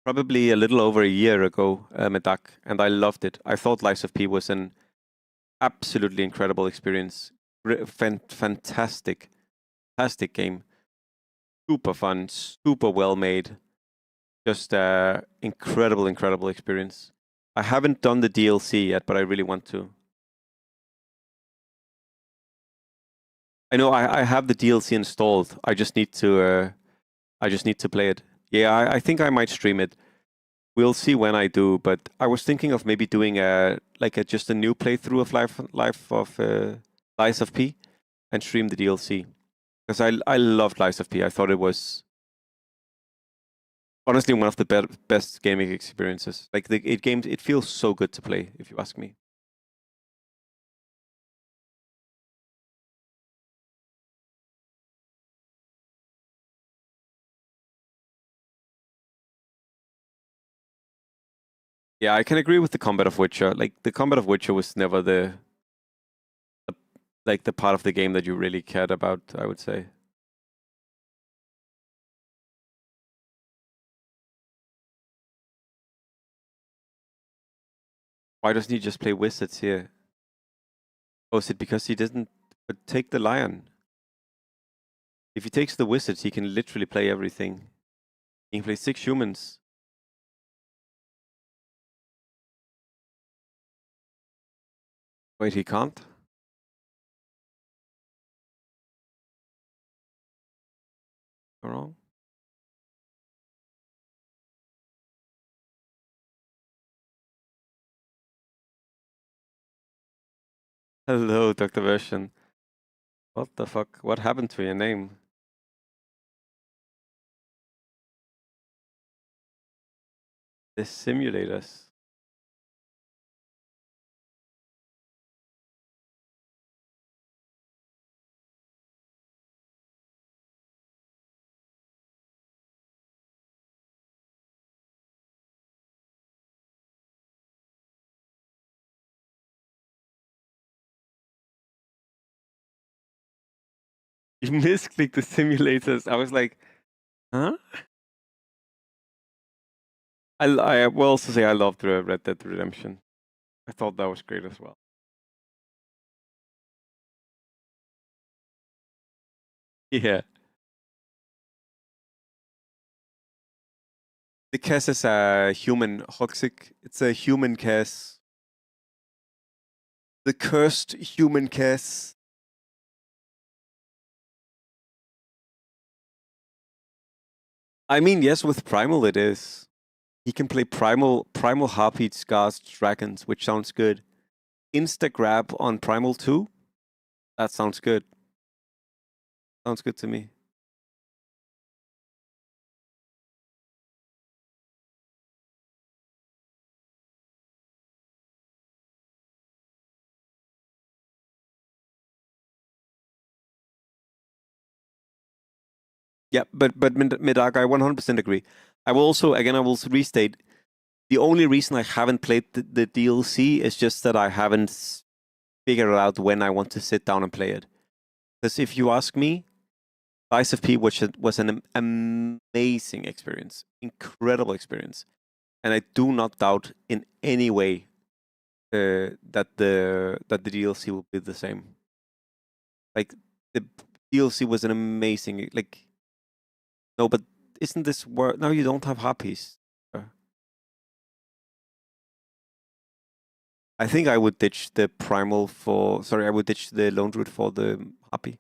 probably a little over a year ago, Medak, and I loved it. I thought Lies of P was an absolutely incredible experience. Fantastic, fantastic game. Super fun, super well made. Just incredible, incredible experience. I haven't done the DLC yet, but I really want to. I know I have the DLC installed. I just need to play it. Yeah, I think I might stream it. We'll see when I do, but I was thinking of maybe doing just a new playthrough of Lies of P and stream the DLC. Because I loved Lies of P. I thought it was honestly one of the best gaming experiences. Like it feels so good to play, if you ask me. Yeah, I can agree with the combat of Witcher. Like the combat of Witcher was never the like the part of the game that you really cared about, I would say. Why doesn't he just play wizards here? Oh, is it because he didn't take the lion? If he takes the wizards, he can literally play everything. He can play 6 humans. Wait, he can't? Am I wrong? Hello, Dr. Version. What the fuck? What happened to your name? The simulators. You misclicked the simulators. I was like, huh? I will also say I loved Red Dead Redemption. I thought that was great as well. Yeah. The Cass is a human Hoxic. It's a human Cass. The cursed human Cass. I mean, yes, with Primal it is. He can play Primal Harpy Scars Dragons, which sounds good. Insta grab on Primal 2? That sounds good. Sounds good to me. Yeah, but Midag, I 100% agree. I will also restate the only reason I haven't played the DLC is just that I haven't figured out when I want to sit down and play it. Because if you ask me, Lies of P was an amazing experience, incredible experience, and I do not doubt in any way that the DLC will be the same. Like the DLC was an amazing no, but isn't this where now you don't have Harpies? I think I would ditch the primal for I would ditch the lone druid for the Harpy.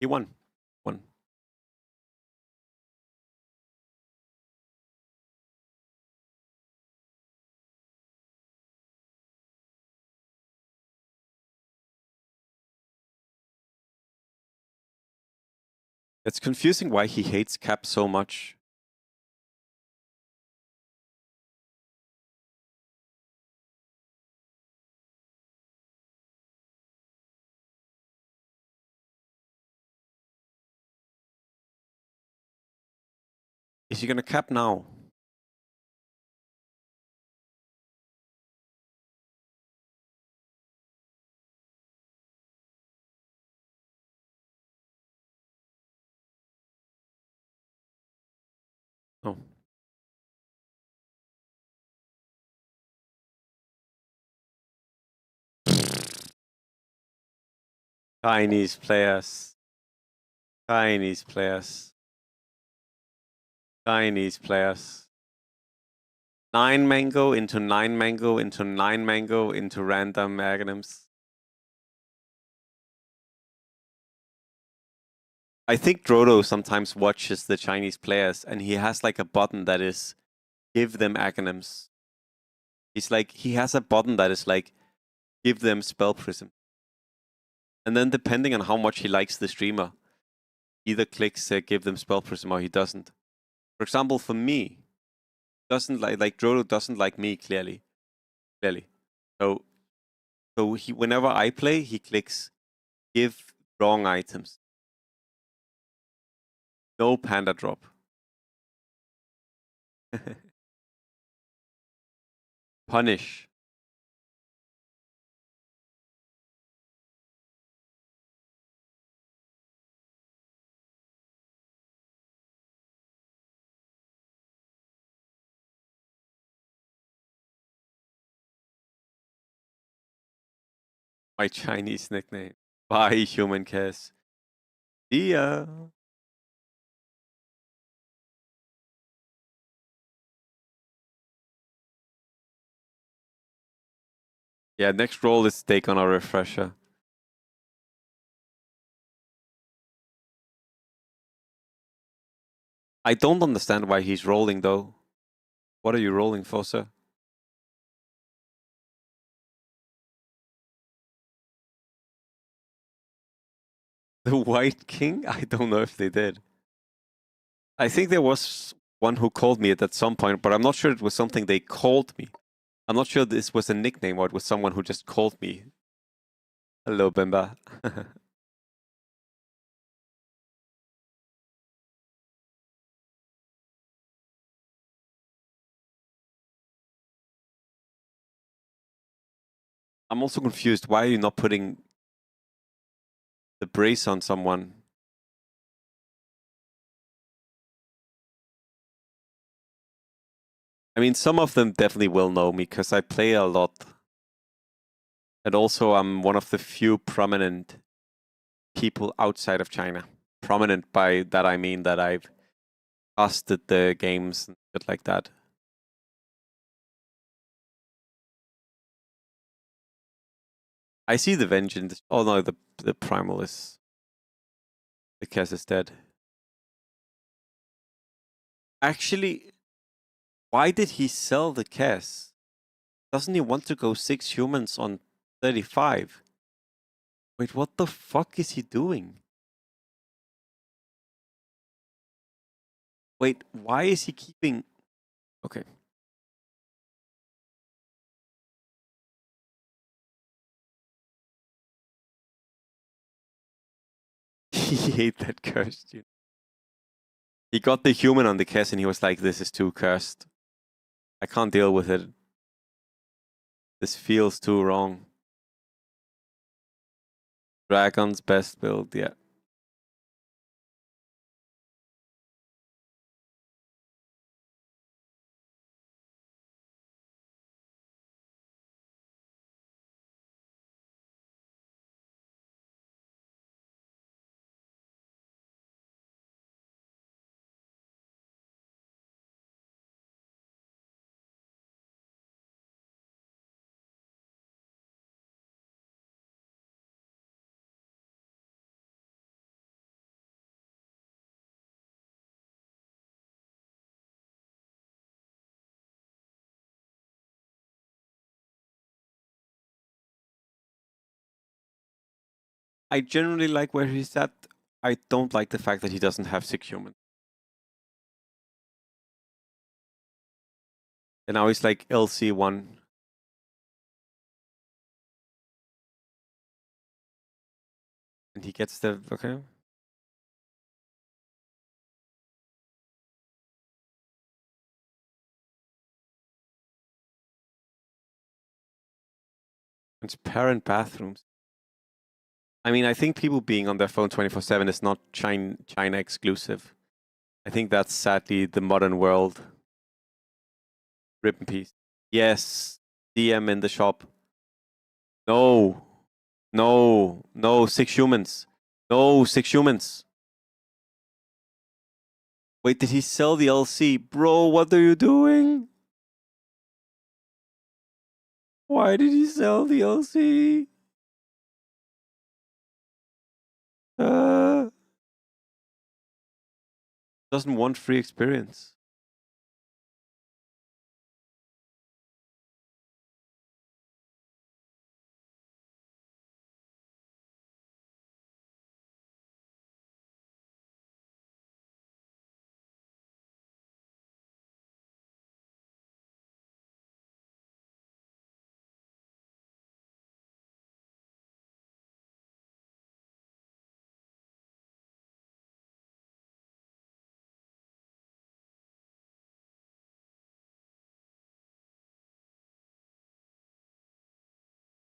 He won. Won. It's confusing why he hates Cap so much. Is he gonna cap now? Oh. Chinese players. Chinese players. Chinese players. 9 mango into 9 mango into 9 mango into random magnums. I think Drodo sometimes watches the Chinese players and he has like a button that is give them aghanims. He's like, he has a button that is like, give them spell prism. And then depending on how much he likes the streamer, either clicks give them spell prism or he doesn't. For example, for me, doesn't like Drodo doesn't like me clearly. So he whenever I play, he clicks give wrong items. No panda drop. Punish. My Chinese nickname. Bye, human Cass. See ya. Yeah, next roll is take on a refresher. I don't understand why he's rolling though. What are you rolling for, sir? The White King? I don't know if they did. I think there was one who called me it at some point, but I'm not sure it was something they called me. I'm not sure this was a nickname or it was someone who just called me. Hello, Bemba. I'm also confused. Why are you not putting the brace on someone? I mean, some of them definitely will know me because I play a lot. And also, I'm one of the few prominent people outside of China. Prominent by that I mean that I've casted the games and shit like that. I see the Vengeance. Oh no, the Primal is... The Cass is dead. Actually, why did he sell the Cass? Doesn't he want to go 6 humans on 35? Wait, what the fuck is he doing? Wait, why is he keeping... Okay. He hate that cursed, dude. He got the human on the Cass and he was like, this is too cursed. I can't deal with it. This feels too wrong. Dragon's best build, yeah. I generally like where he's at. I don't like the fact that he doesn't have 6 humans. And now he's like LC1. And he gets the... Okay. Transparent bathrooms. I mean, I think people being on their phone 24/7 is not China exclusive. I think that's sadly the modern world. Rip in peace. Yes, DM in the shop. No, no, 6 humans. No, 6 humans. Wait, did he sell the LC? Bro, what are you doing? Why did he sell the LC? Doesn't want free experience.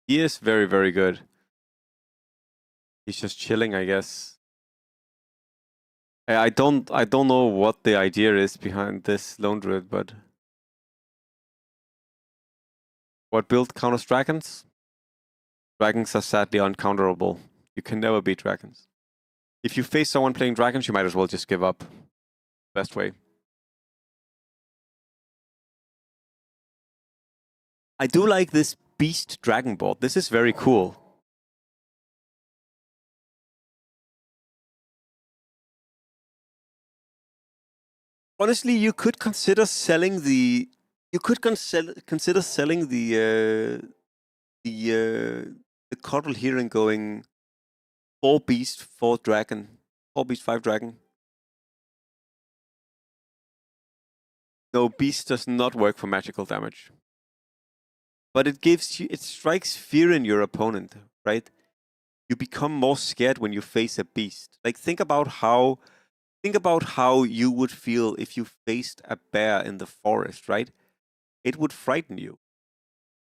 He is very, very good. He's just chilling, I guess. I don't know what the idea is behind this lone druid, but what build counters dragons? Dragons are sadly uncounterable. You can never beat dragons. If you face someone playing dragons, you might as well just give up. Best way. I do like this beast dragon board. This is very cool. Honestly, you could consider selling the. You could consider selling the cuddle here and going 4 beast, 4 dragon, 4 beast, 5 dragon. No, beast does not work for magical damage. But it gives you, it strikes fear in your opponent, right? You become more scared when you face a beast. Like think about how you would feel if you faced a bear in the forest, right? It would frighten you.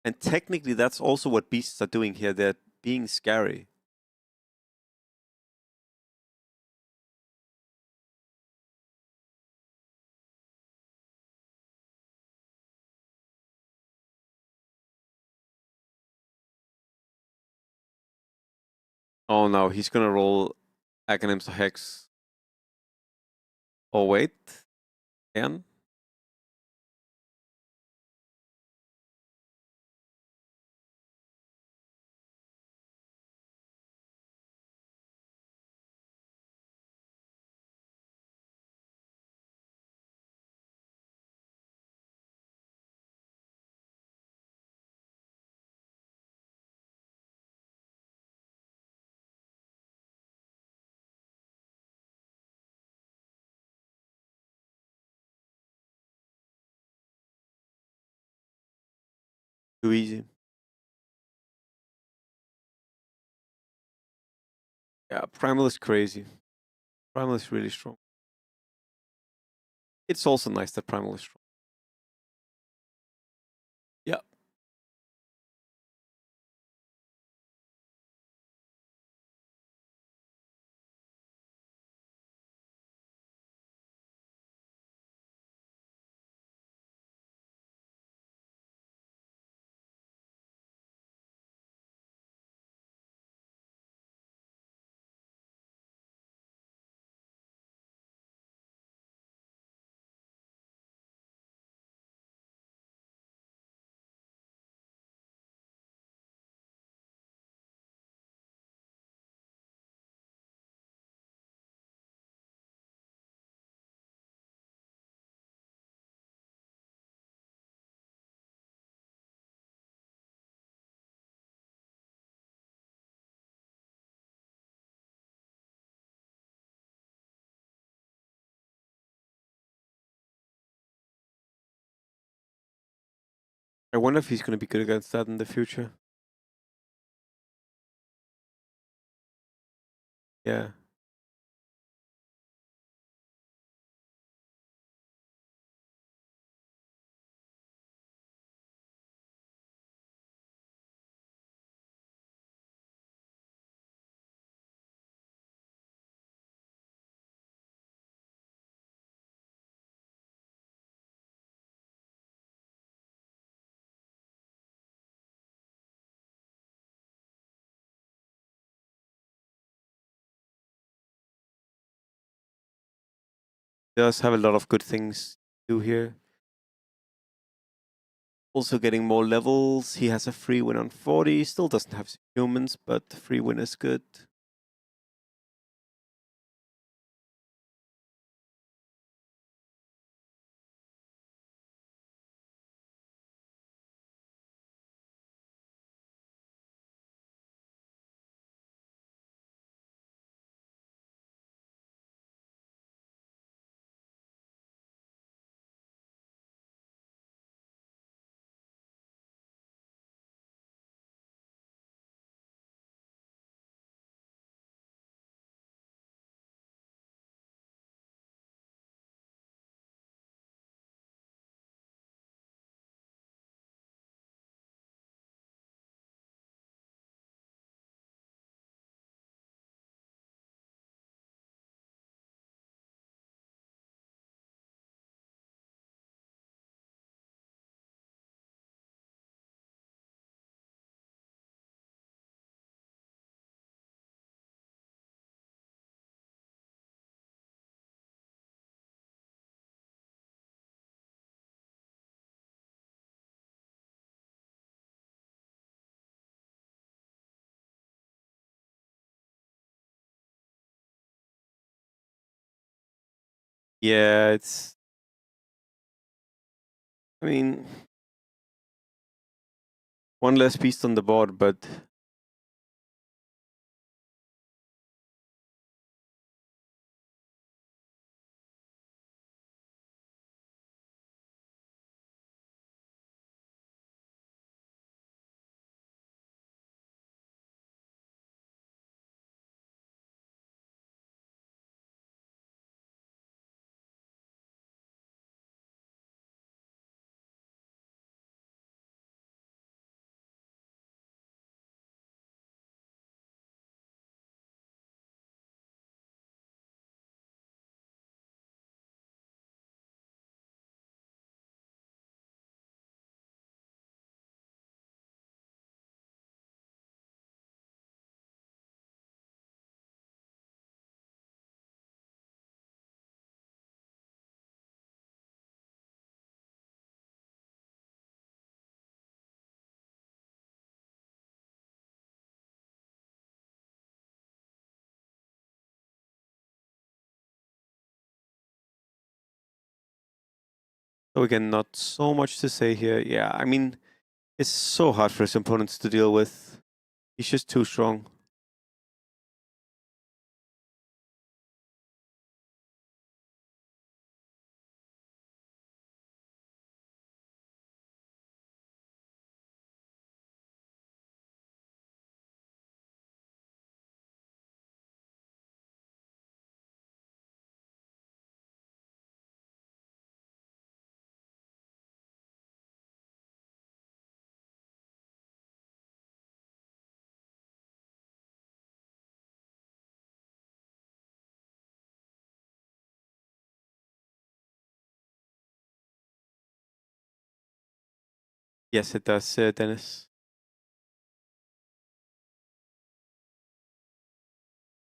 And technically that's also what beasts are doing here. They're being scary. Oh no, he's gonna roll Aghanim's Hex. Oh wait. Again? Too easy. Yeah, Primal is crazy. Primal is really strong. It's also nice that Primal is strong. Yeah. I wonder if he's gonna be good against that in the future. Yeah. does have a lot of good things to do here. Also getting more levels. He has a free win on 40. Still doesn't have humans, but the free win is good. Yeah, it's. I mean, one less beast on the board, but so again, not so much to say here. Yeah, I mean, it's so hard for his opponents to deal with. He's just too strong. Yes, it does, Dennis.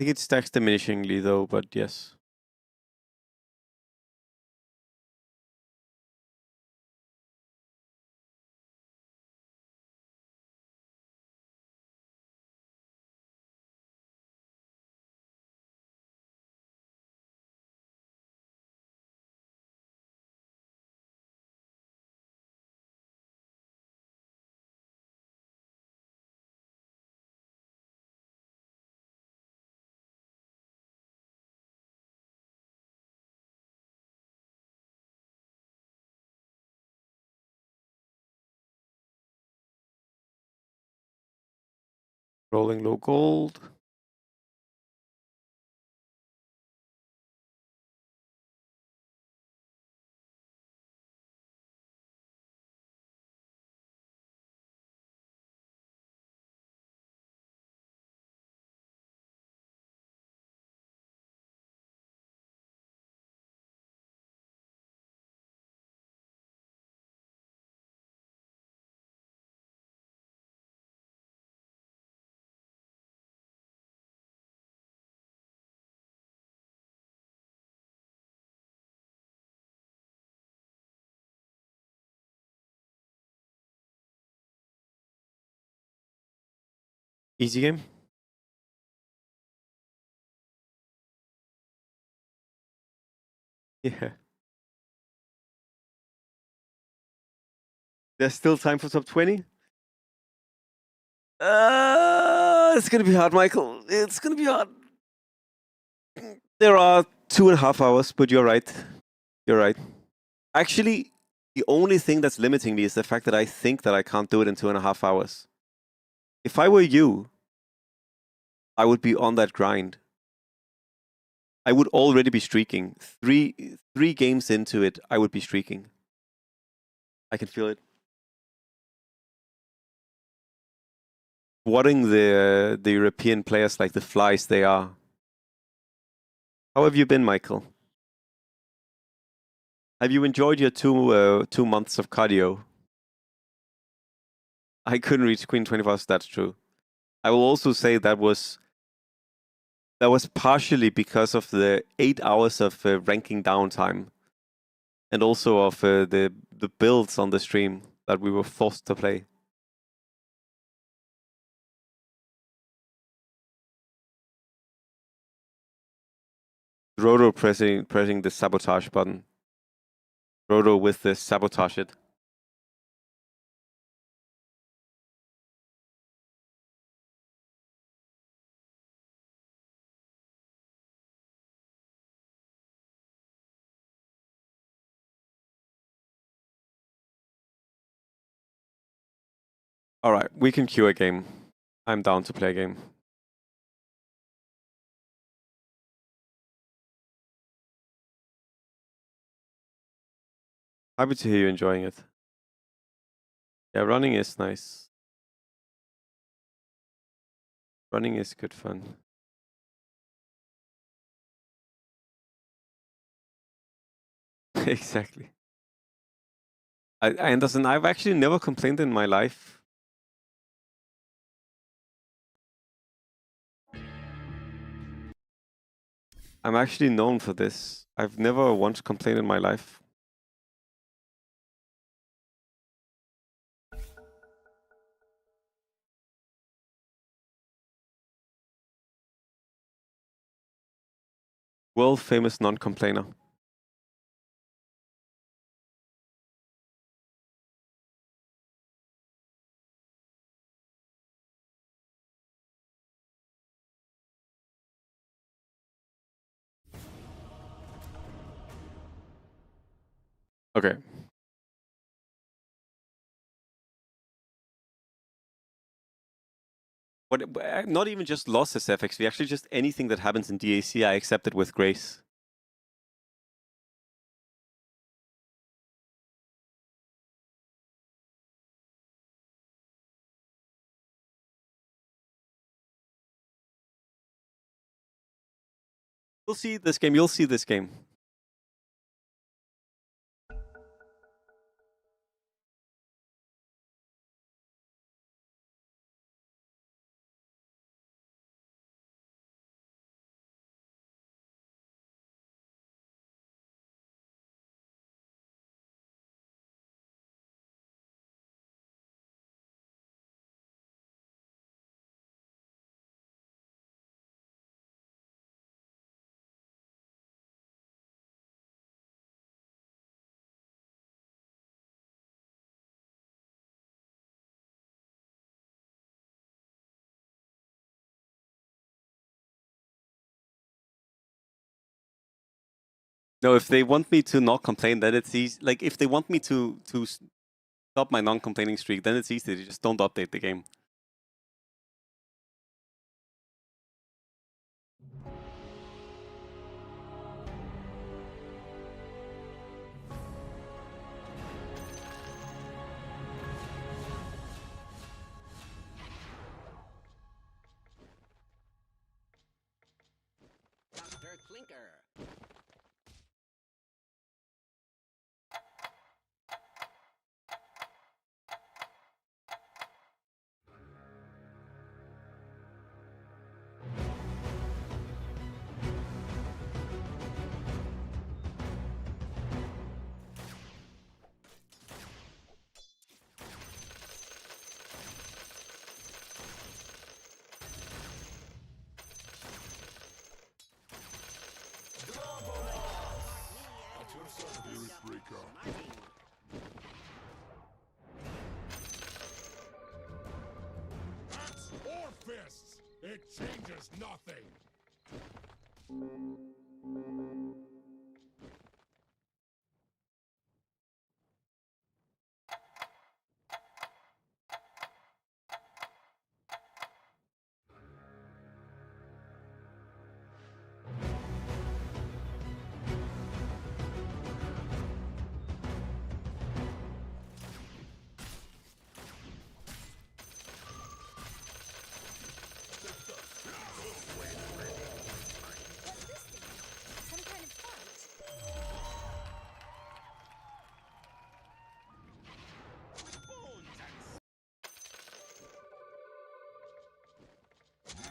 I think it stacks diminishingly though, but yes. Rolling low gold. Easy game. Yeah. There's still time for top 20? It's gonna be hard, Michael. It's gonna be hard. There are 2.5 hours, but you're right. You're right. Actually, the only thing that's limiting me is the fact that I think that I can't do it in 2.5 hours. If I were you, I would be on that grind. I would already be streaking. Three games into it, I would be streaking. I can feel it. Swatting the European players like the flies they are. How have you been, Michael? Have you enjoyed your 2 months of cardio? I couldn't reach Queen 25, that's true. I will also say that was partially because of the 8 hours of ranking downtime, and also of the builds on the stream that we were forced to play. Roto pressing the sabotage button. Roto with the sabotage it. All right, we can queue a game. I'm down to play a game. Happy to hear you enjoying it. Yeah, running is nice. Running is good fun. Exactly. Anderson, I've actually never complained in my life. I'm actually known for this. I've never once complained in my life. World famous non-complainer. Okay. Not even just losses FXV, actually just anything that happens in DAC, I accept it with grace. You'll see this game, you'll see this game. No, if they want me to not complain, then it's easy. Like, if they want me to stop my non-complaining streak, then it's easy. They just don't update the game. It changes nothing. What's this thing? Some kind of fight?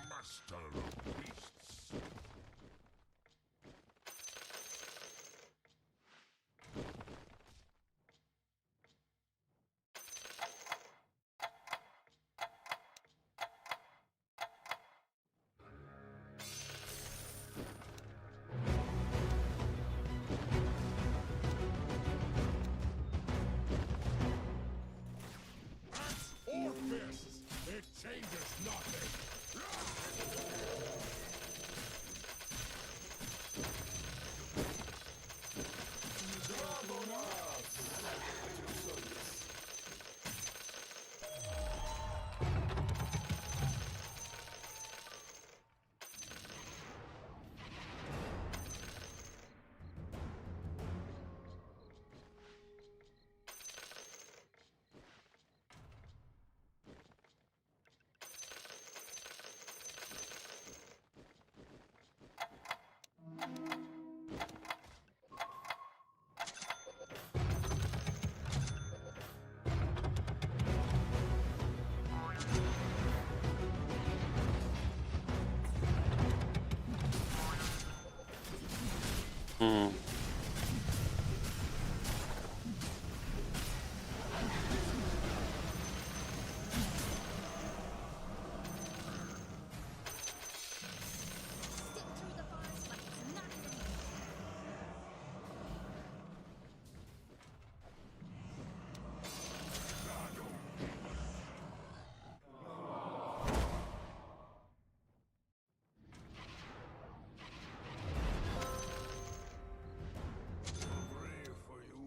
Master of beasts. Axe or fists, it changes nothing. Hmm. Stick through the forest like it's not gonna be. Pray for you.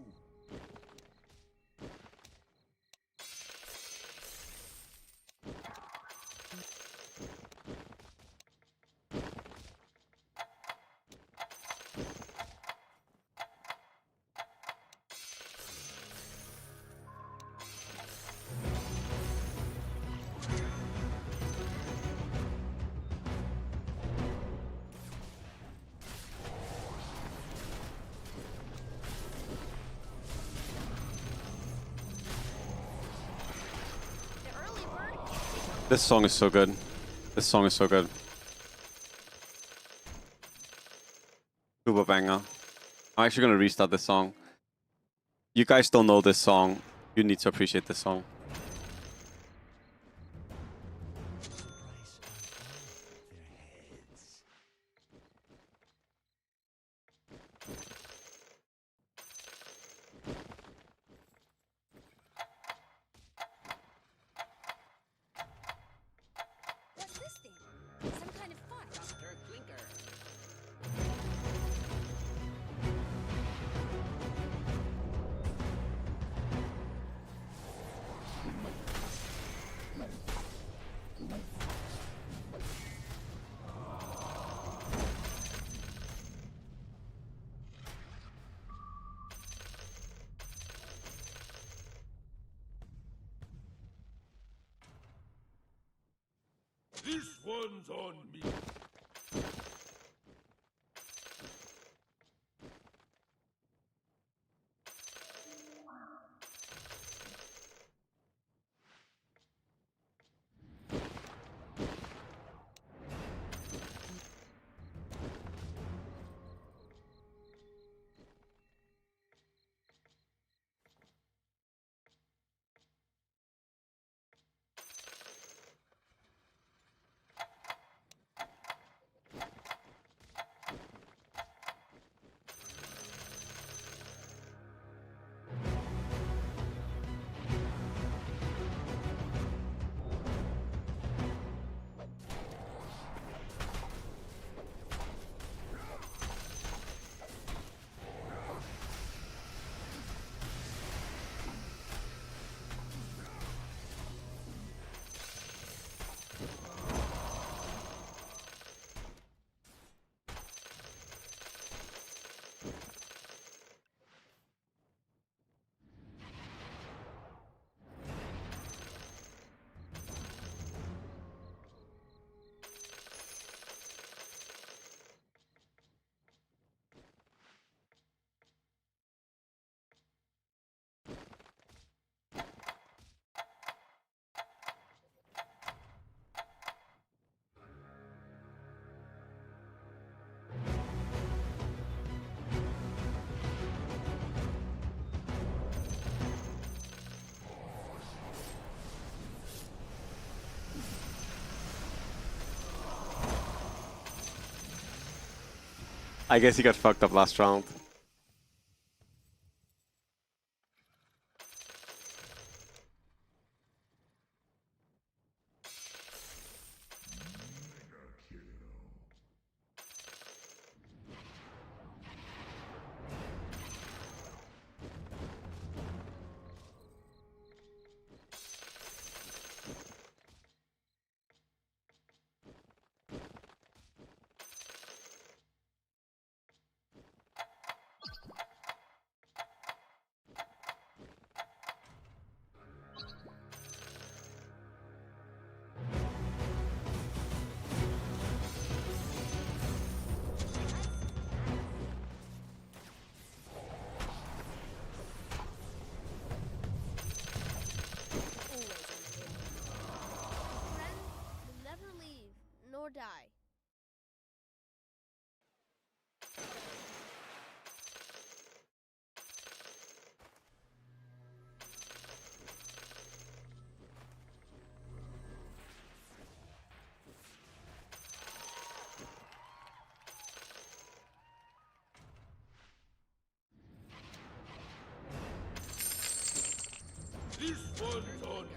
The early bird can't take This song is so good. This song is so good. Super banger. I'm actually gonna restart this song. You guys don't know this song. You need to appreciate this song. What's this thing? Some kind of fight? Dr. Clinker. This one's on me. I guess he got fucked up last round. Always on the move. Friend will never leave nor die. This one's on me.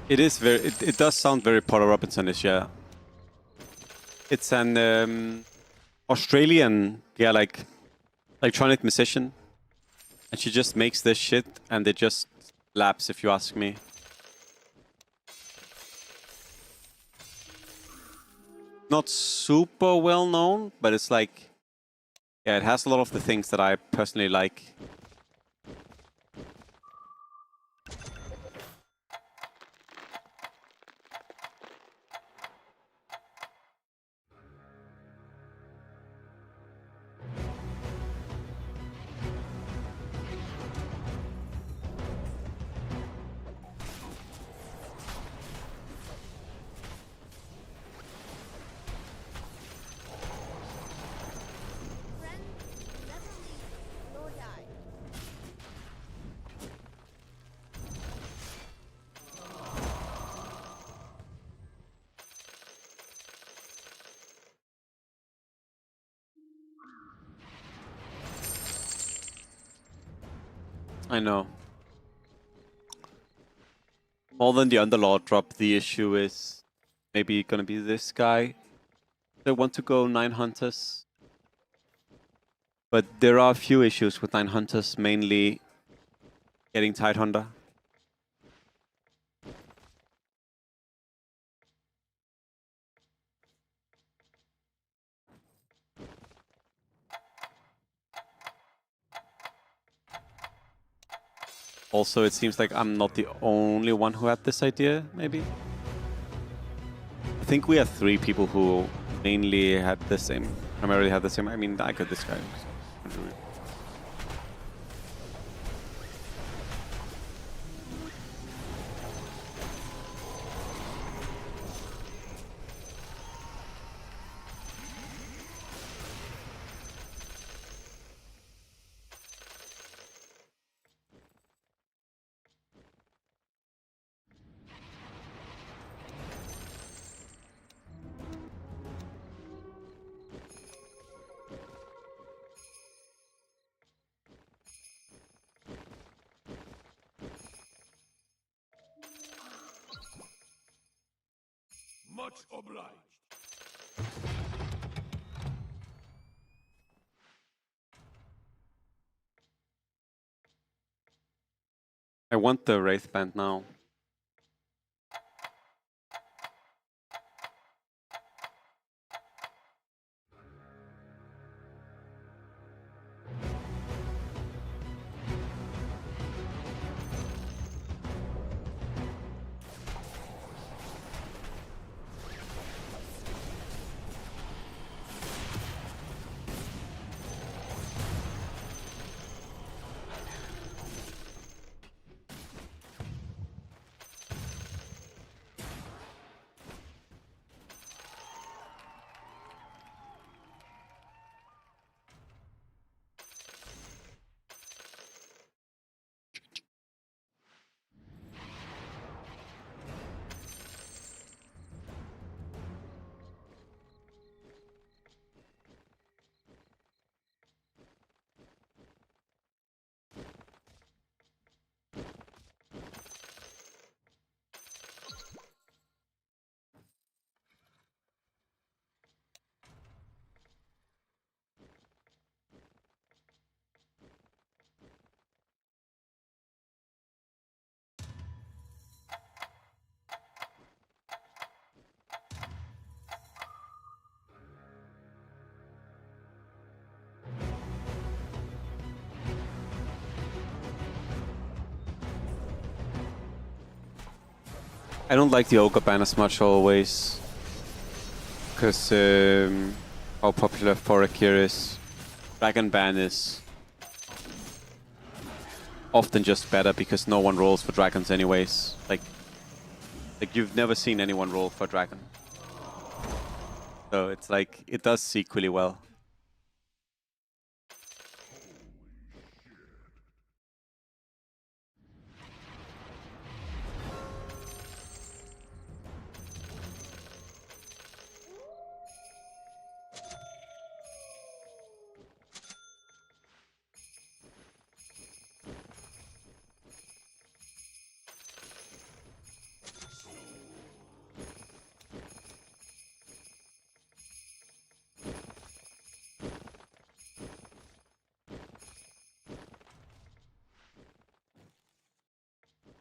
It is very. It does sound very Potter Robinson-ish, yeah. It's an Australian, yeah, like electronic musician, and she just makes this shit, and it just slaps, if you ask me. Not super well known, but it's like, yeah, it has a lot of the things that I personally like. Friend will never leave nor die. I know. More than the Underlord drop, the issue is maybe gonna be this guy. They want to go 9 Hunters. But there are a few issues with 9 Hunters, mainly getting Tidehunter. Also, it seems like I'm not the only one who had this idea, maybe. I think we have 3 people who mainly had the same, primarily had the same. I mean, I got this guy. Much obliged. I want the Wraith Band now. I don't like the Ogre ban as much always. Because how popular Forakir is. Dragon ban is often just better because no one rolls for dragons anyways. Like you've never seen anyone roll for dragon. So it's like, it does equally well.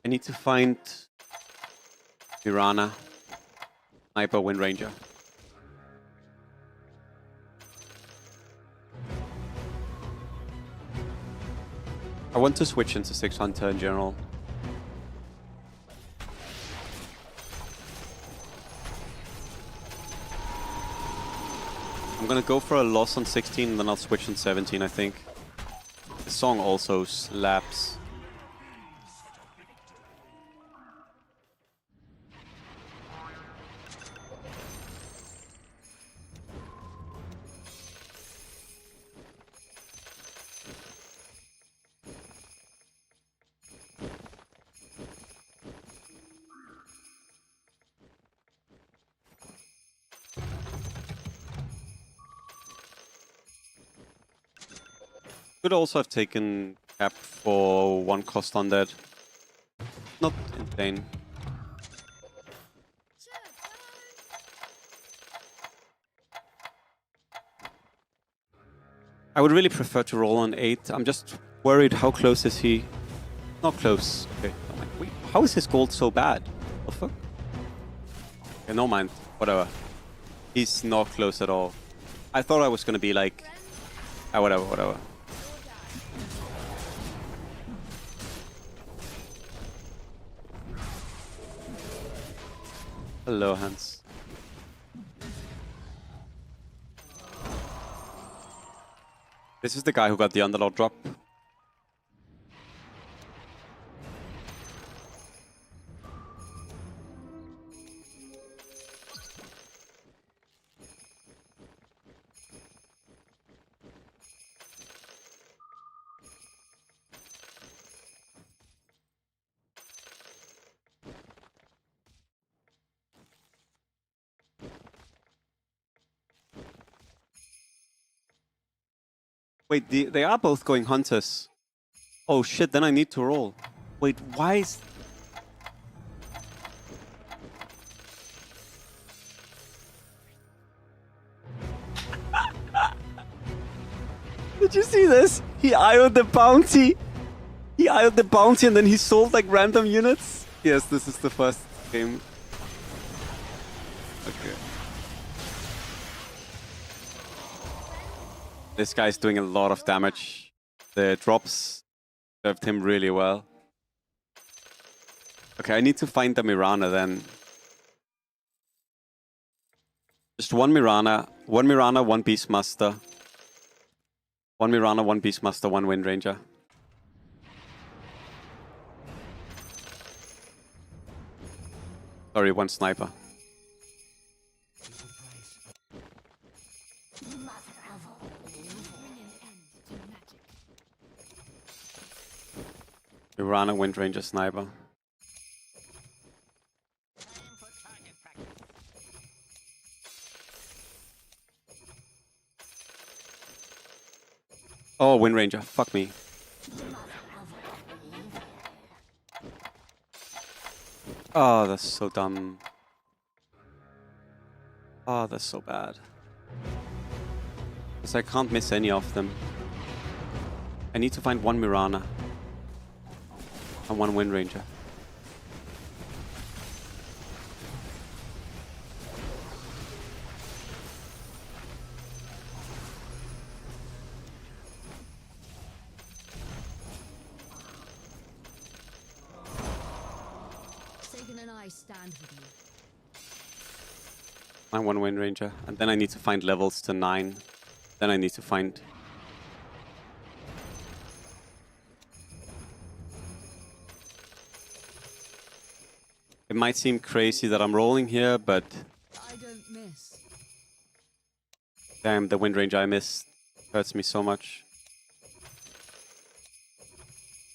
I need to find Mirana, Sniper, Wind Ranger. I want to switch into 6 Hunter in general. I'm gonna go for a loss on 16 and then I'll switch on 17, I think. The song also slaps. Could also have taken cap for 1 cost on that. Not insane. I would really prefer to roll on 8. I'm just worried, how close is he? Not close. Okay. I'm like, wait, how is his gold so bad? The fuck? Okay, no mind. Whatever. He's not close at all. I thought I was gonna be like... Ah, whatever. Hello, Hans. This is the guy who got the Underlord drop. Wait, they are both going hunters. Oh shit, then I need to roll. Wait, why is... Did you see this? He IO'd the bounty. He IO'd the bounty and then he sold like random units. Yes, this is the first game. Okay. This guy's doing a lot of damage. The drops served him really well. Okay, I need to find the Mirana then. Just one Mirana, one Beastmaster. One Mirana, one Beastmaster, one Wind Ranger. Sorry, one Sniper. Mirana, Wind Ranger, Sniper. Oh, Wind Ranger, fuck me. Oh, that's so dumb. Oh, that's so bad. Because I can't miss any of them. I need to find one Mirana. And one Wind Ranger. Dragon and I stand with you. My 1 Wind Ranger. And then I need to find levels to 9. Then I need to find... It might seem crazy that I'm rolling here, but I don't miss. damn, the Wind Ranger I missed hurts me so much.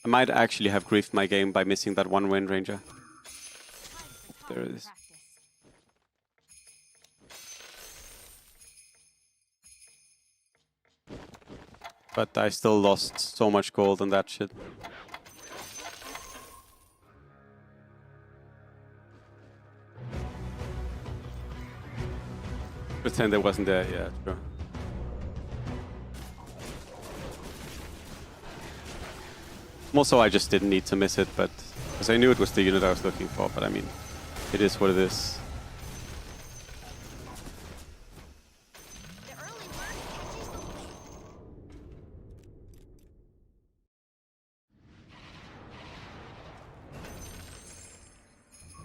I might actually have griefed my game by missing that 1 Wind Ranger. There it is. But I still lost so much gold on that shit. Pretend it wasn't there, yeah, true. Also, I just didn't need to miss it, but because I knew it was the unit I was looking for, but I mean, it is what it is. The early bird catches the worm.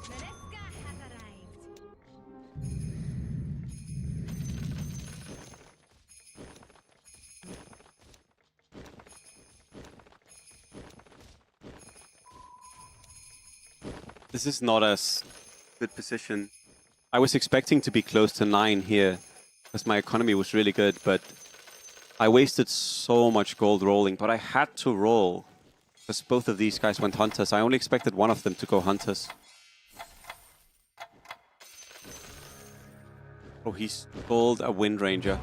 Mereska has arrived. This is not as good position. I was expecting to be close to 9 here, because my economy was really good, but I wasted so much gold rolling, but I had to roll, because both of these guys went hunters. I only expected one of them to go hunters. Oh, he stalled a Wind Ranger.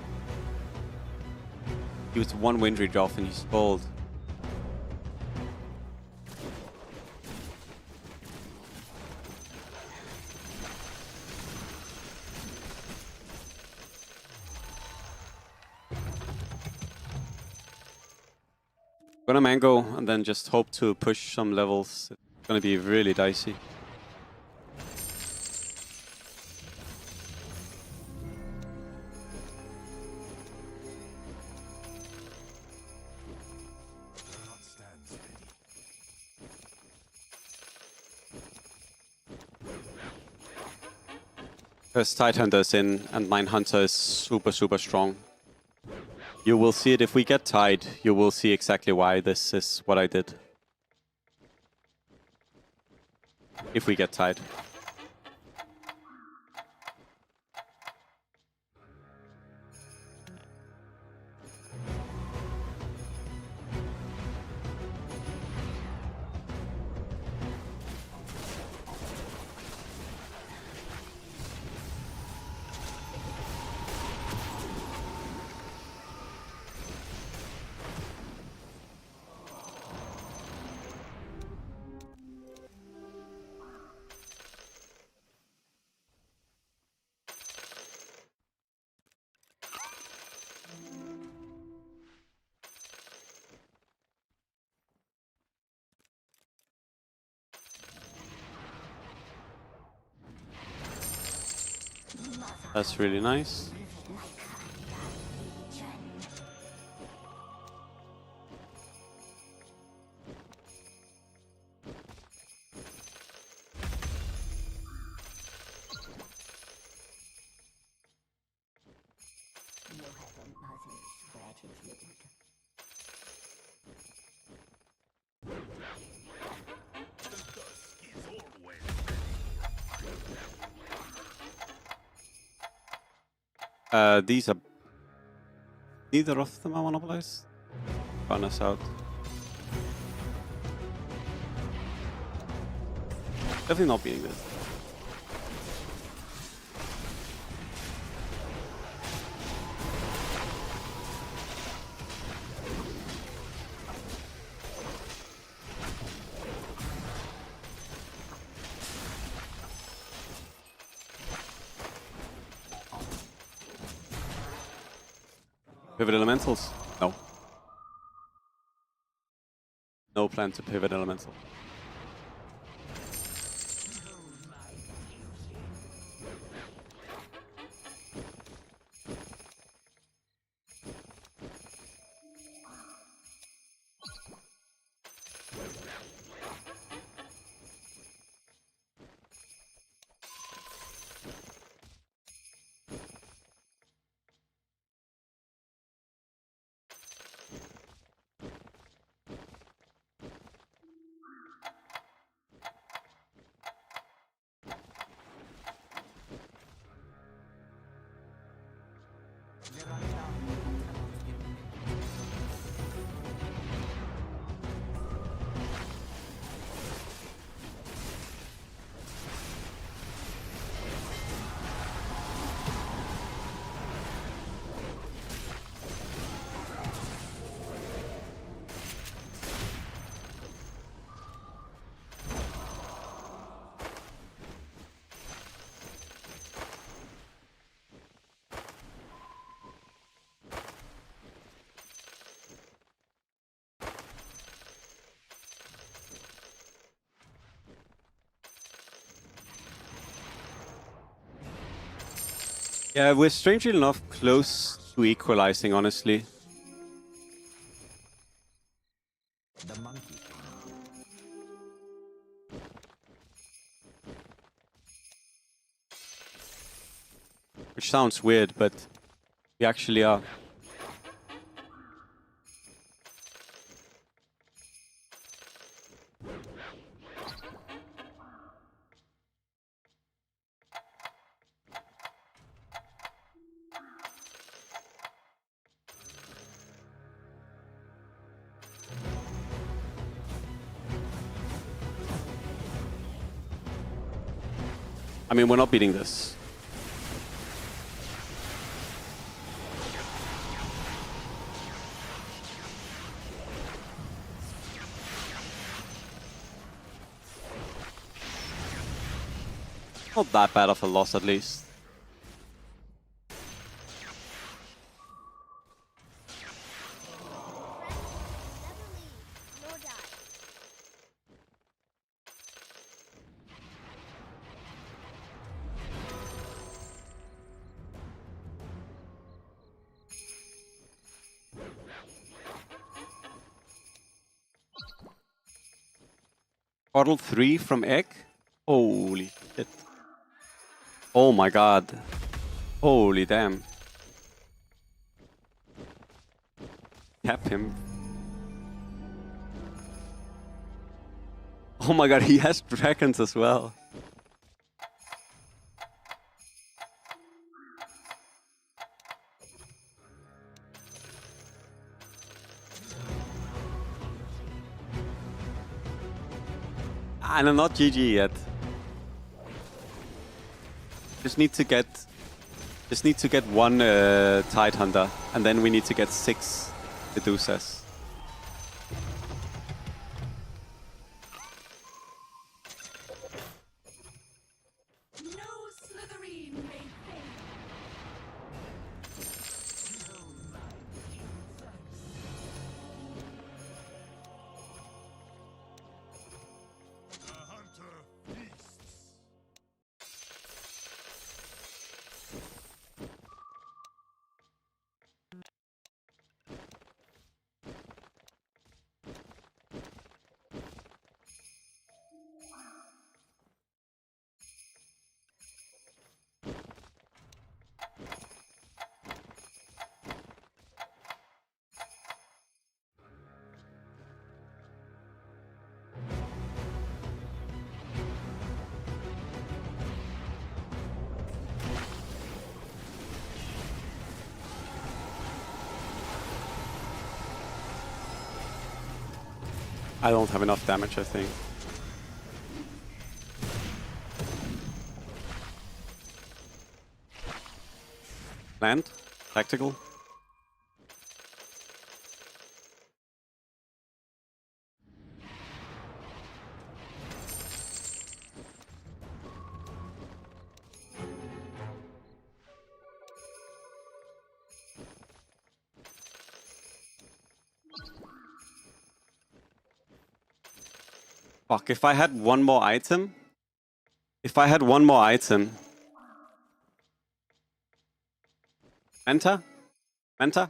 He was 1 Wind Ranger off and he stalled. Gonna mango and then just hope to push some levels. It's gonna be really dicey. Because Tidehunter is in and mine Hunter is super, super strong. You will see it if we get tied. You will see exactly why this is what I did. If we get tied. That's really nice. These are... Neither of them are monopolized. Burn us out. Definitely not beating this. Pivot elementals? No. No plan to pivot elemental. Yeah, we're strangely enough close to equalizing, honestly. The monkey king. Which sounds weird, but we actually are. I mean, we're not beating this. Not that bad of a loss, at least. Never leave nor die. Bottle 3 from Egg? Holy shit. Oh my god. Holy damn. Tap him. Oh my god, he has dragons as well. And I'm not GG yet. Just need to get one Tide Hunter, and then we need to get 6 Medusas. No Slytherin may fail. The hunter feasts. I don't have enough damage, I think. Land? Tactical? Fuck, if I had one more item... If I had one more item... Enter? Enter?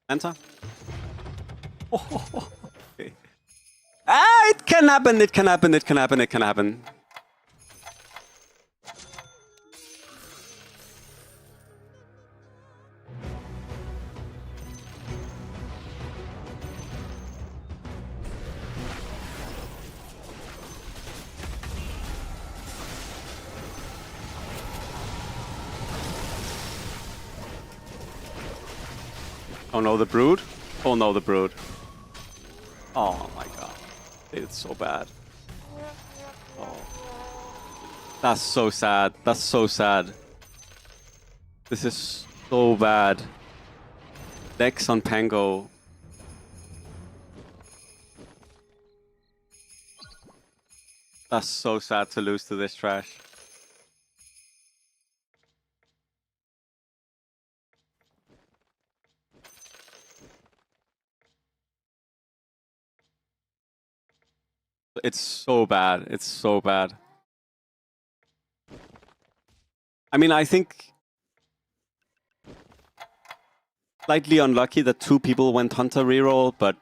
Enter? Oh, okay. Ah, it can happen, it can happen, it can happen, it can happen. Oh no, the Brood? Oh no, the Brood. Oh my god. It's so bad. Oh. That's so sad. That's so sad. This is so bad. Dex on Pango. That's so sad to lose to this trash. It's so bad. It's so bad. I mean, I think slightly unlucky that 2 people went Hunter reroll, but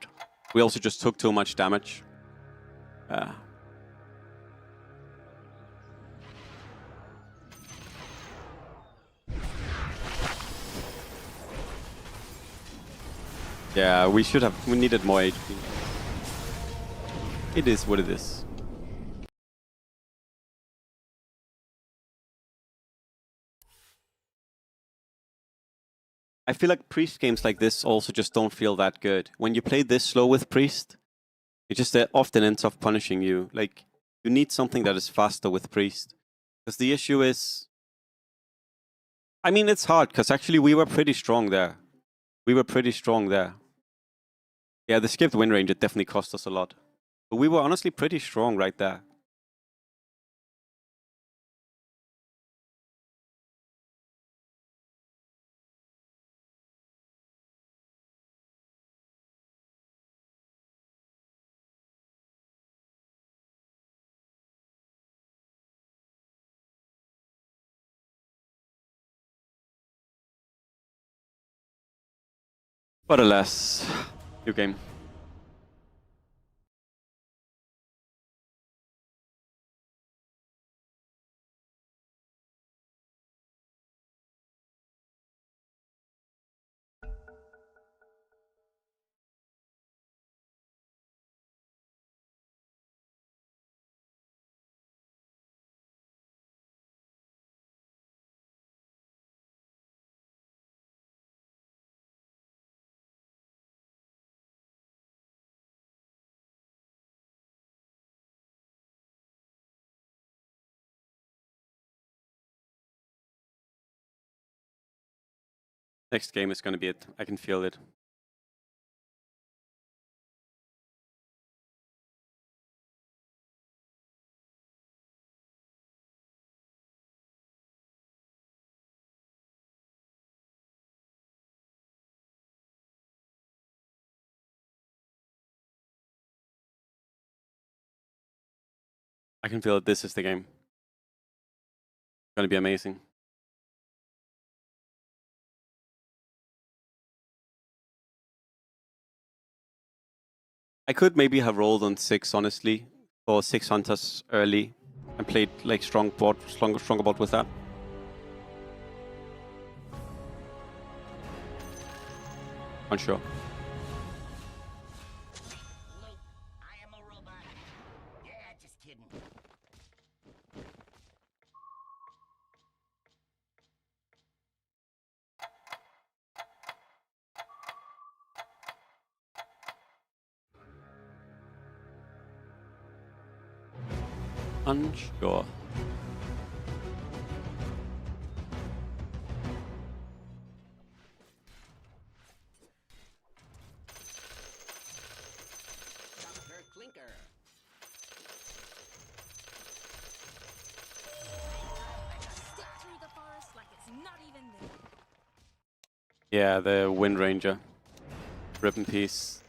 we also just took too much damage. Yeah, we needed more HP. It is what it is. I feel like Priest games like this also just don't feel that good. When you play this slow with Priest, it just often ends up punishing you. Like, you need something that is faster with Priest. Because the issue is... I mean, it's hard, because actually we were pretty strong there. Yeah, the skipped win range, it definitely cost us a lot. But we were honestly pretty strong right there. But alas, new game. Next game is going to be it. I can feel it. I can feel that this is the game. It's going to be amazing. I could maybe have rolled on 6, honestly, or 6 hunters early, and played like stronger board with that. Unsure. I am a robot. Yeah, just kidding. Unsure. Dr. Clinker. Stick through the forest like it's not even there. Yeah, the Wind Ranger. Rip in peace.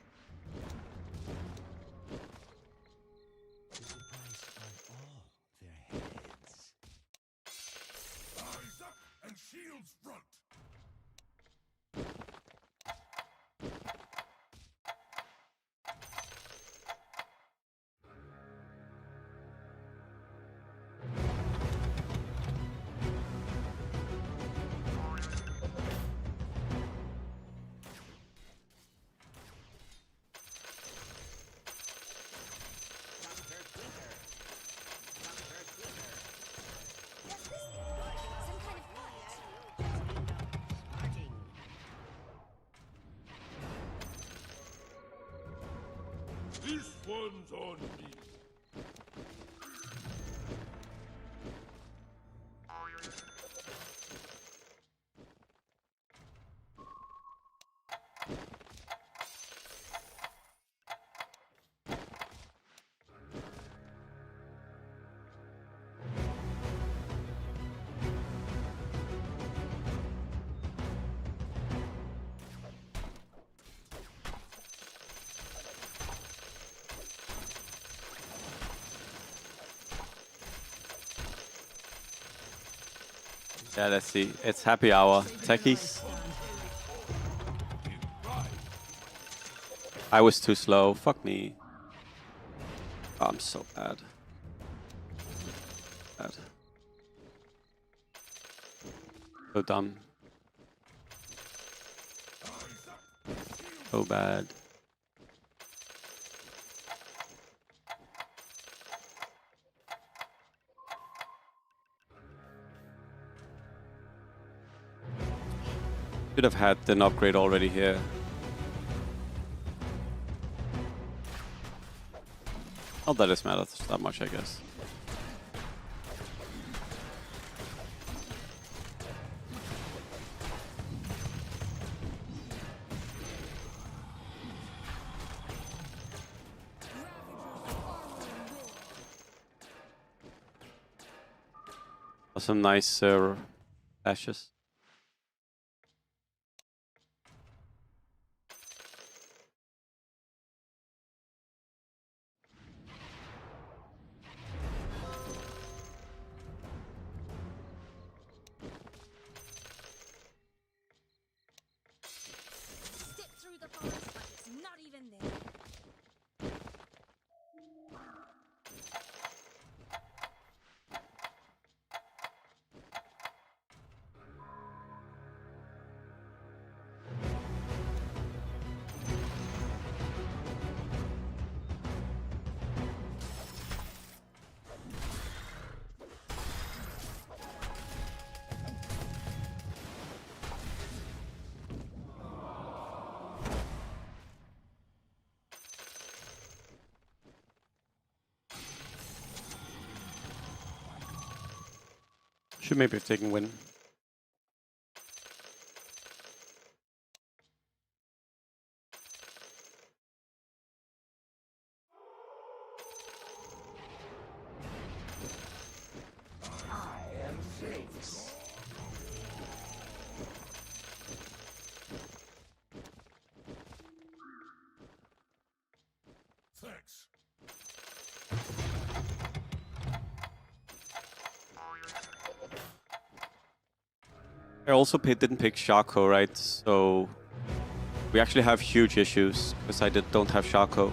Eyes up and shields front. Dr. Clinker. Dr. Clinker. What's this thing? Some kind of pot. Starting. This one's on me. Yeah, let's see. It's happy hour. Techies. I was too slow. Fuck me. Oh, I'm so bad. Bad. So dumb. So bad. Should have had an upgrade already here. Not that it matters that much, I guess. Some nice ashes. Step through the forest like it's not even there. Should maybe have taken win. Thanks. I also didn't pick Shaco, right? So we actually have huge issues because I don't have Shaco.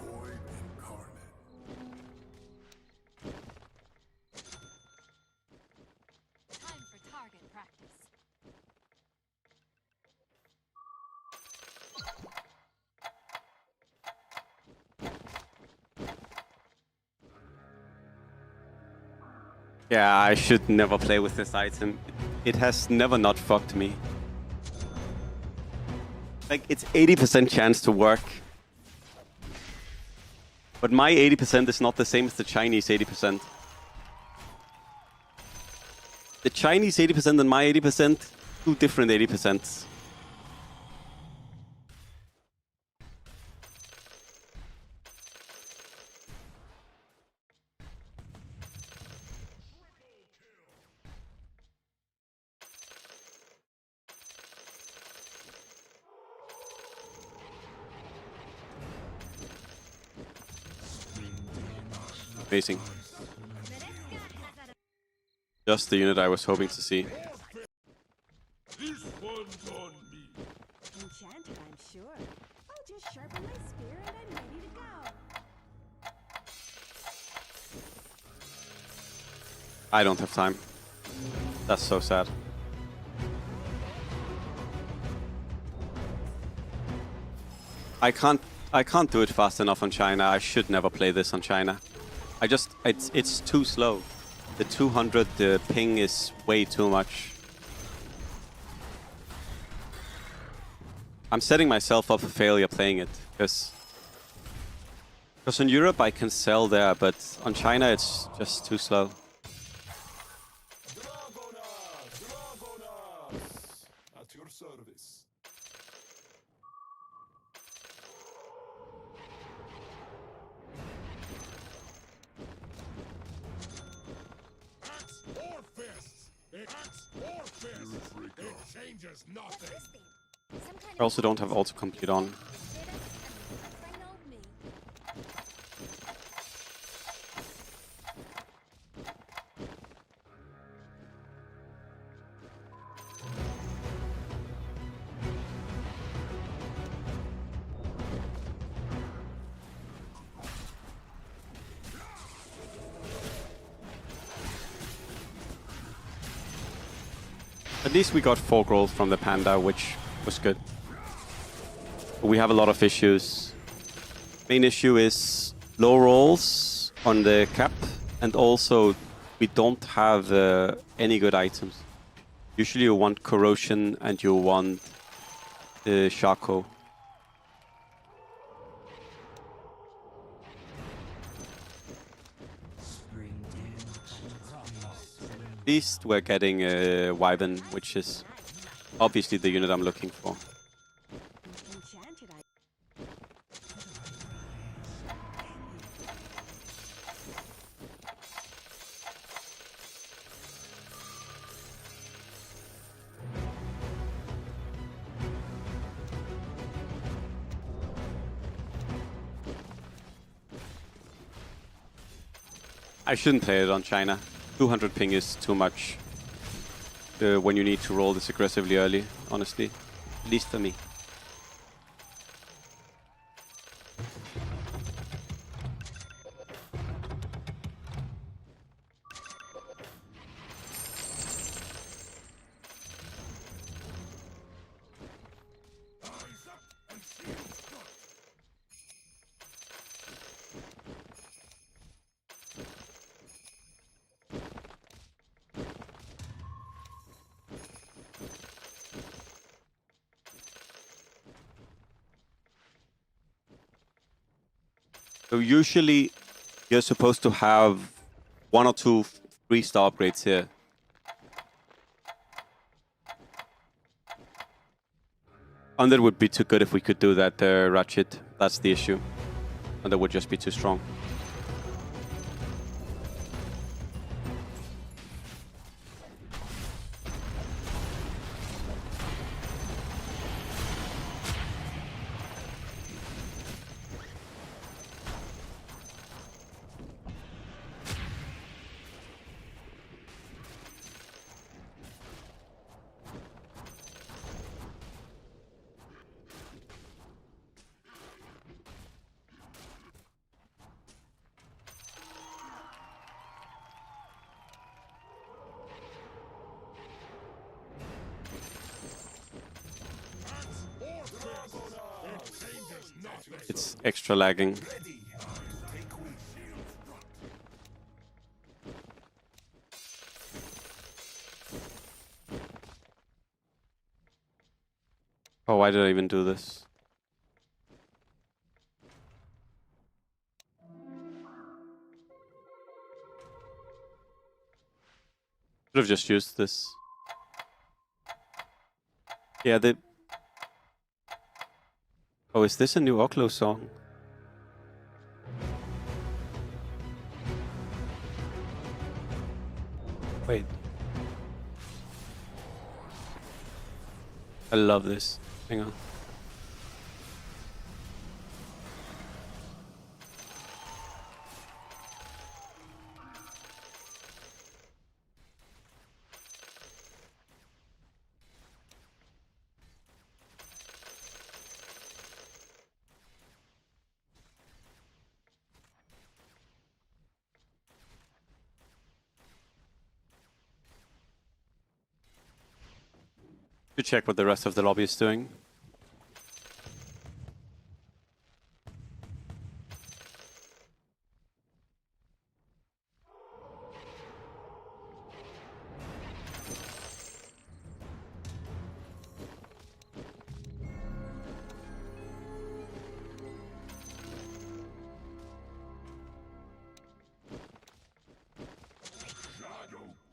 Void incarnate. Time for target practice. Yeah, I should never play with this item. It has never not fucked me. Like, it's 80% chance to work. But my 80% is not the same as the Chinese 80%. The Chinese 80% and my 80%, two different 80%s. Amazing. Just the unit I was hoping to see. This one's on me. Enchanted, I'm sure. I'll just sharpen my spear and I'm ready to go. I don't have time. That's so sad. I can't do it fast enough on China. I should never play this on China. It's too slow. The 200, the ping is way too much. I'm setting myself up for failure playing it because in Europe I can sell there, but on China it's just too slow. service. Axe or fists. Axe or fists. It changes What's nothing. this thing? Some kind I also don't have autocomplete on. Say that, plain old me. At least we got 4 growth from the panda, which was good. But we have a lot of issues. Main issue is low rolls on the cap, and also we don't have any good items. Usually you want corrosion and you want Shaco. At least we're getting Wyvern, which is obviously the unit I'm looking for. Enchanted I I shouldn't play it on China. 200 ping is too much when you need to roll this aggressively early, honestly. At least for me. Eyes up and shields front. So usually you're supposed to have 1 or 2 3-star upgrades here. Under would be too good if we could do that, Ratchet. That's the issue. Under would just be too strong. Axe or fists. It changes nothing. It's extra lagging. Ready. Take we shields front. Oh, why did I even do this? Should have just used this. Yeah, the... Oh, is this a new Oklo song? Wait. I love this. Hang on. To check what the rest of the lobby is doing.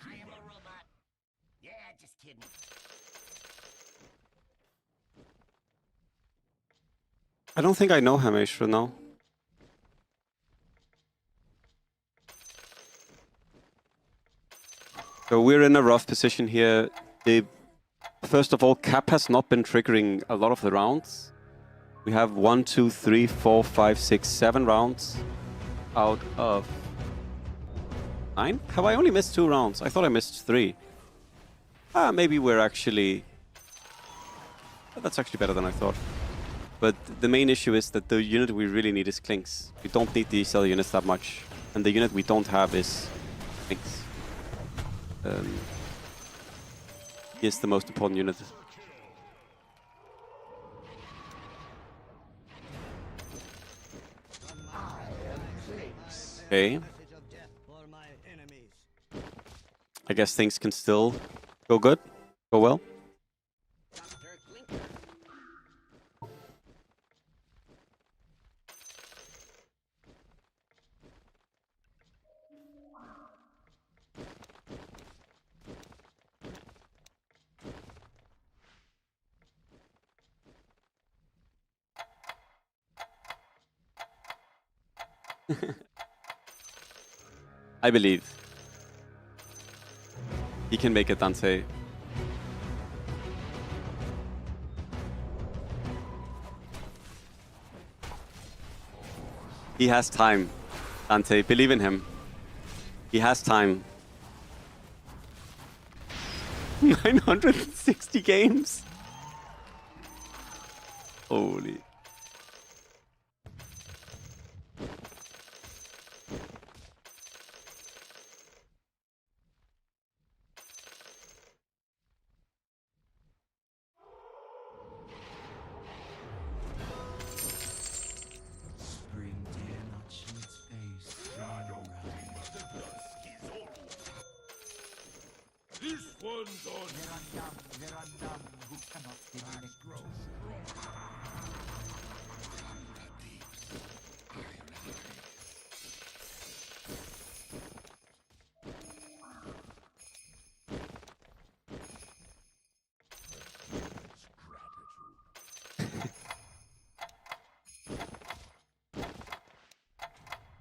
I am a robot. Yeah, just kidding. I don't think I know Hameshra now. So we're in a rough position here. First of all, cap has not been triggering a lot of the rounds. We have 1, 2, 3, 4, 5, 6, 7 rounds out of 9. Have I only missed 2 rounds? I thought I missed 3. Maybe we're actually... That's actually better than I thought. But the main issue is that the unit we really need is Clinks. We don't need these other units that much. And the unit we don't have is Clinks. He is the most important unit. Okay. I guess things can still go good, go well. I believe he can make it, Dante. He has time, Dante. Believe in him. He has time. 960 games. Holy. Spring dare not show its face around. This one's on. There are none who cannot deny growth.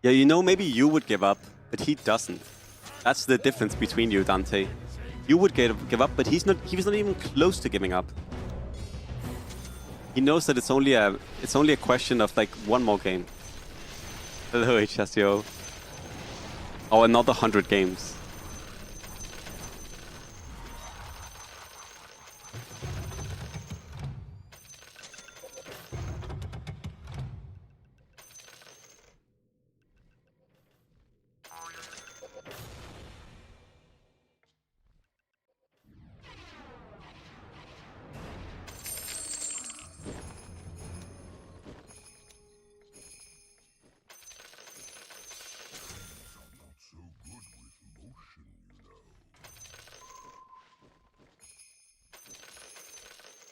Yeah, you know, maybe you would give up, but he doesn't. That's the difference between you, Dante. You would give up, but he was not even close to giving up. He knows that it's only a question of like one more game. Hello, HSO. Oh, another 100 games.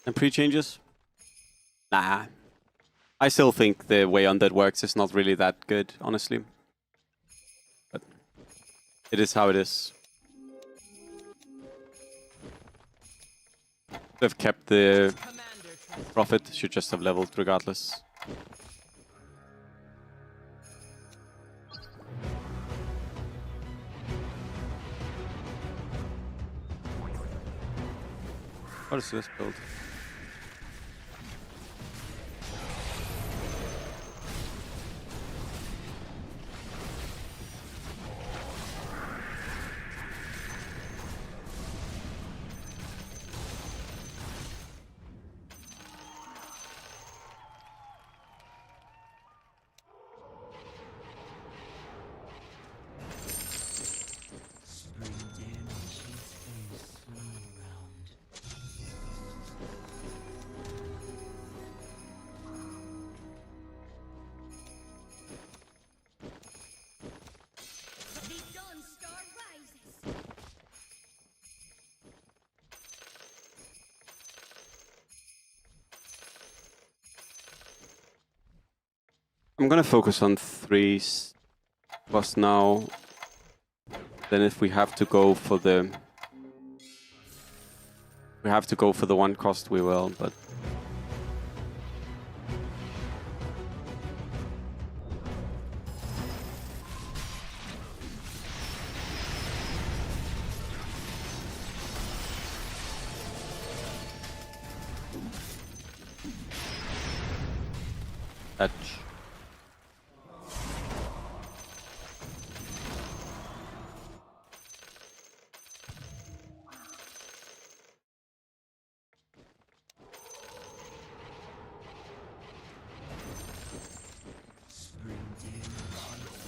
And pre-changes? Nah. I still think the way Undead works is not really that good, honestly. But it is how it is. They've kept the Prophet, should just have leveled regardless. What is this build? Spring dare not show its face around. The Dawn Star rises. I'm gonna focus on 3 plus now. Then if we have to go for the... one cost, we will, but... Touch.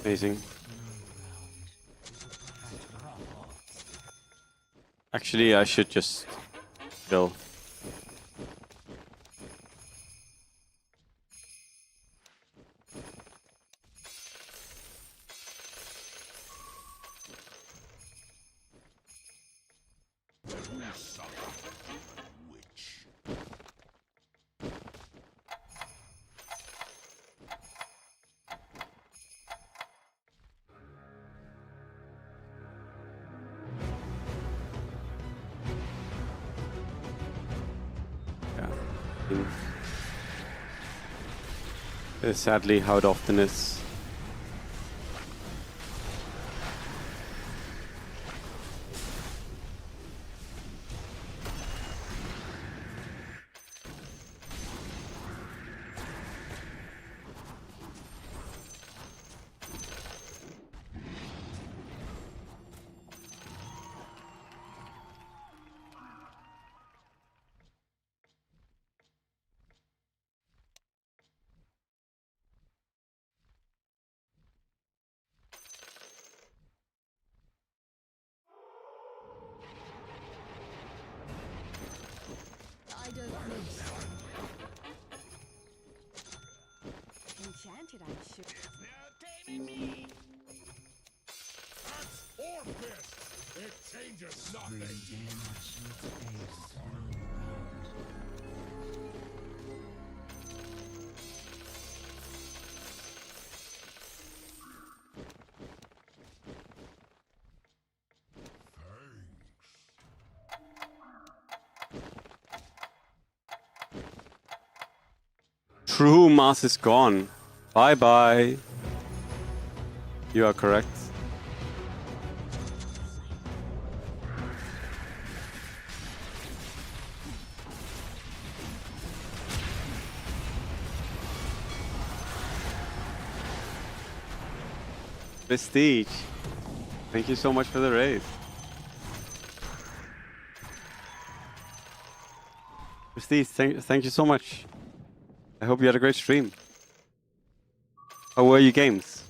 Amazing. Actually, I should just chill. Yeah. It's sadly how it often is. I don't miss. Enchanted, I'm sure. Axe or fist, it changes Bring nothing. damage in space through round. True mass is gone. Bye bye. You are correct. Prestige. Thank you so much for the raid. Prestige, thank you so much. I hope you had a great stream. How were your games?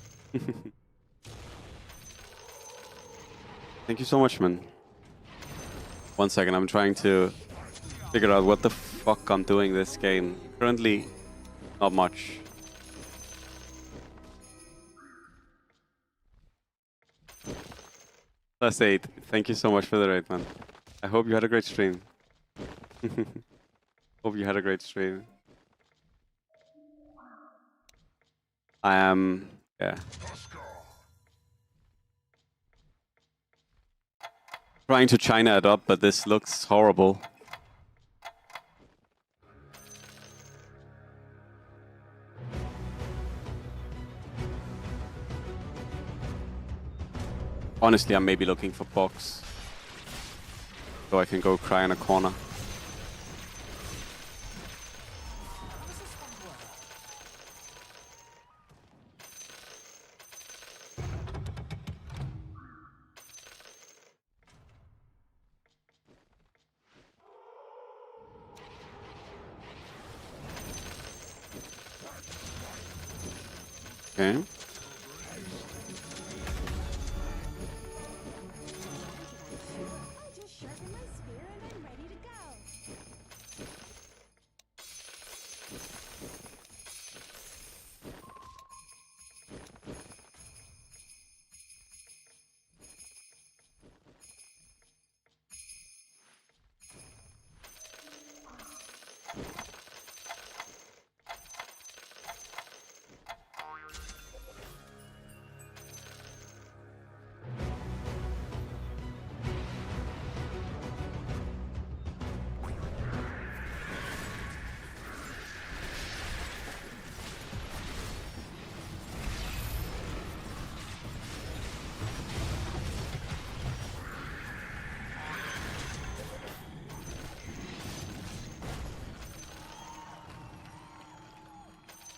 Thank you so much, man. 1 second, I'm trying to figure out what the fuck I'm doing this game. Currently, not much. +8. Thank you so much for the raid, man. I hope you had a great stream. Hope you had a great stream. I am, yeah. Trying to China it up, but this looks horrible. Honestly, I'm maybe looking for box. So I can go cry in a corner. Okay. I just sharpen my spear and I'm ready to go.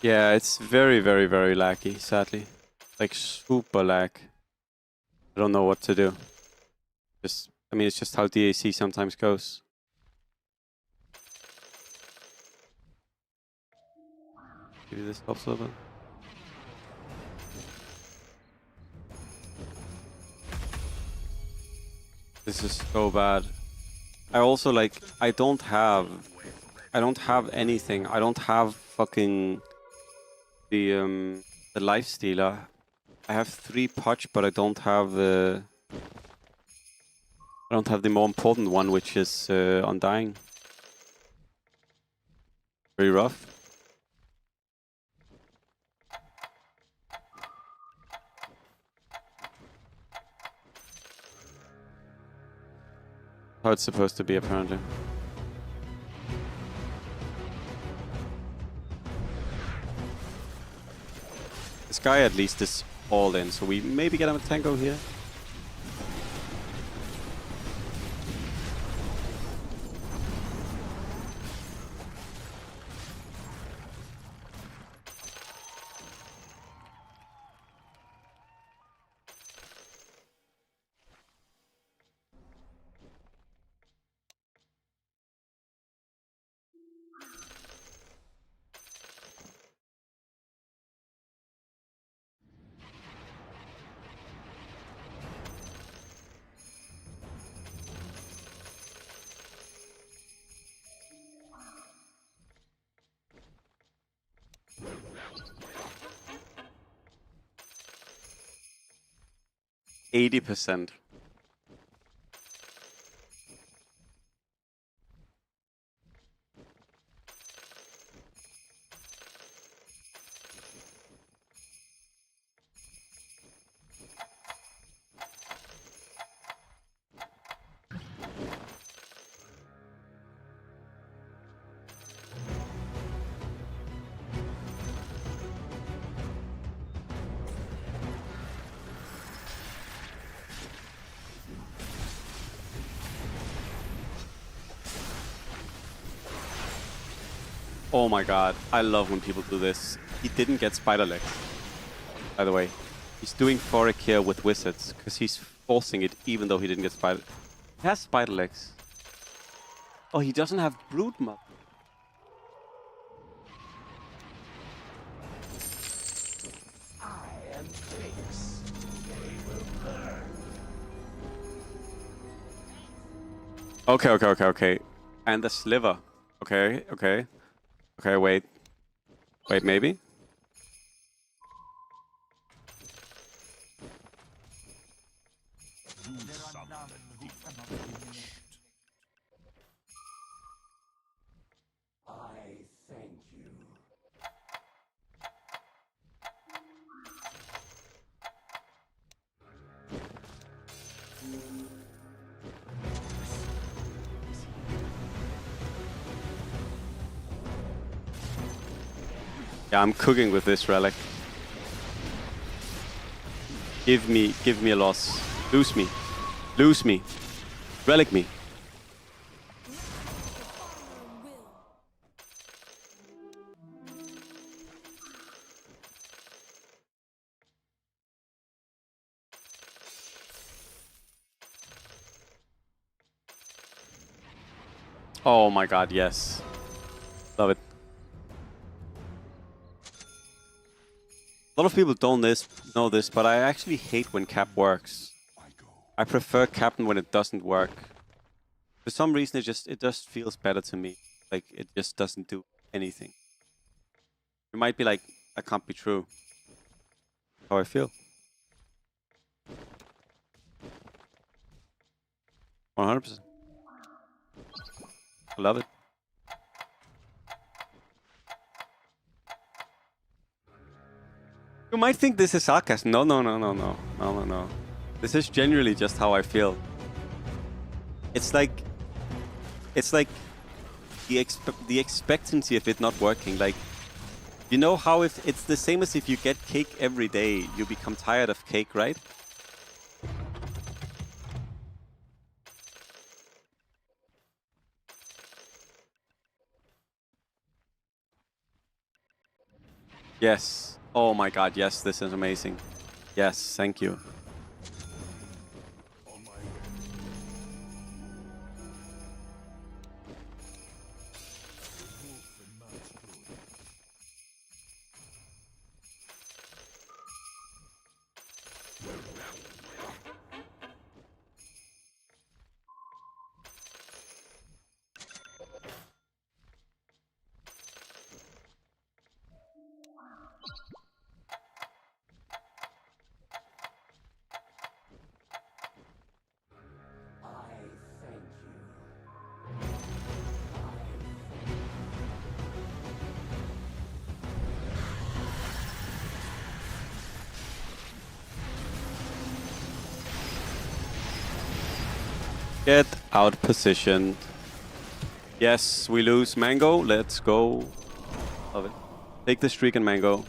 Yeah, it's very, very, very laggy, sadly. Like super lag. I don't know what to do. I mean, it's just how DAC sometimes goes. Maybe this helps a little bit. This is so bad. I also like, I don't have anything. I don't have fucking the life stealer. I have 3 punch, but I don't have the more important one, which is undying. Very rough. How it's supposed to be, apparently. This guy at least is all in, so we maybe get him a tango here. %. Oh my god, I love when people do this. He didn't get spider legs, by the way. He's doing Phoric here with wizards, because he's forcing it even though he didn't get spider. He has spider legs. Oh, he doesn't have brood mother. Okay. And the sliver. Okay. Okay, wait. Wait, maybe? Yeah, I'm cooking with this relic. Give me a loss. Lose me. Relic me. Oh my god, yes. Love it. A lot of people don't know this, but I actually hate when cap works. I prefer captain when it doesn't work. For some reason, it just feels better to me. Like, it just doesn't do anything. You might be like, that can't be true. How I feel. 100%. I love it. You might think this is sarcasm. No. This is genuinely just how I feel. It's like the expectancy of it not working. Like, you know how if it's the same as if you get cake every day, you become tired of cake, right? Yes. Oh my god, yes, this is amazing. Yes, thank you. On my way. Wolf and much good. Get out positioned. Yes, we lose Mango. Let's go. Love it. Take the streak and Mango.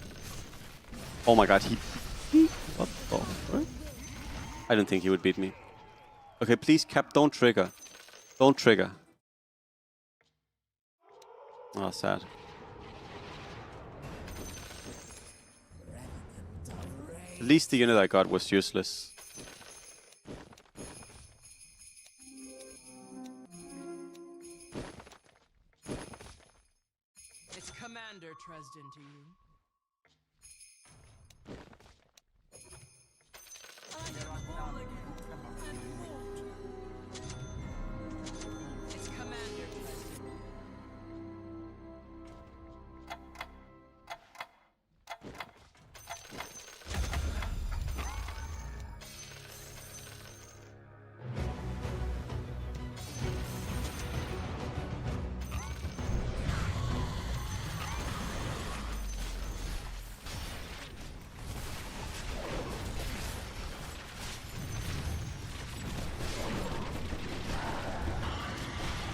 Oh my god, he... What the frick? I didn't think he would beat me. Okay, please, Cap, don't trigger. Don't trigger. Oh, sad. At least the unit I got was useless. It's Commander Tresden to you. It's Commander Tresden.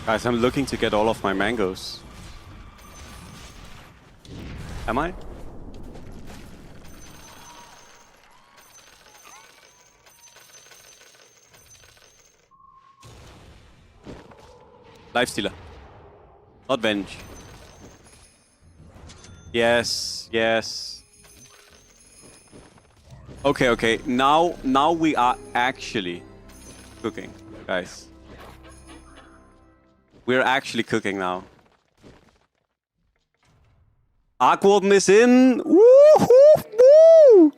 Guys, I'm looking to get all of my mangoes. Am I? Lifestealer. Not Venge. Yes, yes. Okay, okay. Now we are actually cooking, guys. We're actually cooking now. Ark-Warden is in! Woo!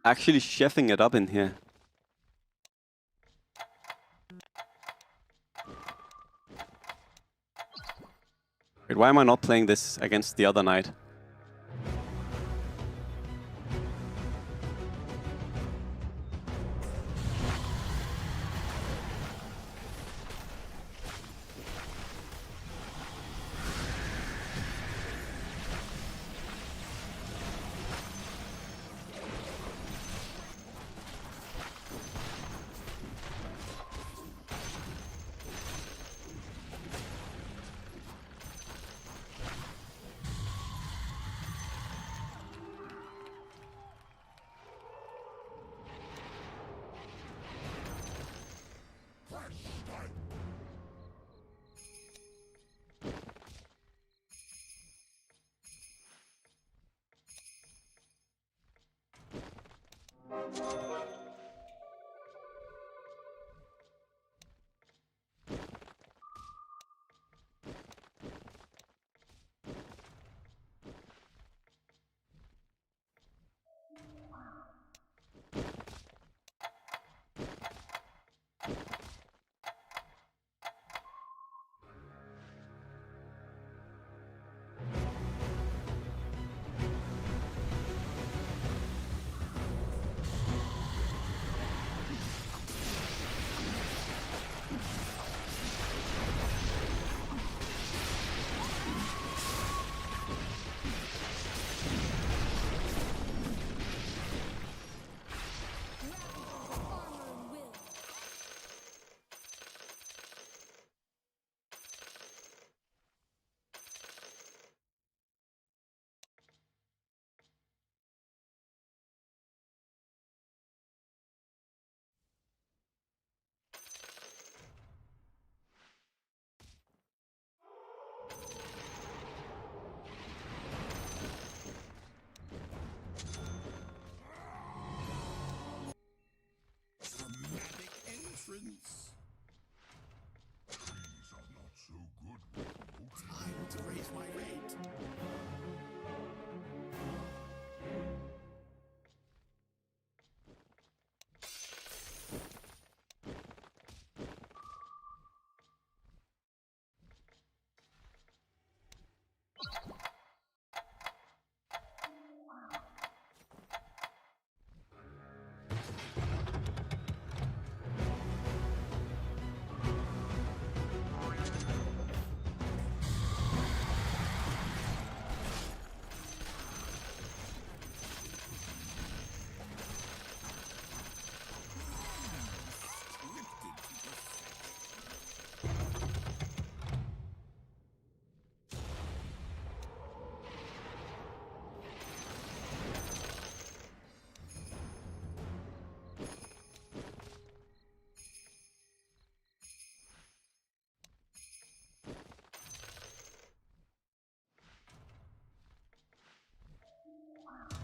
Actually chefing it up in here. Wait, why am I not playing this against the other knight?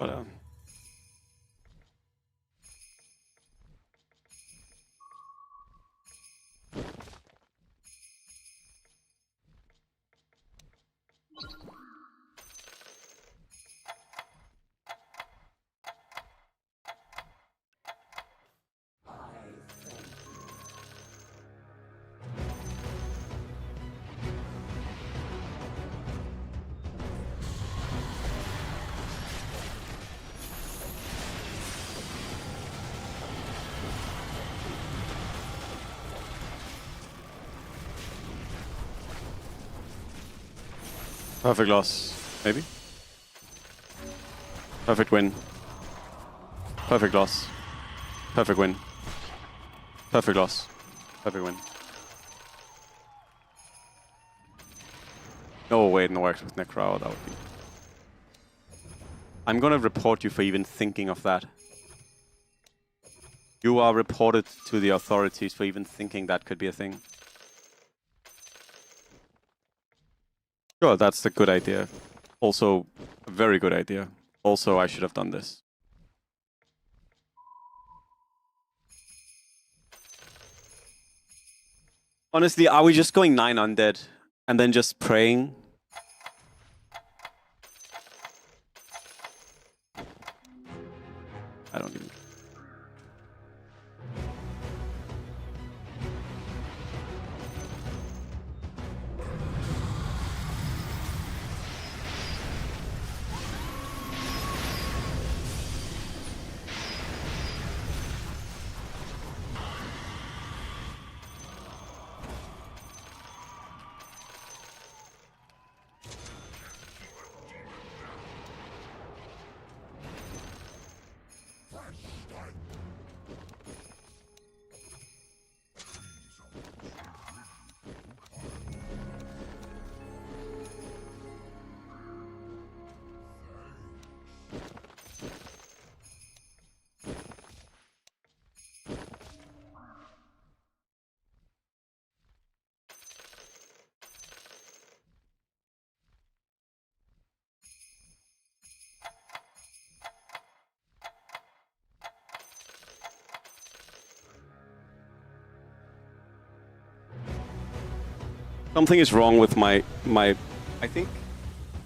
But perfect loss, maybe. Perfect win. Perfect loss. Perfect win. Perfect loss. Perfect win. No, wait, no action with Necro. That would be. I'm gonna report you for even thinking of that. You are reported to the authorities for even thinking that could be a thing. Sure, that's a good idea. Also, a very good idea. Also, I should have done this. Honestly, are we just going 9 undead and then just praying? I don't even. Something is wrong with my. I think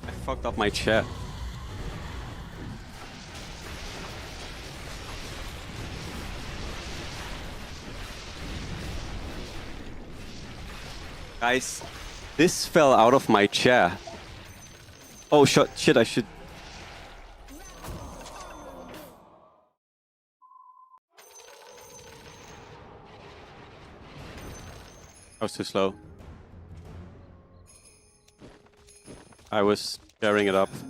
I fucked up my chair. Guys, this fell out of my chair. Oh shit! I should. I was too slow. I was tearing it up. Is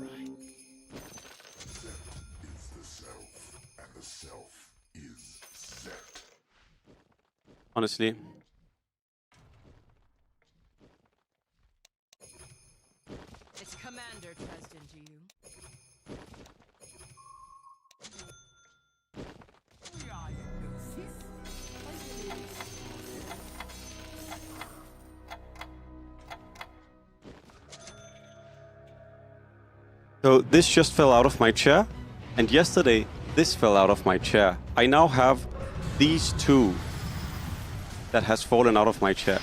the self, and the self is set. Honestly. It's Commander Dresden to you. So this just fell out of my chair, and yesterday this fell out of my chair. I now have these two that has fallen out of my chair.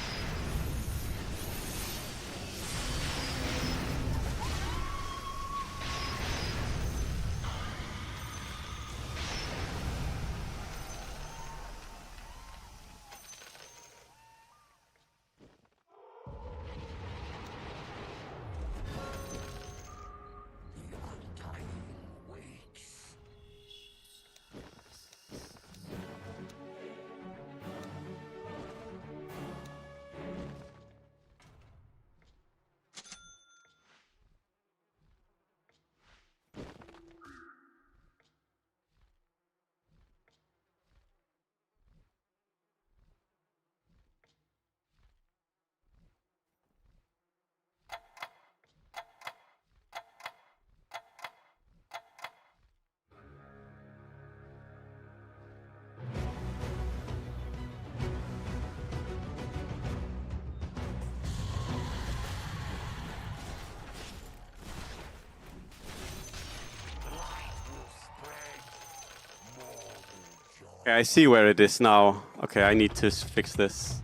Okay, I see where it is now. Okay, I need to fix this.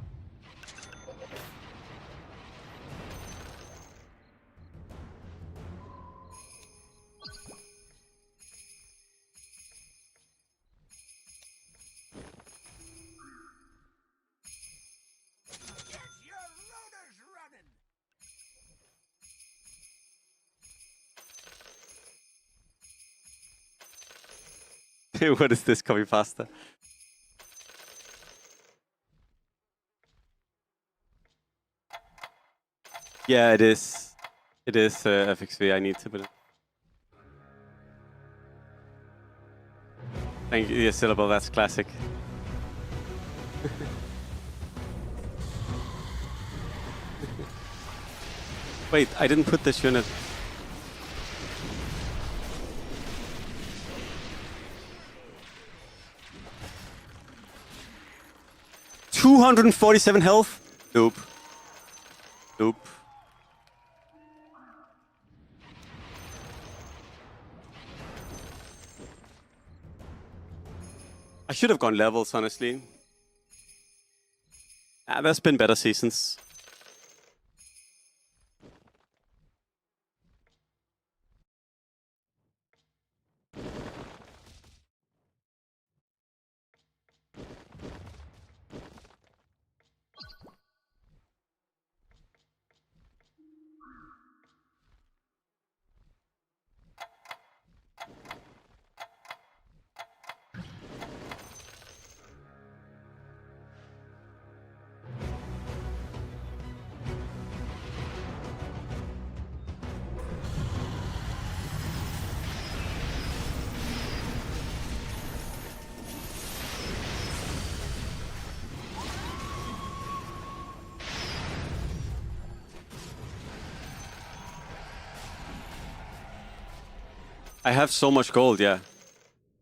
Get your loaders running! What is this copy pasta? Yeah, it is. It is FXV. I need to put it. Thank you. Yeah, syllable. That's classic. Wait, I didn't put this unit. $247 health? Nope. Nope. I should have gone levels, honestly. There's been better seasons. I have so much gold, yeah.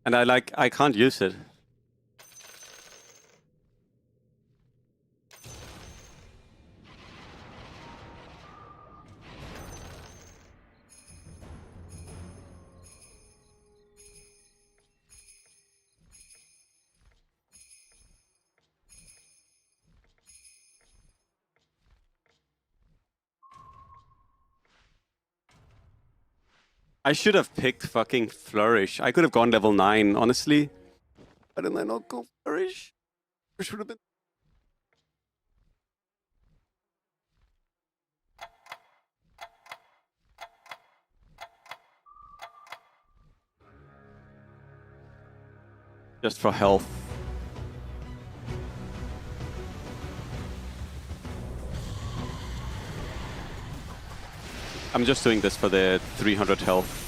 And I can't use it. I should have picked fucking Flourish. I could have gone level 9, honestly. Why didn't I not go Flourish? Flourish would have been... Just for health. I'm just doing this for the 300 health.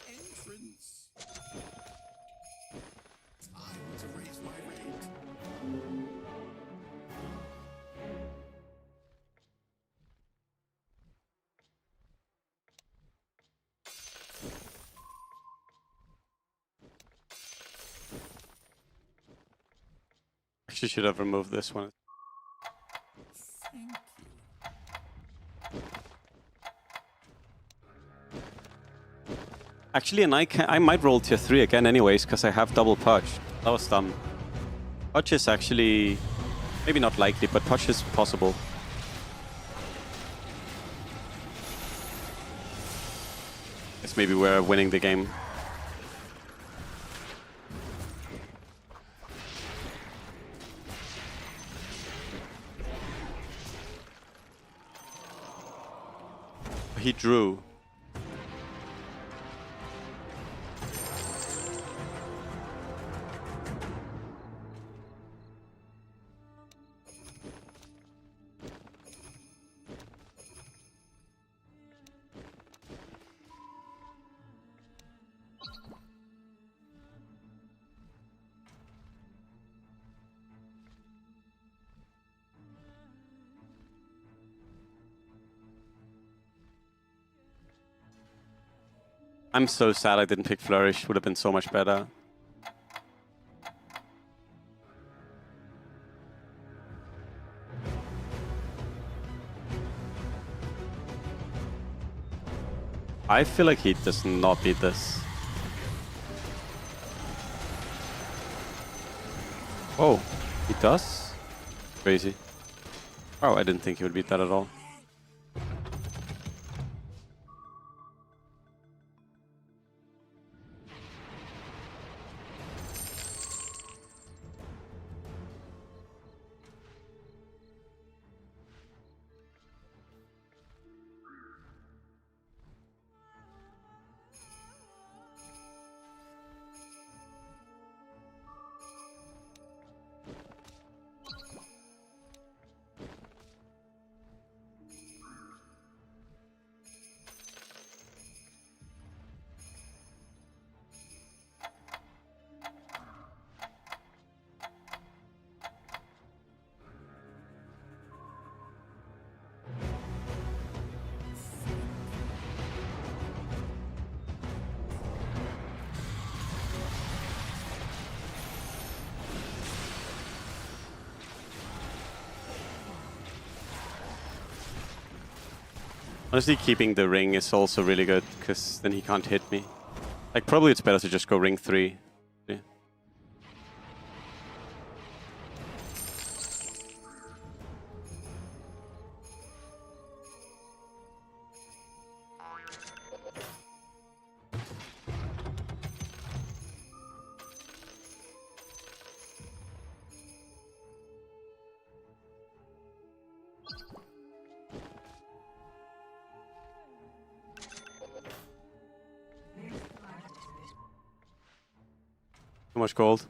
Entrance. Time to raise my rate. Actually should have removed this one. Thank you. Actually, and I might roll tier 3 again anyways, because I have double Pudge. That was dumb. Pudge is actually... maybe not likely, but Pudge is possible. Guess maybe we're winning the game. He drew. I'm so sad I didn't pick Flourish. Would have been so much better. I feel like he does not beat this. Oh, he does? Crazy. Oh, I didn't think he would beat that at all. Honestly, keeping the ring is also really good, because then he can't hit me. Like, probably it's better to just go ring 3. Yeah. Too much gold.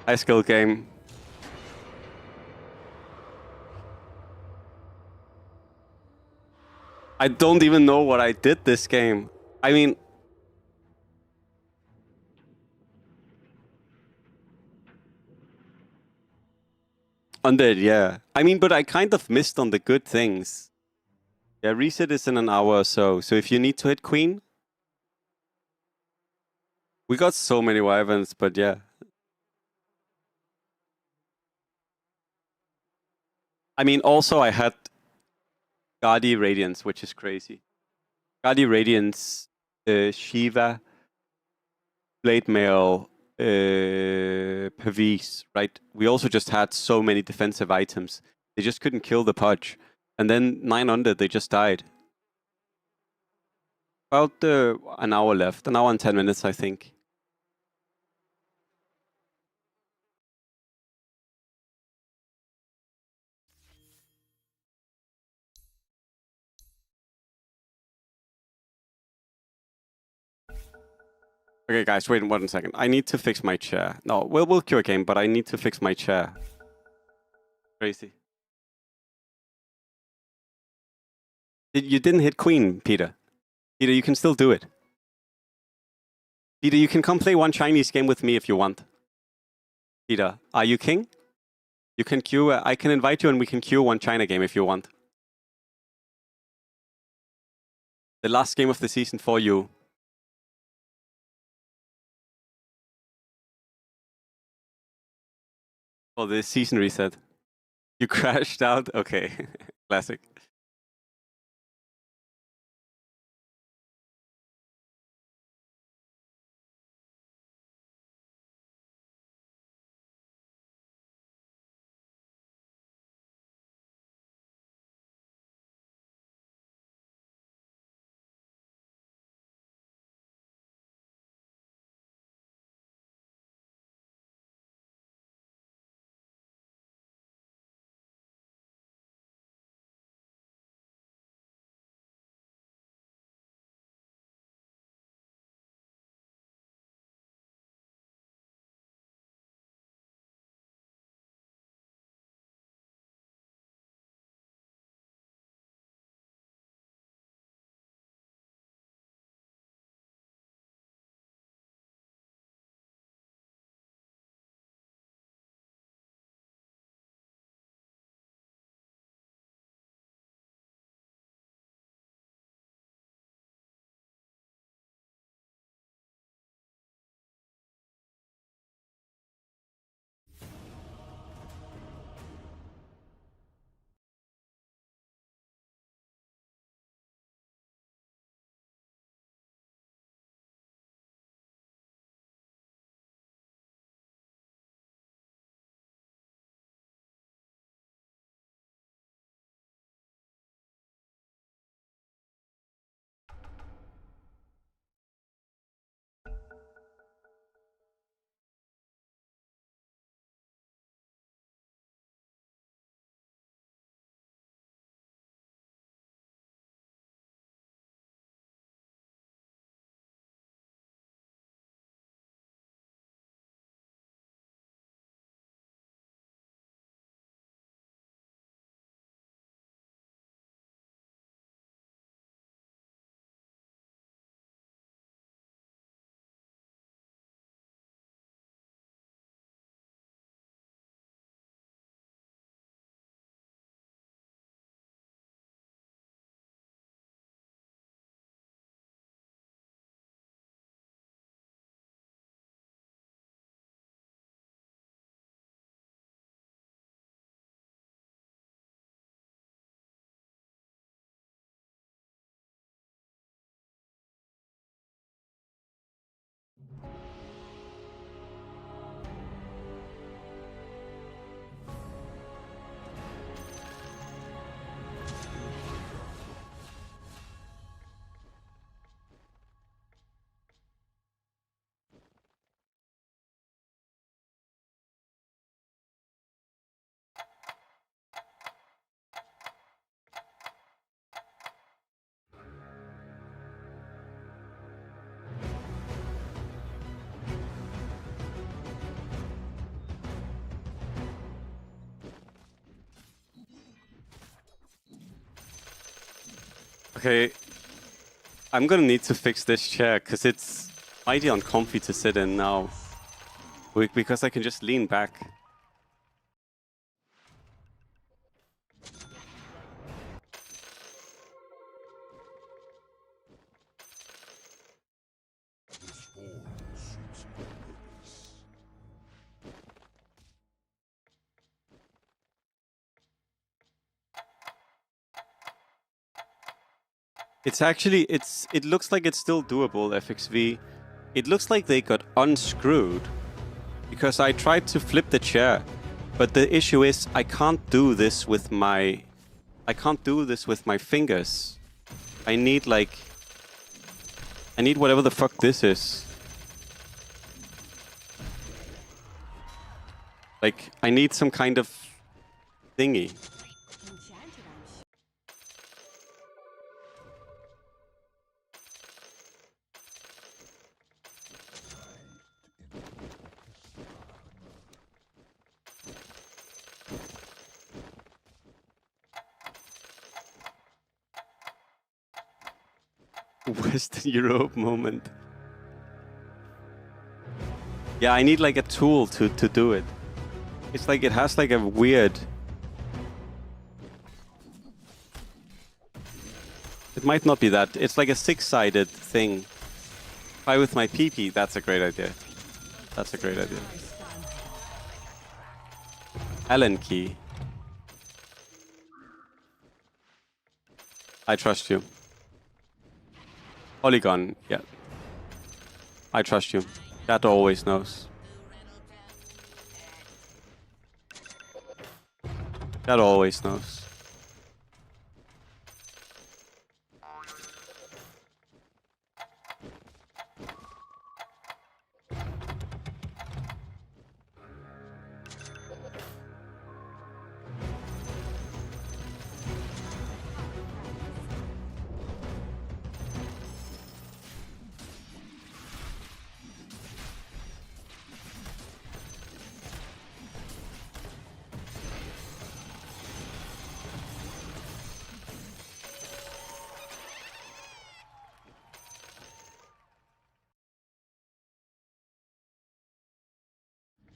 High skill game. I don't even know what I did this game. I mean... Undead, yeah. I mean, but I kind of missed on the good things. Yeah, reset is in an hour or so. So if you need to hit queen... We got so many wyverns, but yeah. I mean, also I had Guardi Radiance, which is crazy. Guardi Radiance, Shiva, Blade Mail, Pervis, right? We also just had so many defensive items. They just couldn't kill the Pudge. And then 900, they just died. About an hour left. An hour and 10 minutes, I think. Okay, guys, wait 1 second. I need to fix my chair. No, we'll queue a game, but I need to fix my chair. Crazy. You didn't hit queen, Peter. Peter, you can still do it. Peter, you can come play one Chinese game with me if you want. Peter, are you king? You can queue. I can invite you and we can queue one China game if you want. The last game of the season for you. For the season reset. You crashed out? Okay. Classic. Okay. I'm gonna need to fix this chair because it's mighty uncomfy to sit in now. Because I can just lean back. It's actually, it looks like it's still doable, FXV. It looks like they got unscrewed because I tried to flip the chair, but the issue is I can't do this with my fingers. I need whatever the fuck this is. Like, I need some kind of thingy. Enchanted, I'm sure. Western Europe moment. Yeah, I need like a tool to do it. It's like it has like a weird... It might not be that. It's like a six-sided thing. Try with my PP. That's a great idea. That's a great idea. Allen key. I trust you. Polygon, yeah. I trust you. That always knows. That always knows.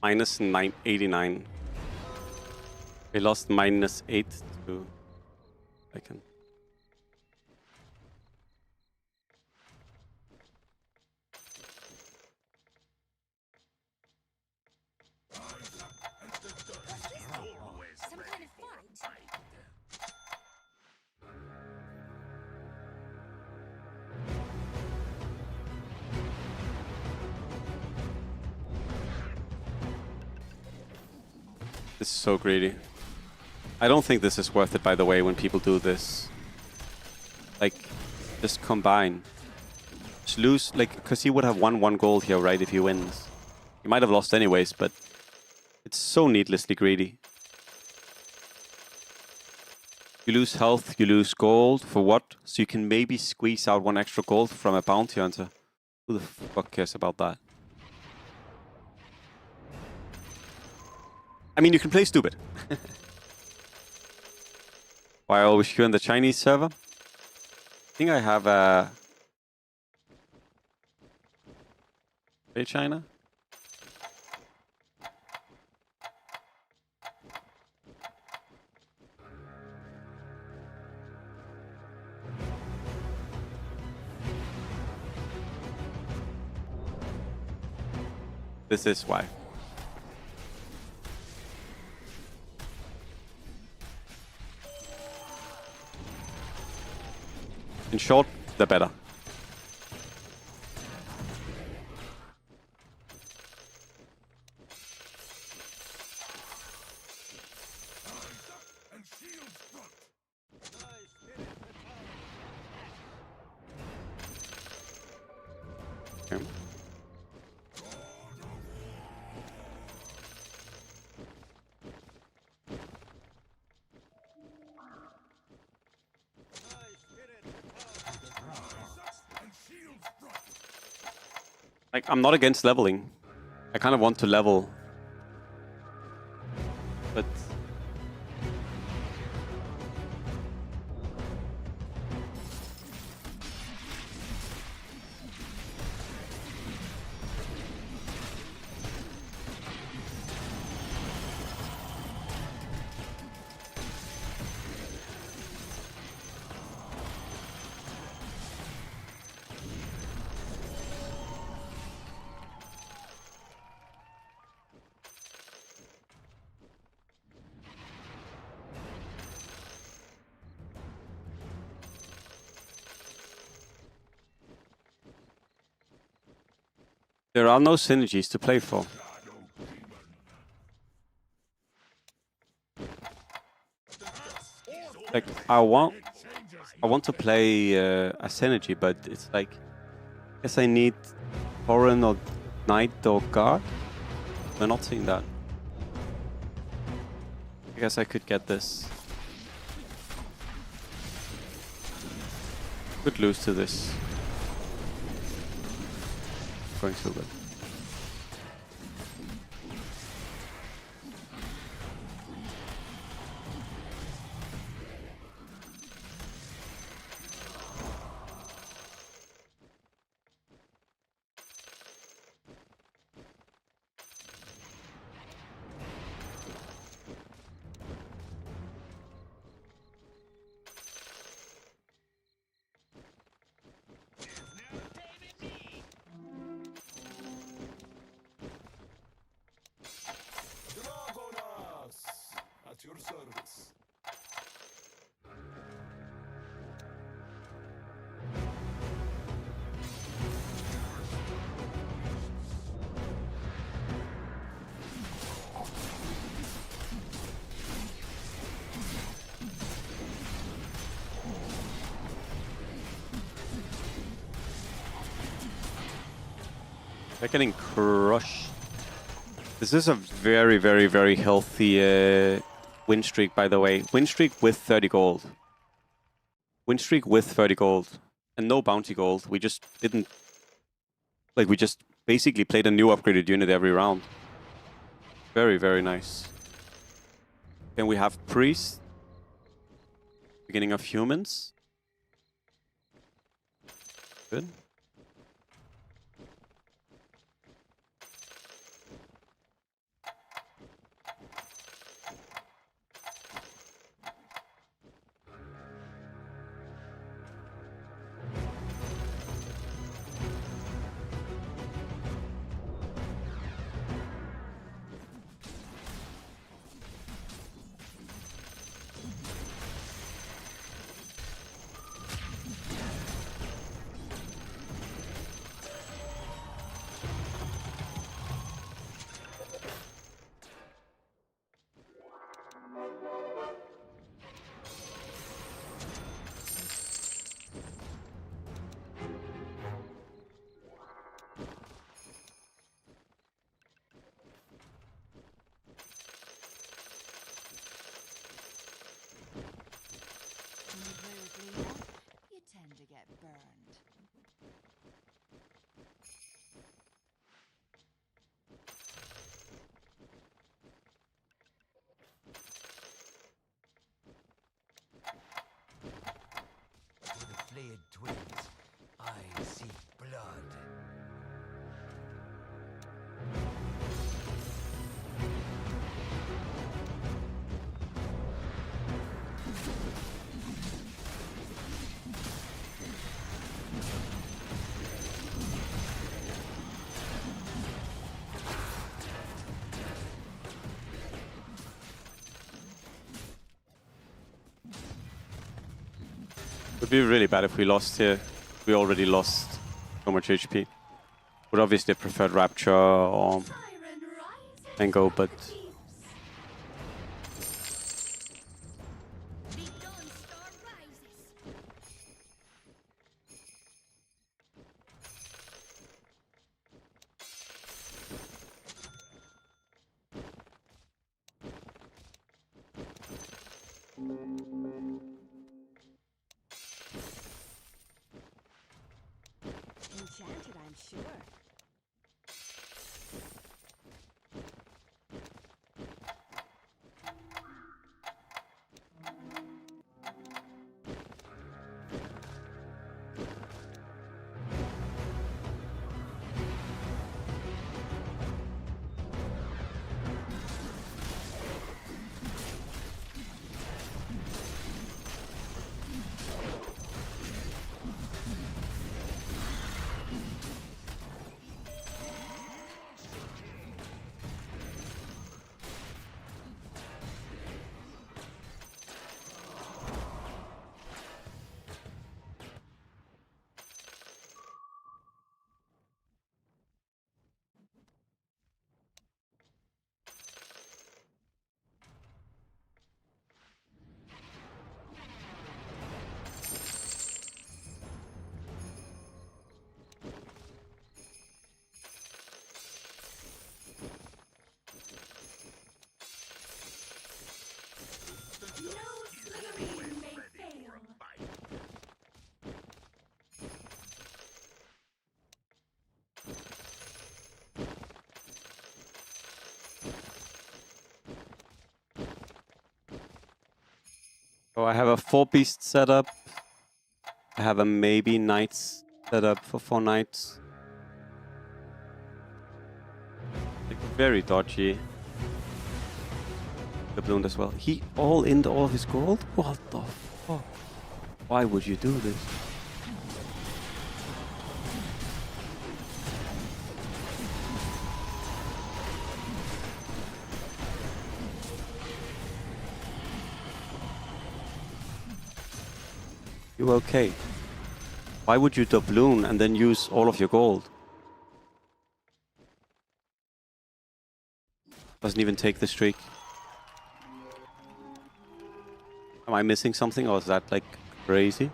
Minus 989. We lost minus 8 to... I can... Some kind of fight? This is so greedy. I don't think this is worth it, by the way, when people do this. Like, just combine. Just lose, like, because he would have won 1 gold here, right, if he wins. He might have lost anyways, but it's so needlessly greedy. You lose health, you lose gold. For what? So you can maybe squeeze out 1 extra gold from a bounty hunter. Who the fuck cares about that? I mean, you can play stupid. Why always you in the Chinese server? I think I have a... Hey, China? This is why. In short, the better. And shields front. Okay. And shields front. Like, I'm not against leveling. I kind of want to level. But... There are no synergies to play for. Like I want to play a synergy, but it's like I guess I need foreign or knight or guard. We're not seeing that. I guess I could get this. Could lose to this. Going too good. Dragonas! At your service. They're getting crushed. This is a very, very, very healthy win streak, by the way. Win streak with 30 gold. Win streak with 30 gold. And no bounty gold. We just didn't... Like, we just basically played a new upgraded unit every round. Very, very nice. Then we have Priest. Beginning of Humans. Good. When you play with Lena, you tend to get burned. With the flayed twins, I see blood. Would be really bad if we lost here. We already lost so much HP. Would obviously have preferred Rapture or Tango, but The Dawn Star rises. Enchanted, I'm sure. So I have a 4 beast setup. I have a maybe knights setup for 4 knights. Like very dodgy. The balloon as well. He all into all of his gold? What the fuck? Why would you do this? You okay? Why would you doubloon and then use all of your gold? Doesn't even take the streak. Am I missing something, or is that like crazy?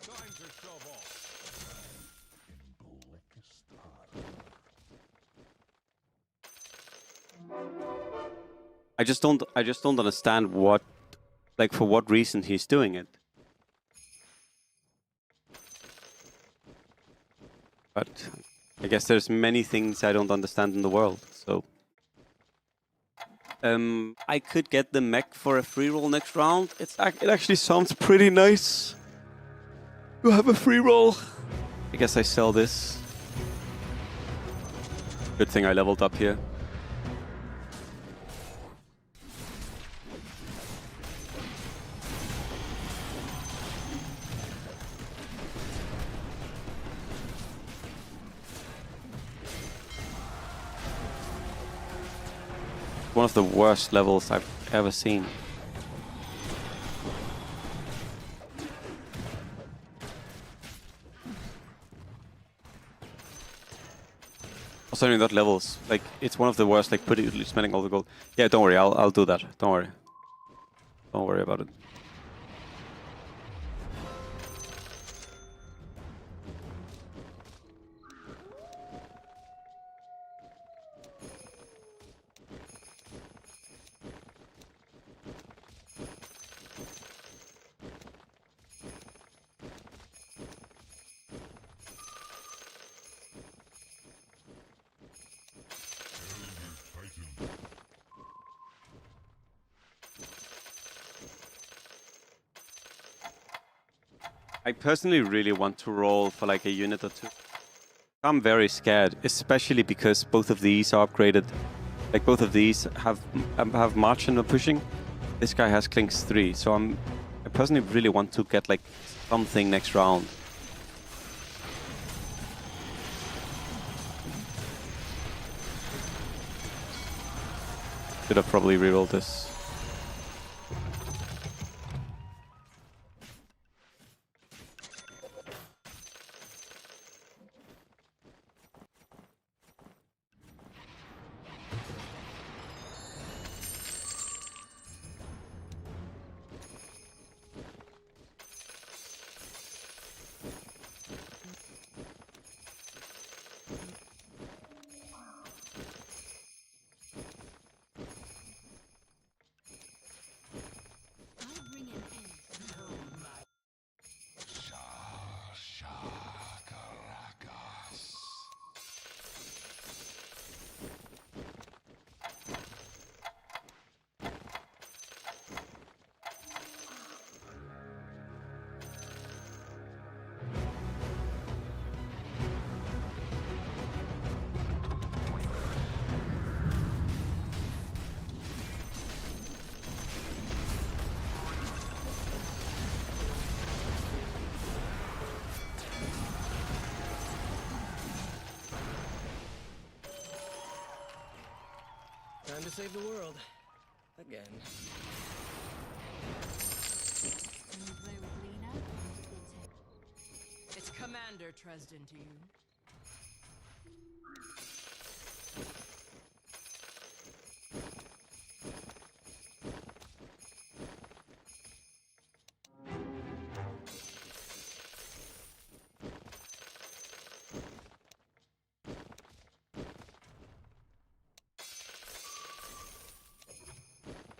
Time to shove off. I just don't understand what, like, for what reason he's doing it. But I guess there's many things I don't understand in the world, so. I could get the mech for a free roll next round. It actually sounds pretty nice to have a free roll. I guess I sell this. Good thing I leveled up here. One of the worst levels I've ever seen. Oh, sorry, not levels. Like, it's one of the worst, like, spending all the gold. Yeah, don't worry, I'll do that. Don't worry. Don't worry about it. I personally really want to roll for like a unit or two. I'm very scared, especially because both of these are upgraded. Like both of these have March and pushing. This guy has Clinks 3, so I personally really want to get like something next round. Should have probably rerolled this. Time to save the world. Again. Can you play with Lena? It's Commander Tresden to you.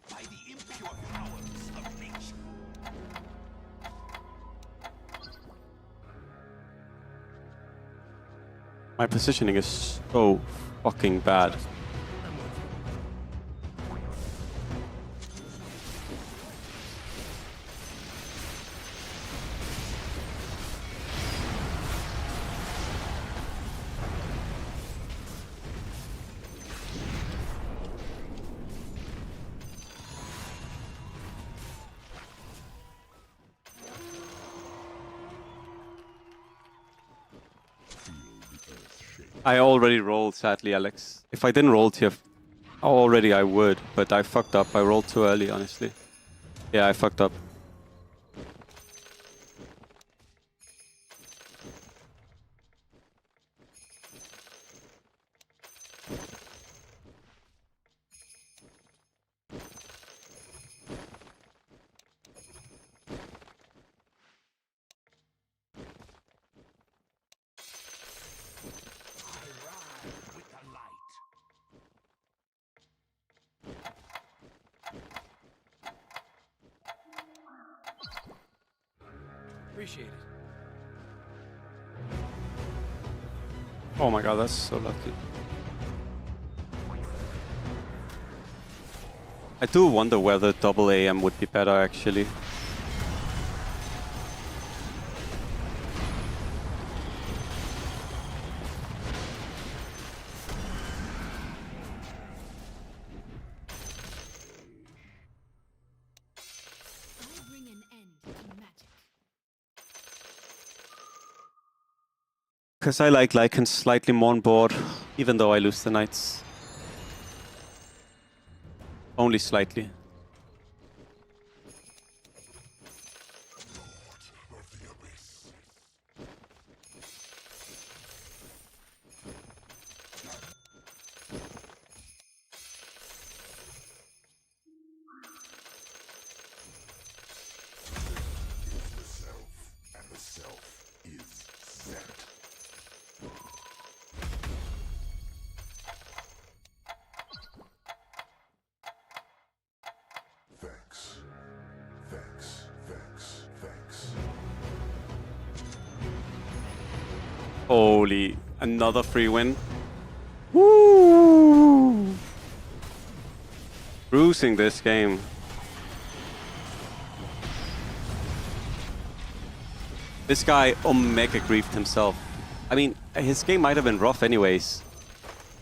By the impure powers of nature. My positioning is so fucking bad. I already rolled, sadly, Alex. If I didn't roll TF already, I would, but I fucked up. I rolled too early, honestly. Yeah, I fucked up. With the light. Appreciate it. Oh my god, that's so lucky. I do wonder whether double AM would be better, actually. I bring an end to magic. Because I like Lycans slightly more on board, even though I lose the knights. Only slightly. Lord of the Abyss. Is the self, and the self is set. Thanks. Thanks. Thanks. Thanks. Holy, another free win. Woo! Bruising this game. This guy Omega griefed himself. I mean, his game might have been rough anyways.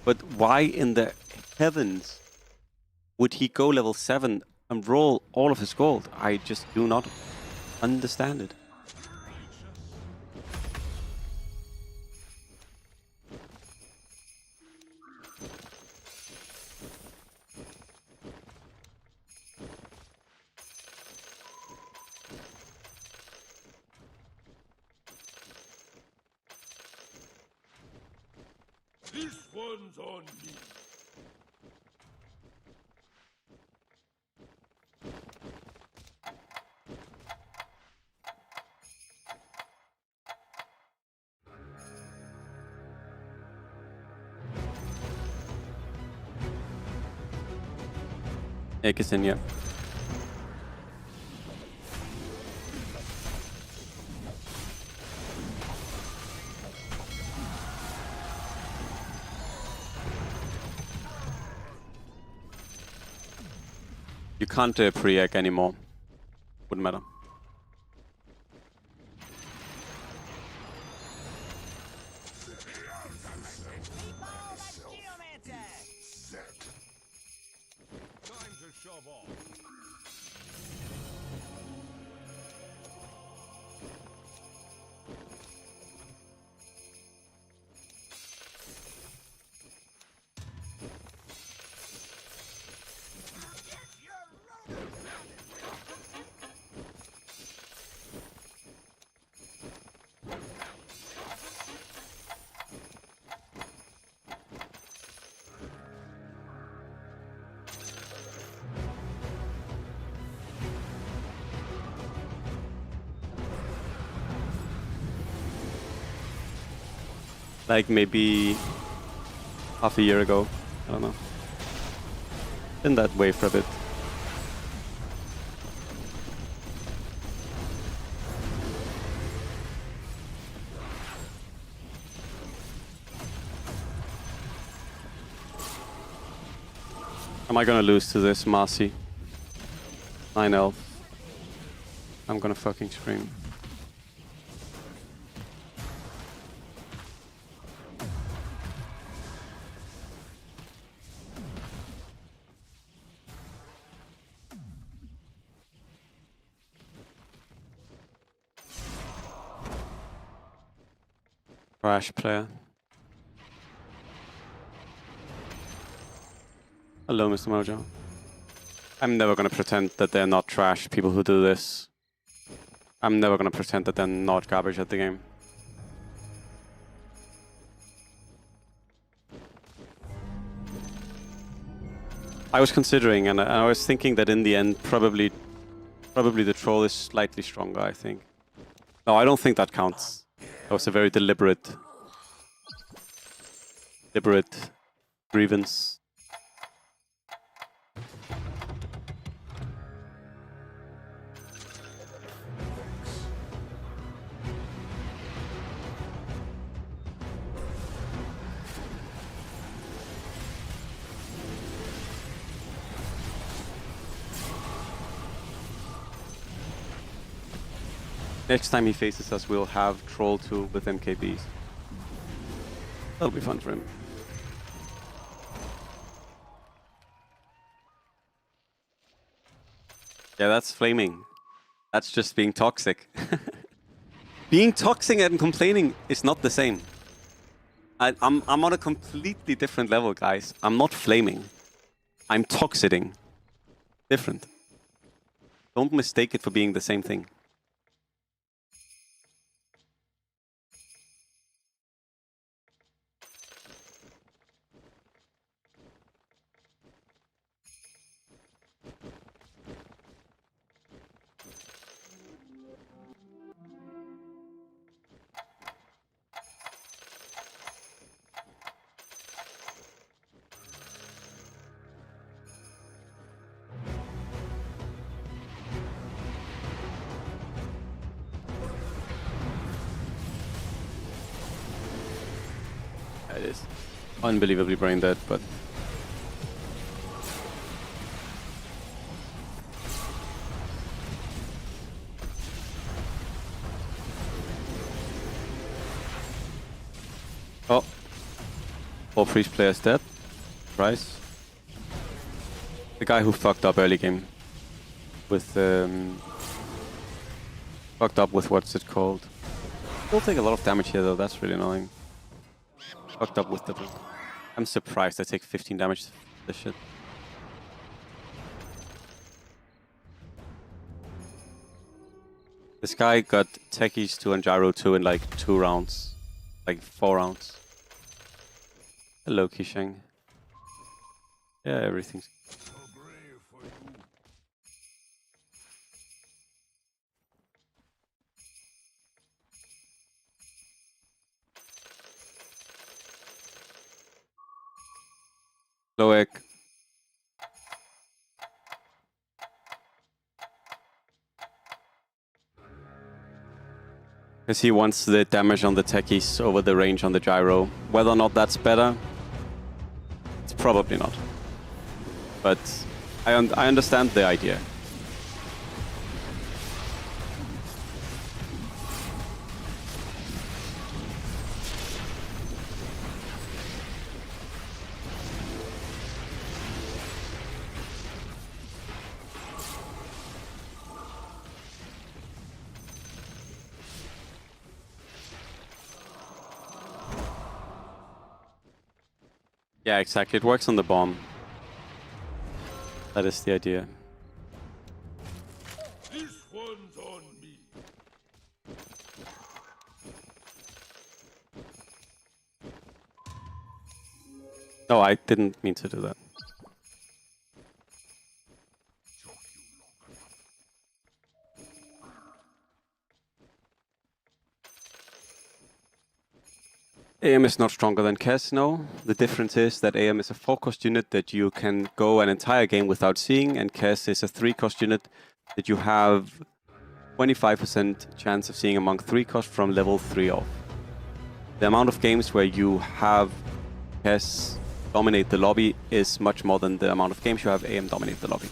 But why in the heavens would he go level 7 and roll all of his gold? I just do not understand it. This one's on me. Egg is in, yeah. You can't pre-egg anymore. Wouldn't matter. Time to shove off. Like maybe half a year ago. I don't know. Been that way for a bit. Am I gonna lose to this Marci? 9 elf. I'm gonna fucking scream. Trash player. Hello, Mr. Mojo. I'm never gonna pretend that they're not trash, people who do this. I'm never gonna pretend that they're not garbage at the game. I was considering, and I was thinking that in the end, probably the troll is slightly stronger, I think. No, I don't think that counts. That was a very deliberate grievance. Next time he faces us, we'll have Troll 2 with MKBs. That'll be fun for him. Yeah, that's flaming. That's just being toxic. Being toxic and complaining is not the same. I'm on a completely different level, guys. I'm not flaming. I'm toxiting. Different. Don't mistake it for being the same thing. It is unbelievably brain dead, but oh, all priest players dead. Price. The guy who fucked up early game with fucked up with what's it called? Still take a lot of damage here though. That's really annoying. Fucked up with the blue. I'm surprised I take 15 damage to this shit. This guy got techies 2 and gyro 2 in like 2 rounds. Like 4 rounds. Hello, Kisheng. Yeah, everything's... Hello, Egg. Because he wants the damage on the techies over the range on the gyro. Whether or not that's better, it's probably not. But I understand the idea. Yeah, exactly. It works on the bomb. That is the idea. This one's on me. No, I didn't mean to do that. AM is not stronger than Kes, no. The difference is that AM is a 4-cost unit that you can go an entire game without seeing, and Kes is a 3-cost unit that you have 25% chance of seeing among 3-cost from level 3 off. The amount of games where you have Kes dominate the lobby is much more than the amount of games you have AM dominate the lobby.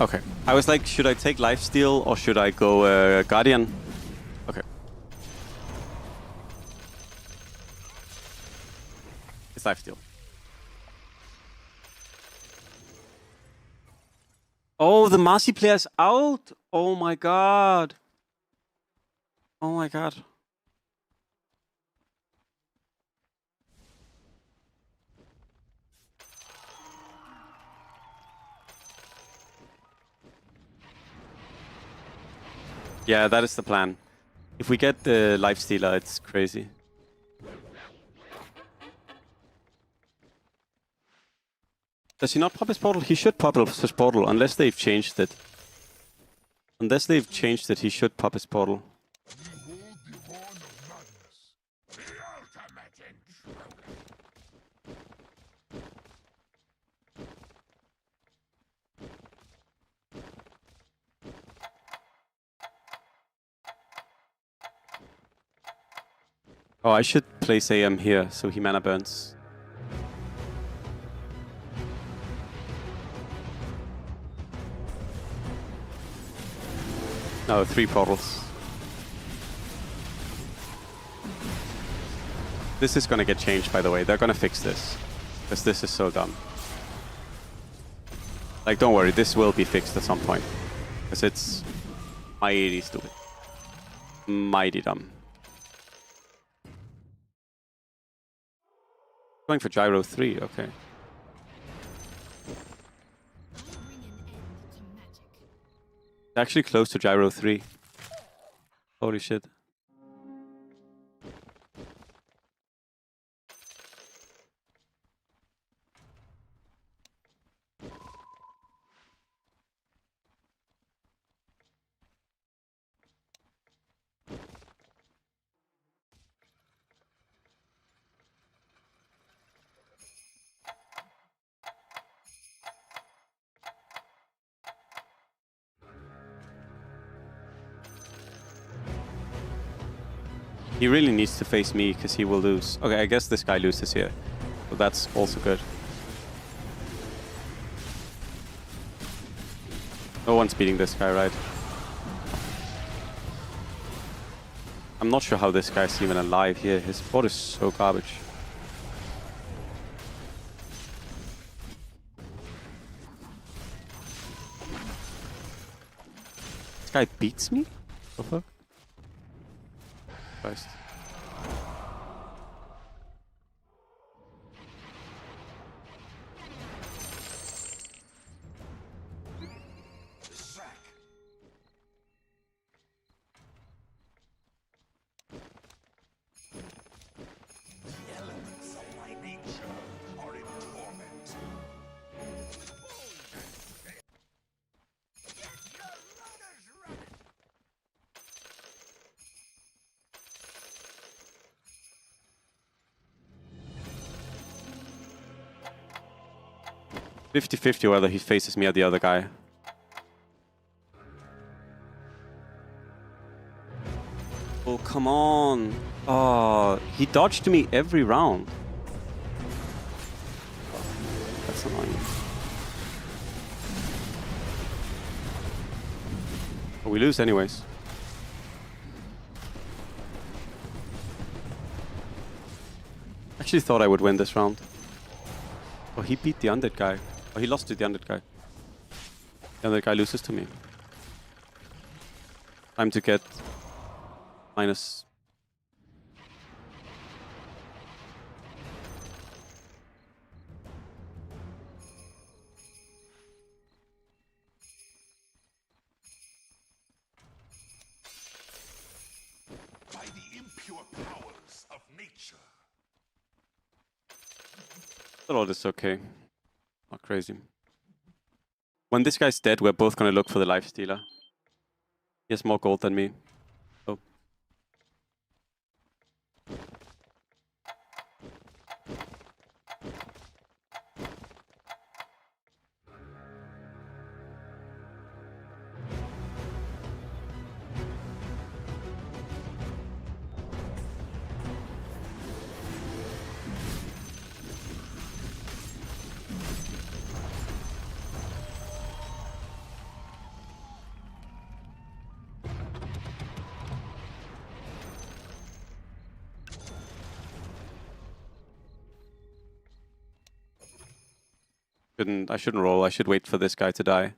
Okay. I was like, should I take lifesteal or should I go Guardian? Okay. It's lifesteal. Oh, the Marci player's out! Oh my god. Oh my god. Yeah, that is the plan. If we get the lifestealer, it's crazy. Does he not pop his portal? He should pop his portal, unless they've changed it. Unless they've changed it, he should pop his portal. Behold the horn of madness. The ultimate intruder. Oh, I should place AM here, so he mana burns. No, 3 portals. This is gonna get changed, by the way. They're gonna fix this. Because this is so dumb. Like, don't worry, this will be fixed at some point. Because it's mighty stupid. Mighty dumb. Going for Gyro 3, okay. Actually close to Gyro 3. Holy shit. He really needs to face me because he will lose. Okay, I guess this guy loses here. So that's also good. No one's beating this guy, right? I'm not sure how this guy's even alive here. His board is so garbage. This guy beats me? What the fuck? Christ. Sack. The elements of my nature are in torment. Get your loaders running! $50-50 whether he faces me or the other guy. Oh, come on. Oh, he dodged me every round. That's annoying. But we lose anyways. Actually thought I would win this round. Oh, he beat the undead guy. Oh, he lost to the undead guy. The undead guy loses to me. Time to get minus. By the impure powers of nature. But all this okay. Not crazy. When this guy's dead, we're both gonna look for the lifestealer. He has more gold than me. Oh. I shouldn't roll. I should wait for this guy to die.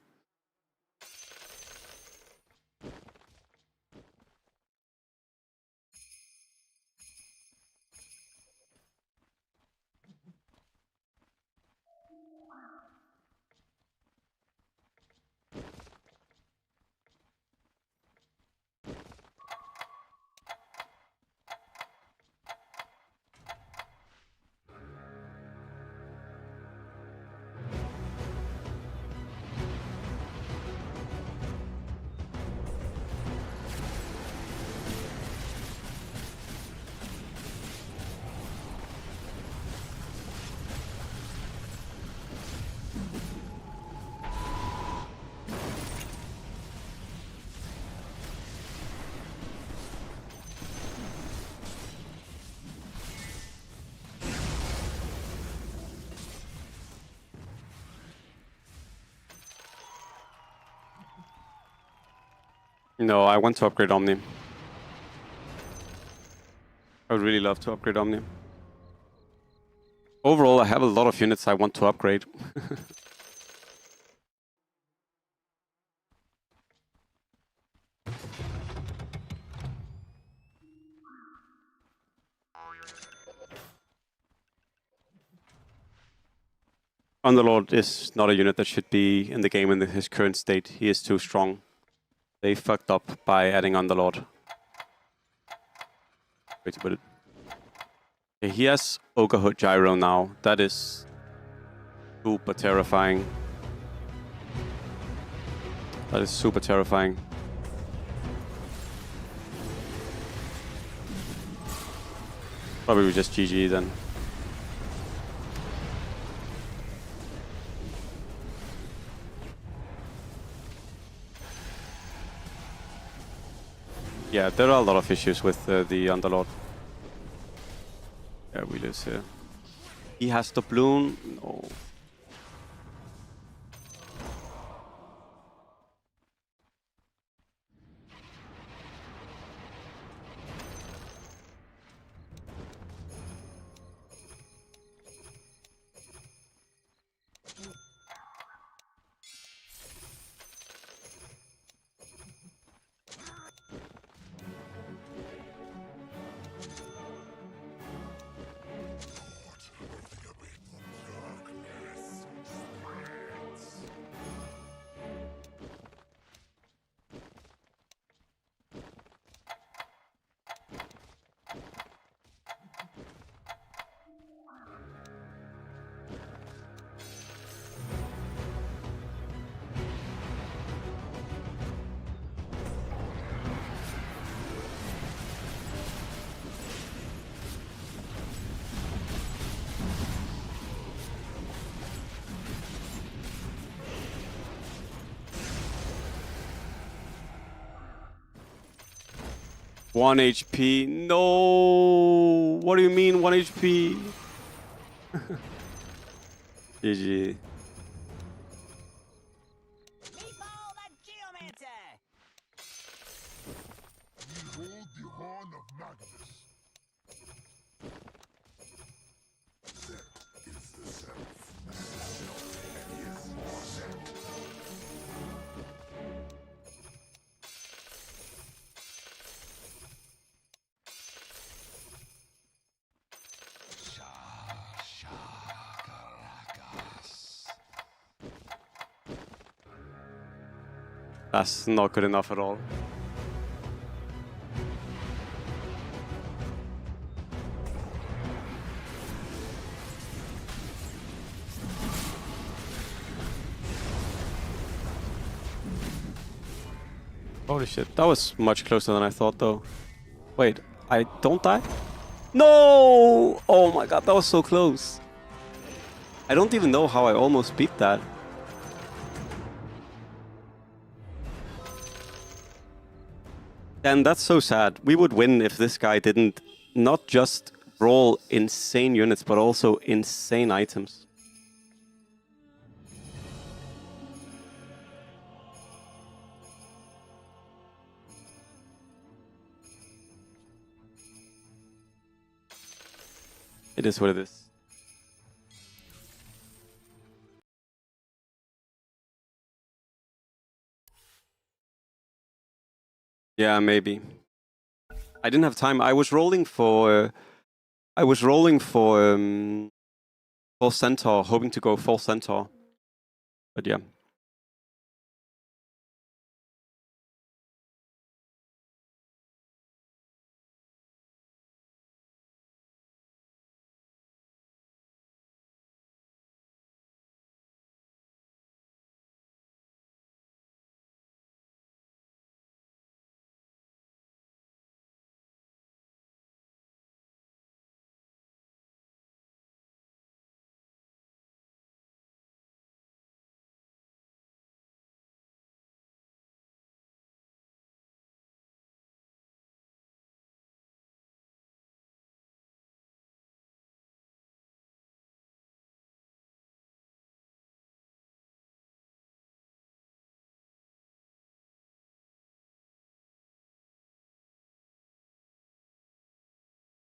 No, I want to upgrade Omni. I would really love to upgrade Omni. Overall, I have a lot of units I want to upgrade. Underlord is not a unit that should be in the game in his current state. He is too strong. They fucked up by adding Underlord. Way to put it. Okay, he has Ogre Hood Gyro now. That is super terrifying. That is super terrifying. Probably just GG then. Yeah, there are a lot of issues with the Underlord. Yeah, we lose here. He has the balloon. No. One HP. No. What do you mean 1 HP? GG. Meatball the Geomancer! Behold the horn of Magnus. That is the self. And is more self. That's not good enough at all. Holy shit, that was much closer than I thought though. Wait, I don't die? No! Oh my god, that was so close. I don't even know how I almost beat that. And that's so sad. We would win if this guy didn't not just roll insane units, but also insane items. It is what it is. Yeah, maybe. I didn't have time. I was rolling for. Full centaur, hoping to go full centaur. But yeah.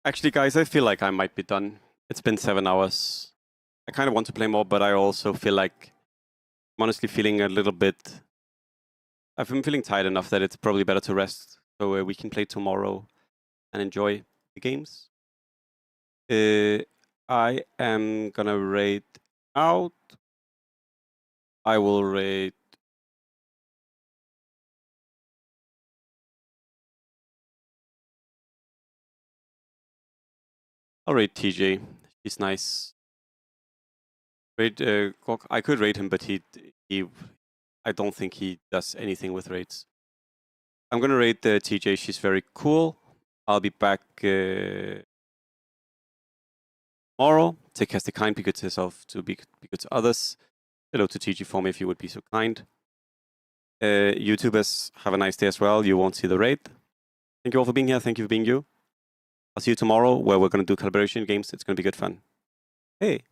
Actually, guys, I feel like I might be done. It's been 7 hours. I kind of want to play more, but I also feel like I'm honestly feeling a little bit. I've been feeling tired enough that it's probably better to rest, so we can play tomorrow and enjoy the games. I am gonna raid out. I will raid. I'll raid TJ. He's nice. Raid Gok. I could raid him, but he. I don't think he does anything with raids. I'm gonna raid the TJ. She's very cool. I'll be back tomorrow. Take care, stay kind, be good to yourself, to be good to others. Hello to TG for me if you would be so kind. YouTubers, have a nice day as well. You won't see the raid. Thank you all for being here. Thank you for being you. I'll see you tomorrow where we're going to do calibration games. It's going to be good fun. Hey.